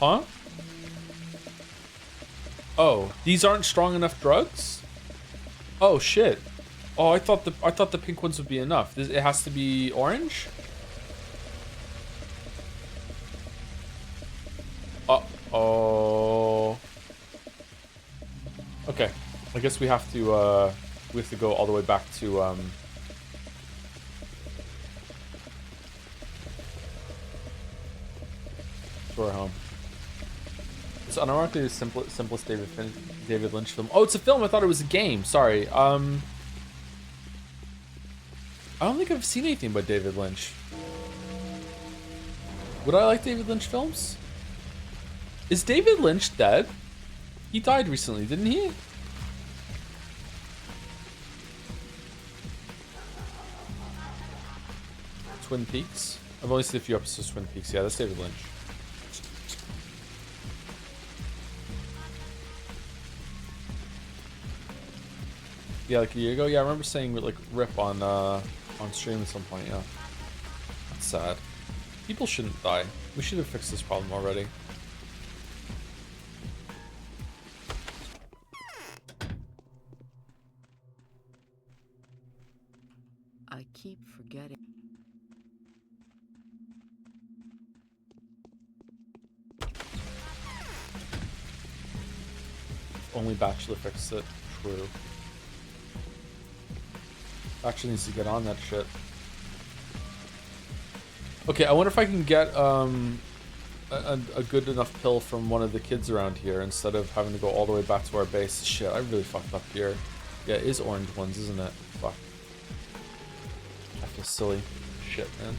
S1: Huh? Oh, these aren't strong enough drugs? Oh shit. Oh, I thought the pink ones would be enough. It has to be orange? Uh-oh. Okay. I guess we have to go all the way back to our home. It's unironically the simplest David Lynch film. Oh, it's a film. I thought it was a game. Sorry. I don't think I've seen anything but David Lynch. Would I like David Lynch films? Is David Lynch dead? He died recently, didn't he? Twin Peaks? I've only seen a few episodes of Twin Peaks. Yeah, that's David Lynch. Yeah, like a year ago. Yeah, I remember saying like rip on stream at some point. Yeah, that's sad. People shouldn't die. We should have fixed this problem already.
S8: I keep forgetting.
S1: Only Bachelor fixed it. True. Bachelor needs to get on that shit. Okay, I wonder if I can get a good enough pill from one of the kids around here instead of having to go all the way back to our base. Shit, I really fucked up here. Yeah, it is orange ones, isn't it? Fuck. I feel silly. Shit, man.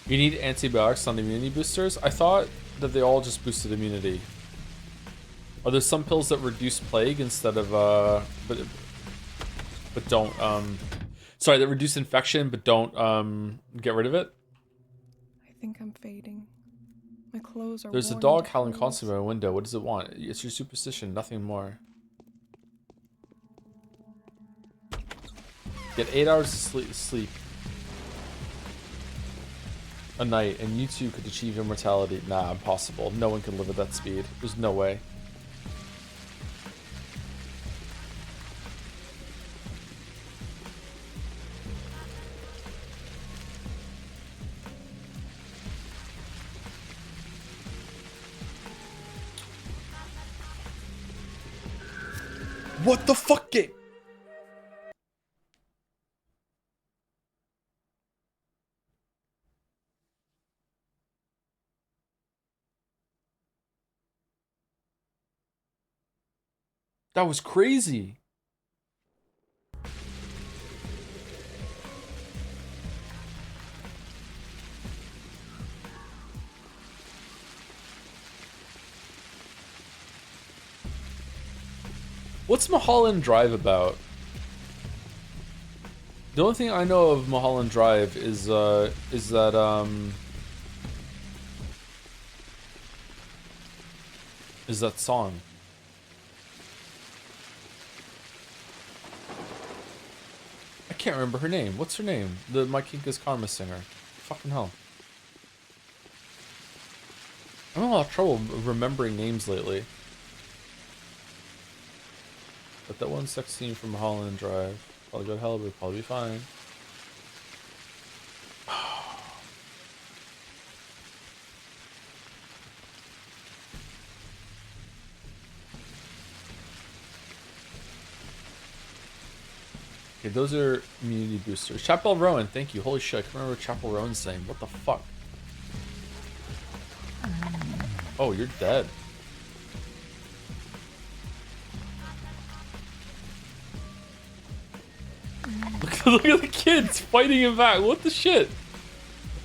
S1: You need antibiotics on immunity boosters? I thought that they all just boosted immunity. Are there some pills that reduce plague instead of but don't sorry, that reduce infection but don't get rid of it?
S13: I think I'm fading. My clothes are
S1: There's a
S13: worn
S1: dog
S13: into
S1: howling
S13: holes.
S1: constantly by my window. What does it want? It's your superstition, nothing more. Get 8 hours of sleep a night, and you too could achieve immortality. Nah, impossible. No one can live at that speed. There's no way. What the fuck game? That was crazy. What's Mulholland Drive about? The only thing I know of Mulholland Drive is that song. I can't remember her name. What's her name? The My Kink is Karma singer. Fucking hell. I'm having a lot of trouble remembering names lately. But that one sex scene from Mulholland Drive. Probably go to hell, but probably be fine. Okay, those are immunity boosters. Chapel Rowan, thank you. Holy shit, I can't remember Chapel Rowan's name. What the fuck? Oh, you're dead. Look at the kids fighting him back. What the shit?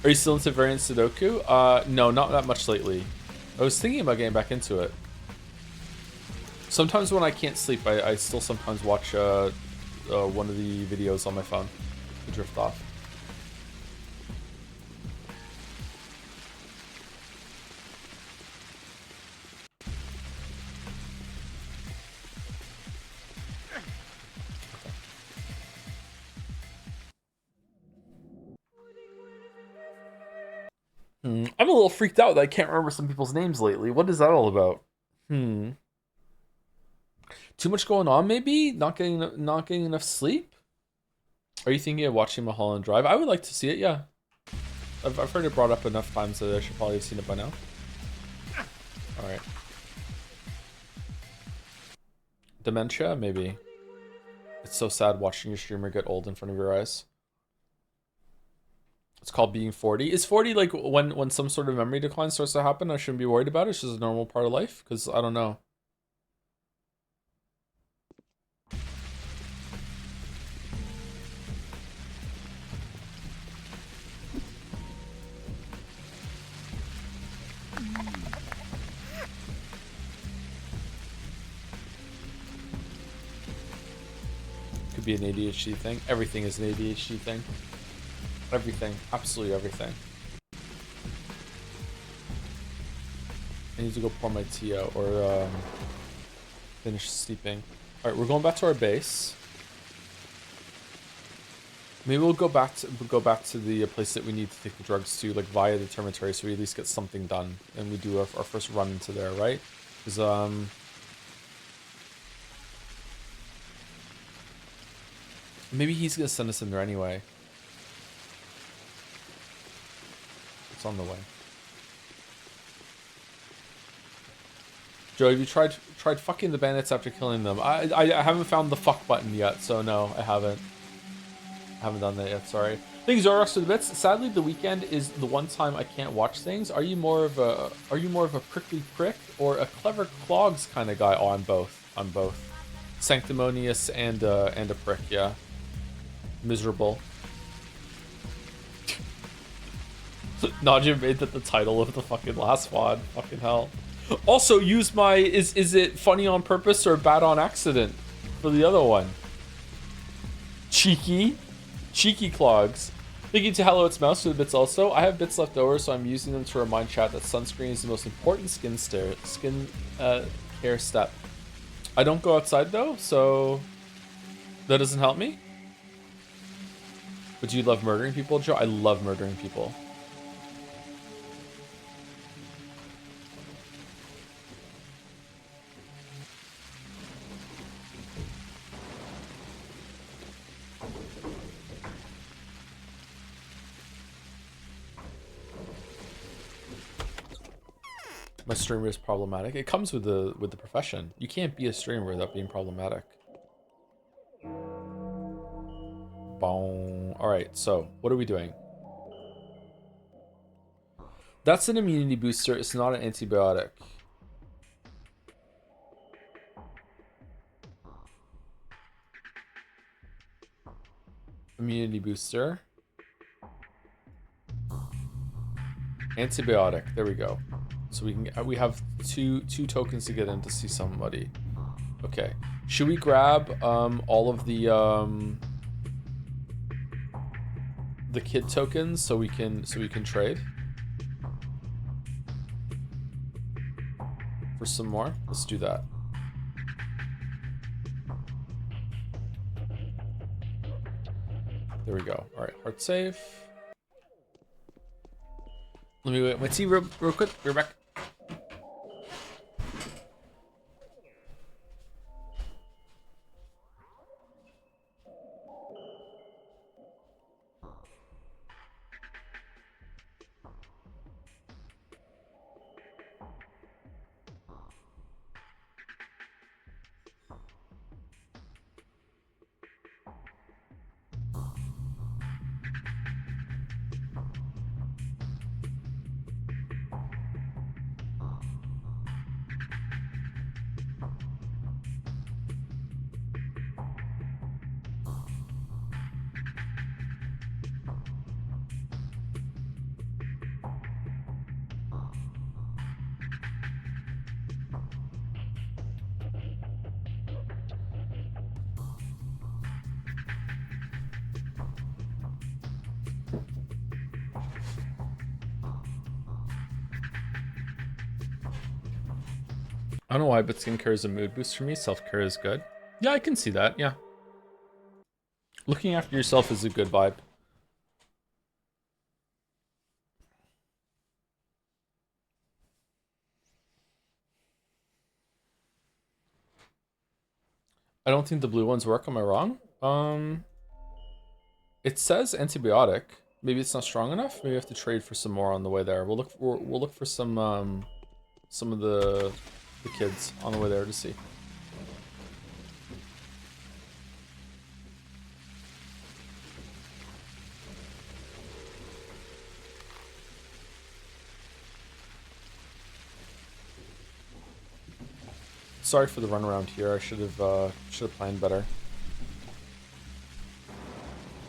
S1: Are you still into variant Sudoku? No, not that much lately. I was thinking about getting back into it. Sometimes when I can't sleep, I still sometimes watch one of the videos on my phone to drift off. I'm a little freaked out that I can't remember some people's names lately. What is that all about? Too much going on, maybe? Not getting enough sleep? Are you thinking of watching Mulholland Drive? I would like to see it, yeah. I've heard it brought up enough times that I should probably have seen it by now. Alright. Dementia, maybe. It's so sad watching your streamer get old in front of your eyes. It's called being 40. Is 40 like when some sort of memory decline starts to happen? I shouldn't be worried about it. It's just a normal part of life. Because I don't know. Could be an ADHD thing. Everything is an ADHD thing. Everything. Absolutely everything. I need to go pour my tea out or finish sleeping. Alright, we're going back to our base. Maybe we'll go back to the place that we need to take the drugs to, like via the termitary, so we at least get something done. And we do our first run into there, right? Because maybe he's gonna send us in there anyway. It's on the way. Joe, have you tried fucking the bandits after killing them? I haven't found the fuck button yet, so no, I haven't. I haven't done that yet, sorry. Thank you, Zorox, for the bits. Sadly, the weekend is the one time I can't watch things. Are you more of a prickly prick or a clever clogs kind of guy? Oh, I'm both. I'm both. Sanctimonious and a prick, yeah. Miserable. Najee made that the title of the fucking last one. Fucking hell. Also, use my is it funny on purpose or bad on accident for the other one. Cheeky clogs. Thank you to Hello It's Mouse for the bits also. I have bits left over, so I'm using them to remind chat that sunscreen is the most important skin care step. I don't go outside though, so that doesn't help me. But do you love murdering people, Joe? I love murdering people. My streamer is problematic. It comes with the profession. You can't be a streamer without being problematic. Boom. All right. So what are we doing? That's an immunity booster. It's not an antibiotic. Immunity booster. Antibiotic. There we go. So we have two tokens to get in to see somebody. Okay. Should we grab all of the kid tokens so we can trade for some more? Let's do that. There we go. All right, heart save. Let me wait my tea real quick. We're back. I don't know why, but skincare is a mood boost for me. Self-care is good. Yeah, I can see that, yeah. Looking after yourself is a good vibe. I don't think the blue ones work, am I wrong? It says antibiotic. Maybe it's not strong enough. Maybe we have to trade for some more on the way there. We'll look for some of the kids on the way there to see. Sorry for the run around here. I should have planned better.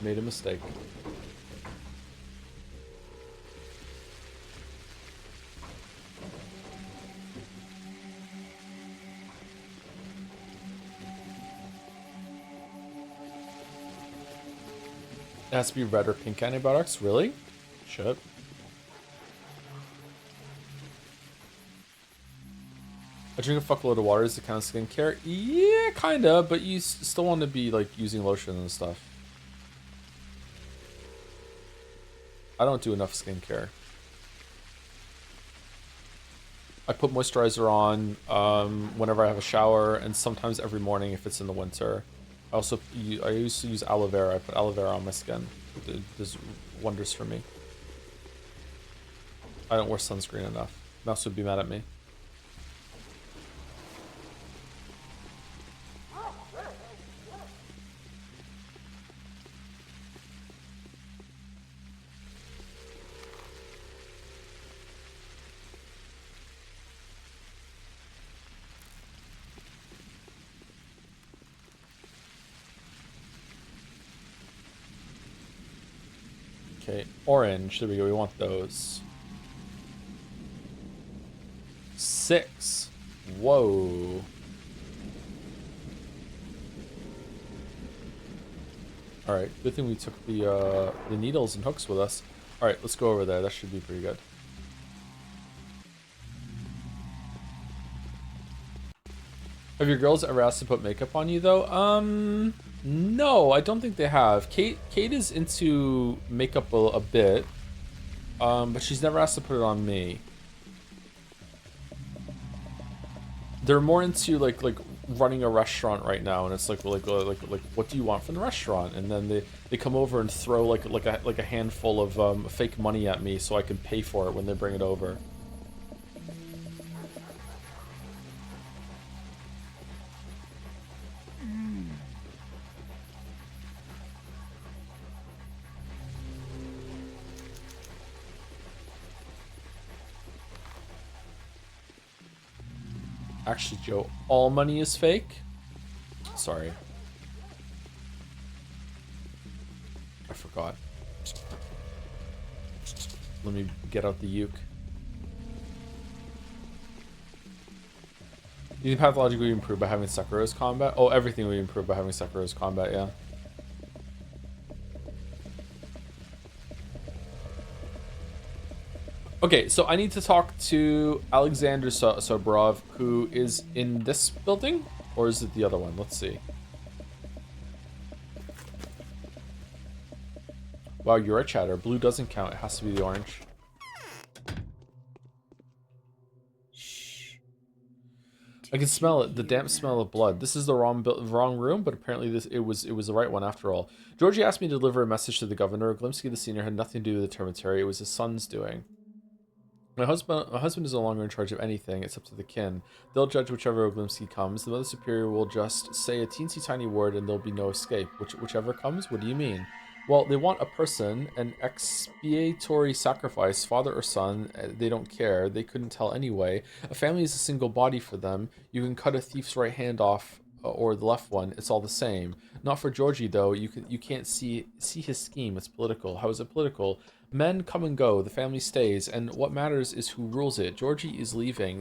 S1: Made a mistake. It has to be red or pink antibiotics? Really? Shit. I drink a fuckload of water. Is it kind of skincare? Yeah, kinda, but you still want to be like using lotion and stuff. I don't do enough skincare. I put moisturizer on whenever I have a shower, and sometimes every morning if it's in the winter. I used to use aloe vera. I put aloe vera on my skin. It does wonders for me. I don't wear sunscreen enough. Mouse would be mad at me. Okay, orange. There we go. We want those. 6. Whoa. Alright, good thing we took the needles and hooks with us. Alright, let's go over there. That should be pretty good. Have your girls ever asked to put makeup on you, though? No, I don't think they have. Kate is into makeup a bit, but she's never asked to put it on me. They're more into like running a restaurant right now, and it's like what do you want from the restaurant? And then they come over and throw like a handful of fake money at me so I can pay for it when they bring it over. Actually, Joe, all money is fake? Sorry. I forgot. Let me get out the uke. You think Pathologic will improve by having Sekira's combat? Oh, everything will improve by having Sekira's combat, yeah. Okay, so I need to talk to Alexander Soborov, who is in this building? Or is it the other one? Let's see. Wow, you're a chatter. Blue doesn't count. It has to be the orange. Shh. I can smell it. The damp smell of blood. This is the wrong room, but apparently it was the right one after all. Georgie asked me to deliver a message to the governor. Glimsky the senior had nothing to do with the Termitary. It was his son's doing. My husband is no longer in charge of anything. It's up to the kin. They'll judge whichever Oglimsky comes. The Mother Superior will just say a teensy tiny word and there'll be no escape. Whichever comes? What do you mean? Well, they want a person, an expiatory sacrifice, father or son. They don't care. They couldn't tell anyway. A family is a single body for them. You can cut a thief's right hand off or the left one, it's all the same. Not for Georgie though. You can't see his scheme. It's political. How is it political? Men come and go, the family stays, and what matters is who rules it. Georgie is leaving.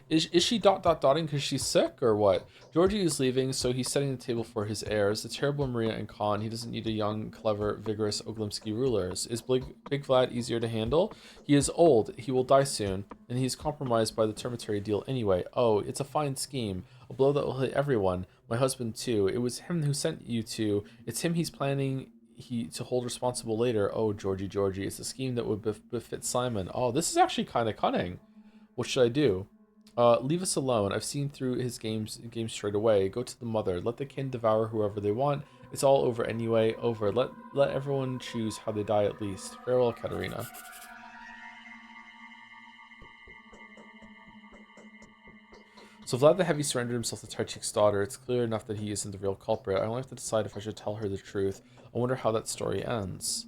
S1: Is she dotting because she's sick or what? Georgie is leaving, so he's setting the table for his heirs. The terrible Maria and Khan. He doesn't need a young, clever, vigorous Oglimsky ruler. Is Big Vlad easier to handle? He is old. He will die soon, and he's compromised by the Termitary deal anyway. Oh, it's a fine scheme. A blow that will hit everyone. My husband too. It was him who sent you two. It's him he's planning to hold responsible later. Oh, Georgie, it's a scheme that would befit Simon. Oh, this is actually kind of cunning. What should I do? Leave us alone. I've seen through his games straight away. Go to the mother. Let the kin devour whoever they want. It's all over anyway. Over. Let everyone choose how they die at least. Farewell, Katerina. So Vlad the Heavy surrendered himself to Tarchik's daughter. It's clear enough that he isn't the real culprit. I only have to decide if I should tell her the truth. I wonder how that story ends.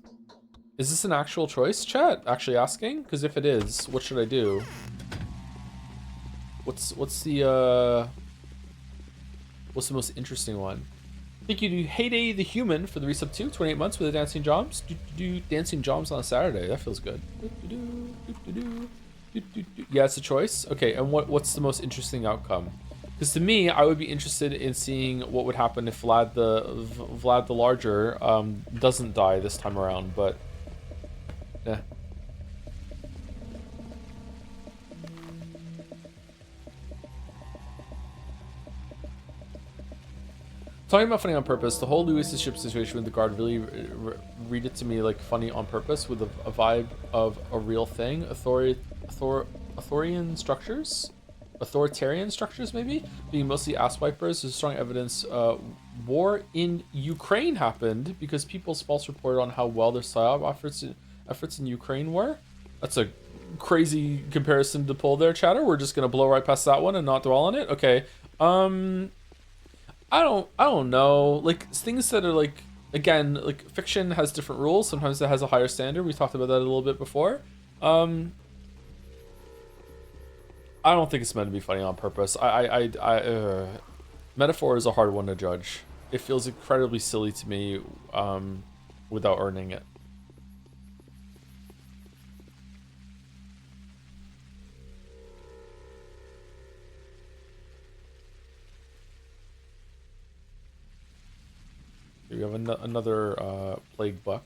S1: Is this an actual choice, chat? Actually asking? Because if it is, what should I do? What's the most interesting one? Thank you to Heyday the Human for the resub too. 28 months with the Dancing Joms. Do Dancing Joms on a Saturday. That feels good. Yeah, it's a choice. Okay, and what's the most interesting outcome? Because to me, I would be interested in seeing what would happen if Vlad the Larger doesn't die this time around. But yeah. Talking about funny on purpose, the whole Lewis's ship situation with the guard really read it to me like funny on purpose with a vibe of a real thing. Authoritarian structures maybe, being mostly ass wipers. There's strong evidence war in Ukraine happened because people's false report on how well their PSYOP efforts in Ukraine were. That's a crazy comparison to pull there, chatter. We're just gonna blow right past that one and not dwell on it. Okay. I don't know. Like things that are like, again, like fiction has different rules. Sometimes it has a higher standard. We talked about that a little bit before. I don't think it's meant to be funny on purpose. Metaphor is a hard one to judge. It feels incredibly silly to me without earning it. We have another plague buck.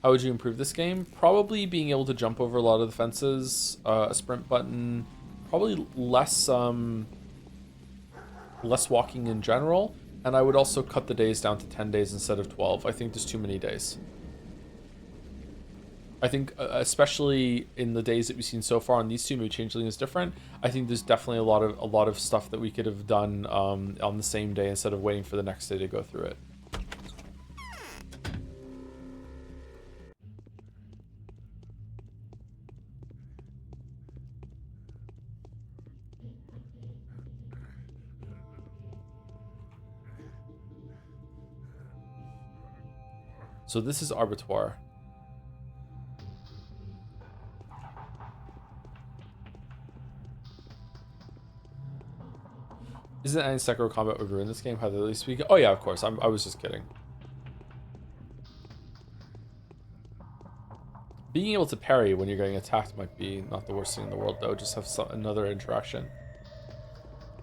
S1: How would you improve this game? Probably being able to jump over a lot of the fences, a sprint button, probably less walking in general, and I would also cut the days down to 10 days instead of 12. I think there's too many days. I think especially in the days that we've seen so far on these two, maybe Changeling is different. I think there's definitely a lot of stuff that we could have done on the same day instead of waiting for the next day to go through it. So this is Arbitoire. Isn't any Sekiro combat would ruin this game? How they at least speak? Oh yeah, of course. I was just kidding. Being able to parry when you're getting attacked might be not the worst thing in the world, though. Just have another interaction.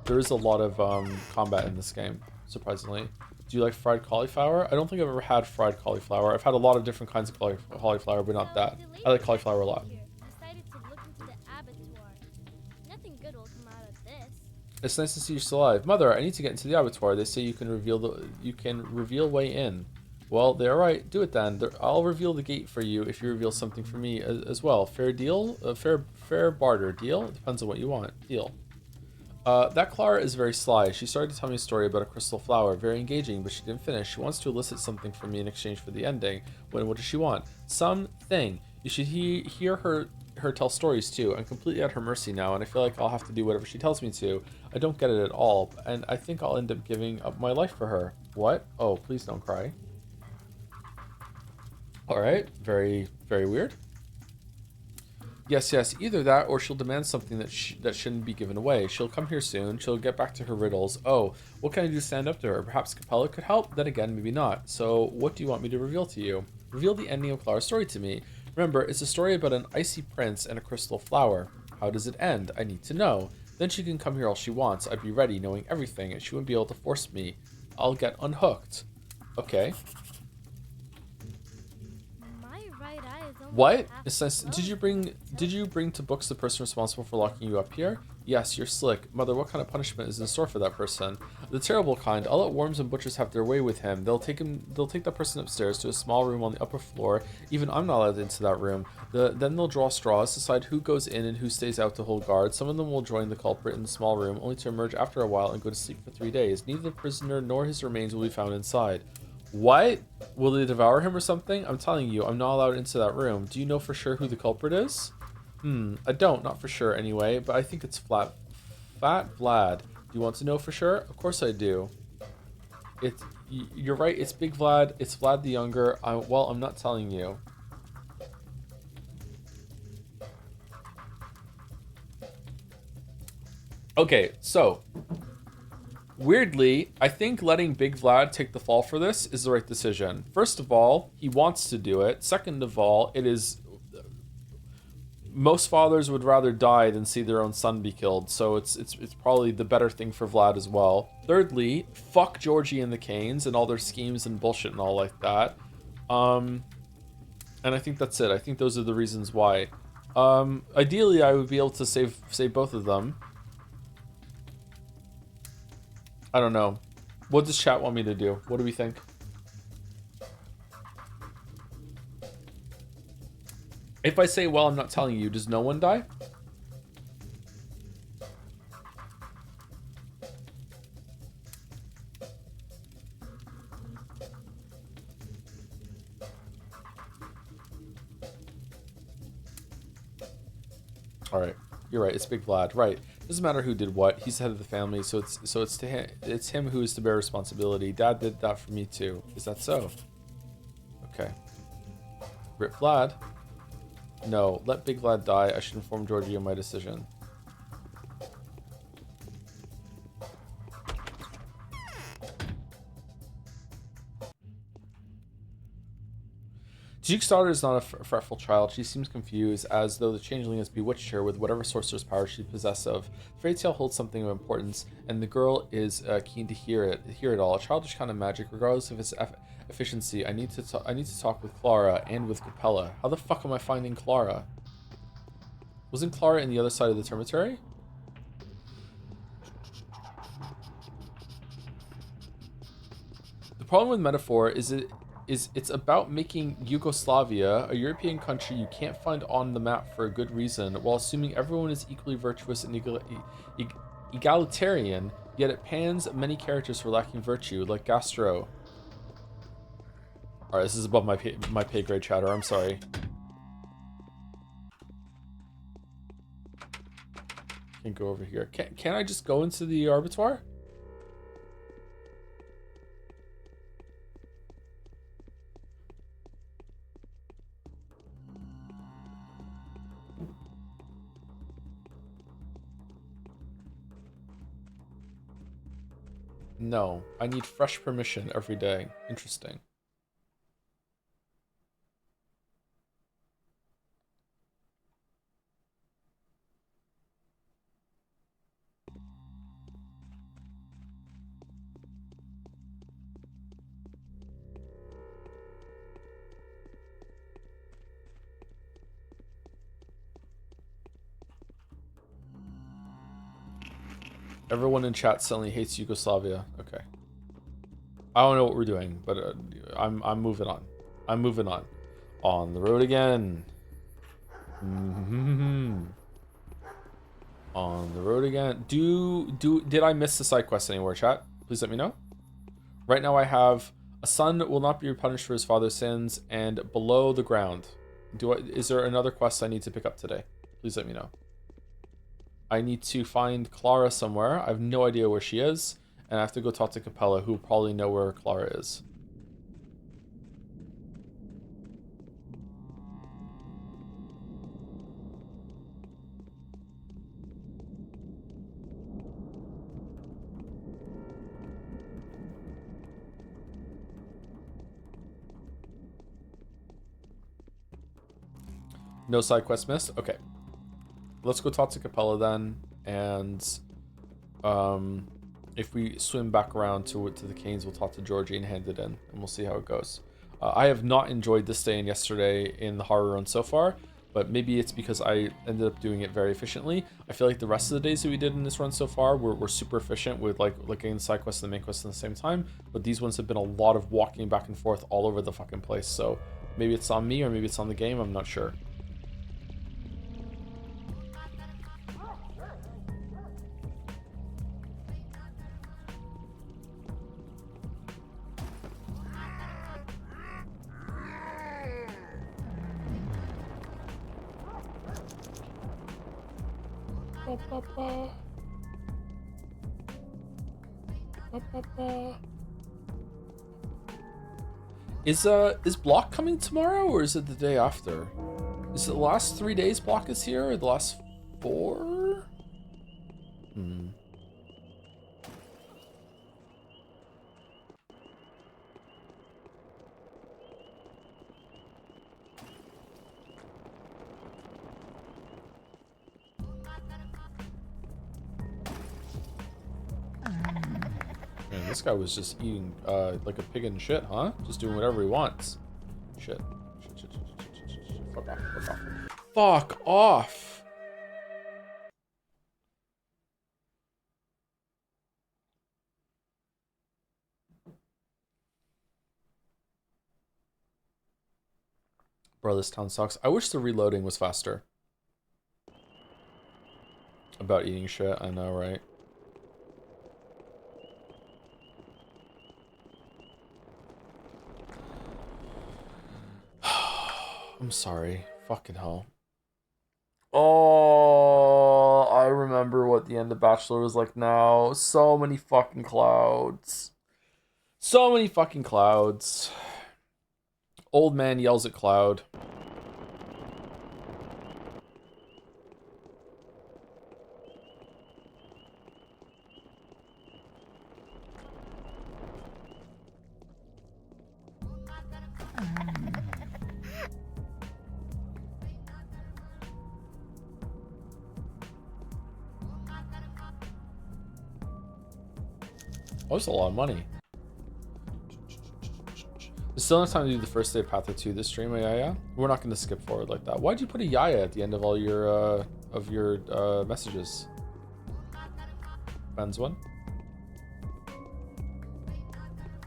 S1: There is a lot of combat in this game, surprisingly. Do you like fried cauliflower? I don't think I've ever had fried cauliflower. I've had a lot of different kinds of cauliflower, but not that. I like cauliflower a lot. It's nice to see you're still alive. Mother, I need to get into the abattoir. They say you can reveal way in. Well, they're right. Do it then. I'll reveal the gate for you if you reveal something for me as well. Fair deal? Fair barter. Deal? It depends on what you want. Deal. That Clara is very sly. She started to tell me a story about a crystal flower. Very engaging, but she didn't finish. She wants to elicit something from me in exchange for the ending. What does she want? Something. You should hear her tell stories too. I'm completely at her mercy now, and I feel like I'll have to do whatever she tells me to. I don't get it at all, and I think I'll end up giving up my life for her. What? Oh, please don't cry. Alright, very, very weird. Yes, yes, either that or she'll demand something that shouldn't be given away. She'll come here soon. She'll get back to her riddles. Oh, what can I do to stand up to her? Perhaps Capella could help? Then again, maybe not. So, what do you want me to reveal to you? Reveal the ending of Clara's story to me. Remember, it's a story about an icy prince and a crystal flower. How does it end? I need to know. Then she can come here all she wants. I'd be ready, knowing everything, and she wouldn't be able to force me. I'll get unhooked. Okay.
S2: My right eye is almost
S1: What?
S2: half
S1: It says,
S2: closed.
S1: did you bring to books the person responsible for locking you up here? Yes, you're slick. Mother, what kind of punishment is in store for that person? The terrible kind. I'll let worms and butchers have their way with him. They'll take that person upstairs to a small room on the upper floor. Even I'm not allowed into that room. Then they'll draw straws, decide who goes in and who stays out to hold guard. Some of them will join the culprit in the small room, only to emerge after a while and go to sleep for 3 days. Neither the prisoner nor his remains will be found inside. What? Will they devour him or something? I'm telling you, I'm not allowed into that room. Do you know for sure who the culprit is? I don't, not for sure anyway, but I think it's Fat Vlad. Do you want to know for sure? Of course I do. You're right, it's Big Vlad. It's Vlad the Younger. Well, I'm not telling you. Okay, so weirdly, I think letting Big Vlad take the fall for this is the right decision. First of all, he wants to do it. Second of all, it is... Most fathers would rather die than see their own son be killed, so it's probably the better thing for Vlad as well. Thirdly, fuck Georgie and the Canes and all their schemes and bullshit and all like that. And I think that's it. I think those are the reasons why. Ideally, I would be able to save both of them. I don't know. What does chat want me to do? What do we think? If I say, well, I'm not telling you, does no one die? All right, you're right. It's Big Vlad. Right. Doesn't matter who did what. He's the head of the family, so it's to him. It's him who is to bear responsibility. Dad did that for me too. Is that so? Okay. Rip Vlad. No, let Big Vlad die. I should inform Georgie of my decision. Duke's daughter is not a fretful child. She seems confused, as though the changeling has bewitched her with whatever sorcerer's power she possesses of. The fairy tale holds something of importance, and the girl is keen to hear it all. A childish kind of magic, regardless of its efficiency. I need to talk with Clara and with Capella. How the fuck am I finding Clara? Wasn't Clara in the other side of the termitary? The problem with metaphor is it's about making Yugoslavia a European country you can't find on the map for a good reason, while assuming everyone is equally virtuous and egalitarian, yet it pans many characters for lacking virtue, like Gastro. Alright, this is above my pay grade, chatter. I'm sorry. Can't go over here. Can I just go into the Arbitoire? No, I need fresh permission every day. Interesting. Everyone in chat suddenly hates Yugoslavia. Okay. I don't know what we're doing, but I'm moving on. I'm moving on. On the road again. On the road again. Did I miss the side quest anywhere, chat? Please let me know. Right now I have a son will not be punished for his father's sins and below the ground. Is there another quest I need to pick up today? Please let me know. I need to find Clara somewhere. I have no idea where she is. And I have to go talk to Capella, who will probably know where Clara is. No side quest missed? Okay. Let's go talk to Capella then, and if we swim back around to the Canes, we'll talk to Georgie and hand it in, and we'll see how it goes. I have not enjoyed this day and yesterday in the horror run so far, but maybe it's because I ended up doing it very efficiently. I feel like the rest of the days that we did in this run so far were super efficient with like getting the side quest and the main quest at the same time, but these ones have been a lot of walking back and forth all over the fucking place, so maybe it's on me or maybe it's on the game, I'm not sure. Is Block coming tomorrow or is it the day after? Is it the last 3 days Block is here or the last 4? Man, this guy was just eating like a pig in shit, huh? Just doing whatever he wants. Shit. Fuck off. Fuck off. Fuck off! Bro, this town sucks. I wish the reloading was faster. About eating shit, I know, right? I'm sorry. Fucking hell. Oh, I remember what the end of Bachelor was like now. So many fucking clouds. So many fucking clouds. Old man yells at cloud. Oh, that's a lot of money. There's still enough time to do the first day of Path 2 this stream, Yaya. We're not going to skip forward like that. Why'd you put a Yaya at the end of all your messages? Ben's one?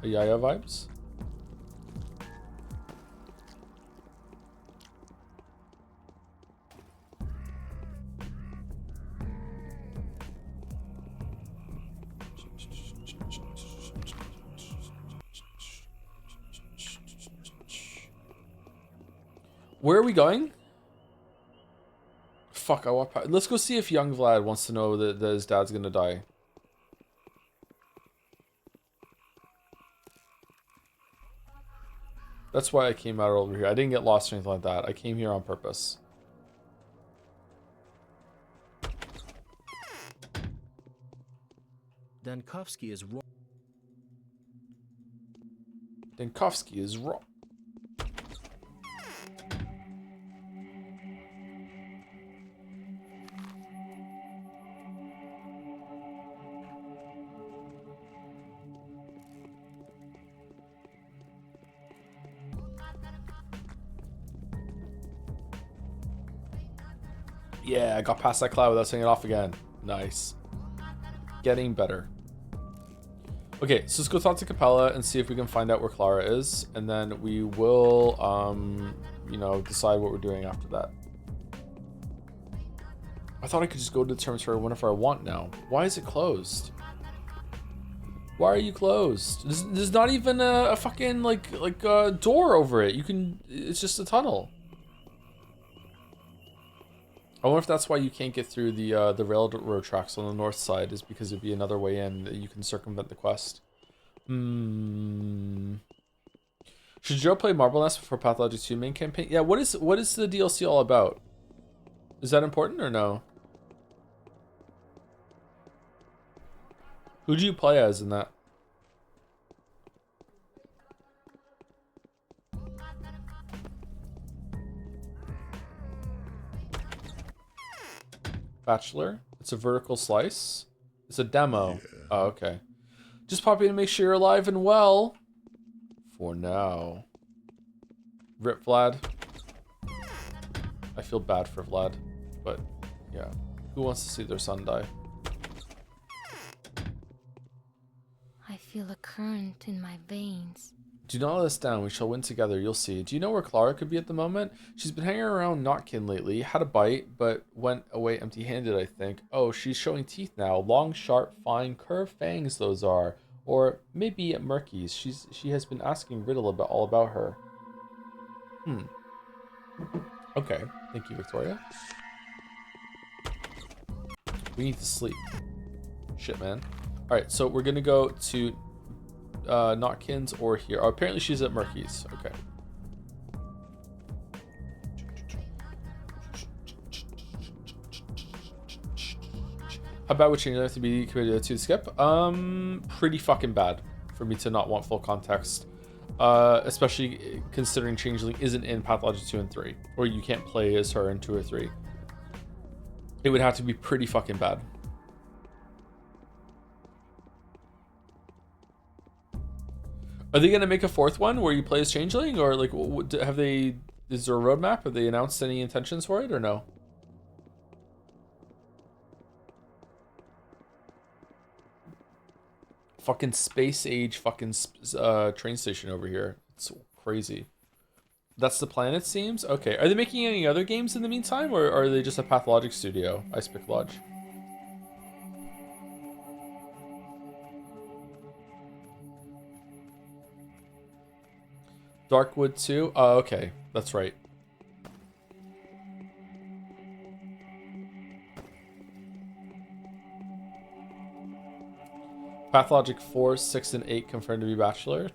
S1: A Yaya vibes? Where are we going? Fuck, I want. Let's go see if young Vlad wants to know that his dad's gonna die. That's why I came out over here. I didn't get lost or anything like that. I came here on purpose.
S14: Dankovsky is wrong.
S1: Dankovsky is wrong. Yeah, I got past that cloud without setting it off again. Nice. Getting better. Okay, so let's go talk to Capella and see if we can find out where Clara is, and then we will, you know, decide what we're doing after that. I thought I could just go to the termitory whenever I want now. Why is it closed? Why are you closed? There's not even a fucking like a door over it. You can. It's just a tunnel. I wonder if that's why you can't get through the railroad tracks on the north side, is because it'd be another way in that you can circumvent the quest. Should Joe play Marble Nest before Pathologic 2 main campaign? Yeah, what is the DLC all about? Is that important or no? Who do you play as in that? Bachelor. It's a vertical slice. It's a demo. Oh, okay. Just popping to make sure you're alive and well. For now. Rip Vlad. I feel bad for Vlad. But, yeah. Who wants to see their son die?
S2: I feel a current in my veins.
S1: Do not let us down. We shall win together. You'll see. Do you know where Clara could be at the moment? She's been hanging around Notkin lately. Had a bite, but went away empty-handed, I think. Oh, she's showing teeth now. Long, sharp, fine, curved fangs those are. Or maybe at Murky's. She has been asking Riddle about all about her. Okay. Thank you, Victoria. We need to sleep. Shit, man. Alright, so we're gonna go to Notkins or here. Oh, apparently she's at Murky's. Okay. How bad would Changeling have to be committed to the skip? Pretty fucking bad for me to not want full context. Especially considering Changeling isn't in Pathologic 2 and 3. Or you can't play as her in 2 or 3. It would have to be pretty fucking bad. Are they gonna make a fourth one where you play as Changeling, or like have they? Is there a roadmap? Have they announced any intentions for it, or no? Fucking space age, fucking train station over here. It's crazy. That's the plan, it seems. Okay, are they making any other games in the meantime, or are they just a Pathologic studio? Ice Pick Lodge. Darkwood 2? Oh, okay. That's right. Pathologic 4, 6, and 8 confirmed to be Bachelor.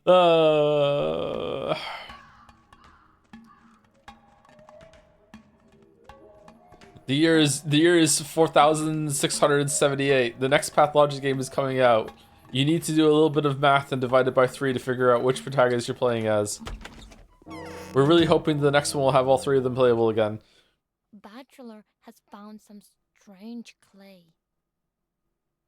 S1: The year is 4,678. The next Pathologic game is coming out. You need to do a little bit of math and divide it by 3 to figure out which protagonist you're playing as. We're really hoping the next one will have all 3 of them playable again.
S2: Bachelor has found some strange clay.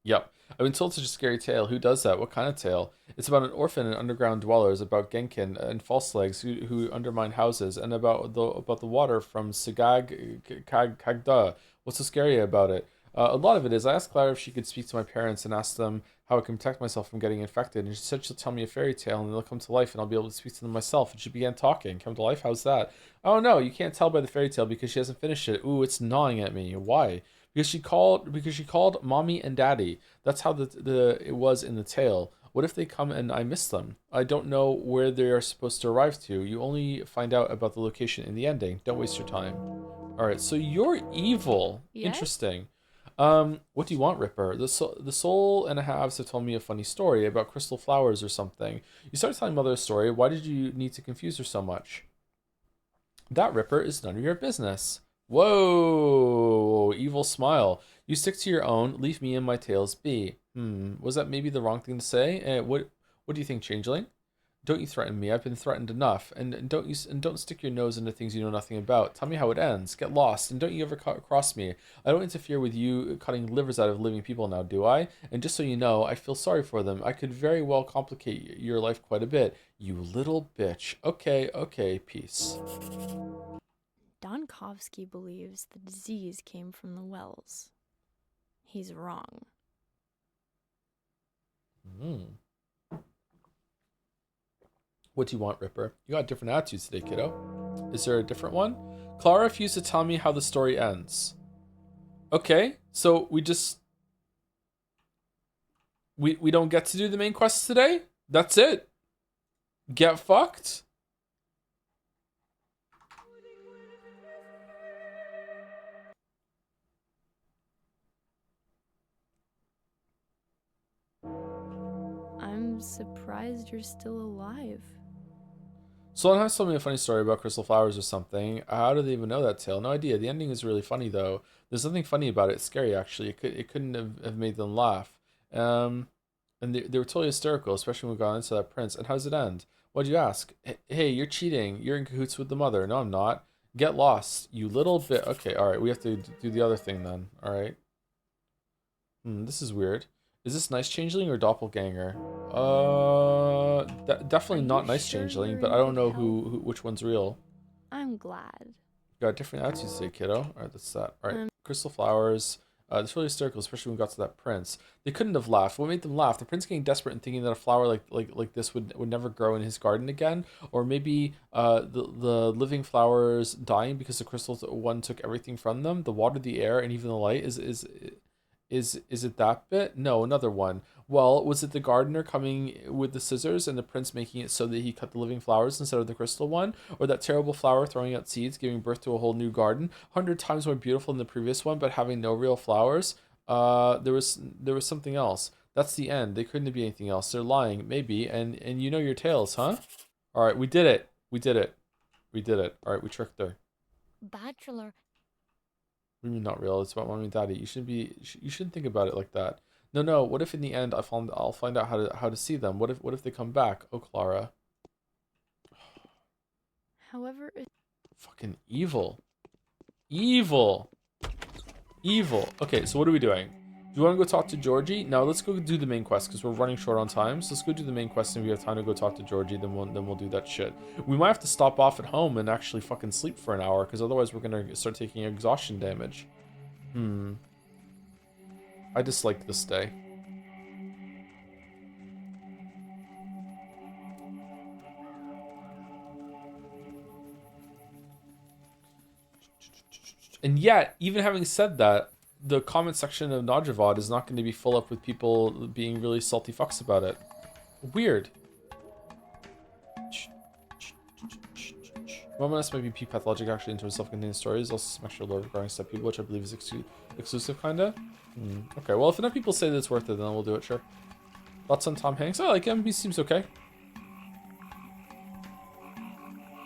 S1: Yep. I've been told such a scary tale. Who does that? What kind of tale? It's about an orphan and underground dwellers, about Genkin and false legs who undermine houses, and about the water from Sigag Kagda. What's so scary about it? A lot of it is, I asked Clara if she could speak to my parents and ask them how I can protect myself from getting infected, and she said she'll tell me a fairy tale and they'll come to life and I'll be able to speak to them myself. And she began talking. Come to life? How's that? Oh no, you can't tell by the fairy tale because she hasn't finished it. Ooh, it's gnawing at me. Why? Because she called mommy and daddy. That's how it was in the tale. What if they come and I miss them? I don't know where they are supposed to arrive to. You only find out about the location in the ending. Don't waste your time. All right, so you're evil.
S3: Yes?
S1: Interesting. What do you want, Ripper? The soul and a halves have told me a funny story about crystal flowers or something. You started telling Mother a story. Why did you need to confuse her so much? That, Ripper, is none of your business. Whoa, evil smile. You stick to your own, leave me and my tales be. Was that maybe the wrong thing to say? What do you think, Changeling? Don't you threaten me. I've been threatened enough. And don't stick your nose into things you know nothing about. Tell me how it ends. Get lost, and don't you ever cross me. I don't interfere with you cutting livers out of living people now, do I? And just so you know, I feel sorry for them. I could very well complicate your life quite a bit. You little bitch. Okay, peace.
S14: Donkovsky believes the disease came from the wells. He's wrong.
S1: What do you want, Ripper? You got different attitudes today, kiddo. Is there a different one? Clara refused to tell me how the story ends. Okay, so we don't get to do the main quests today? That's it. Get fucked?
S14: I'm surprised you're still alive.
S1: Someone has told me a funny story about crystal flowers or something. How do they even know that tale? No idea. The ending is really funny though. There's nothing funny about it. It's scary actually. It couldn't have made them laugh. And they were totally hysterical, especially when we got into that prince. And how does it end? What'd you ask? Hey, you're cheating. You're in cahoots with the mother. No, I'm not. Get lost, you little bit. Okay, all right. We have to do the other thing then. All right. This is weird. Is this nice changeling or doppelganger? Definitely not nice changeling, but I don't know which one's real.
S14: I'm glad.
S1: Got different attitudes today, kiddo. All right, that's that. All right, crystal flowers. That's really hysterical, especially when we got to that prince. They couldn't have laughed. What made them laugh? The prince getting desperate and thinking that a flower like this would never grow in his garden again, or maybe the living flowers dying because the crystals one took everything from them, the water, the air, and even the light. Is it that bit? No, another one. Well, was it the gardener coming with the scissors and the prince making it so that he cut the living flowers instead of the crystal one? Or that terrible flower throwing out seeds, giving birth to a whole new garden, 100 times more beautiful than the previous one, but having no real flowers? There was something else. That's the end. They couldn't be anything else. They're lying, maybe, and you know your tales, huh? All right, we did it. We did it. We did it. All right, we tricked her.
S2: Bachelor.
S1: What do you mean not real? It's about mommy and daddy. You shouldn't think about it like that. No. What if in the end I'll find out how to see them? What if they come back? Oh, Clara.
S14: However,
S1: Fucking evil. Evil. Okay, so what are we doing? Do you want to go talk to Georgie? No, let's go do the main quest because we're running short on time. So let's go do the main quest, and if we have time to go talk to Georgie, then we'll do that shit. We might have to stop off at home and actually fucking sleep for an hour because otherwise we're gonna start taking exhaustion damage. I dislike this day. And yet, even having said that, the comment section of Najavad is not going to be full up with people being really salty fucks about it. Weird. Moment might be Pathologic actually into self-contained stories, also some extra lore regarding step people, which I believe is exclusive, kinda. Okay, well, if enough people say that it's worth it, then we'll do it, sure. Thoughts on Tom Hanks? I like him, he seems okay.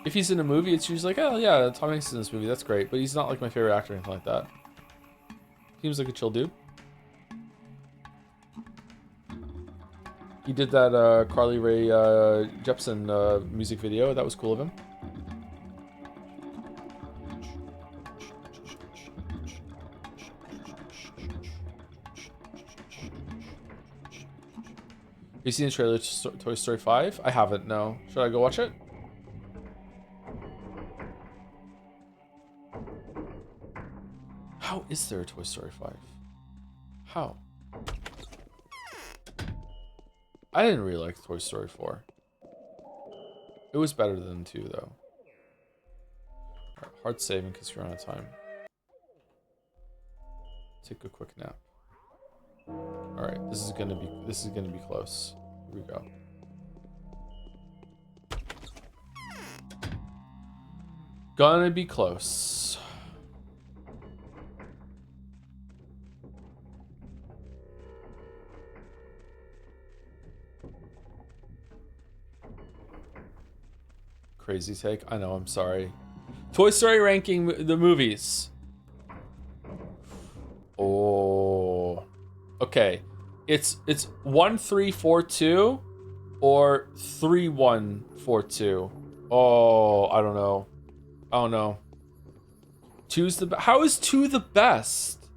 S1: If he's in a movie, it's usually like, oh yeah, Tom Hanks is in this movie, that's great, but he's not like my favorite actor or anything like that. Seems like a chill dude. He did that Carly Rae Jepsen music video, that was cool of him. Have you seen the trailer to Toy Story 5? I haven't, no. Should I go watch it? How is there a Toy Story 5? How? I didn't really like Toy Story 4. It was better than 2, though. Right, hard saving because we're out of time. Take a quick nap. Alright, this is gonna be close. Here we go. Gonna be close. Crazy take. I know, I'm sorry. Toy Story ranking the movies. Oh. Okay. It's 1, 3, 4, 2 or 3, 1, 4, 2. Oh, I don't know. I don't know. 2's the how is 2 the best?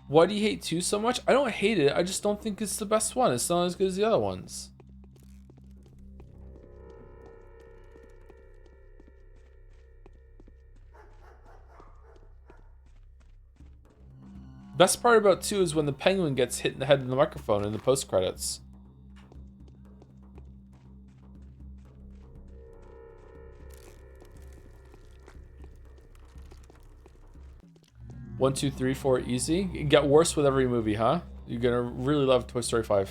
S1: Why do you hate 2 so much? I don't hate it. I just don't think it's the best one. It's not as good as the other ones. Best part about 2 is when the penguin gets hit in the head in the microphone in the post credits. One, 2, 3, 4, easy. It get worse with every movie, huh? You're gonna really love Toy Story 5.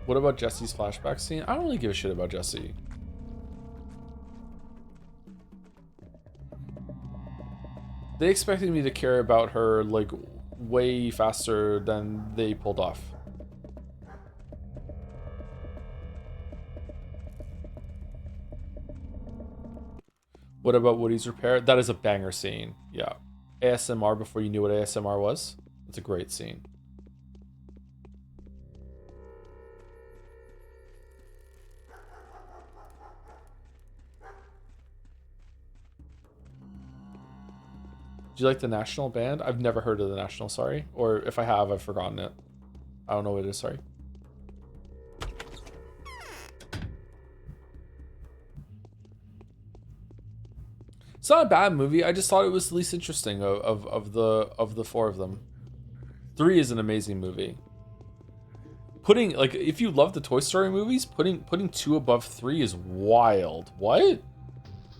S1: What about Jesse's flashback scene? I don't really give a shit about Jesse. They expected me to care about her, like, way faster than they pulled off. What about Woody's repair? That is a banger scene. Yeah. ASMR before you knew what ASMR was. It's a great scene. Do you like the National Band? I've never heard of the National, sorry. Or if I have, I've forgotten it. I don't know what it is, sorry. It's not a bad movie. I just thought it was the least interesting of the four of them. 3 is an amazing movie. Putting, like, if you love the Toy Story movies, putting 2 above 3 is wild. What?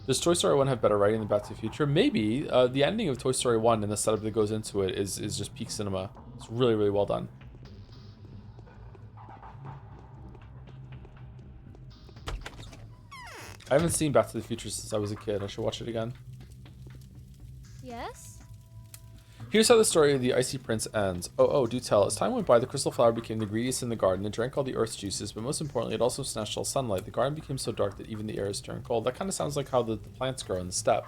S1: Does Toy Story 1 have better writing than Back to the Future? Maybe. The ending of Toy Story 1 and the setup that goes into it is just peak cinema. It's really, really well done. I haven't seen Back to the Future since I was a kid. I should watch it again.
S2: Yes?
S1: Here's how the story of the Icy Prince ends. Oh, do tell. As time went by, the crystal flower became the greediest in the garden. It drank all the earth's juices, but most importantly, it also snatched all sunlight. The garden became so dark that even the air is turned cold. That kind of sounds like how the plants grow in the steppe.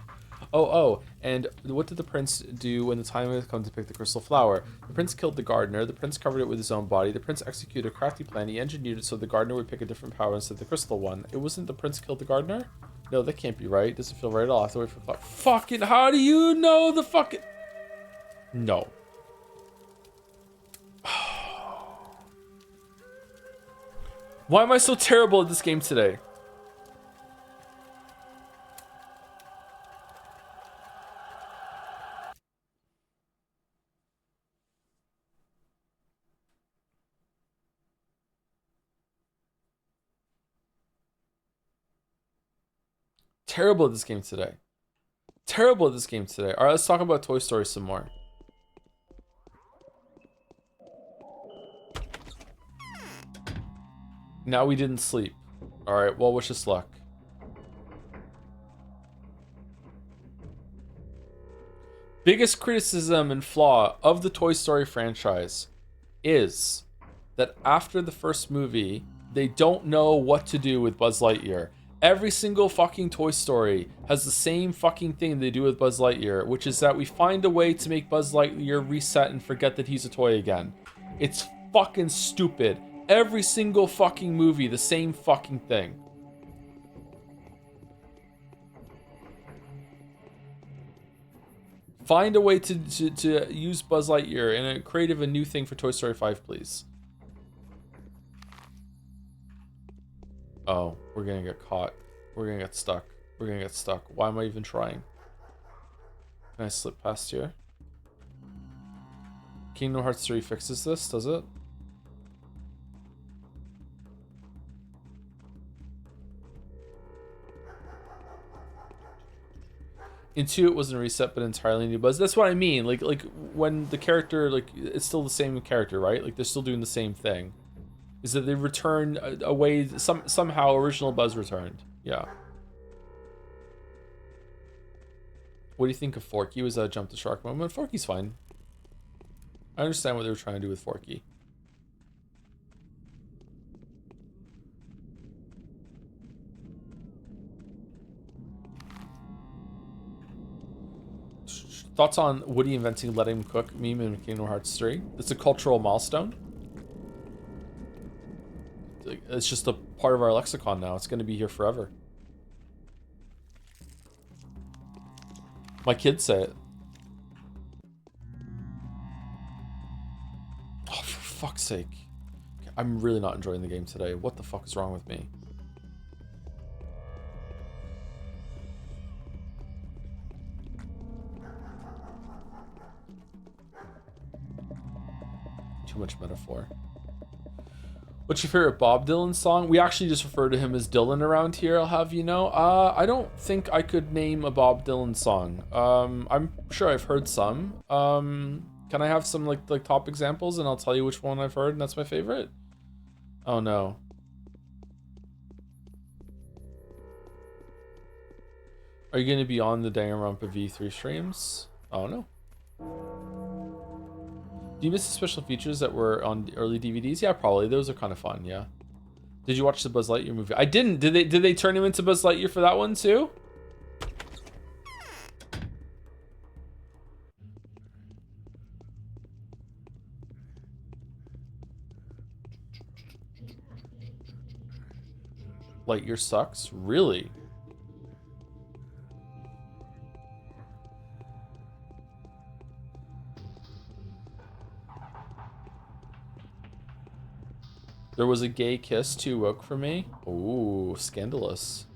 S1: Oh, and what did the prince do when the time had come to pick the crystal flower? The prince killed the gardener. The prince covered it with his own body. The prince executed a crafty plan. He engineered it so the gardener would pick a different power instead of the crystal one. It wasn't the prince killed the gardener? No, that can't be right. Doesn't feel right at all. I have to wait for fucking, how do you know the fucking... No. Why am I so terrible at this game today? Terrible at this game today. Terrible at this game today. All right, let's talk about Toy Story some more. Now we didn't sleep. All right, well, wish us luck. Biggest criticism and flaw of the Toy Story franchise is that after the first movie, they don't know what to do with Buzz Lightyear. Every single fucking Toy Story has the same fucking thing they do with Buzz Lightyear, which is that we find a way to make Buzz Lightyear reset and forget that he's a toy again. It's fucking stupid. Every single fucking movie, the same fucking thing. Find a way to use Buzz Lightyear in a creative and new thing for Toy Story 5, please. Oh, we're gonna get caught. We're gonna get stuck. We're gonna get stuck. Why am I even trying? Can I slip past here? Kingdom Hearts 3 fixes this, does it? In 2, it wasn't a reset, but entirely new Buzz. That's what I mean. Like when the character, like, it's still the same character, right? Like, they're still doing the same thing. Is that they return a way, somehow original Buzz returned. Yeah. What do you think of Forky? Was that a jump the shark moment? Forky's fine. I understand what they were trying to do with Forky. Thoughts on Woody inventing let him cook meme in Kingdom Hearts 3? It's a cultural milestone. It's just a part of our lexicon now. It's going to be here forever. My kids say it. Oh, for fuck's sake. I'm really not enjoying the game today. What the fuck is wrong with me? Too much metaphor. What's your favorite Bob Dylan song? We actually just refer to him as Dylan around here, I'll have you know. I don't think I could name a Bob Dylan song. I'm sure I've heard some. Can I have some like top examples and I'll tell you which one I've heard and that's my favorite? Oh no. Are you gonna be on the Danganronpa V3 streams? Oh no. Do you miss the special features that were on the early DVDs? Yeah, probably. Those are kind of fun, yeah. Did you watch the Buzz Lightyear movie? I didn't. Did they turn him into Buzz Lightyear for that one too? Lightyear sucks? Really? There was a gay kiss too woke for me? Ooh, scandalous.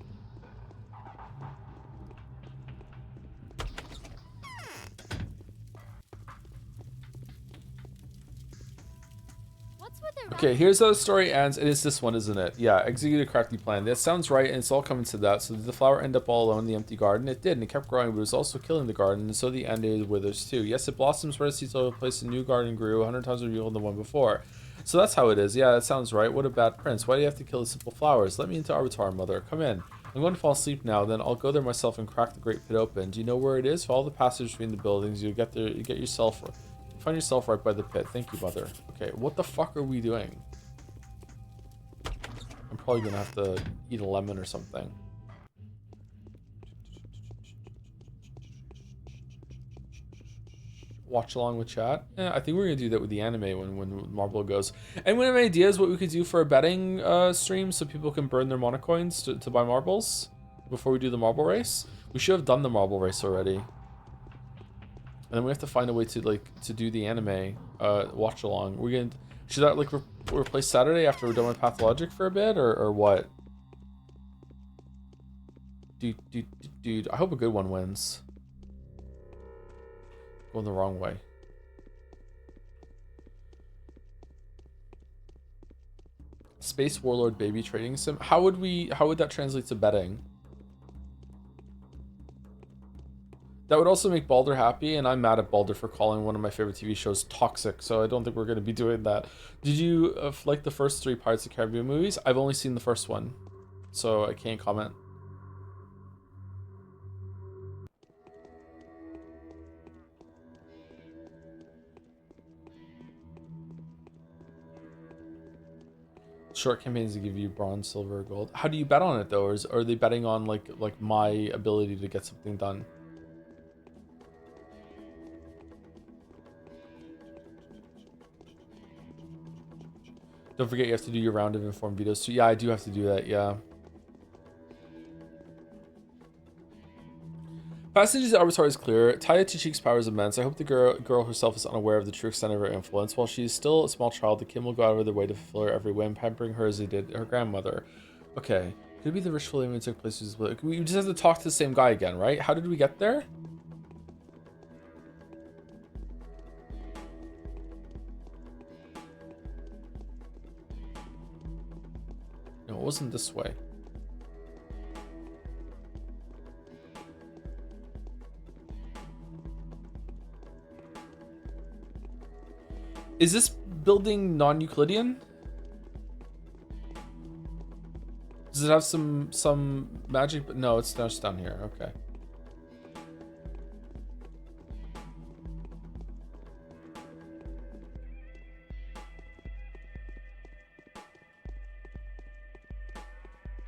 S1: Okay, here's how the story ends. It is this one, isn't it? Yeah, execute a crafty plan. That sounds right, and it's all coming to that. So did the flower end up all alone in the empty garden? It did, and it kept growing, but it was also killing the garden, and so the end it withers too. Yes, it blossoms, spread seeds all over the place, a new garden grew 100 times more beautiful than the one before. So that's how it is. Yeah, that sounds right. What a bad prince. Why do you have to kill the simple flowers? Let me into Arbiter, mother. Come in. I'm going to fall asleep now, then I'll go there myself and crack the great pit open. Do you know where it is? Follow the passage between the buildings. You'll get there. You get yourself... Find yourself right by the pit. Thank you, mother. Okay, what the fuck are we doing? I'm probably gonna have to eat a lemon or something. Watch along with chat. I think we're gonna do that with the anime when Marble goes. Anyone have any ideas what we could do for a betting stream so people can burn their monocoins to buy marbles before we do the marble race? We should have done the marble race already. And then we have to find a way to do the anime watch along. Should that like replace Saturday after we're done with Pathologic for a bit or what? Dude, I hope a good one wins. Going the wrong way. Space Warlord baby trading sim. How would that translate to betting? That would also make Balder happy, and I'm mad at Balder for calling one of my favorite TV shows toxic, so I don't think we're going to be doing that. Did you like the first 3 Pirates of the Caribbean movies? I've only seen the first one, so I can't comment. Short campaigns to give you bronze, silver, gold. How do you bet on it though, or are they betting on like my ability to get something done? Don't forget you have to do your round of informed vetoes too. Yeah, I do have to do that, yeah. Passage to Arbiter is clear. Taya Tichik's power is immense. I hope the girl herself is unaware of the true extent of her influence. While she is still a small child, the Kim will go out of their way to fulfill her every whim, pampering her as they did her grandmother. Okay. Could it be the ritual even took place? We just have to talk to the same guy again, right? How did we get there? No, it wasn't this way. Is this building non-Euclidean? Does it have some magic? But no, it's just down here. Okay.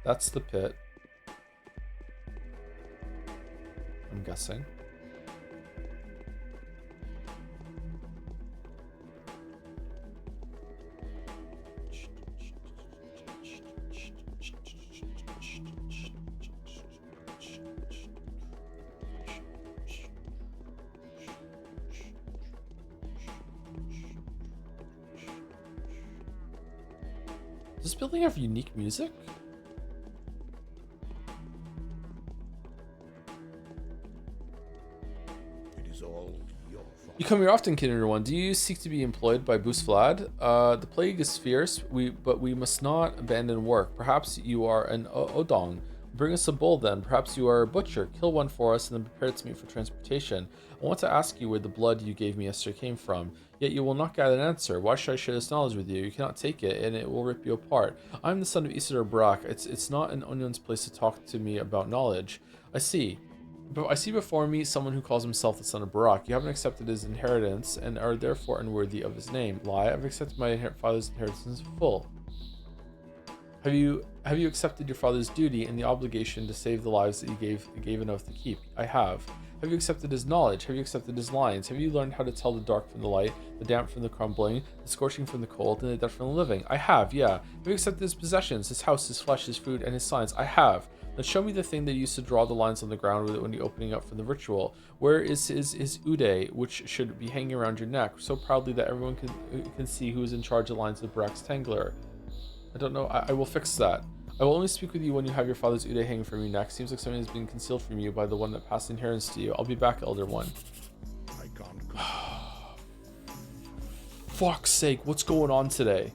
S1: That's the pit. I'm guessing. Does this building have unique music? You come here often, Kinder One. Do you seek to be employed by Boost Vlad? The plague is fierce, but we must not abandon work. Perhaps you are an Odong. Bring us a bull then. Perhaps you are a butcher. Kill one for us and then prepare its meat for transportation. I want to ask you where the blood you gave me yesterday came from. Yet you will not get an answer. Why should I share this knowledge with you? You cannot take it, and it will rip you apart. I am the son of Isidore Brock. It's not an onion's place to talk to me about knowledge. I see. But I see before me someone who calls himself the son of Barak. You haven't accepted his inheritance and are therefore unworthy of his name. Lie, I've accepted my father's inheritance in full. Have you accepted your father's duty and the obligation to save the lives that you gave an oath to keep? I have. Have you accepted his knowledge? Have you accepted his lines? Have you learned how to tell the dark from the light, the damp from the crumbling, the scorching from the cold, and the dead from the living? I have, yeah. Have you accepted his possessions, his house, his flesh, his food, and his signs? I have. Now show me the thing that used to draw the lines on the ground when you're opening up for the ritual. Where is his ude, which should be hanging around your neck, so proudly that everyone can see who is in charge of the lines of Brax Tangler? I don't know. I will fix that. I will only speak with you when you have your father's ude hanging from your neck. Seems like something has been concealed from you by the one that passed inheritance to you. I'll be back, Elder One.
S5: I can't.
S1: Fuck's sake, what's going on today?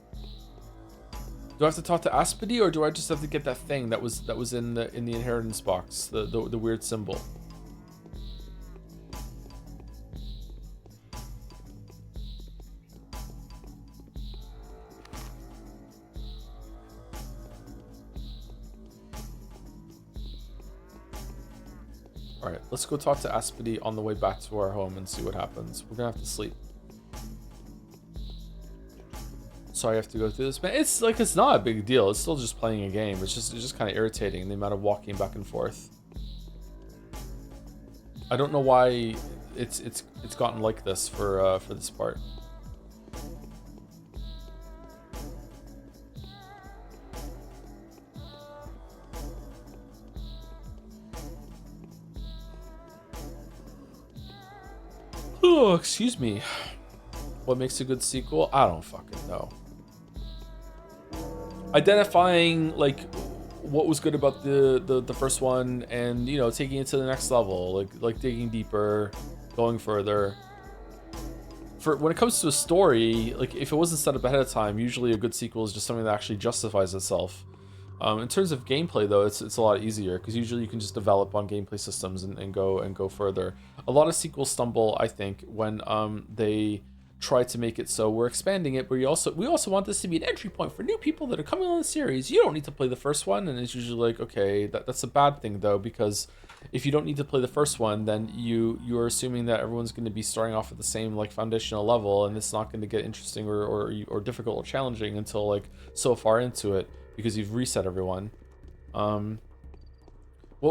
S1: Do I have to talk to Aspedy, or do I just have to get that thing that was in the inheritance box, the weird symbol? Alright, let's go talk to Aspedy on the way back to our home and see what happens. We're gonna have to sleep. Sorry I have to go through this, man. It's like, it's not a big deal. It's still just playing a game. It's just kind of irritating, the amount of walking back and forth. I don't know why it's gotten like this for this part. Oh, excuse me. What makes a good sequel? I don't fucking know. Identifying like what was good about the first one, and you know, taking it to the next level, like digging deeper, going further. For when it comes to a story, like if it wasn't set up ahead of time, usually a good sequel is just something that actually justifies itself. In terms of gameplay, though, it's a lot easier because usually you can just develop on gameplay systems and go further. A lot of sequels stumble, I think, when they try to make it so we're expanding it, but we also want this to be an entry point for new people that are coming on the series. You don't need to play the first one, and it's usually like, okay, that's a bad thing though, because if you don't need to play the first one, then you're assuming that everyone's going to be starting off at the same like foundational level, and it's not going to get interesting or difficult or challenging until like so far into it, because you've reset everyone. What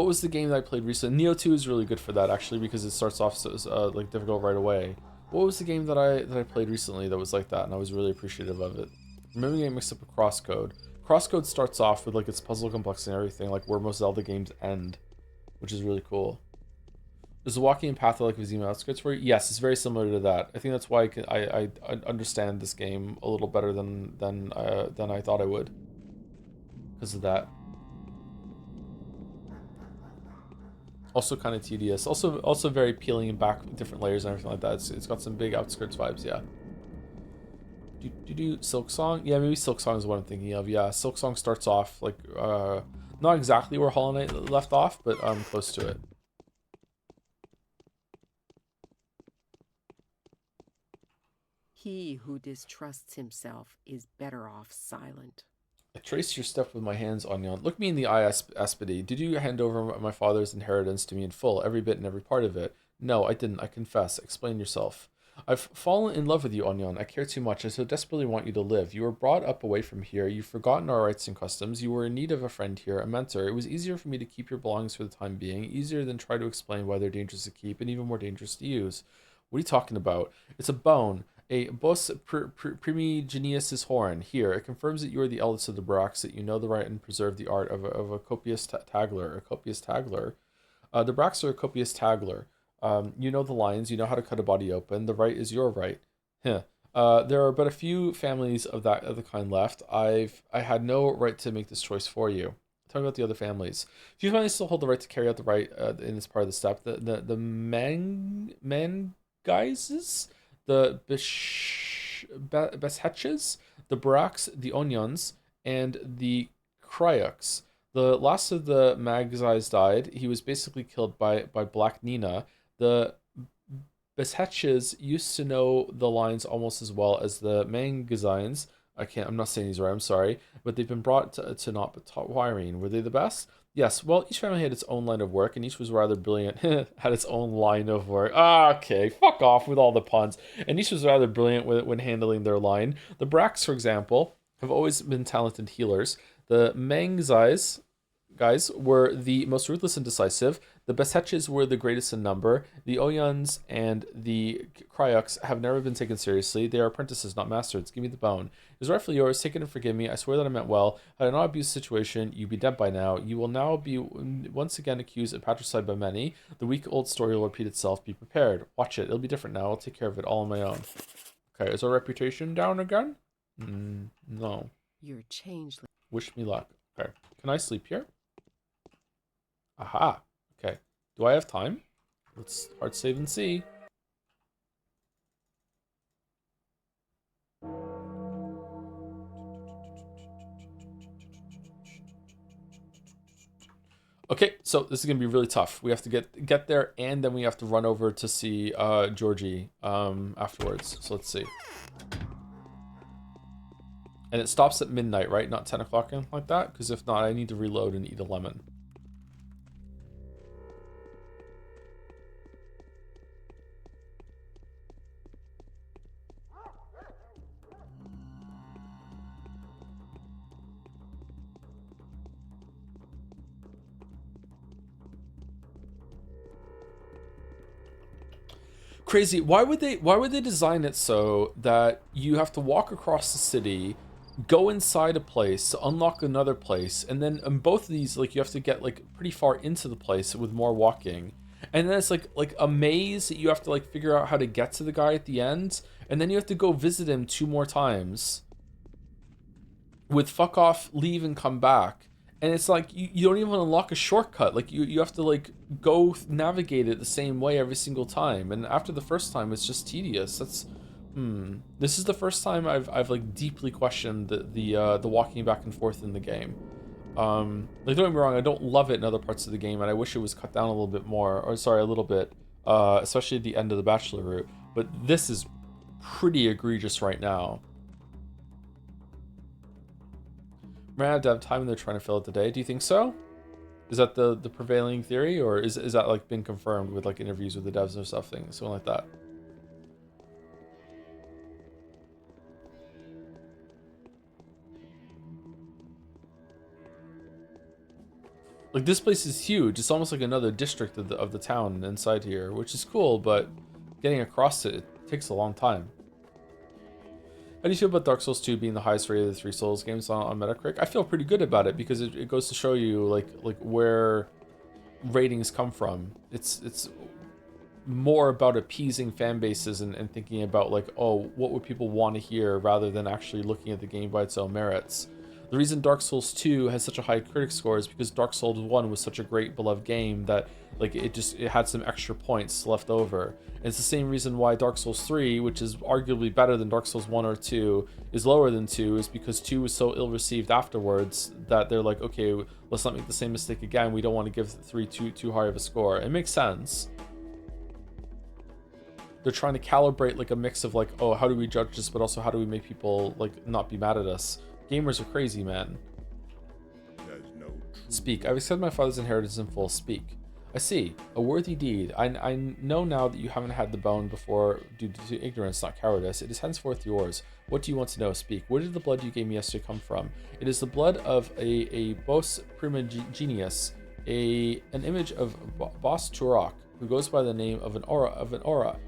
S1: was the game that I played recently? Neo 2 is really good for that, actually, because it starts off so, like difficult right away. What was the game that I played recently that was like that, and I was really appreciative of it? Remember getting mixed up with Crosscode. Crosscode starts off with like its puzzle complexity and everything, like where most Zelda games end, which is really cool. Is the walking in Pathologic Vizima outskirts for you? Yes, it's very similar to that. I think that's why I understand this game a little better than I thought I would, because of that. Also kind of tedious. Also very peeling and back different layers and everything like that. It's got some big outskirts vibes, yeah. Silk Song? Yeah, maybe Silk Song is what I'm thinking of. Yeah, Silk Song starts off like not exactly where Hollow Knight left off, but close to it.
S8: He who distrusts himself is better off silent.
S1: I traced your step with my hands, Onion. Look me in the eye, Aspedy. Did you hand over my father's inheritance to me in full, every bit and every part of it? No, I didn't, I confess. Explain yourself. I've fallen in love with you, Onion. I care too much. I so desperately want you to live. You were brought up away from here. You've forgotten our rights and customs. You were in need of a friend here, a mentor. It was easier for me to keep your belongings for the time being, easier than try to explain why they're dangerous to keep, and even more dangerous to use. What are you talking about? It's a bone. A bos primigenius's horn. Here, it confirms that you are the eldest of the Brax, that you know the right and preserve the art of a copious taggler. A copious taggler? The Brax are a copious taggler. You know the lines, you know how to cut a body open. The right is your right. Huh. There are but a few families of the kind left. I had no right to make this choice for you. Tell me about the other families. Few families still hold the right to carry out the right in this part of the step. The Mangaises, the Beshetches, the Brax, the Onions, and the Kryuks. The last of the Magzais died. He was basically killed by Black Nina. The Beshetches used to know the lines almost as well as the Mangazines. I'm not saying these right, I'm sorry. But they've been brought to naught but taught wiring. Were they the best? Yes, well, each family had its own line of work, and each was rather brilliant. Had its own line of work. Okay, fuck off with all the puns. And each was rather brilliant when handling their line. The Brax, for example, have always been talented healers. The Mangzais, guys were the most ruthless and decisive. The Besetches were the greatest in number. The Oyuns and the Kryuks have never been taken seriously. They are apprentices, not masters. Give me the bone. It was rightfully yours. Take it and forgive me. I swear that I meant well. Had I not abused the situation, you'd be dead by now. You will now be once again accused and patricide by many. The weak old story will repeat itself. Be prepared. Watch it. It'll be different now. I'll take care of it all on my own. Okay, is our reputation down again? No.
S8: You're changed.
S1: Wish me luck. Okay. Can I sleep here? Aha. Okay. Do I have time? Let's hard save and see. Okay, so this is gonna be really tough. We have to get there, and then we have to run over to see Georgie afterwards. So let's see. And it stops at midnight, right? Not 10 o'clock or anything like that? Because if not, I need to reload and eat a lemon. Crazy. Why would they design it so that you have to walk across the city, go inside a place to unlock another place, and then in both of these, like, you have to get like pretty far into the place with more walking, and then it's like a maze that you have to like figure out how to get to the guy at the end, and then you have to go visit him 2 more times with fuck off, leave and come back. And it's like you don't even unlock a shortcut. Like you have to like go navigate it the same way every single time. And after the first time, it's just tedious. That's This is the first time I've like deeply questioned the walking back and forth in the game. Like, don't get me wrong, I don't love it in other parts of the game, and I wish it was cut down a little bit more, or sorry, a little bit, especially at the end of the Bachelor route. But this is pretty egregious right now. Ran out of time and they're trying to fill it today. Do you think so? Is that the prevailing theory, or is that like been confirmed with like interviews with the devs or something like that? Like, this place is huge. It's almost like another district of the town inside here, which is cool, but getting across it takes a long time. How do you feel about Dark Souls 2 being the highest rated of the 3 Souls games on Metacritic? I feel pretty good about it because it goes to show you like where ratings come from. It's more about appeasing fan bases and thinking about like, oh, what would people want to hear, rather than actually looking at the game by its own merits. The reason Dark Souls 2 has such a high critic score is because Dark Souls 1 was such a great beloved game that like it had some extra points left over. And it's the same reason why Dark Souls 3, which is arguably better than Dark Souls 1 or 2, is lower than 2, is because 2 was so ill received afterwards that they're like, okay, let's not make the same mistake again. We don't want to give 3 too high of a score. It makes sense. They're trying to calibrate like a mix of like, oh, how do we judge this, but also how do we make people like not be mad at us? Gamers are crazy, man. Speak. I've accepted my father's inheritance in full. Speak. I see. A worthy deed. I know now that you haven't had the bone before due to ignorance, not cowardice. It is henceforth yours. What do you want to know? Speak. Where did the blood you gave me yesterday come from? It is the blood of a Bos Primigenius, an image of Bos Turok, who goes by the name of an Aurochs.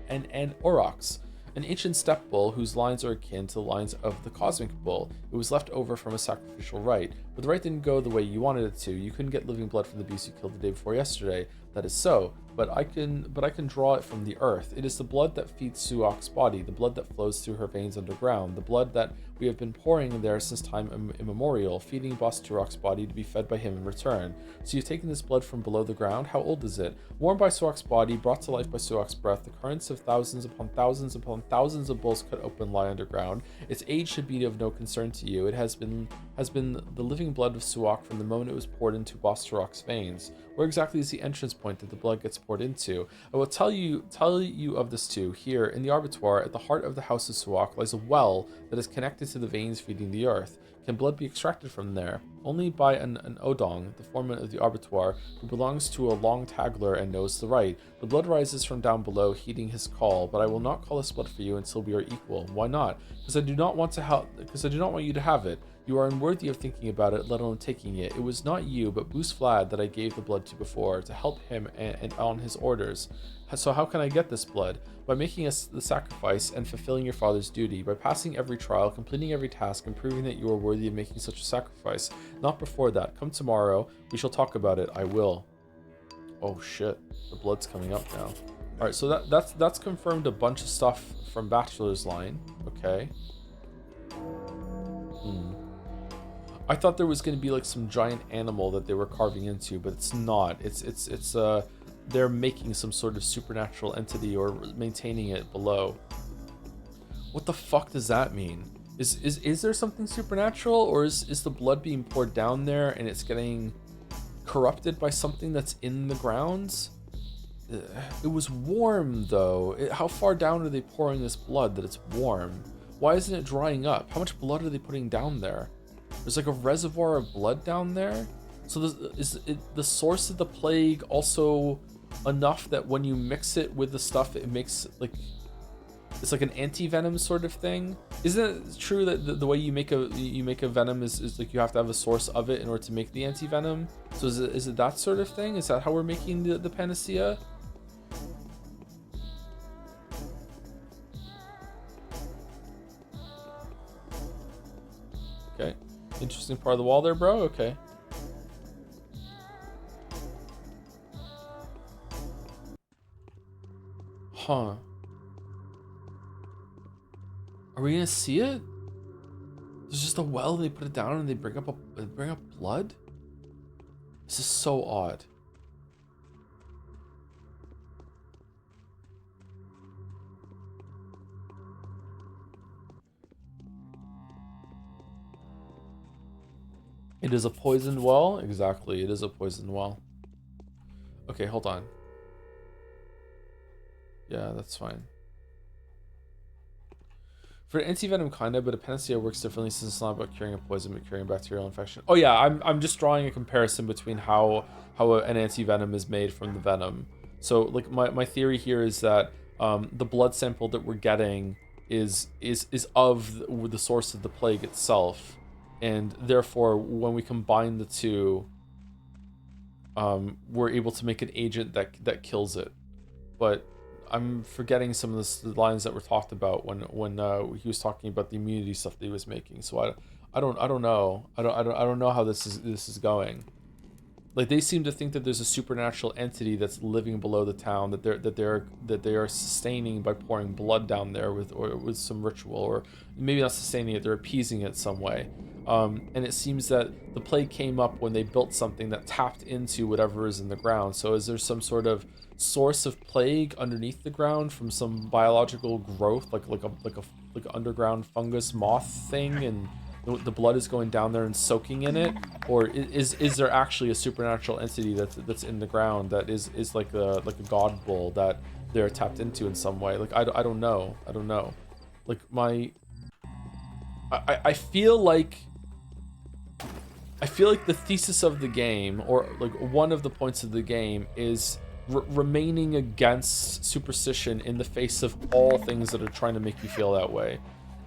S1: An ancient steppe bull whose lines are akin to the lines of the cosmic bull. It was left over from a sacrificial rite, but the rite didn't go the way you wanted it to. You couldn't get living blood from the beast you killed the day before yesterday. That is so, but I can draw it from the earth. It is the blood that feeds Suok's body, the blood that flows through her veins underground, the blood that we have been pouring there since time immemorial, feeding Bos Turok's body to be fed by him in return. So you've taken this blood from below the ground? How old is it? Warmed by Suok's body, brought to life by Suok's breath, the currents of thousands upon thousands upon thousands of bulls cut open lie underground. Its age should be of no concern to you. It has been the living blood of Suok from the moment it was poured into Bos Turok's veins. Where exactly is the entrance point that the blood gets poured into? I will tell you of this too. Here, in the Arbitoire, at the heart of the house of Suok, lies a well that is connected to the veins feeding the earth. Can blood be extracted from there? Only by an Odong, the foreman of the Arbitoire, who belongs to a long tagler and knows the right. The blood rises from down below, heeding his call, but I will not call this blood for you until we are equal. Why not? Because I do not want you to have it. You are unworthy of thinking about it, let alone taking it. It was not you, but Bruce Vlad that I gave the blood to before, to help him and on his orders. So how can I get this blood? By making the sacrifice and fulfilling your father's duty, by passing every trial, completing every task, and proving that you are worthy of making such a sacrifice. Not before that. Come tomorrow. We shall talk about it. I will. Oh shit. The blood's coming up now. Alright, so that's confirmed a bunch of stuff from Bachelor's line. Okay. I thought there was going to be like some giant animal that they were carving into, but it's not. It's they're making some sort of supernatural entity or maintaining it below. What the fuck does that mean? Is there something supernatural, or is the blood being poured down there and it's getting corrupted by something that's in the grounds? It was warm though. How far down are they pouring this blood that it's warm? Why isn't it drying up? How much blood are they putting down there? There's like a reservoir of blood down there. So is the source of the plague also enough that when you mix it with the stuff, it makes like, it's like an anti-venom sort of thing? Isn't it true that the way you make a venom is like you have to have a source of it in order to make the anti-venom? So is it that sort of thing? Is that how we're making the panacea? Okay. Interesting part of the wall there, bro. Okay. Huh. Are we gonna see it? There's just a well, they put it down and they bring up blood? This is so odd. It is a poisoned well? Exactly, it is a poisoned well. Okay, hold on. Yeah, that's fine. For anti-venom kinda, but a panacea works differently since it's not about curing a poison, but curing a bacterial infection. Oh yeah, I'm just drawing a comparison between how an anti-venom is made from the venom. So like my theory here is that the blood sample that we're getting is of the source of the plague itself. And therefore, when we combine the two, we're able to make an agent that kills it. But I'm forgetting some of the lines that were talked about when he was talking about the immunity stuff that he was making. So I don't know. I don't know how this is going. Like they seem to think that there's a supernatural entity that's living below the town that they are sustaining by pouring blood down there with some ritual, or maybe not sustaining it, they're appeasing it some way. And it seems that the plague came up when they built something that tapped into whatever is in the ground. So is there some sort of source of plague underneath the ground from some biological growth, like an underground fungus moth thing, and the blood is going down there and soaking in it? Or is there actually a supernatural entity that's in the ground that is like a god bull that they're tapped into in some way? Like I don't know. Like I feel like the thesis of the game, or like one of the points of the game, is remaining against superstition in the face of all things that are trying to make you feel that way.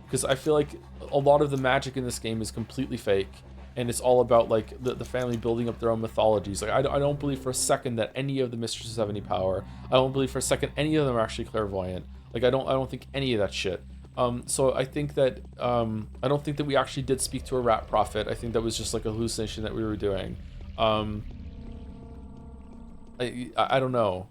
S1: Because I feel like a lot of the magic in this game is completely fake, and it's all about like the family building up their own mythologies. Like I don't believe for a second that any of the mistresses have any power. I don't believe for a second any of them are actually clairvoyant. Like I don't think any of that shit. So I think that I don't think that we actually did speak to a rat prophet. I think that was just like a hallucination that we were doing. I don't know.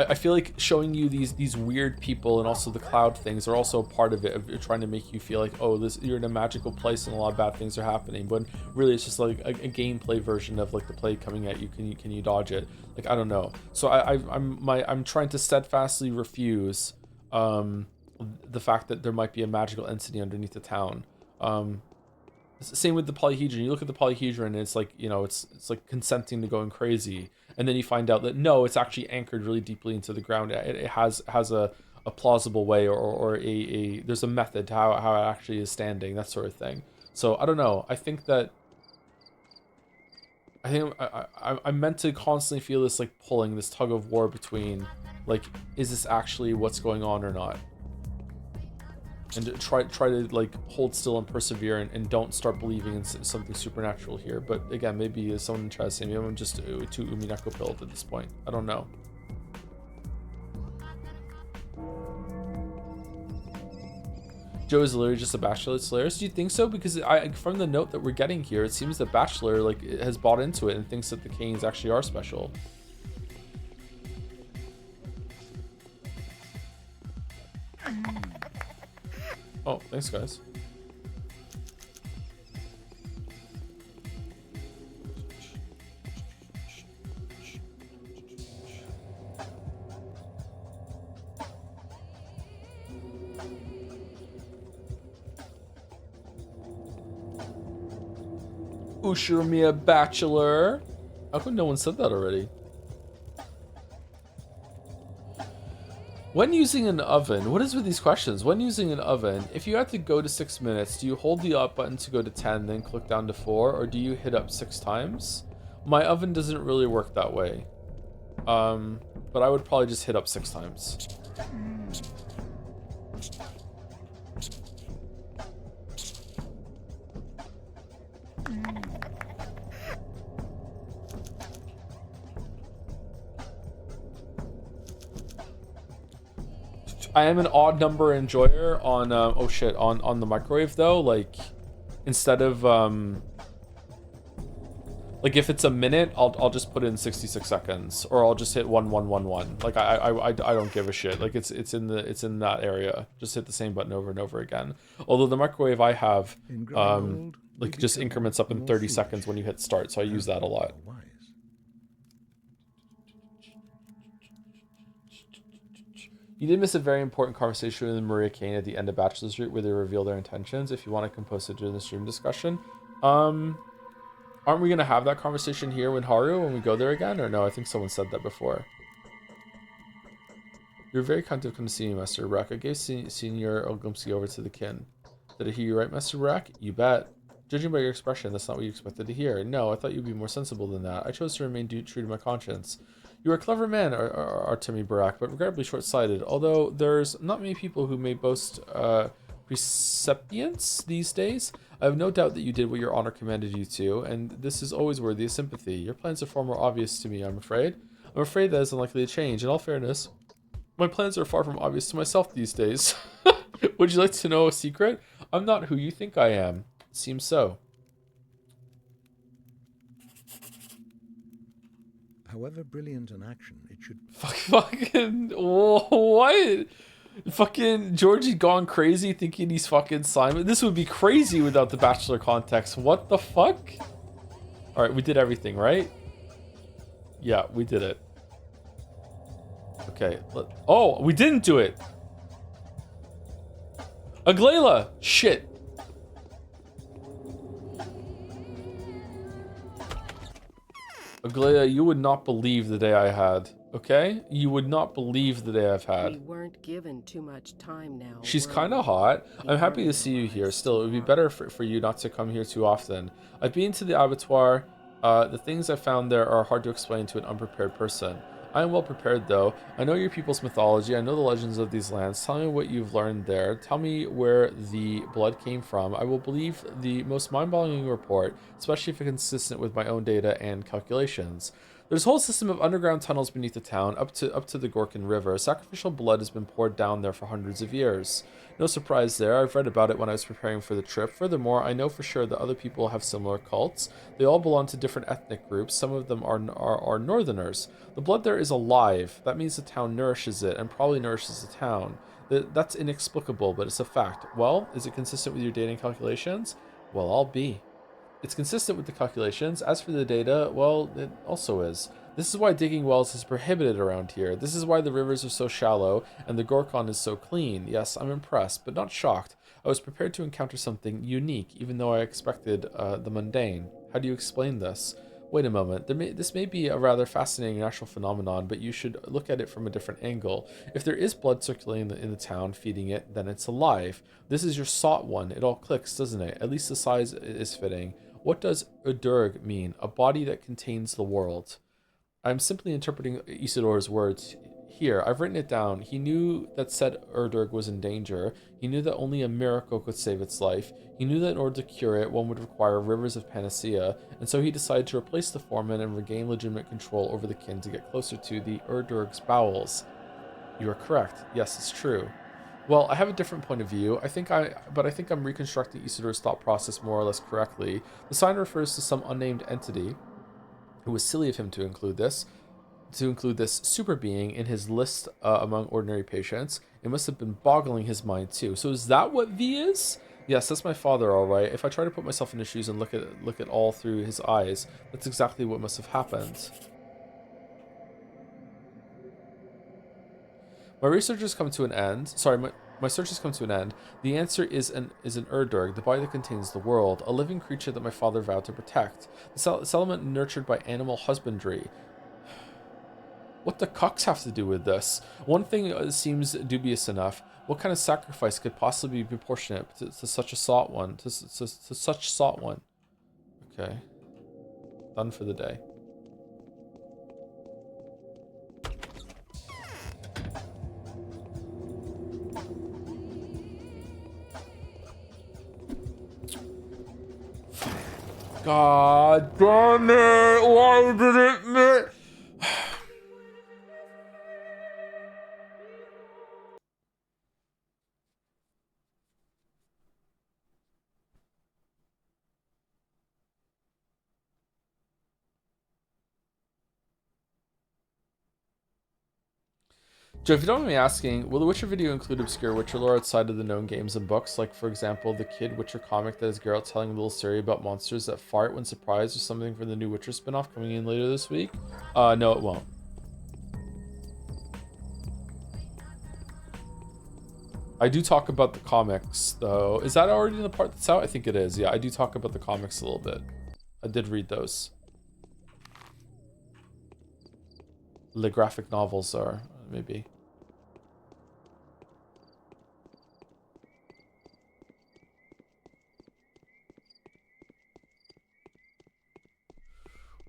S1: I feel like showing you these weird people and also the cloud things are also a part of it, of trying to make you feel like, oh, you're in a magical place and a lot of bad things are happening. But really, it's just like a gameplay version of like the plague coming at you. Can you dodge it? Like I don't know. So I'm trying to steadfastly refuse the fact that there might be a magical entity underneath the town. Same with the polyhedron. You look at the polyhedron and it's like, you know, it's like consenting to going crazy. And then you find out that no, it's actually anchored really deeply into the ground. It has a plausible way or a there's a method to how it actually is standing, that sort of thing. So I don't know. I think I'm meant to constantly feel this like pulling, this tug of war between like, is this actually what's going on or not? and try to like hold still and persevere and don't start believing in something supernatural here. But again, maybe someone in chat saying maybe I'm just too umineko pilled at this point. I don't know. Joe is literally just a Bachelor Slayer. So do you think so? Because from the note that we're getting here, it seems that Bachelor like has bought into it and thinks that the Canes actually are special. Oh, thanks, guys. Ushiromiya Bachelor. How come no one said that already? When using an oven, what is with these questions? When using an oven, if you had to go to 6 minutes, do you hold the up button to go to 10, then click down to 4, or do you hit up 6 times? My oven doesn't really work that way. But I would probably just hit up 6 times. I am an odd number enjoyer on oh shit, on the microwave though. Like instead of like if it's a minute, I'll just put in 66 seconds, or I'll just hit 1111. Like I don't give a shit. Like it's in that area. Just hit the same button over and over again. Although the microwave I have like just increments up in 30 seconds when you hit start, so I use that a lot. You did miss a very important conversation with Maria Kane at the end of Bachelor's Route where they reveal their intentions. If you want to compose it during the stream discussion. Aren't we going to have that conversation here with Haru when we go there again? Or no, I think someone said that before. You're very kind to come to see me, Master Barak. I gave Senior Ogumsky over to the kin. Did I hear you right, Master Barak? You bet. Judging by your expression, that's not what you expected to hear. No, I thought you'd be more sensible than that. I chose to remain true to my conscience. You are a clever man, Artemi Barak, but regrettably short-sighted. Although there's not many people who may boast preceptience these days, I have no doubt that you did what your honor commanded you to, and this is always worthy of sympathy. Your plans are far more obvious to me, I'm afraid. I'm afraid that is unlikely to change. In all fairness, my plans are far from obvious to myself these days. Would you like to know a secret? I'm not who you think I am. It seems so.
S4: However brilliant an action, it should...
S1: Fucking... What? Fucking Georgie gone crazy thinking he's fucking Simon. This would be crazy without the Bachelor context. What the fuck? Alright, we did everything, right? Yeah, we did it. Okay. Oh, we didn't do it. Aglaila! Shit. Aglaia, you would not believe the day I had, okay? You would not believe the day I've had.
S8: We weren't given too much time now.
S1: She's kind of hot. I'm happy to see you here. Still, it would be better for you not to come here too often. I've been to the abattoir. The things I found there are hard to explain to an unprepared person. I am well prepared, though. I know your people's mythology. I know the legends of these lands. Tell me what you've learned there. Tell me where the blood came from. I will believe the most mind-boggling report, especially if it's consistent with my own data and calculations. There's a whole system of underground tunnels beneath the town, up to the Gorkin River. Sacrificial blood has been poured down there for hundreds of years. No surprise there, I've read about it when I was preparing for the trip. Furthermore, I know for sure that other people have similar cults. They all belong to different ethnic groups. Some of them are northerners. The blood there is alive. That means the town nourishes it, and probably nourishes the town. That's inexplicable, but it's a fact. Well, is it consistent with your data and calculations? Well, I'll be. It's consistent with the calculations. As for the data, well, it also is. This is why digging wells is prohibited around here. This is why the rivers are so shallow and the Gorkon is so clean. Yes, I'm impressed, but not shocked. I was prepared to encounter something unique, even though I expected the mundane. How do you explain this? Wait a moment, this may be a rather fascinating natural phenomenon, but you should look at it from a different angle. If there is blood circulating in the town feeding it, then it's alive. This is your sought one. It all clicks, doesn't it? At least the size is fitting. What does Udurg mean? A body that contains the world. I'm simply interpreting Isidore's words. Here, I've written it down. He knew that said Erdurg was in danger. He knew that only a miracle could save its life. He knew that in order to cure it, one would require rivers of panacea, and so he decided to replace the foreman and regain legitimate control over the kin to get closer to the Erdurg's bowels. You are correct. Yes, it's true. Well, I have a different point of view. I think I'm reconstructing Isidor's thought process more or less correctly. The sign refers to some unnamed entity. It was silly of him to include this super being in his list among ordinary patients. It must have been boggling his mind too. So is that what V is? Yes, that's my father, all right. If I try to put myself in his shoes and look at all through his eyes, that's exactly what must have happened. My research has come to an end. Sorry, my search has come to an end. The answer is an Erdurg, the body that contains the world, a living creature that my father vowed to protect. This element nurtured by animal husbandry. What the cucks have to do with this? One thing seems dubious enough. What kind of sacrifice could possibly be proportionate to such a sought one? To such sought one. Okay. Done for the day. God damn it! Why did it miss? Joe, if you don't mind me asking, will the Witcher video include obscure Witcher lore outside of the known games and books? Like, for example, the Kid Witcher comic that is Geralt telling a little story about monsters that fart when surprised, or something from the new Witcher spinoff coming in later this week? No, it won't. I do talk about the comics, though. Is that already in the part that's out? I think it is. Yeah, I do talk about the comics a little bit. I did read those. The graphic novels are, maybe.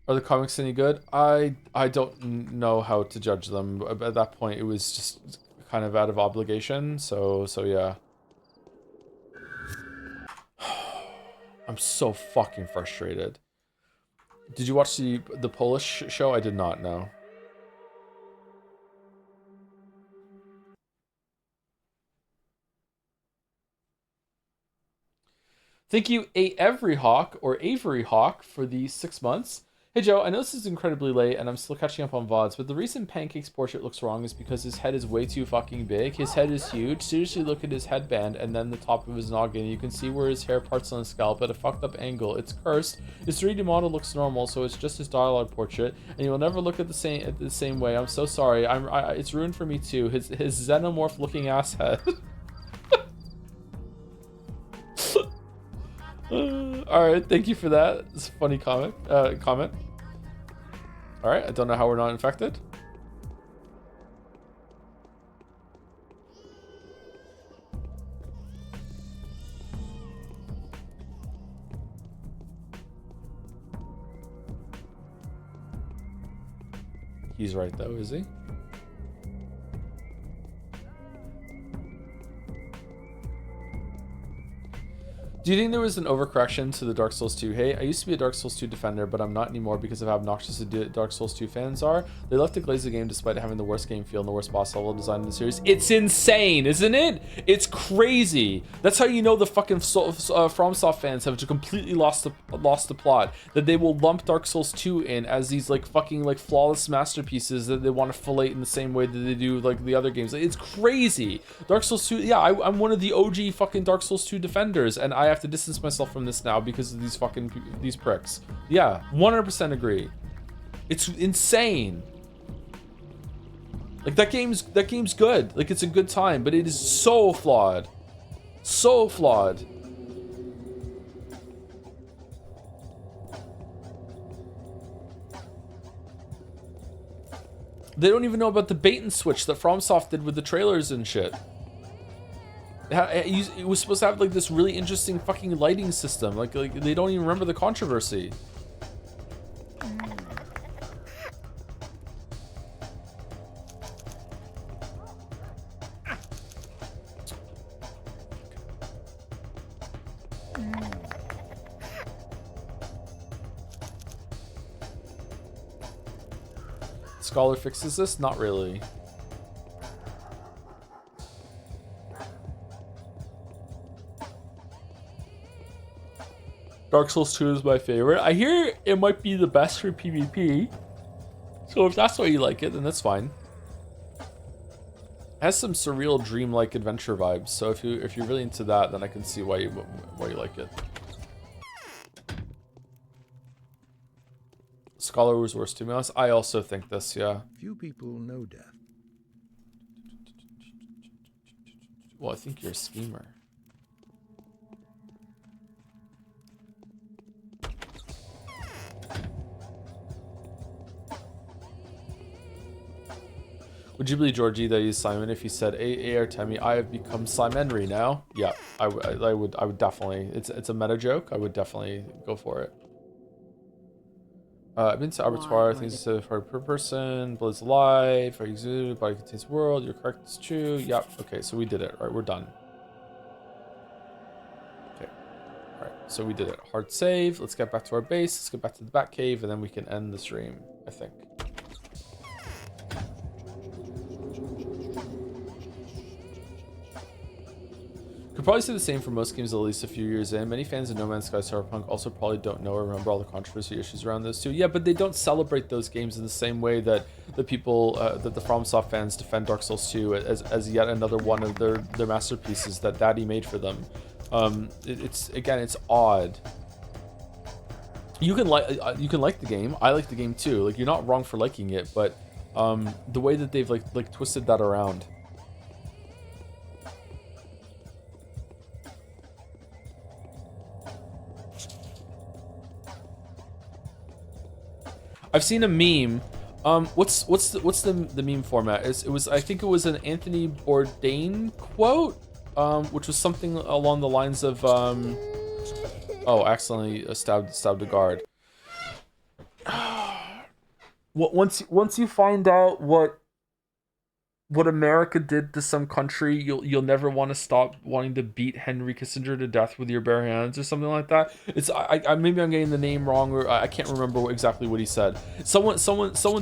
S1: Are the comics any good? I don't know how to judge them. At that point, it was just kind of out of obligation. So yeah. I'm so fucking frustrated. Did you watch the Polish show? I did not know. Thank you, Avery Hawk or Avery Hawk for the 6 months. Hey Joe, I know this is incredibly late and I'm still catching up on VODs, but the reason Pancake's portrait looks wrong is because his head is way too fucking big. His head is huge. Seriously, look at his headband and then the top of his noggin. You can see where his hair parts on his scalp at a fucked up angle. It's cursed. His 3D model looks normal, so it's just his dialogue portrait, and you will never look at the same way. I'm so sorry. It's ruined for me too. His xenomorph looking ass head. Alright, thank you for that. It's a funny comment. Alright, I don't know how we're not infected. He's right though, is he? Do you think there was an overcorrection to the Dark Souls 2 hate? I used to be a Dark Souls 2 defender, but I'm not anymore because of how obnoxious the Dark Souls 2 fans are. They left to glaze the game despite having the worst game feel and the worst boss level design in the series. It's insane, isn't it? It's crazy. That's how you know the fucking FromSoft fans have completely lost the plot. That they will lump Dark Souls 2 in as these like fucking like flawless masterpieces that they want to fillet in the same way that they do like the other games. It's crazy. Dark Souls 2, yeah, I'm one of the OG fucking Dark Souls 2 defenders, and I have to distance myself from this now because of these pricks. Yeah, 100% agree. It's insane. Like that game's good. Like it's a good time, but it is so flawed. So flawed. They don't even know about the bait and switch that FromSoft did with the trailers and shit. It was supposed to have like this really interesting fucking lighting system. Like they don't even remember the controversy. Scholar fixes this? Not really. Dark Souls 2 is my favorite. I hear it might be the best for PvP. So if that's why you like it, then that's fine. It has some surreal, dreamlike adventure vibes. So if you're really into that, then I can see why you like it. Scholar was worse, to be honest. I also think this, yeah.
S4: Few people know death.
S1: Well, I think you're a schemer. Would you believe Georgie that he's Simon if he said, "Hey, Artemi, I have become Simon now"? Yeah, I would definitely. It's a meta joke. I would definitely go for it. I've been to Abattoir. Things is said for per person. Blood's alive. Are you exuded? Body contains world. You're correct. It's true. Yep. Okay, so we did it. All right, we're done. Okay. All right, so we did it. Hard save. Let's get back to our base. Let's get back to the Bat Cave, and then we can end the stream, I think. Could probably say the same for most games at least a few years in. Many fans of No Man's Sky Cyberpunk also probably don't know or remember all the controversy issues around those two. Yeah, but they don't celebrate those games in the same way that the people, that the FromSoft fans defend Dark Souls 2 as yet another one of their masterpieces that Daddy made for them. It's odd. You can like the game. I like the game too. Like, you're not wrong for liking it, but the way that they've like twisted that around. I've seen a meme. What's the meme format? I think it was an Anthony Bourdain quote, which was something along the lines of oh, accidentally stabbed a guard. Once you find out what America did to some country, you'll never want to stop wanting to beat Henry Kissinger to death with your bare hands or something like that. It's I maybe I'm getting the name wrong, or I can't remember exactly what he said. Someone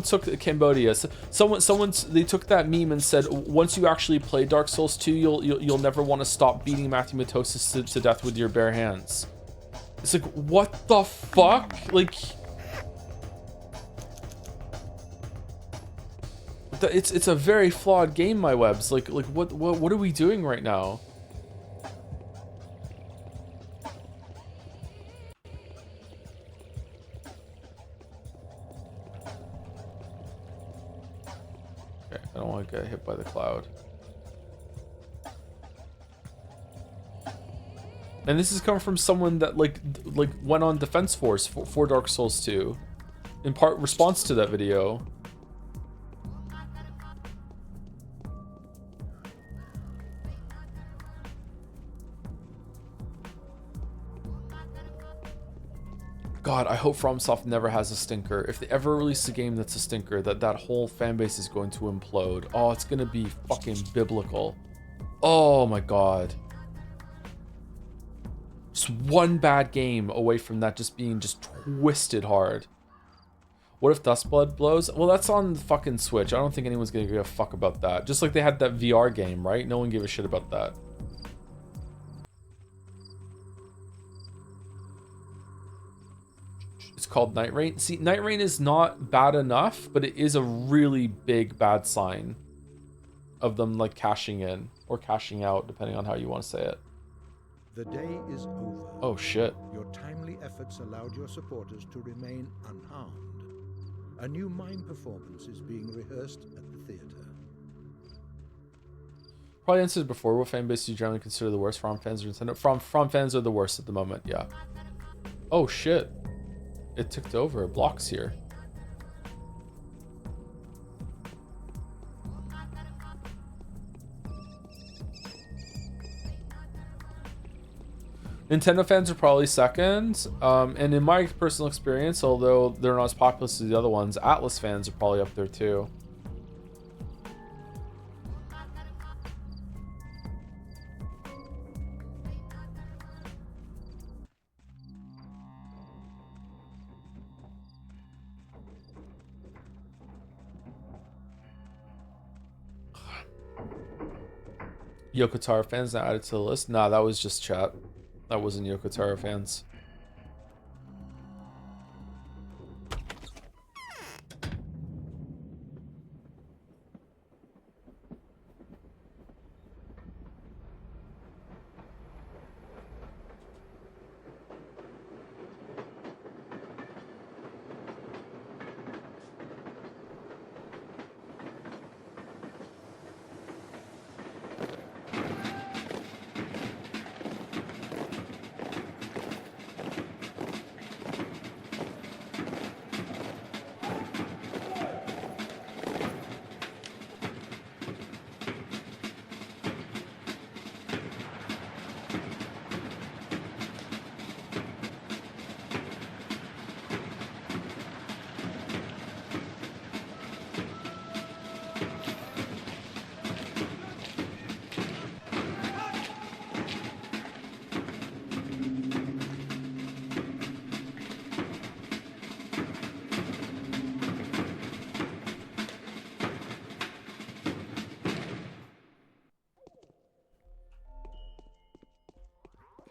S1: took Cambodia. They took that meme and said, once you actually play Dark Souls 2, you'll never want to stop beating Matthew Matosis to death with your bare hands. It's like, what the fuck? Like, it's a very flawed game, my webs. Like what are we doing right now? Okay, I don't want to get hit by the cloud. And this is coming from someone that like went on Defense Force for Dark Souls 2, in part response to that video. God, I hope FromSoft never has a stinker. If they ever release a game that's a stinker, that whole fan base is going to implode. Oh, it's gonna be fucking biblical. Oh my god. Just one bad game away from that just being just twisted hard. What if Dustblood blows? Well, that's on fucking Switch. I don't think anyone's gonna give a fuck about that. Just like they had that VR game, right? No one gave a shit about that. It's called Night Rain. See, Night Rain is not bad enough, but it is a really big bad sign of them like cashing in or cashing out, depending on how you want to say it.
S4: The day is over.
S1: Oh shit.
S4: Your timely efforts allowed your supporters to remain unharmed. A new mime performance is being rehearsed at the theater.
S1: Probably answered before. What fan base do you generally consider the worst? From fans or Nintendo? From fans are the worst at the moment, yeah. Oh shit. It ticked over. Blocks here. Nintendo fans are probably second. And in my personal experience, although they're not as popular as the other ones, Atlas fans are probably up there too. Yoko Taro fans now added to the list. Nah, that was just chat. That wasn't Yoko Taro fans.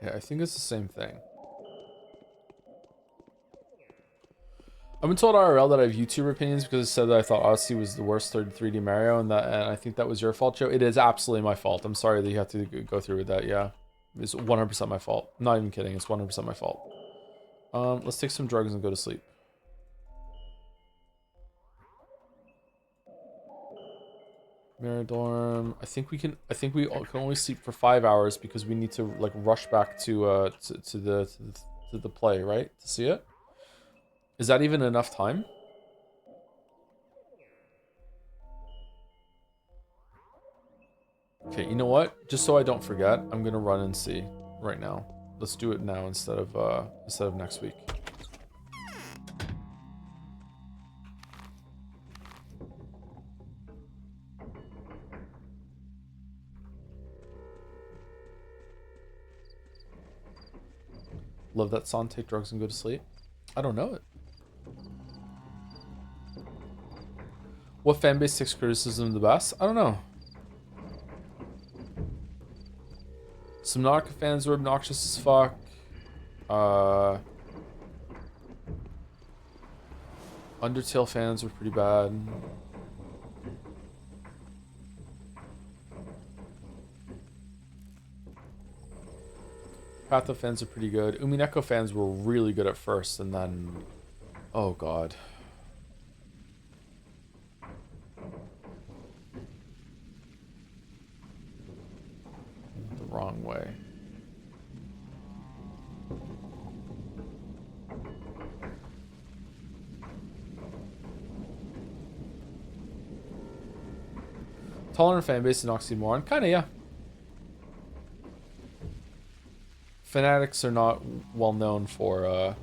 S1: Yeah, I think it's the same thing. I've been told IRL that I have YouTuber opinions because it said that I thought Odyssey was the worst 3D Mario, and I think that was your fault, Joe. It is absolutely my fault. I'm sorry that you have to go through with that. Yeah, it's 100% my fault. I'm not even kidding. It's 100% my fault. Let's take some drugs and go to sleep. Mirror dorm. I think we can only sleep for 5 hours because we need to like rush back to the play, right? To see it. Is that even enough time? Okay, you know what? Just so I don't forget, I'm gonna run and see right now. Let's do it now instead of next week. Love that song, take drugs and go to sleep. I don't know it. What fanbase takes criticism the best? I don't know. Some Nautica fans were obnoxious as fuck. Undertale fans were pretty bad. Patho fans are pretty good. Umineko fans were really good at first, and then... Oh, God. The wrong way. Tolerant fanbase and oxymoron. Kinda, yeah. Fanatics are not well known for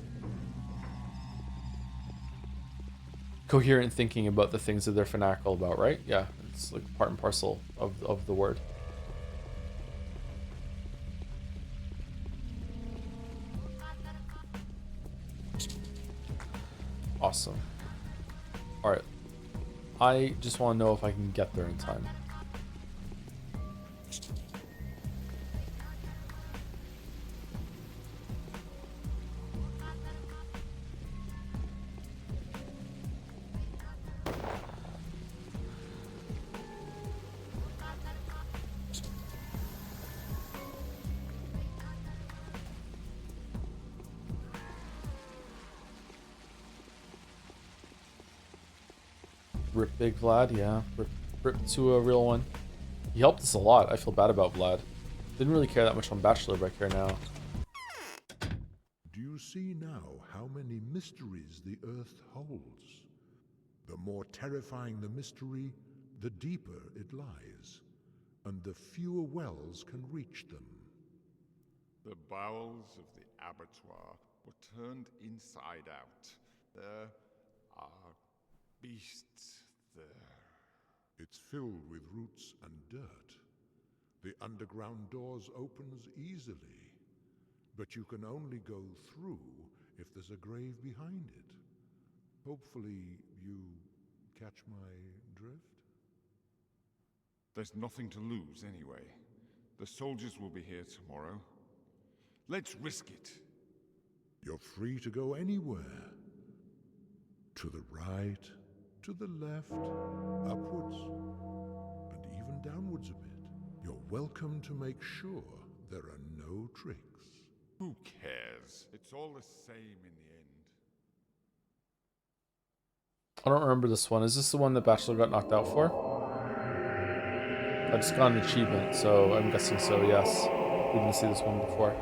S1: coherent thinking about the things that they're fanatical about, right? Yeah, it's like part and parcel of the word. Awesome. Alright. I just want to know if I can get there in time. Rip Big Vlad, yeah. Rip to a real one. He helped us a lot. I feel bad about Vlad. Didn't really care that much on Bachelor, but I care now.
S5: Do you see now how many mysteries the Earth holds? The more terrifying the mystery, the deeper it lies, and the fewer wells can reach them.
S6: The bowels of the abattoir were turned inside out. There are beasts there.
S5: It's filled with roots and dirt. The underground doors opens easily, but you can only go through if there's a grave behind it. Hopefully you catch my drift? There's nothing to lose anyway. The soldiers will be here tomorrow. Let's risk it.
S4: You're free to go anywhere. To the right, to the left, upwards, and even downwards a bit. You're welcome to make sure there are no tricks.
S5: Who cares? It's all the same in the end.
S1: I don't remember this one. Is this the one that Bachelor got knocked out for? I just got an achievement, so I'm guessing so, yes. We didn't see this one before.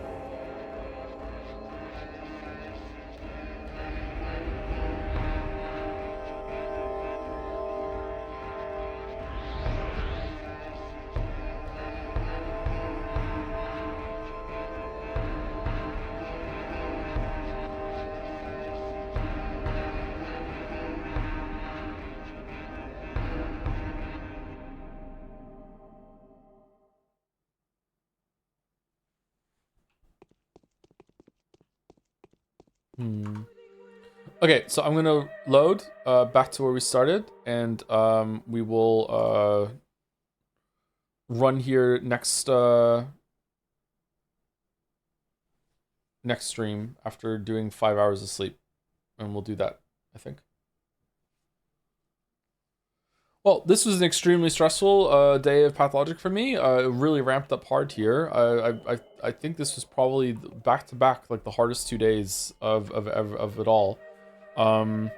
S1: Okay, so I'm gonna load back to where we started, and we will run here next next stream after doing 5 hours of sleep, and we'll do that, I think. Well, this was an extremely stressful day of Pathologic for me. It really ramped up hard here. I think this was probably back to back like the hardest 2 days of it all. I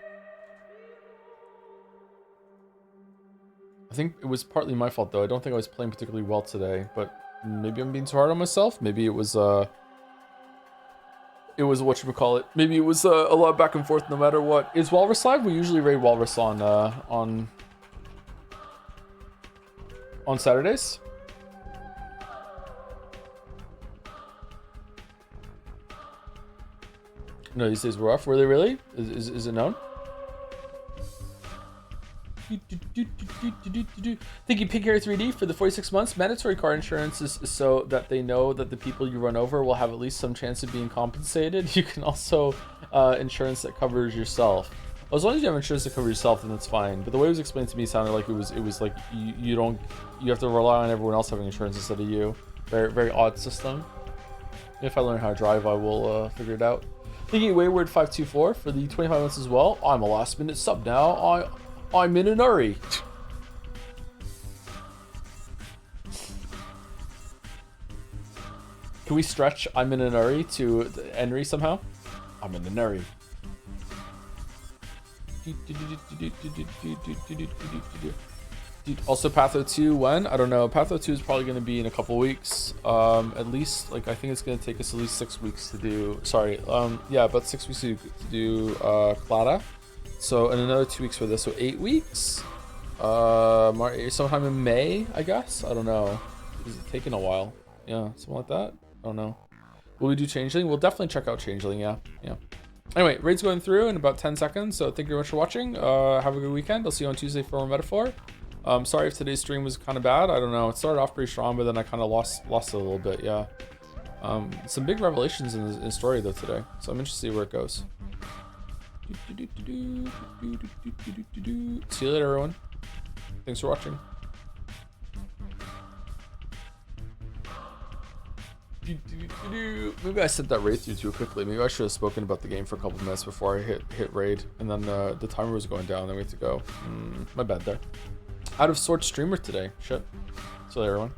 S1: think it was partly my fault though. I don't think I was playing particularly well today, but maybe I'm being too hard on myself. Maybe it was whatchamacallit. Maybe it was a lot back and forth no matter what. Is Walrus live? We usually raid Walrus on Saturdays. No, these days were off. Were they really? Is it known? Thank you, Pig Hair 3D, for the 46 months. Mandatory car insurance is so that they know that the people you run over will have at least some chance of being compensated. You can also insurance that covers yourself. Well, as long as you have insurance that covers yourself, then that's fine. But the way it was explained to me sounded like it was like you have to rely on everyone else having insurance instead of you. Very very odd system. If I learn how to drive, I will figure it out. Thank you, Wayward524, for the 25 months as well. I'm a last minute sub now. I'm in an hurry. Can we stretch I'm in an hurry to Henry somehow? I'm in an hurry. Also, Patho 2 when? I don't know. Patho 2 is probably going to be in a couple weeks. At least, like, I think it's going to take us at least 6 weeks to do. Sorry. Yeah, about 6 weeks to do Clara. So, and another 2 weeks for this. So, 8 weeks. Sometime in May, I guess. I don't know. Is it taking a while? Yeah, something like that. I don't know. Will we do Changeling? We'll definitely check out Changeling. Yeah. Anyway, raid's going through in about 10 seconds. So, thank you very much for watching. Have a good weekend. I'll see you on Tuesday for more Metaphor. Sorry if today's stream was kind of bad. I don't know. It started off pretty strong, but then I kind of lost it a little bit. Yeah. Some big revelations in the story though today, so I'm interested to see where it goes. See you later, everyone. Thanks for watching. Maybe I sent that raid through too quickly. Maybe I should have spoken about the game for a couple minutes before I hit raid, and then the timer was going down. Then we had to go. My bad there. Out of sorts streamer today. Shit. See you later, everyone.